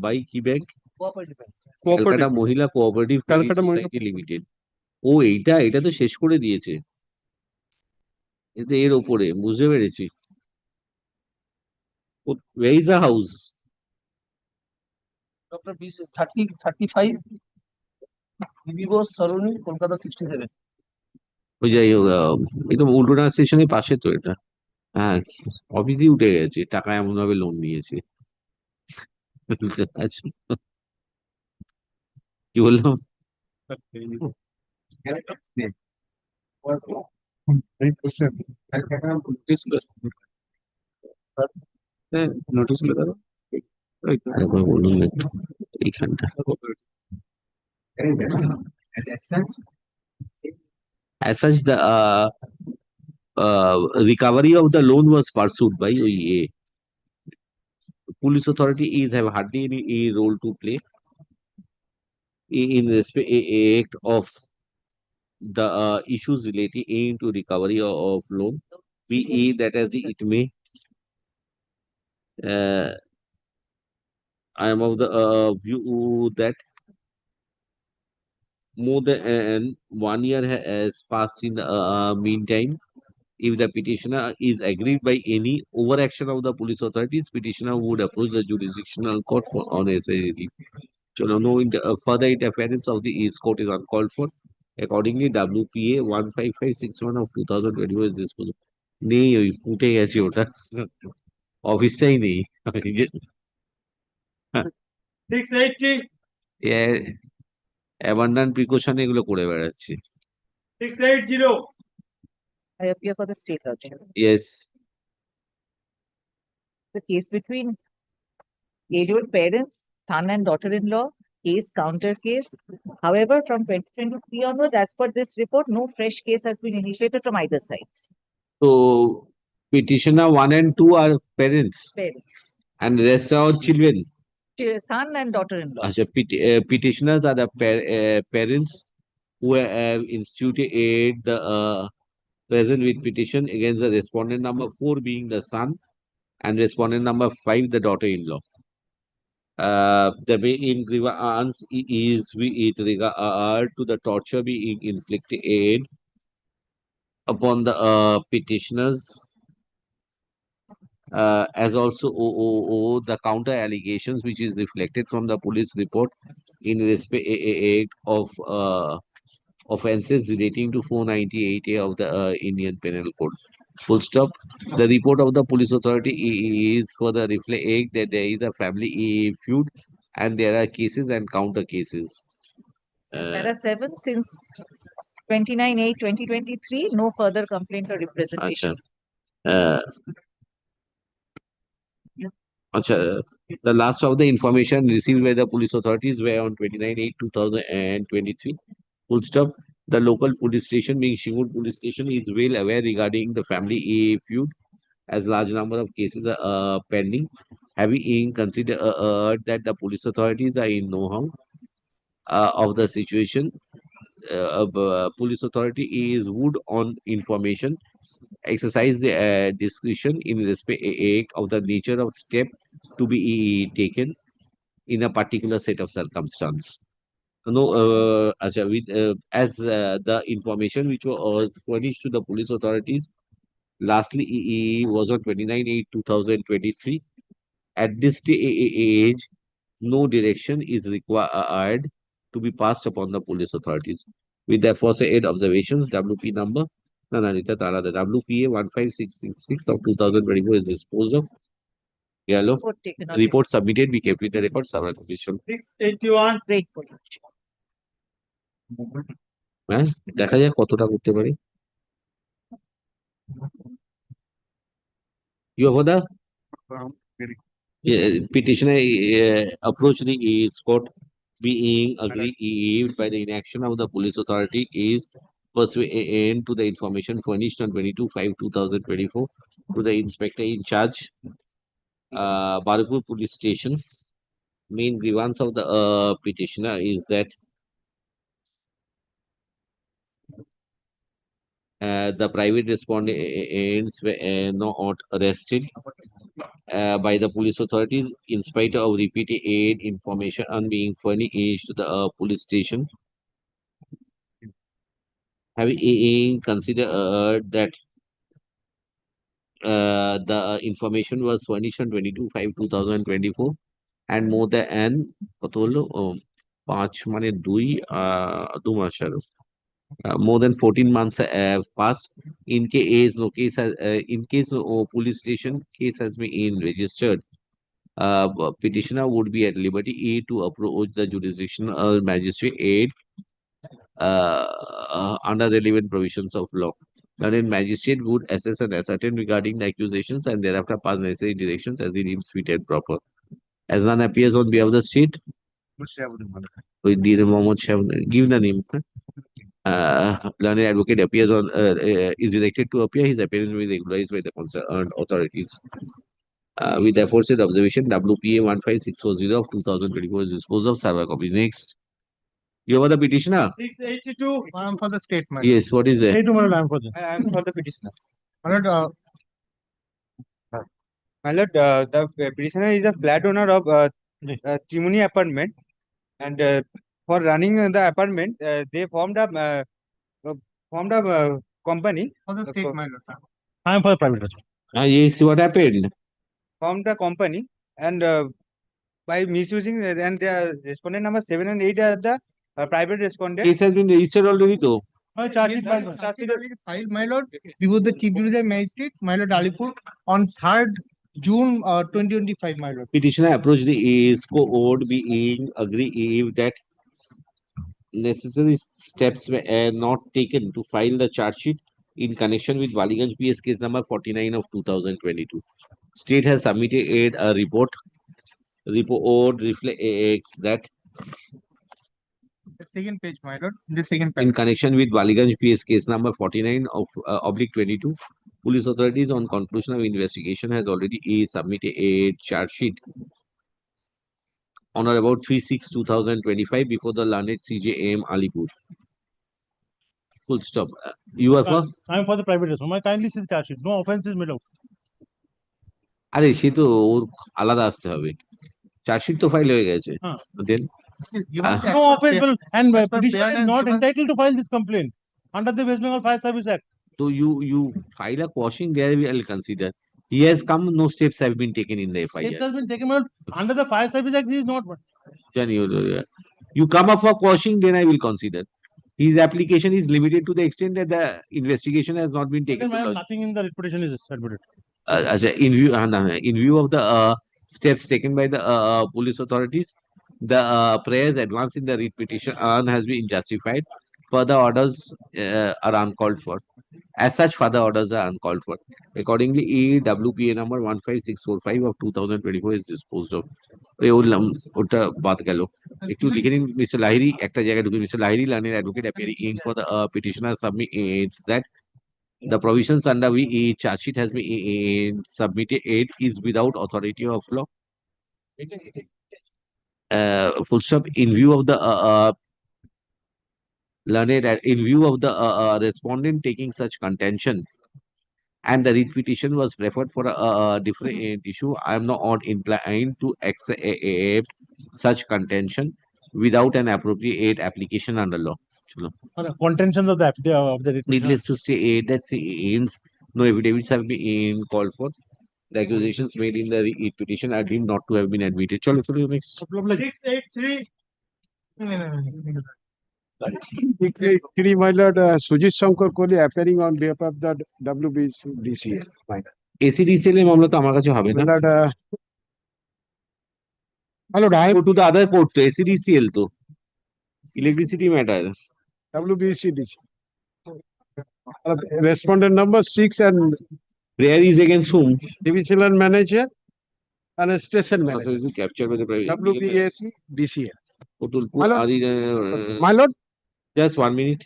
by কি ব্যাংক? Calcutta মহিলা কোঅপারেটিভ সোসাইটি লিমিটেড। ও এটা তো শেষ করে দিয়েছে, এর ওপরে বুঝতে পেরেছি। Where is the house? Dr. B 30-35 Vivo Saroni, Kolkata 67. ওই যাই হোক, একদম উল্টোডা স্টেশনের পাশে তো এটা। হ্যাঁ, অফিসই উঠে গেছে, টাকা এমন ভাবে লোন নিয়েছে। কি বললাম? নোটিশ বলুন এইখানটা। As such, the recovery of the loan was pursued by OEA. Police authority have hardly any role to play in respect of the issues relating to recovery of loan, be that as it may. I am of the view that more than 1 year has passed in the meantime. If the petitioner is aggrieved by any overaction of the police authorities, petitioner would approach the jurisdictional court on necessary relief. So no further interference of the East Court is uncalled for. Accordingly, WPA 15561 of 2021 is disposed. নেই ওই উঠে গেছে ওটা অফিসটাই নেই abundant precaution এগুলো করে বেড়াচ্ছি 680. I appear for the state lodger. Yes The case between Edward parents, son and daughter-in-law, case counter case. However, from 2023 onwards, as per this report, no fresh case has been initiated from either sides. So petitioner 1 and 2 are parents Parents, and rest are children. son and daughter-in-law. Petitioners are the parents who have instituted the present with petition against the respondent number 4 being the son and respondent number 5 the daughter-in-law. The main grievance is with regard to the torture being inflicted upon the petitioners, as also the counter allegations which is reflected from the police report in respect of offences relating to 498A of the Indian Penal Code. Full stop. The report of the police authority is further reflect that there is a family feud and there are cases and counter cases. Para 7, since 29/8/2023, no further complaint or representation. The last of the information received by the police authorities were on 29/8/2023. Full stop. The local police station, being Shingur police station, is well aware regarding the family feud, as large number of cases are pending. Having considered that the police authorities are in know-how of the situation, police authority is would on information exercise the discretion in respect of the nature of step to be taken in a particular set of circumstance. No, as the information which was furnished to the police authorities lastly was on 29/8/2023. At this stage, no direction is required to be passed upon the police authorities. With the aforesaid observations, WP number the WPA 15666 of 2024 is disposed of. Yellow report submitted. We kept with the record. Several commission. 681. Great position. হ্যাঁ দেখা যায় কতটা করতে পারি you have the petitioner approach the court being aggrieved by the inaction of the police authority is pursuant to the information furnished on 22/5/2024 to the inspector in charge, Barapur police station. Main grievance of the petitioner is that the private respondents were not arrested by the police authorities in spite of repeated information on being furnished to the police station. Having considered that the information was furnished on 22/5/2024 and more than কত হলো 5 মানে 2 মাস আরো more than 14 months have passed. In case no police station case has been registered, petitioner would be at liberty to approach the jurisdictional magistrate under relevant provisions of law. Then magistrate would assess and ascertain regarding the accusations and thereafter pass necessary directions as he deems fit and proper. As none appears on behalf of the state, give the name. Learned advocate appears on is directed to appear. His appearance will be regularized by the concerned authorities. With the aforesaid observation, WPA 15640 of 2024 is disposed of. Server copies. Next, you are the petitioner. 682. I am for the statement. Yes, what is it? I am for the. I am for the petitioner. My lord, the petitioner is a flat owner of Trimuni apartment, and for running the apartment, they formed a company. For the state, my lord. I am for the private. Yes, what happened? Formed a company, and by misusing and the respondent number 7 and 8 are the private respondent. Case has been registered already though. Charge sheet filed, my lord, before the Chief Judicial Magistrate, my lord Alipur, on 3rd June 2025, my lord. Petitioner approached the court being agreed that necessary steps were not taken to file the charge sheet in connection with Waliganj PS case number 49 of 2022. State has submitted a report. Report reflects that Second page, my lord. The second in connection with Waliganj PS case number 49 of oblique 22, police authorities on conclusion of investigation has already submitted a charge sheet on or about 3/6/2025 before the learned CJM Alipur. Full stop. You are for? I am for the private response. My kindly see the charge sheet. No offense is made out. আরে সে তো ওর আলাদা আসতে হবে chargesheet তো file হয়ে গেছে দেন No offense, and petitioner is not entitled to file this complaint under the West Bengal Fire Service Act. so you file a quashing there we will consider he has come no steps have been taken in the FIR. Steps has been taken but under the Fire Service Act. He is not one. Then you come up for quashing then I will consider his application is limited to the extent that the investigation has not been taken. Nothing in the reputation is admitted. In view of the steps taken by the police authorities, the prayers advanced in the writ petition has been justified. Further orders are uncalled for. As such, further orders are uncalled for. Accordingly, EWPA number 15645 of 2024 is disposed of. ওটা বাদ গেল একটু লিখে নিন mister Lahiri একটা জায়গায় ঢুকে mister Lahiri লার্নের advocate appearing for the petitioner submits that the provisions under which a charge sheet has been submitted is without authority of law. Full stop. In view of the in view of the respondent taking such contention, and the writ petition was referred for a different issue, I am not inclined to accept such contention without an appropriate application under law. Contentions of the Needless to state that since no affidavits have been called for, the accusations made in the writ petition are deemed not to have been admitted. Chalo, next. 683. My lord, Sujit Shankar Kohli appearing on behalf of the WBDCL. ACDCL এর মামলা তো আমার কাছে হবে না। My lord, I go to the other court to ACDCL to electricity matter. WBCDC. Respondent number 6 and prayer is against whom? Divisional manager and a station So manager. is it captured by the private? WBAC DCL. My lord, My lord, just 1 minute.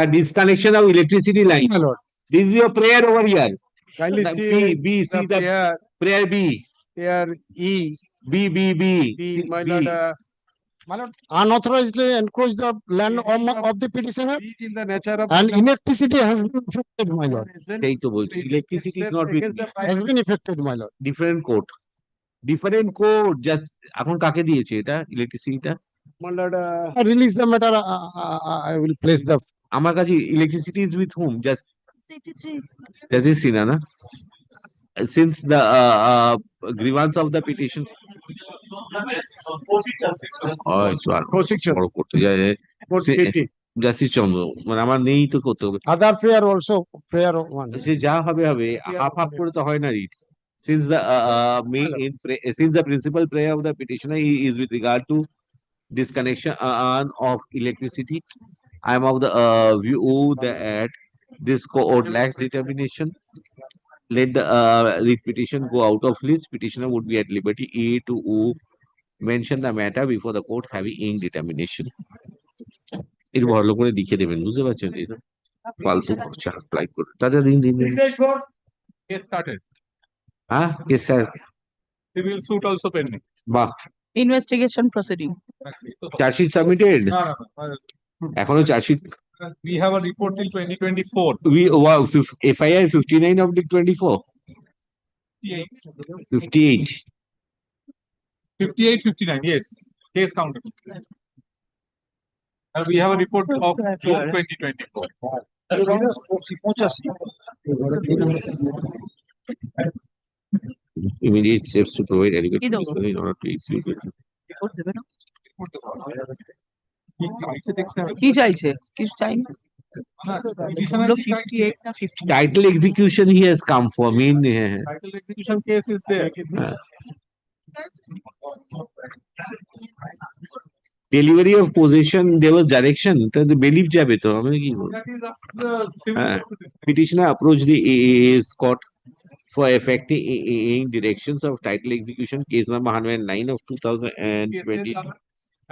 The disconnection of electricity line. My lord. This is your prayer over here. Kindly The see see the prayer B. Prayer E. B. My lord, unauthorizedly encroach the land of the petitioner in the nature of and electricity has been affected, my lord. সেই তো বলছি electricity is not with me. Has been affected, my lord. Different court. Different court. Just এখন কাকে দিয়েছে এটা ইলেকট্রিসিটিটা? My lord, release the matter. I will place the. আমার কাছে electricity is with whom? Just is Sina, na? Since the grievance of the petition. বড় করতে যায় justice চন্দ্র মানে আমার নেই তো করতে হবে Other prayer also prayer one. সে যা হবে হবে হাফ করে তো হয় না writ since the since the principal prayer of the petitioner is with regard to disconnection of electricity, I am of the view that this court lacks determination. Let the writ petition go out of list. Petitioner would be at liberty to mention the matter before the court having determination. এটা ভালো করে লিখে দেবেন বুঝতে পারছেন এটা ফালতু apply করে তাদের দিন Case started. হ্যাঁ case sir Civil suit also pending. বাহ Investigation proceeding. চার্জশিট সাবমিটেড এখনো chargesheet We have a report till 2024. we FIR 59/24 58 58, 59, yes. Case counter. And we have a report of June 2024. immediate steps to provide adequate police in order to execute it. কি চাইছে কিছু চাইনি হলো 58 না 50 Title execution he has come for. Title execution case is there. Delivery of possession, there was direction. The belief jabe to. That is up to the civil court to decide. Petitioner approached the AA's court for effecting directions of title execution, case number 109 of 2020. Cases are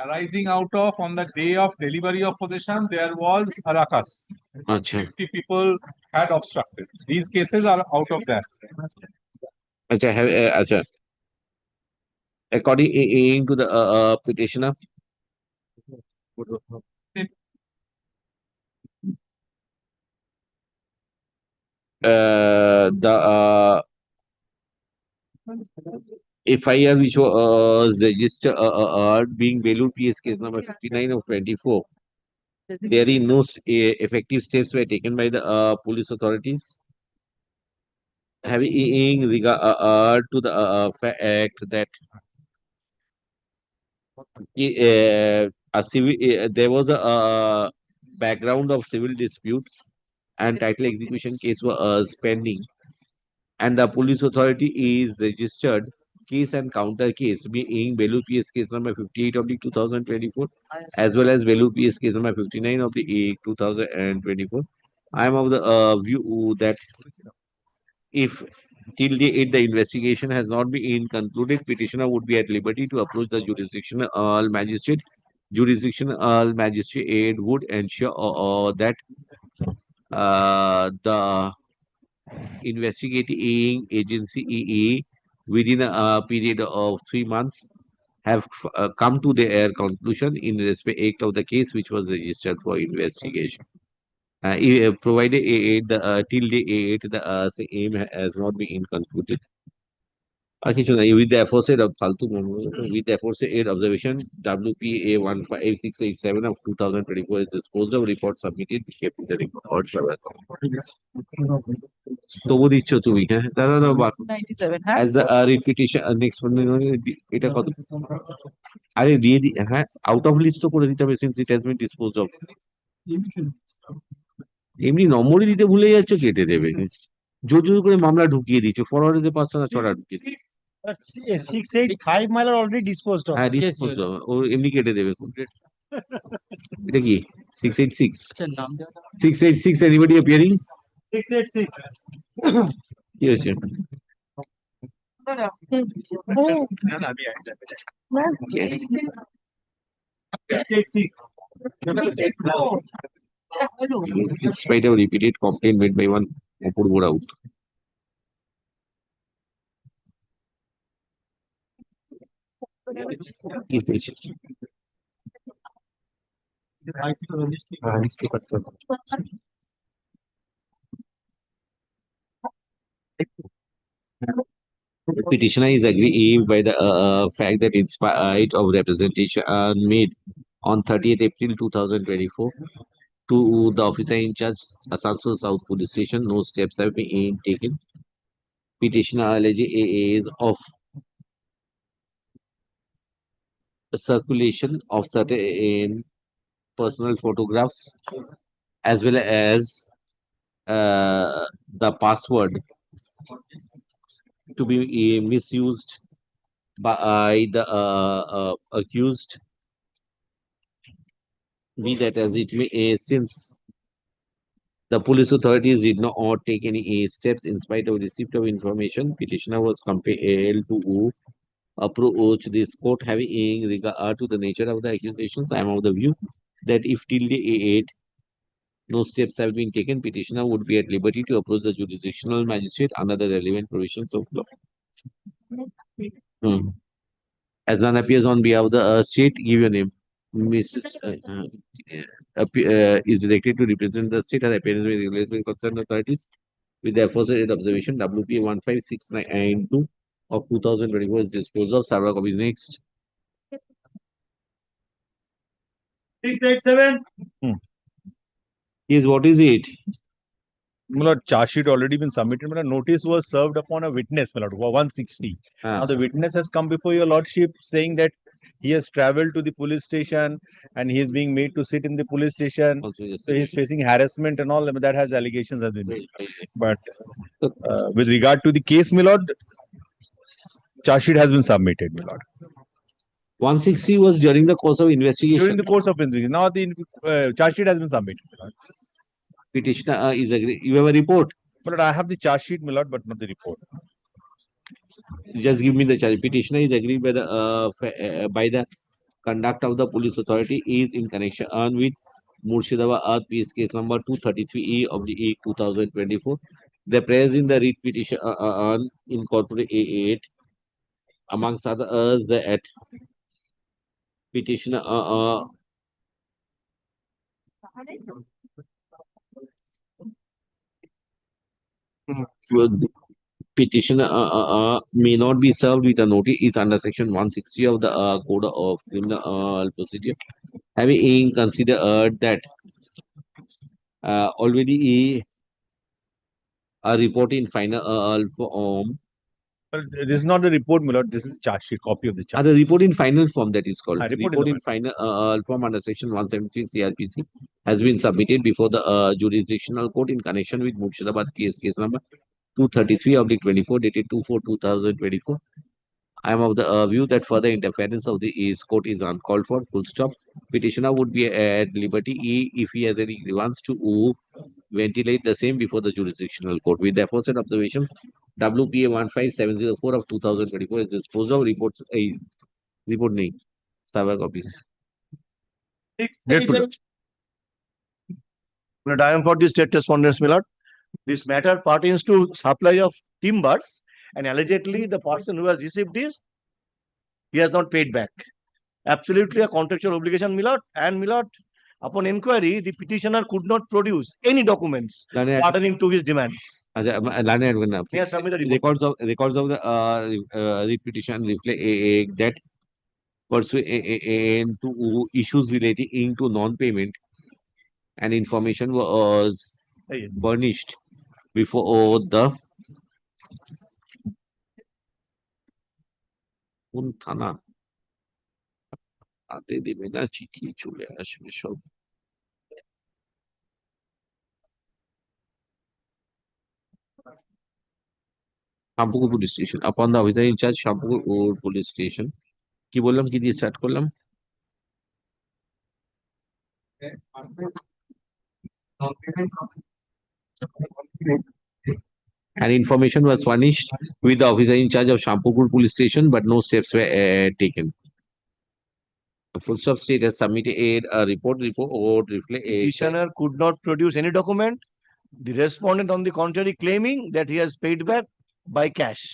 arising out of on the day of delivery of possession, there was a ruckus. Acha. 50 people had obstructed. These cases are out of that. Acha. According to the petitioner, the FIR which was registered being Belur PS case number 59 of 24. Therein no effective steps were taken by the police authorities. Having regard to the fact that there was a background of civil dispute and title execution case was pending, and the police authority is registered case and counter case being Belur PS case number 58 of the 2024 as well as Belur PS case number 59 of the 2024. I am of the view that if till the investigation has not been concluded, petitioner would be at liberty to approach the jurisdictional magistrate. Jurisdictional magistrate would ensure that the investigating agency within a period of 3 months have come to their conclusion in respect of the case which was registered for investigation. Provided till the aim has not been concluded. With the aforesaid observation, WPA 15687 of 2024 is disposed of report submitted kept in the record. তবু দিচ্ছ তুমি হ্যাঁ দাদা 97 হ্যাঁ as the repetition next one এটা কত আরে দিয়ে দি হ্যাঁ out of list তো করে দিতে হবে since it has been disposed of এমনি নম্বরই দিতে ভুলে যাচ্ছ কেটে দেবে জোর জোর করে মামলা ঢুকিয়ে দিচ্ছ ফরওয়ার্ডে যে 5 ছড়া ঢুকিয়ে 685 mile already disposed of. হ্যাঁ disposed of ও এমনি কেটে দেবে এটা কি 686 আচ্ছা নাম দেওয়া 686 anybody appearing 686. কি হয়েছে in spite of repeated complaint made by one Opurbo Raut. The petitioner is aggrieved by the fact that in spite of representation made on 30th April 2024 to the officer in charge, Asansol South Police Station, no steps have been taken. Petitioner alleges of circulation of certain personal photographs as well as the password to be misused by the accused, be that as it may, since the police authorities did not take any steps in spite of receipt of information, petitioner was compelled to approach this court having regard to the nature of the accusations. I am of the view that if till the 8 no steps have been taken, petitioner would be at liberty to approach the jurisdictional magistrate under the relevant provisions of law. As none appears on behalf of the state, give your name. Mrs. Is directed to represent the state as appearance with regulatory concerned authorities with the aforesaid observation WP 15692 of 2024 is disposed of. Several copies next. 687. Yes, what is it? my lord, charge sheet already been submitted, but a notice was served upon a witness, my lord, 160. Now the witness has come before your lordship saying that he has traveled to the police station and he is being made to sit in the police station. So he is facing harassment and all that has allegations have been made. But with regard to the case, my lord, charge sheet has been submitted, my lord. 160 was during the course of investigation. During the course of investigation. Now the charge sheet has been submitted, my lord. Petitioner is agree. You have a report? But I have the charge sheet, my lord, but not the report. Just give me the charge. Petitioner is agreed by the conduct of the police authority is in connection with Murshidabad Earth Peace case number 233E of the 2024. The praise in the writ petition incorporate A8 amongst others the petitioner petitioner may not be served with a notice is under section 160 of the code of criminal procedure. Having considered that already a report in final form. But this is not the report, my lord. This is charge sheet, copy of the charge. The report in final form that is called. Report in final form under section 173 CRPC has been submitted before the jurisdictional court in connection with Murshidabad case number 233 of the 24 dated 2/4/2024. I am of the view that further interference of the court is uncalled for. Full stop. Petitioner would be at liberty if he has any grievance to ventilate the same before the jurisdictional court. With the aforesaid observations, WPA 15704 of 2024 is disposed of. Report name. Server copies. But I am for the state respondents, my lord. This matter pertains to supply of timbers, and allegedly the person who has received this, he has not paid back. Absolutely a contractual obligation, my lord. And my lord, upon inquiry, the petitioner could not produce any documents pertaining to his demands. Records of the petition reflect that pursuant to issues relating to non-payment and information was furnished before the থানা হাতে দেবে না চিঠি চলে আসবে সব Shampukur police station upon the officer in charge Shampukur police station কি বললাম কি দিয়ে স্টার্ট করলাম and information was furnished with the officer in charge of Shampookur police station, but no steps were taken. The full stop state has submitted a report reflect. Petitioner could not produce any document. The respondent, on the contrary, claiming that he has paid back by cash.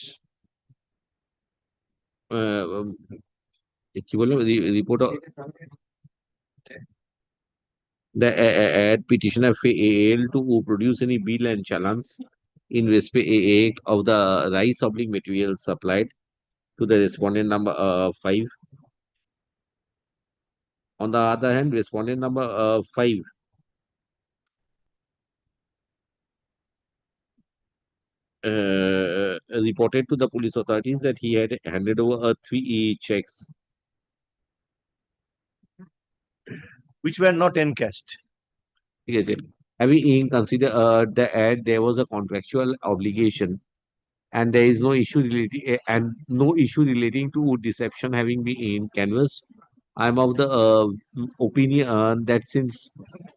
Report of the petitioner failed to produce any bill and challenge in respect of the rice oblique material supplied to the respondent number 5. On the other hand, respondent number 5 reported to the police authorities that he had handed over 3 checks which were not encashed. Having considered that there was a contractual obligation and there is no issue relating to deception having been canvassed, I am of the opinion that since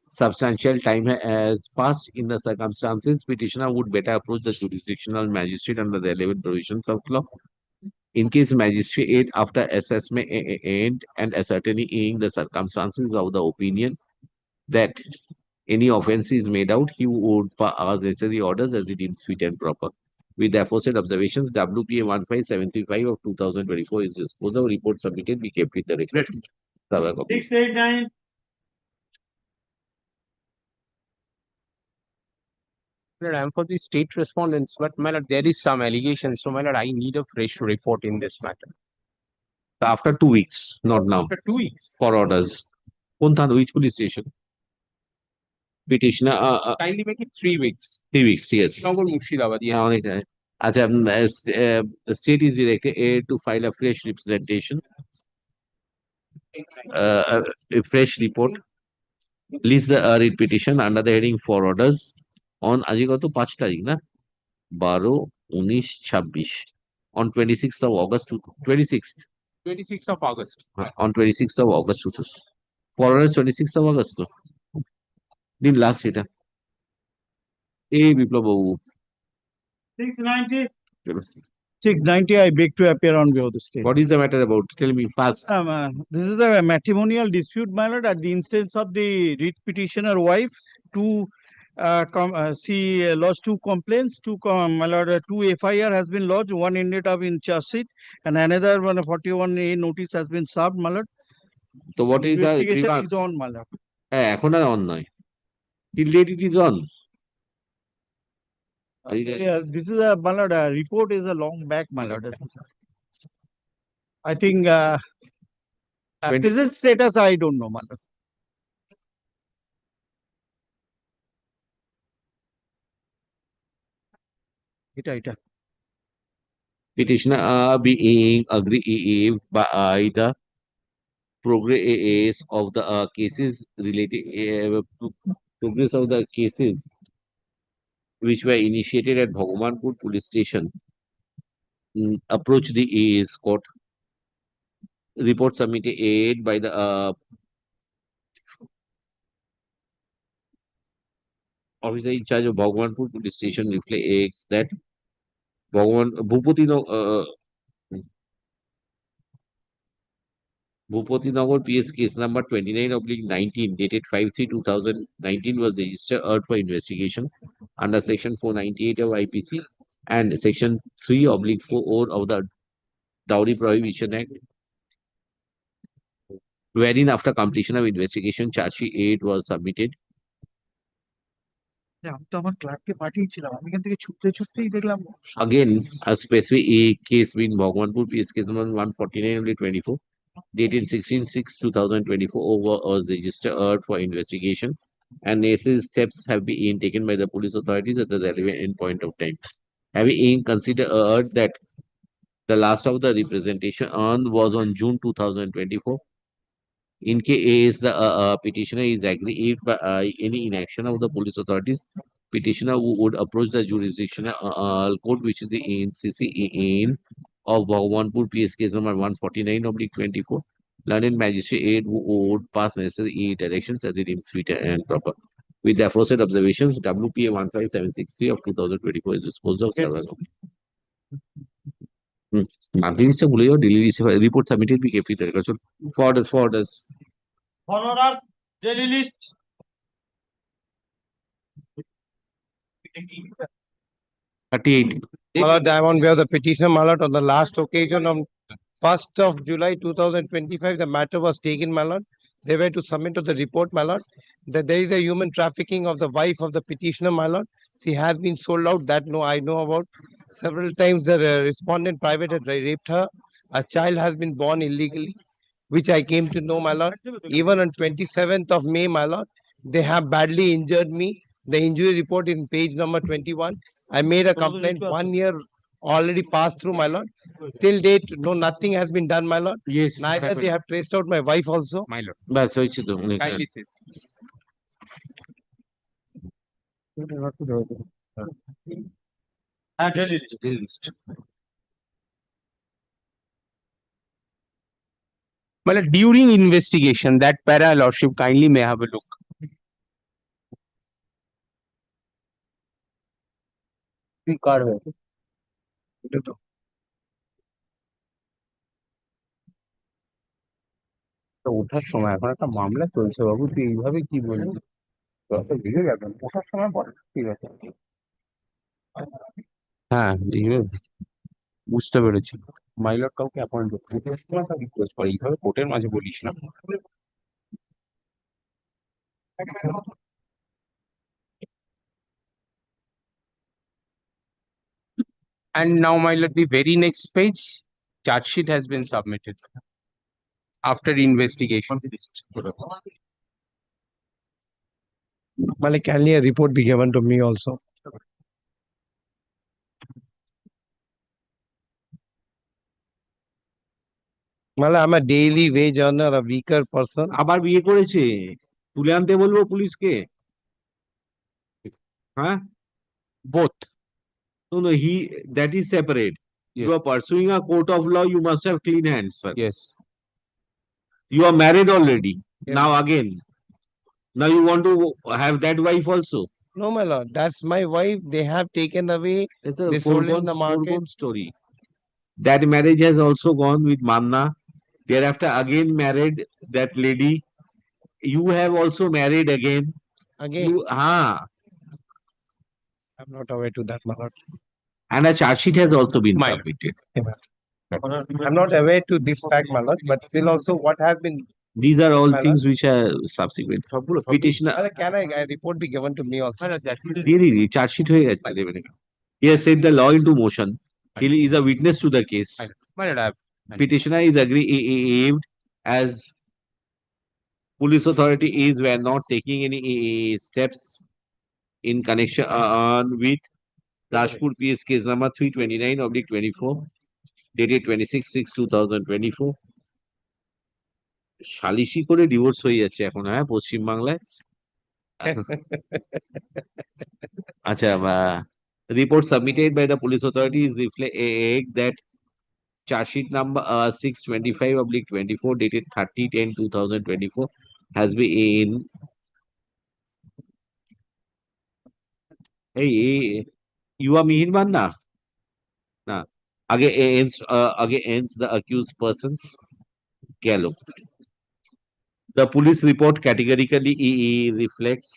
substantial time has passed in the circumstances, petitioner would better approach the jurisdictional magistrate under the relevant provisions of law. In case magistrate, after assessment and ascertaining the circumstances of the opinion that any offence is made out, he would pass necessary orders as he deems fit and proper. With the aforesaid observations, WPA 15735 of 2024 is disposed of. Report submitted be kept with the record. 689. I'm for the state respondents, but my lord, there is some allegations. So my lord, I need a fresh report in this matter. After 2 weeks, not now. After 2 weeks. For orders. Which police station? petitioner Kindly make it 3 weeks. 3 weeks, yes. Nongol Murshidabad, yeah. হ্যাঁ, অনেক আচ্ছা, the state is directed to file a fresh representation, a fresh report, list the read petition under the heading for orders on আজকে কত 5 তারিখ না 12, 19, 26 on 26th of August 26th 26th of August. on 26th of August 2000 for orders 26th of August তো দিন last এটা এই বিপ্লব বাবু 690. চলো। 690, I beg to appear on behalf of the state. What is the matter about? Tell me fast. This is a matrimonial dispute, my lord, at the instance of the writ petitioner wife. She lodged 2 complaints. My lord, 2 FIR has been lodged. One ended up in charge sheet, and another one 41A notice has been served, my lord. So what is the Investigation grievance? is on, my lord. এখন আর on নয়. Till date it is on. Yeah, this is a, my lord, report is a long back, my lord. I think at present status, I don't know, my lord. It. Petitioner being aggrieved by the progress of the cases related progress of the cases which were initiated at Bhagwanpur police station approach the court. Report submitted by the officer in charge of Bhagwanpur police station reflects that Bhupatinagar PS case number 29/19 dated 5/3/2019 was registered for investigation under section 498 of IPC and section 3/4 of the Dowry Prohibition Act, wherein after completion of investigation, charge sheet 8 was submitted. Again, a specific case being Bhagwanpur PS case number 149/24 dated 16/6/2024 was registered for investigation, and necessary steps have been taken by the police authorities at the relevant point of time. Having considered that the last of the representation was on June 2024, in case the petitioner is aggrieved by any inaction of the police authorities, petitioner would approach the jurisdictional court, which is the NCC of Bhagwanpur PS case number 149/24. Learned magistrate would pass necessary directions as it deems fit and proper. With the aforesaid observations, WPA 15763 of 2024 is disposed of. Monthly list ভুলে যাও, daily list report submitted be kept it. Forward us. Honorars, daily list. 38. My lord, I am on behalf of the petitioner, my lord, on the last occasion on 1st of July 2025, the matter was taken, my lord. They were to submit to the report, my lord, that there is a human trafficking of the wife of the petitioner, my lord. She has been sold out, that I know about. Several times the respondent private had raped her. A child has been born illegally, which I came to know, my lord. Even on 27th of May, my lord, they have badly injured me. The injury report is in page number 21. I made a complaint 1 year already passed through, my lord. Till date, no, nothing has been done, my lord. Yes. Neither they have traced out my wife also. My lord. That's what you do. Kindly says. Daily list. Well, during investigation, that para lordship kindly may have a look. Card है তো ওঠার সময় এখন একটা মামলা চলছে বাবু, তুই এইভাবে কি বলবি? বুঝে যাবেন ওঠার সময় বলে, ঠিক আছে? হ্যাঁ, বুঝতে পেরেছি। মাইলর কাউকে অ্যাপয়েন্ট করতে রিকোয়েস্ট করে, এইভাবে কোর্টের মাঝে বলিস না। And now, my lord, the very next page, charge sheet has been submitted after investigation. Malik, can a report be given to me also? Mala, I'm a daily wage earner, a weaker person. আবার বিয়ে করেছে, তুলে আনতে বলবো পুলিশকে? হ্যাঁ, Both. no, he, that is separate. Yes. You are pursuing a court of law, you must have clean hands, sir. Yes. You are married already. Yes. Now again. Now you want to have that wife also. No, my lord, that's my wife. They have taken away. It's a They sold in the market. foregone story. That marriage has also gone with Manna. Thereafter again married that lady. You have also married again. Again, You, I'm not aware to that, my lord. and a charge sheet has also been submitted. I'm not aware to this fact, my lord, but still also what has been. These are all My things lord. which are subsequent. Petitioner. Mala, can a report be given to me also? Really, charge sheet হয়ে গেছে। He has set the law into motion. He is a witness to the case. Petitioner is aggrieved as police authority is were not taking any steps in connection with Rajpur PS case number 329/24 dated 26/6/2024. সালিশি করে divorce হয়ে যাচ্ছে এখন, হ্যাঁ, পশ্চিম বাংলায়। আচ্ছা, report submitted by the police authorities reflect that charge sheet number 625/24 dated 30/10/2024 has been in. Hey, you are Mihir Manna? Nah. Against the accused persons. Gallo. The police report categorically reflects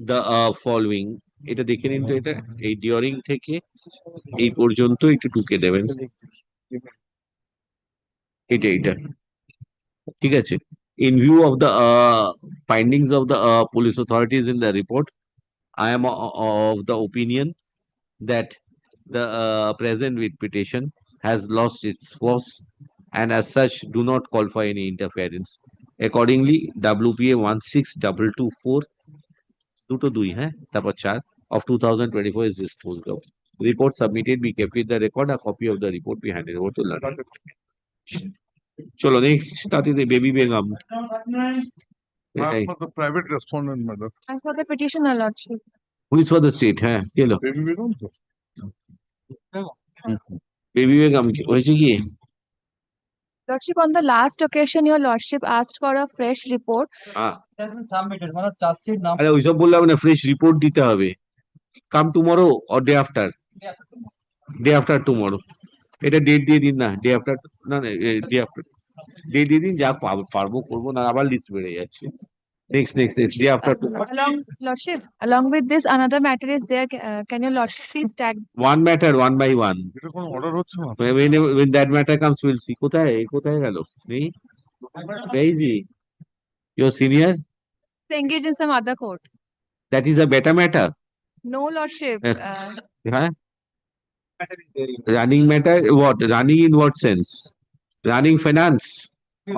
the following. এটা দেখে নিন তো, এটা এই during থেকে এই পর্যন্ত একটু টুকে দেবেন, এটা ঠিক আছে। In view of the findings of the police authorities in the report, I am of the opinion that the present writ petition has lost its force and as such do not call for any interference. Accordingly, WPA 16224 দুটো দুই, হ্যাঁ, তারপর 4 of 2024 is disposed of. Report submitted be kept with the record. A copy of the report be handed over to London. চলো next, তাতে baby Begum. For the private respondent, madam. And for the petitioner, lordship. Who is for the state? হ্যাঁ, কি হলো? Baby Begum to. Baby Begum হয়েছে কি? Lordship, on the last occasion, your lordship asked for a fresh report. It has been submitted, one of charge sheet number. আরে ওইসব বললাম না, fresh report দিতে হবে। Come tomorrow or day after? Day after tomorrow. এটা date দিয়ে দিন না, ডে আফটার, না ডে আফটার ডেট দিয়ে দিন, যা পারবো করবো, না আবার লিস্ট বেড়ে যাচ্ছে। Next, day after Lordship, along with this, another matter is there. Can your lordship please tag? one matter, one by one. এটা কোনো অর্ডার হচ্ছে না? When that matter comes, we'll see. কোথায় গেল? নেই? Where is he? Your senior? Engage in some other court. That is a better matter. No, lordship. Huh? Running matter, what? Running in what sense? Running finance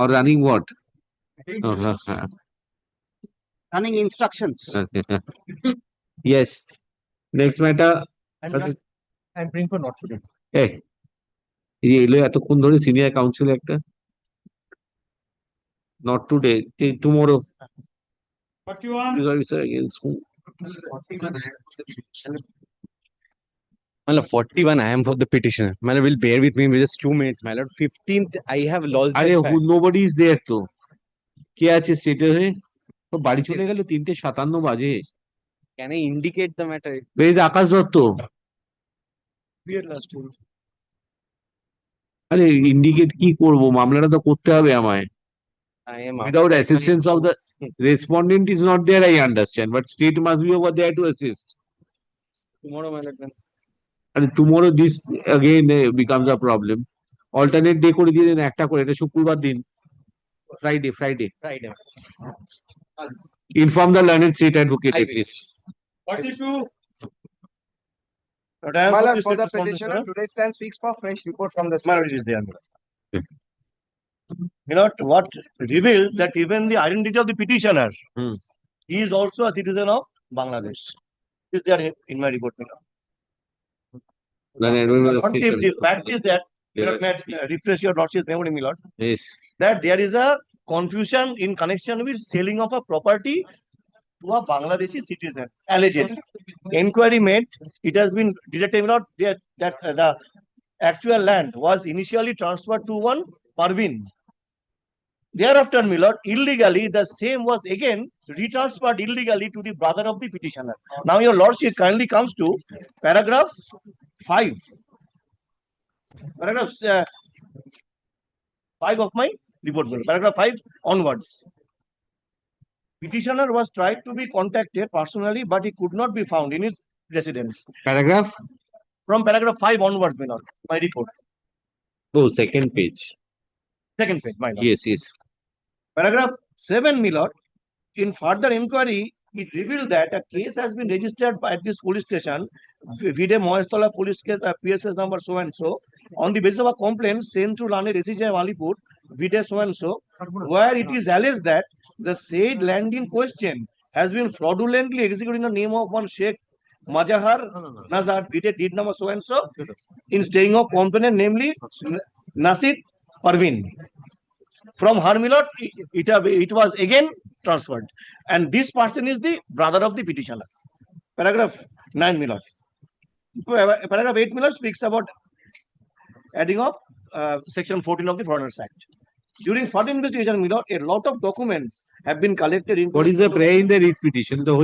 or running what? Running instructions. Yes. Next matter. And bring for not today. Hey, এলো এতক্ষণ ধরে senior counsel একটা, not today, tomorrow. What you want? Sorry, sir, against whom? 41, I am for the petitioner. My lord, will bear with me just 2 minutes, my lord. 15th, I have lost. আরে nobody is there তো, কে আছে স্টেটে? তো বাড়ি চলে গেল, 3:57 বাজে। Can I indicate the matter? Where is আকাশ দত্ত? আরে ইন্ডিকেট কি করবো, মামলাটা তো করতে হবে আমায়। Without assistance of the respondent is not there, I understand, but state must be over there to assist. Tomorrow, my lord. And tomorrow this again becomes a problem. Alternate day করে দিয়ে দিন, একটা করে, এটা শুক্রবার দিন, Friday. Inform the learned state advocate, please. 42. My lord, for the petitioner, today stands fixed for fresh report from the Marriage is there. You know what revealed that even the identity of the petitioner He is also a citizen of Bangladesh. Is there in my report? The fact is that, refresh your lordship's memory, my lord, that there is a confusion in connection with selling of a property to a Bangladeshi citizen, allegedly. Inquiry made, it has been detected not that the actual land was initially transferred to one Parveen. Thereafter, my lord, illegally, the same was again retransferred illegally to the brother of the petitioner. Now, your lordship kindly comes to paragraph 5. Paragraph 5 of my report. Paragraph 5 onwards. Petitioner was tried to be contacted personally, but he could not be found in his residence. Paragraph? From paragraph 5 onwards, my lord, my report. Oh, second page. Second page, my lord. Yes, yes. Paragraph 7, my lord, in further inquiry, it revealed that a case has been registered at this police station, Vide Mohestola police case, PSS number so and so, on the basis of a complaint sent to Rani Resija Malipur, Vide so and so, where it is alleged that the said land in question has been fraudulently executed in the name of one Sheikh Majahar Nazar, Vide deed number so and so, in staying of complainant, namely Nasid Parveen. From her, my lord, it was again transferred. And this person is the brother of the petitioner. Paragraph 9, my lord. Paragraph 8, my lord, speaks about adding of section 14 of the Foreigners Act. During further investigation, my lord, a lot of documents have been collected in. What is the prayer in the writ petition? The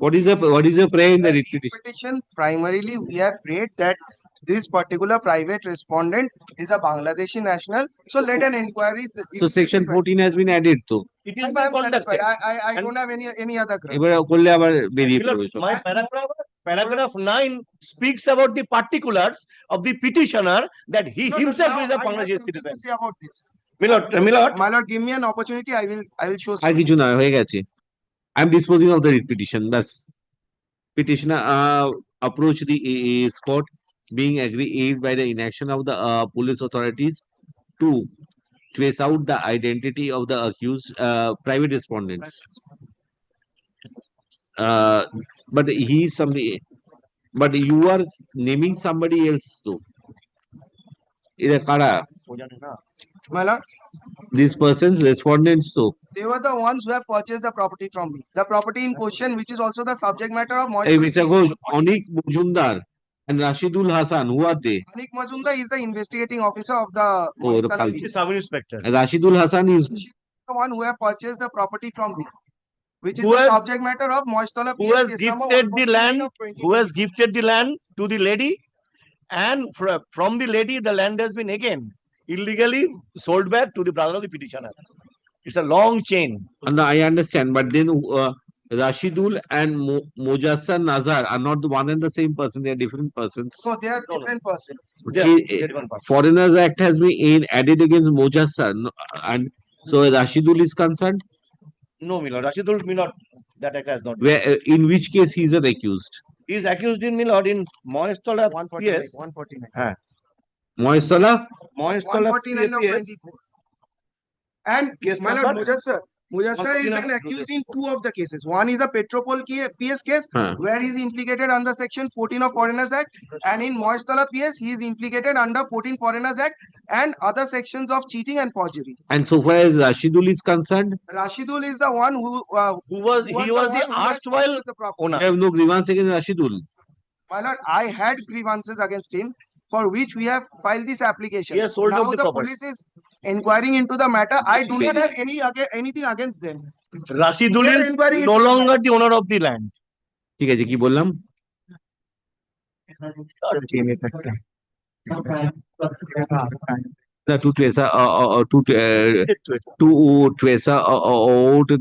What is the prayer in the writ petition? Primarily, we have prayed that this particular private respondent is a Bangladeshi national. So let an inquiry. So section 14 has been added to. It is I don't have any other ground. My paragraph 9 speaks about the particulars of the petitioner that he himself is a Bangladeshi citizen. Say about this. My lord, give me an opportunity. I will show. I am disposing of the writ petition. Thus, petitioner approached the court, being aggrieved by the inaction of the police authorities to trace out the identity of the accused private respondents. But he is somebody. But you are naming somebody else too. My lord, these persons respondents too. they were the ones who have purchased the property from me. The property in question, which is also the subject matter of Hey, Mr. Ghosh, Anik Mujumdar and Rashidul Hasan, who are they? Anik Majumdar is the investigating officer of the sub-inspector. Rashidul Hasan is the one who have purchased the property from me, which is Who the has- subject matter of Moistola. Who has gifted the land? Who has gifted the land to the lady? And from the lady, the land has been again illegally sold back to the brother of the petitioner. It's a long chain. And I understand, but then Rashidul and Mojassar Nazar are not the one and the same person, they are different persons. So they are different persons. Foreigners Act has been added against Mojassar, and so Rashidul is concerned. No, my lord. Rashidul, my lord, that act has not. Where, in which case he is an accused? He is accused in, my lord, in Mohestola. 149. Yes. 149. Mohestola? Mohestola. 149 of 24. And Case my lord, number? Mujassar is an accused in 2 of the cases. One is a Petropol PS case, where he is implicated under section 14 of Foreigners Act, and in Moistola PS, he is implicated under 14 Foreigners Act and other sections of cheating and forgery. And so far as Rashidul is concerned, Rashidul is the one who was the erstwhile owner. I have no grievance against Rashidul. My lord, I had grievances against him, for which we have filed this application. He has sold now out the property. police is inquiring into the matter. I do not have anything against them. Rashidul They are is inquiring no into the longer the owner of the land. ঠিক আছে কি বললাম to trace out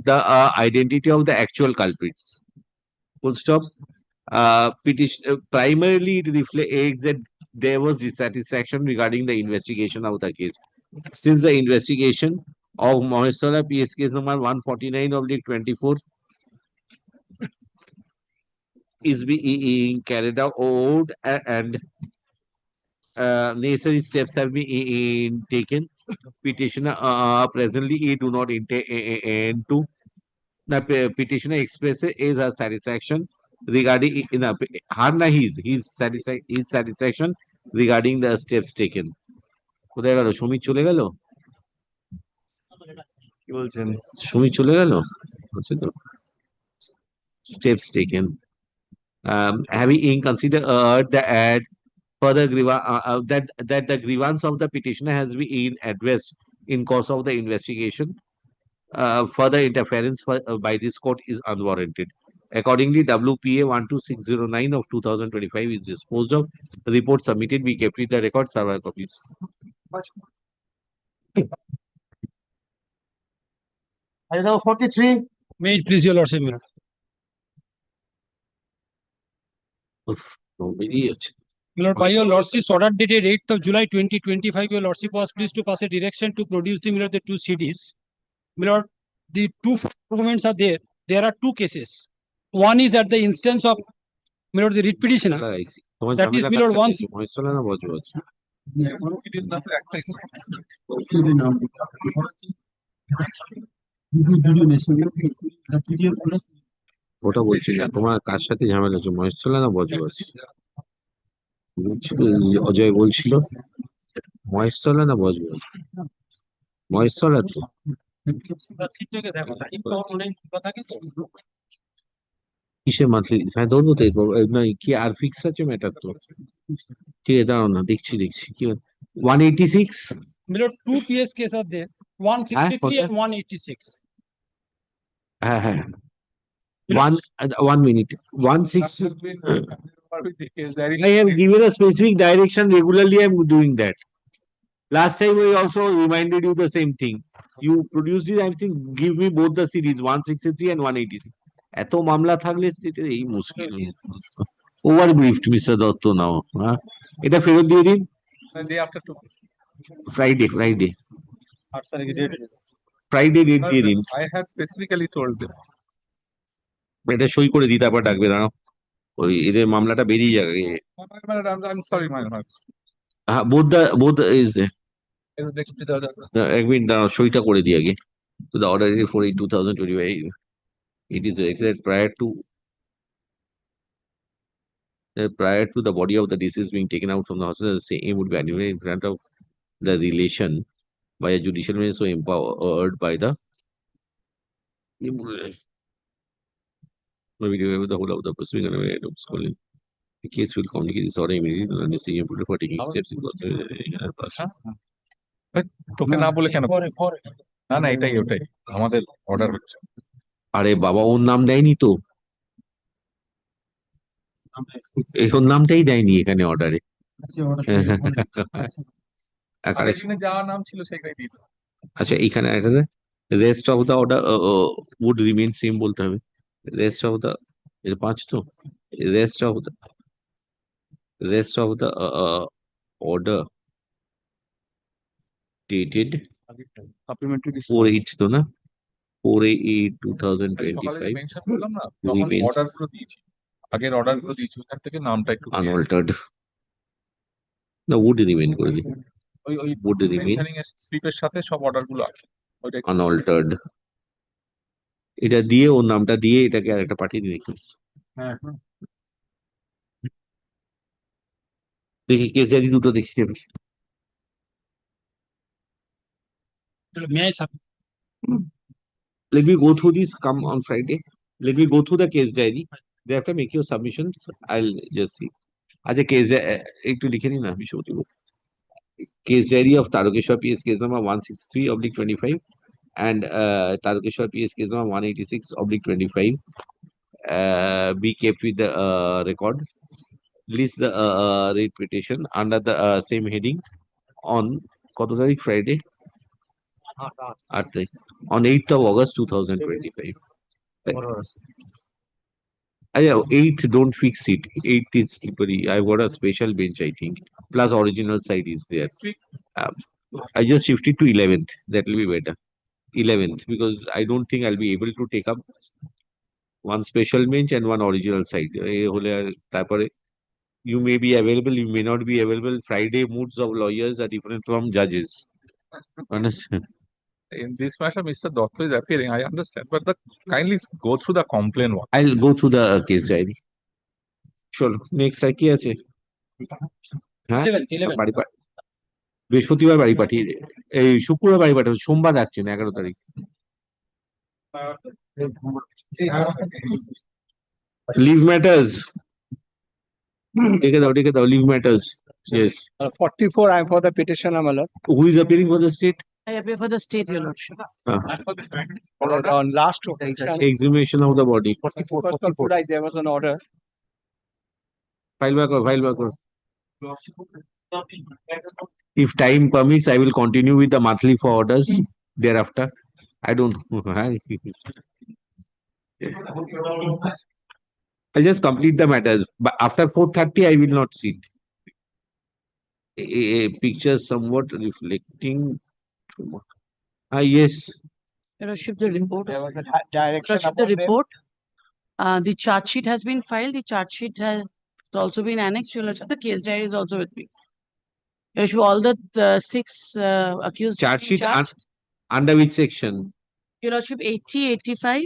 the identity of the actual culprits. Full stop. Petition primarily it reflects that there was dissatisfaction regarding the investigation of the case. Since the investigation of Mohestola PS case number 149/24 is being carried out and necessary steps have been taken. Petitioner presently do not intend to The petitioner expresses her satisfaction regarding his satisfaction regarding the steps taken. কোথায় গেল সুমিত চলে গেল কি বলছেন সুমিত চলে গেল হচ্ছে তো steps taken having considered that further that the grievance of the petitioner has been addressed in course of the investigation. Further interference by this court is unwarranted. Accordingly, WPA 12609 of 2025 is disposed of. The report submitted be kept with the record server copies. Item 43. May it please your lordship, my lord. My lord, by your lordship's order dated 8th of July 2025, your lordship was pleased to pass a direction to produce the, my lord, the two CDs. My lord, the two documents are there. There are two cases. One is at the instance of, my lord, the writ petitioner. That is, my lord, one. It is not acting. ওটা বলছি না তোমার কার সাথে ঝামেলা হচ্ছে মহেশতলা না বজবজ অজয় বলছিল মহেশতলা না বজবজ মহেশতলা তো কিসের মান্থলি হ্যাঁ ধরবো তো না কি আর ফিক্স আছে ম্যাটার তো ঠিক আছে দাঁড়াও না দেখছি কি 186 My lord, two PS cases are there. 163 and 186. হ্যাঁ হ্যাঁ one minute 160 I have given a specific direction regularly. I'm doing that. Last time I also reminded you the same thing. You produced it. I'm saying give me both the series 163 and 186. এত মামলা থাকলে এই মুশকিল over ব্রিফড mister Dutta নাও হ্যাঁ এটা ফেরত দিয়ে দিন Day after ফ্রাইডে ডেট দিয়ে দিন I had specifically told them. এটা সই করে দিই তারপর ডাকবে দাঁড়াও ওই এদের মামলাটা বেরিয়ে যাবে I'm sorry, my lord. হ্যাঁ বোধ ইজ এক মিনিট দাঁড়াও সইটা করে দিই আগে to the order 4/8/2025 it is declared prior to the body of the deceased being taken out from the hospital, the same would be animated in front of the relation by a judicial man so empowered by the the whole of the proceeding and schooling. The case will communicate this order immediately and decision for taking steps in তোকে না বলে কেন না এটাই আমাদের order হচ্ছে আরে বাবা ওর নাম দেয়নি তো ওর নামটাই দেয়নি এখানে অর্ডারে যাওয়ার নাম ছিল সেটাই দিত আচ্ছা এখানে rest of the order would remain same বলতে হবে রেস্ট অফ দা 5 তো rest of the order dated supplementary 4/8 তো না 4/8/2025 মেনশন করলাম না তখন অর্ডার গুলো দিয়েছি আগের অর্ডার গুলো দিয়েছি ওখান থেকে নামটা একটু unaltered না would remain করে দিই ওই would remain স্লিপের সাথে সব অর্ডার গুলো আছে ওইটা unaltered এটা দিয়ে ওর নামটা দিয়ে এটাকে আরেকটা পাঠিয়ে দিই দেখি হ্যাঁ দেখি কেস জারি দুটো দেখি আমি May I submit? Let me go through this come on Friday. Let me go through the case diary. Thereafter make your submissions. I'll just see. আচ্ছা কেস একটু লিখে নিন না আমি শো দিব case diary of Tarakeswar PS case number 163/25 and Tarokeshwar PS case number 186/25 be kept with the record. List the rate petition under the same heading on কত তারিখ Friday 8 তারিখ on 8th of August 2025. 8th don't fix it. 8th is slippery. I've got a special bench I think plus original side is there. I just shifted to 11th. That will be better. 11th because I don't think I'll be able to take up one special bench and one original side. তারপরে you may be available, you may not be available. Friday moods of lawyers are different from judges. Understand? In this matter, Mr. Dotto is appearing, I understand, but kindly go through the complaint. I'll go through the case diary. Sure. Next আর কি আছে? হ্যাঁ বৃহস্পতিবার বাড়ি পাঠিয়ে এই শুক্রবার বাড়ি পাঠাবো, সোমবার আসছে না 11 তারিখ। Leave matters. Take it, leave matters. Yes. 44, I am for the petitioner, my lord. Who is appearing for the state? I appear for the state, your lordship. On last occasion. Exhumation of the body. 44. There was an order. File back. If time permits, I will continue with the monthly for orders thereafter. I don't know. I'll just complete the matters. But after 4:30, I will not sit. A picture somewhat reflecting. Yes. Your lordship, the report. There was a direction. Lordship, the report. The charge sheet has been filed. The charge sheet has also been annexed. Your lordship, the case diary is also with me. Your lordship, all the 6 accused. Charge sheet under which section? Your lordship, 80, 85.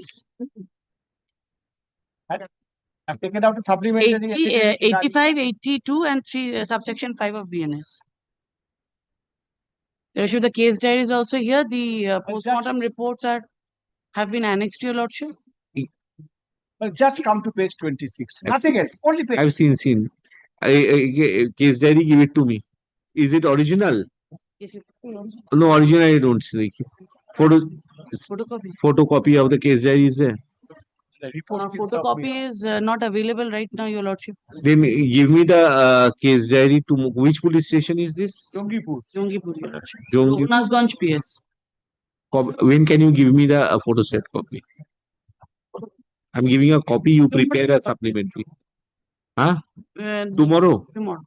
I've taken out a supplementary. 85, 82, and 3 subsection 5 of BNS. Your lordship, the case diary is also here. The postmortem reports have been annexed to your lordship. Well, just come to page 26. Nothing else. Only page. I've seen. Case diary, give it to me. Is it original? Yes, no, original I don't see. Photocopy of the case diary is there. The report photocopy is not available right now, your lordship. Then give me the case diary to which police station is this? Jongipur, your lordship. Jongipur. Raghunathganj PS. When can you give me the photostat copy? I'm giving a copy, you prepare a supplementary. Tomorrow?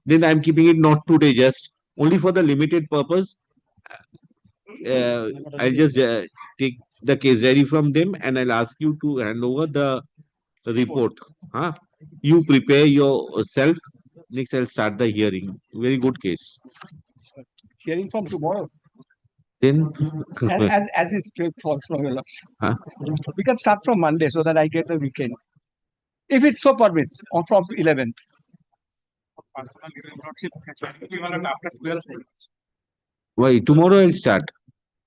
Then I'm keeping it not today, just only for the limited purpose. I'll just take the case diary from them and I'll ask you to hand over the report. You prepare yourself. Next, I'll start the hearing. Very good case. Hearing from tomorrow. Then, as it falls from your lordship. We can start from Monday so that I get the weekend. If it so permits, or from 11th. Why? Tomorrow I'll start.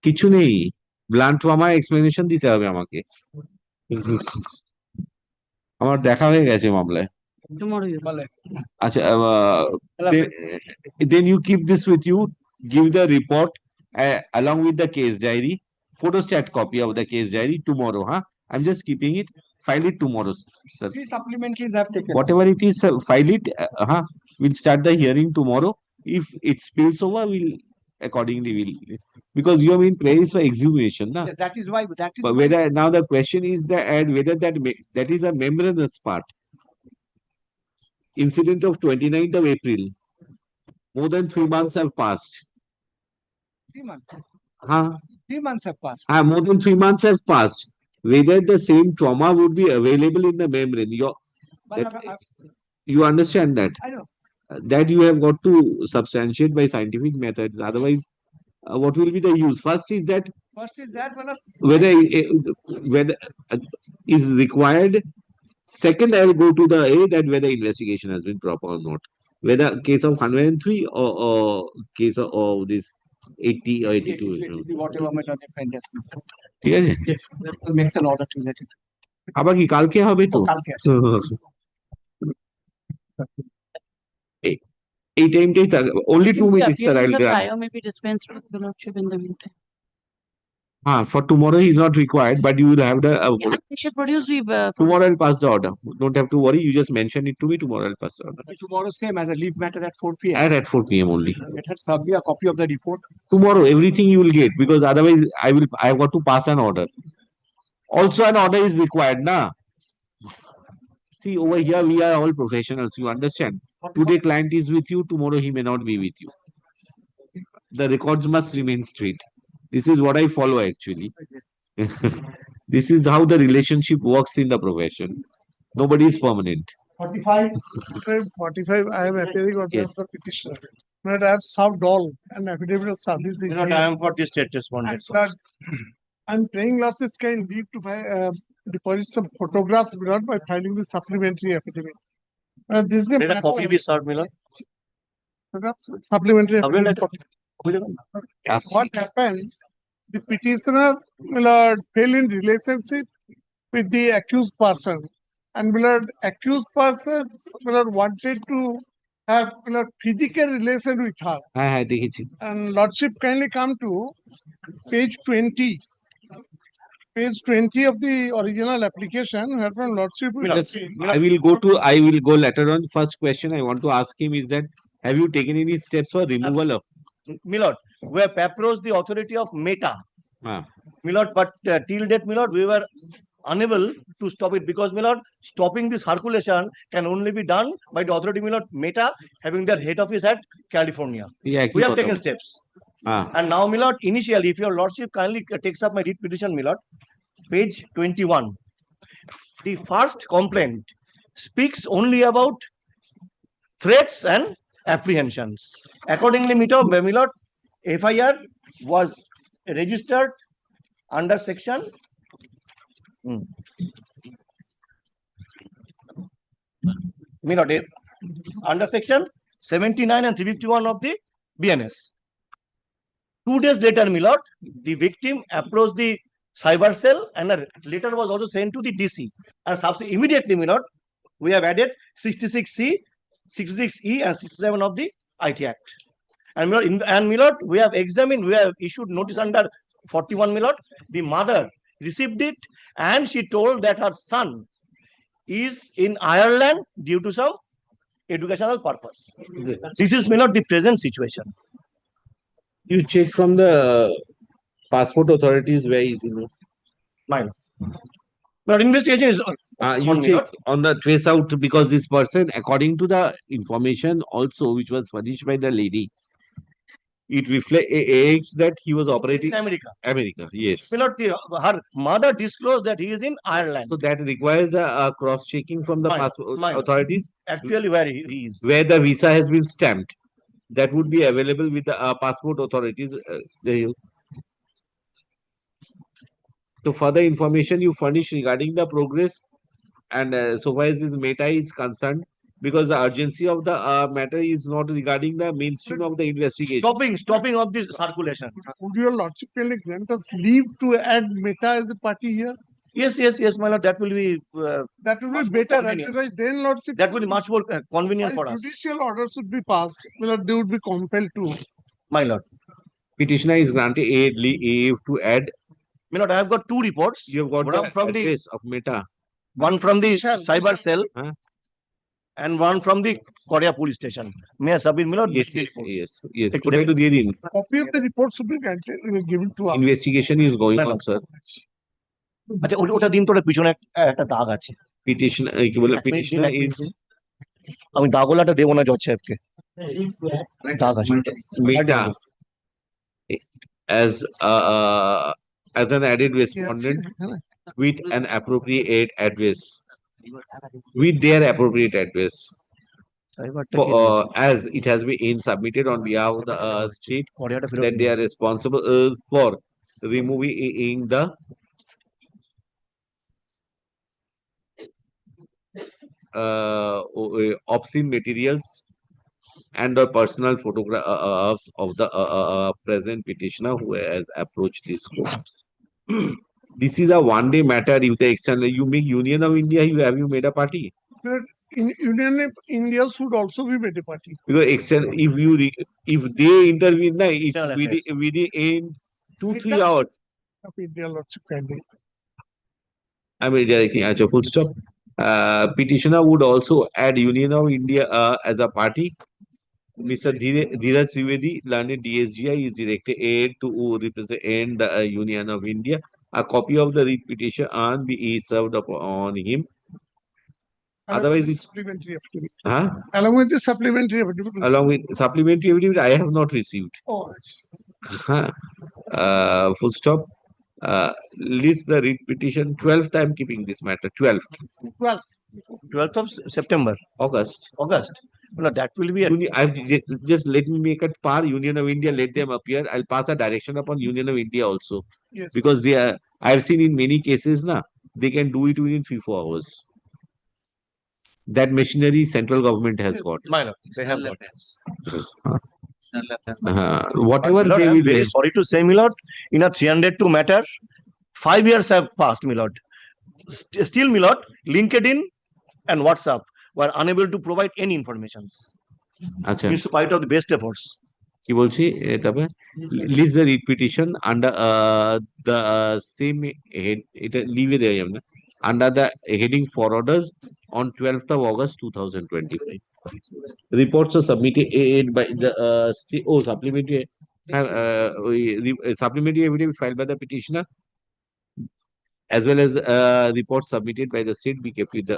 কিছু নেই, blunt trauma explanation দিতে হবে আমাকে। আমার দেখা হয়ে গেছে মামলায়। আচ্ছা, then you keep this with you, give the report along with the case diary, photostat copy of the case diary tomorrow. I'm just keeping it. File it tomorrow, sir. 3 supplementaries I've taken. Whatever it is, file it. We'll start the hearing tomorrow. If it spills over, we'll accordingly because you have been praised for exhumation. Yes, that is why. But whether now the question is whether that is a membranous part. Incident of 29th of April. More than 3 months have passed. 3 months. 3 months have passed. More than 3 months have passed. Whether the same trauma would be available in the membrane. You understand that? I know. That you have got to substantiate by scientific methods. Otherwise, what will be the use? First is that whether is required. Second, I will go to the that whether investigation has been proper or not. Whether case of 103 or case of this 80 or 82. Whatever method defend us. ঠিক আছে? Yes. Makes an order to that. আবার কি কালকে হবে তো? এই টাইমটাই only 2 minutes, sir. I'll grab. Prior may be dispensed with the lordship in the meantime. For tomorrow he is not required, but you will have the. We should produce the. Tomorrow I'll pass the order. Don't have to worry. You just mention it to me. Tomorrow I'll pass the order. Tomorrow same as a leave matter at 4 p.m. At 4 p.m. only. Let her submit a copy of the report. Tomorrow everything you will get, because otherwise I have got to pass an order. Also an order is required, na. See, over here we are all professionals. You understand? Today client is with you. Tomorrow he may not be with you. The records must remain straight. This is what I follow actually. This is how the relationship works in the profession. Nobody is permanent. 45. 45. I am appearing on behalf of the petitioner. But I have served all an affidavit of service. is Milord, here. I am for the state respondent. And I'm praying losses can leave to deposit some photographs without by filing the supplementary affidavit. This is a Let a copy matter- be served, Milord. Supplementary Supplementary affidavit. What happens? The petitioner fell in relationship with the accused person, and accused person wanted to have physical relation with her. And Lordship kindly come to page 20. Page 20 of the original application, where from Lordship will I will go later on. First question I want to ask him is that have you taken any steps for removal of? Milord, we have approached the authority of Meta. Milord, but till date, Milord, we were unable to stop it because, Milord, stopping this circulation can only be done by the authority, Milord, Meta, having their head office at California. Yeah, We have taken steps. Ah. And now, Milord, initially, if your Lordship kindly takes up my writ petition, Milord, page 21. The first complaint speaks only about threats and apprehensions. Accordingly, Milord, FIR was registered under section Milord, under section 79 and 351 of the BNS. 2 days later, Milord, the victim approached the cyber cell and a letter was also sent to the DC. And immediately, Milord, we have added 66C, 66E and 67 of the IT Act. And Milord, we have examined, we have issued notice under 41, Milord. The mother received it and she told that her son is in Ireland due to some educational purpose. This is, Milord, the present situation. You check from the passport authorities where is he? Mine. But investigation is you check on the trace out because this person, according to the information also which was furnished by the lady, it reflects that he was operating in America. America, yes. Milord, her mother disclosed that he is in Ireland. So that requires a cross-checking from the passport authorities. Actually, where he is. Where the visa has been stamped. That would be available with the passport authorities. So further information you furnish regarding the progress and so far as this Meta is concerned, because the urgency of the matter is not regarding the mainstream of the investigation. Stopping of this circulation. Would your Lordship grant us leave to add Meta as a party here? Yes, my Lord, that will be that will be better. Otherwise, then Lordship, that will be much more convenient for us. Judicial order should be passed. They would be compelled to. My Lord, petitioner is granted leave to add. My Lord, I have got 2 reports. You have got one the from address of Meta. One from the cyber cell and one from the Korea police station. May I submit, my Lord? Yes. Copy of the report should be given to us. Investigation is going on, sir. আচ্ছা ওটা দিন তোর পিছনে একটা দাগ আছে petition কি বলে পিটিশনার ইজ আমি দাগলাটা দেব না জজ সাহেবকে দাগ আছে Meta as an added respondent with an appropriate address with their appropriate address as it has been submitted on behalf of the state that they are responsible for removing the obscene materials and or personal photographs of the present petitioner who has approached this court. This is a one-day matter. If the external, you make Union of India, you made a party? In Union of India should also be made a party. Because if they intervene, it's within 2-3 hours. India Lordship kindly. I mean, full stop. Petitioner would also add Union of India as a party. Mr. Dheeraj Trivedi, learned DSGI, is directed to represent the Union of India. A copy of the writ petition be served upon him. Otherwise, it's supplementary affidavit. Huh? Along with the supplementary affidavit. Along with supplementary affidavit, I have not received. Oh. Full stop. List the writ petition. 12th, I am keeping this matter. 12th. 12th of September. August. Well, that will be a Just let me make it par Union of India, let them appear. I'll pass a direction upon Union of India also. Yes. Because they are, I've seen in many cases now, they can do it within 3-4 hours. That machinery central government has got. minor. They have got it. Whatever But, Milord, they I'm will very have. sorry to say, Milord, in a 302 matter, 5 years have passed, Milord. Still, Milord, LinkedIn and WhatsApp were unable to provide any information. আচ্ছা In spite of the best efforts. কি বলছি তারপরে list the writ petition under the same head এটা লিভে দেওয়া যাবে না under the heading for orders on 12th of August 2025. Reports are submitted by the supplementary supplementary evidence filed by the petitioner as well as reports submitted by the state be kept with the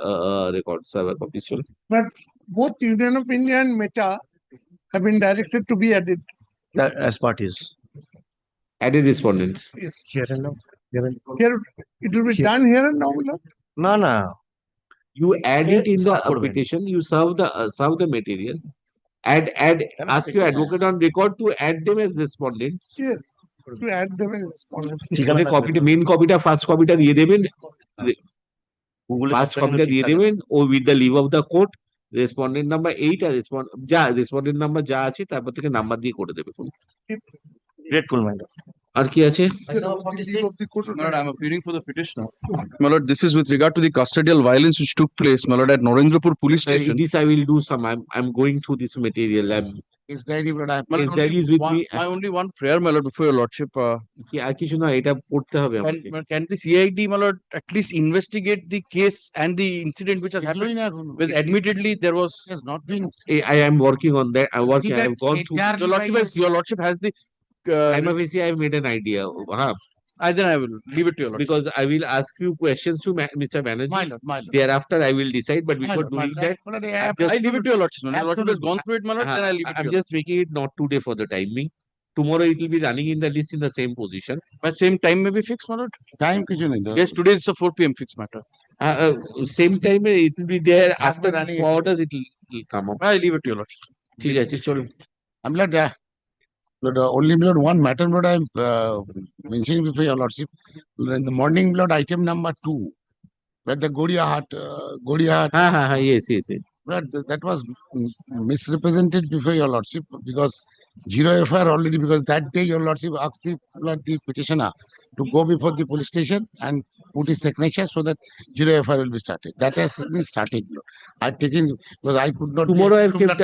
record server copies. But both Union of India and Meta have been directed to be added. As parties. Added respondents. Yes. Here and now. Here, it will be done here and now, Milord? No. You add it in the petition, you serve the material, ask your advocate on record to add them as respondents. Yes. To add them as respondents. Main copy ta first copy ta দিয়ে দেবেন first copy ta দিয়ে দেবেন ও with the leave of the court respondent number 8 R respondent number যা আছে তারপর থেকে number দিয়ে করে দেবে Grateful, my lord. আর কি আছে My lord, I'm appealing for the petitioner. My lord, this is with regard to the custodial violence which took place, my lord, at Narendrapur police station. This I will do some. I'm going through this material. Is there any what My lord, that is with me. my only one prayer, my lord, before your lordship. আর কিছু না এটা পড়তে হবে আমাকে Can the CID, my lord, at least investigate the case and the incident which has happened? Because admittedly there was not been. I am working on that. I have gone through. Your lordship has the. I have made an idea. Then I will leave it to your lordship. Because I will ask few questions to Mr. Banerjee. My lord. Thereafter, I will decide. But before doing that, I leave it to your lordship. My lordship has gone through it, my lord. Then I leave it to I'm your just making it not today for the timing. Tomorrow it will be running in the list in the same position. But same time may be fixed, my lord. Time kichu nahi. Yes, today is a 4 p.m. fixed matter. Same time it will be there after the orders. It will come up. I leave it to your lordship. ঠিক আছে চলুন I'm not. But only Lord, one matter, Lord, I'm mentioning before your lordship. In the morning, Lord, item number 2, where the Godia yes. Lord, that was misrepresented before your lordship because zero FIR already, because that day your lordship asked the petitioner to go before the police station and put his signature so that zero FIR will be started. That has been started. I've taken because I could not. Tomorrow I've kept.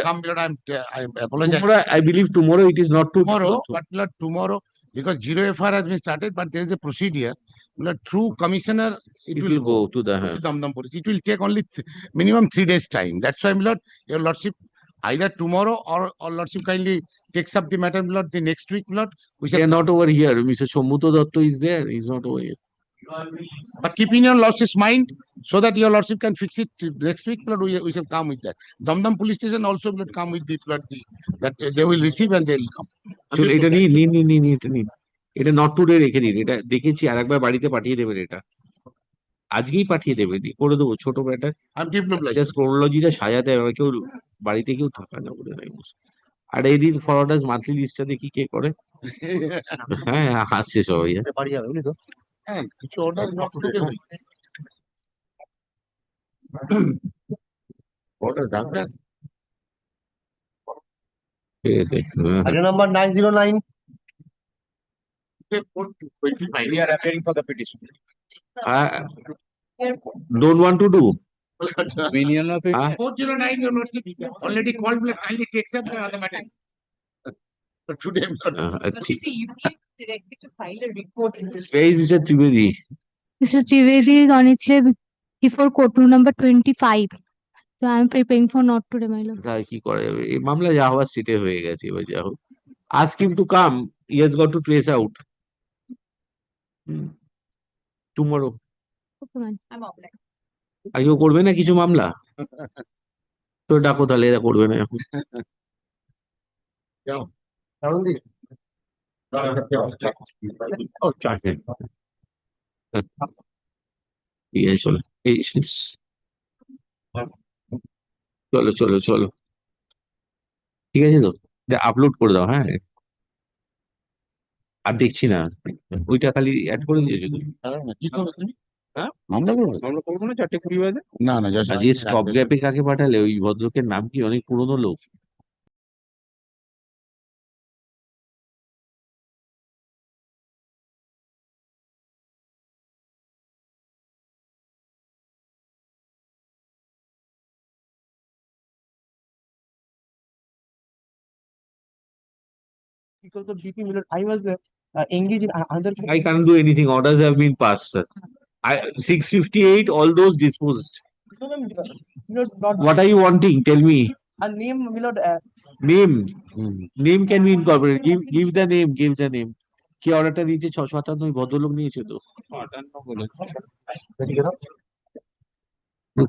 I apologize. Tomorrow, I believe tomorrow it is not tomorrow, but Lord, tomorrow because zero FIR has been started, but there is a procedure. Lord, through commissioner, it will go to the Damdam police. It will take only minimum 3 days time. That's why, Lord, your lordship, either tomorrow or lordship kindly takes up the matter, Lord, the next week, Lord. They are not over here. Mr. Shombuto Datto is there. He's not over here. But keep in your lordship's mind so that your lordship can fix it next week, Lord. We shall come with that. Damdam police station also will come with the Lord, that they will receive and they will come. চল এটা নিন এটা not today রেখে দিন এটা দেখেছি আরেকবার বাড়িতে পাঠিয়ে দেবেন এটা আজকেই পাঠিয়ে দেবেন করে দেবো ছোট ব্যাটার জাস্ট ক্রোনোলজিটা সাজাতে হবে কেউ বাড়িতে কেউ থাকা না বলে নাই আর এই দিন ফরওয়ার্ডার্স মান্থলি লিস্টটা দেখি কে করে হ্যাঁ হাসছে সবাই বাড়ি যাবে বুঝলি তো হ্যাঁ কিছু order order doctor Item number 909. We are appearing for the petition. Don't want to do. Opinion of it. 409 your lordship already called, kindly takes up the matter. Today, directed to file a report. Where is Mr. Trivedi? Mr. Trivedi is honestly before court room number 25. So I am preparing for not today, my lord. কি করা যাবে এই মামলা যা হওয়ার সিটে হয়ে গেছে এবার যা হোক ask him to come he has got to trace out tomorrow Okay, man. I'm offline. আর কেউ করবে না কিছু মামলা তো ডাকো তাহলে এরা করবে না এখন যাও ঠিক আছে চলো চলো ঠিক আছে তো, আপলোড করে দাও। হ্যাঁ, আর দেখছি না, ওইটা খালি অ্যাড করে দিয়েছো তুমি। হ্যাঁ, মামলা করবো না 4:20 বাজে? না না just আজকে স্টপ গ্যাপে কাকে পাঠালে? ওই ভদ্রলোকের নাম কি? অনেক পুরনো লোক। Because of BP Miller, I was engaged in other. I can't do anything. Orders have been passed, sir. 658, all those disposed. What are you wanting? Tell me. A name, Milord. Name. Name can be incorporated. Give the name. Give the name. কি অর্ডারটা দিয়েছে? 657 ভদ্রলোক নিয়েছে তো।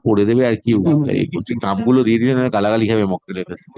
করে দেবে আর কি, নামগুলো দিয়ে দিলে না গালাগালি খাবে মক্কেলের কাছে।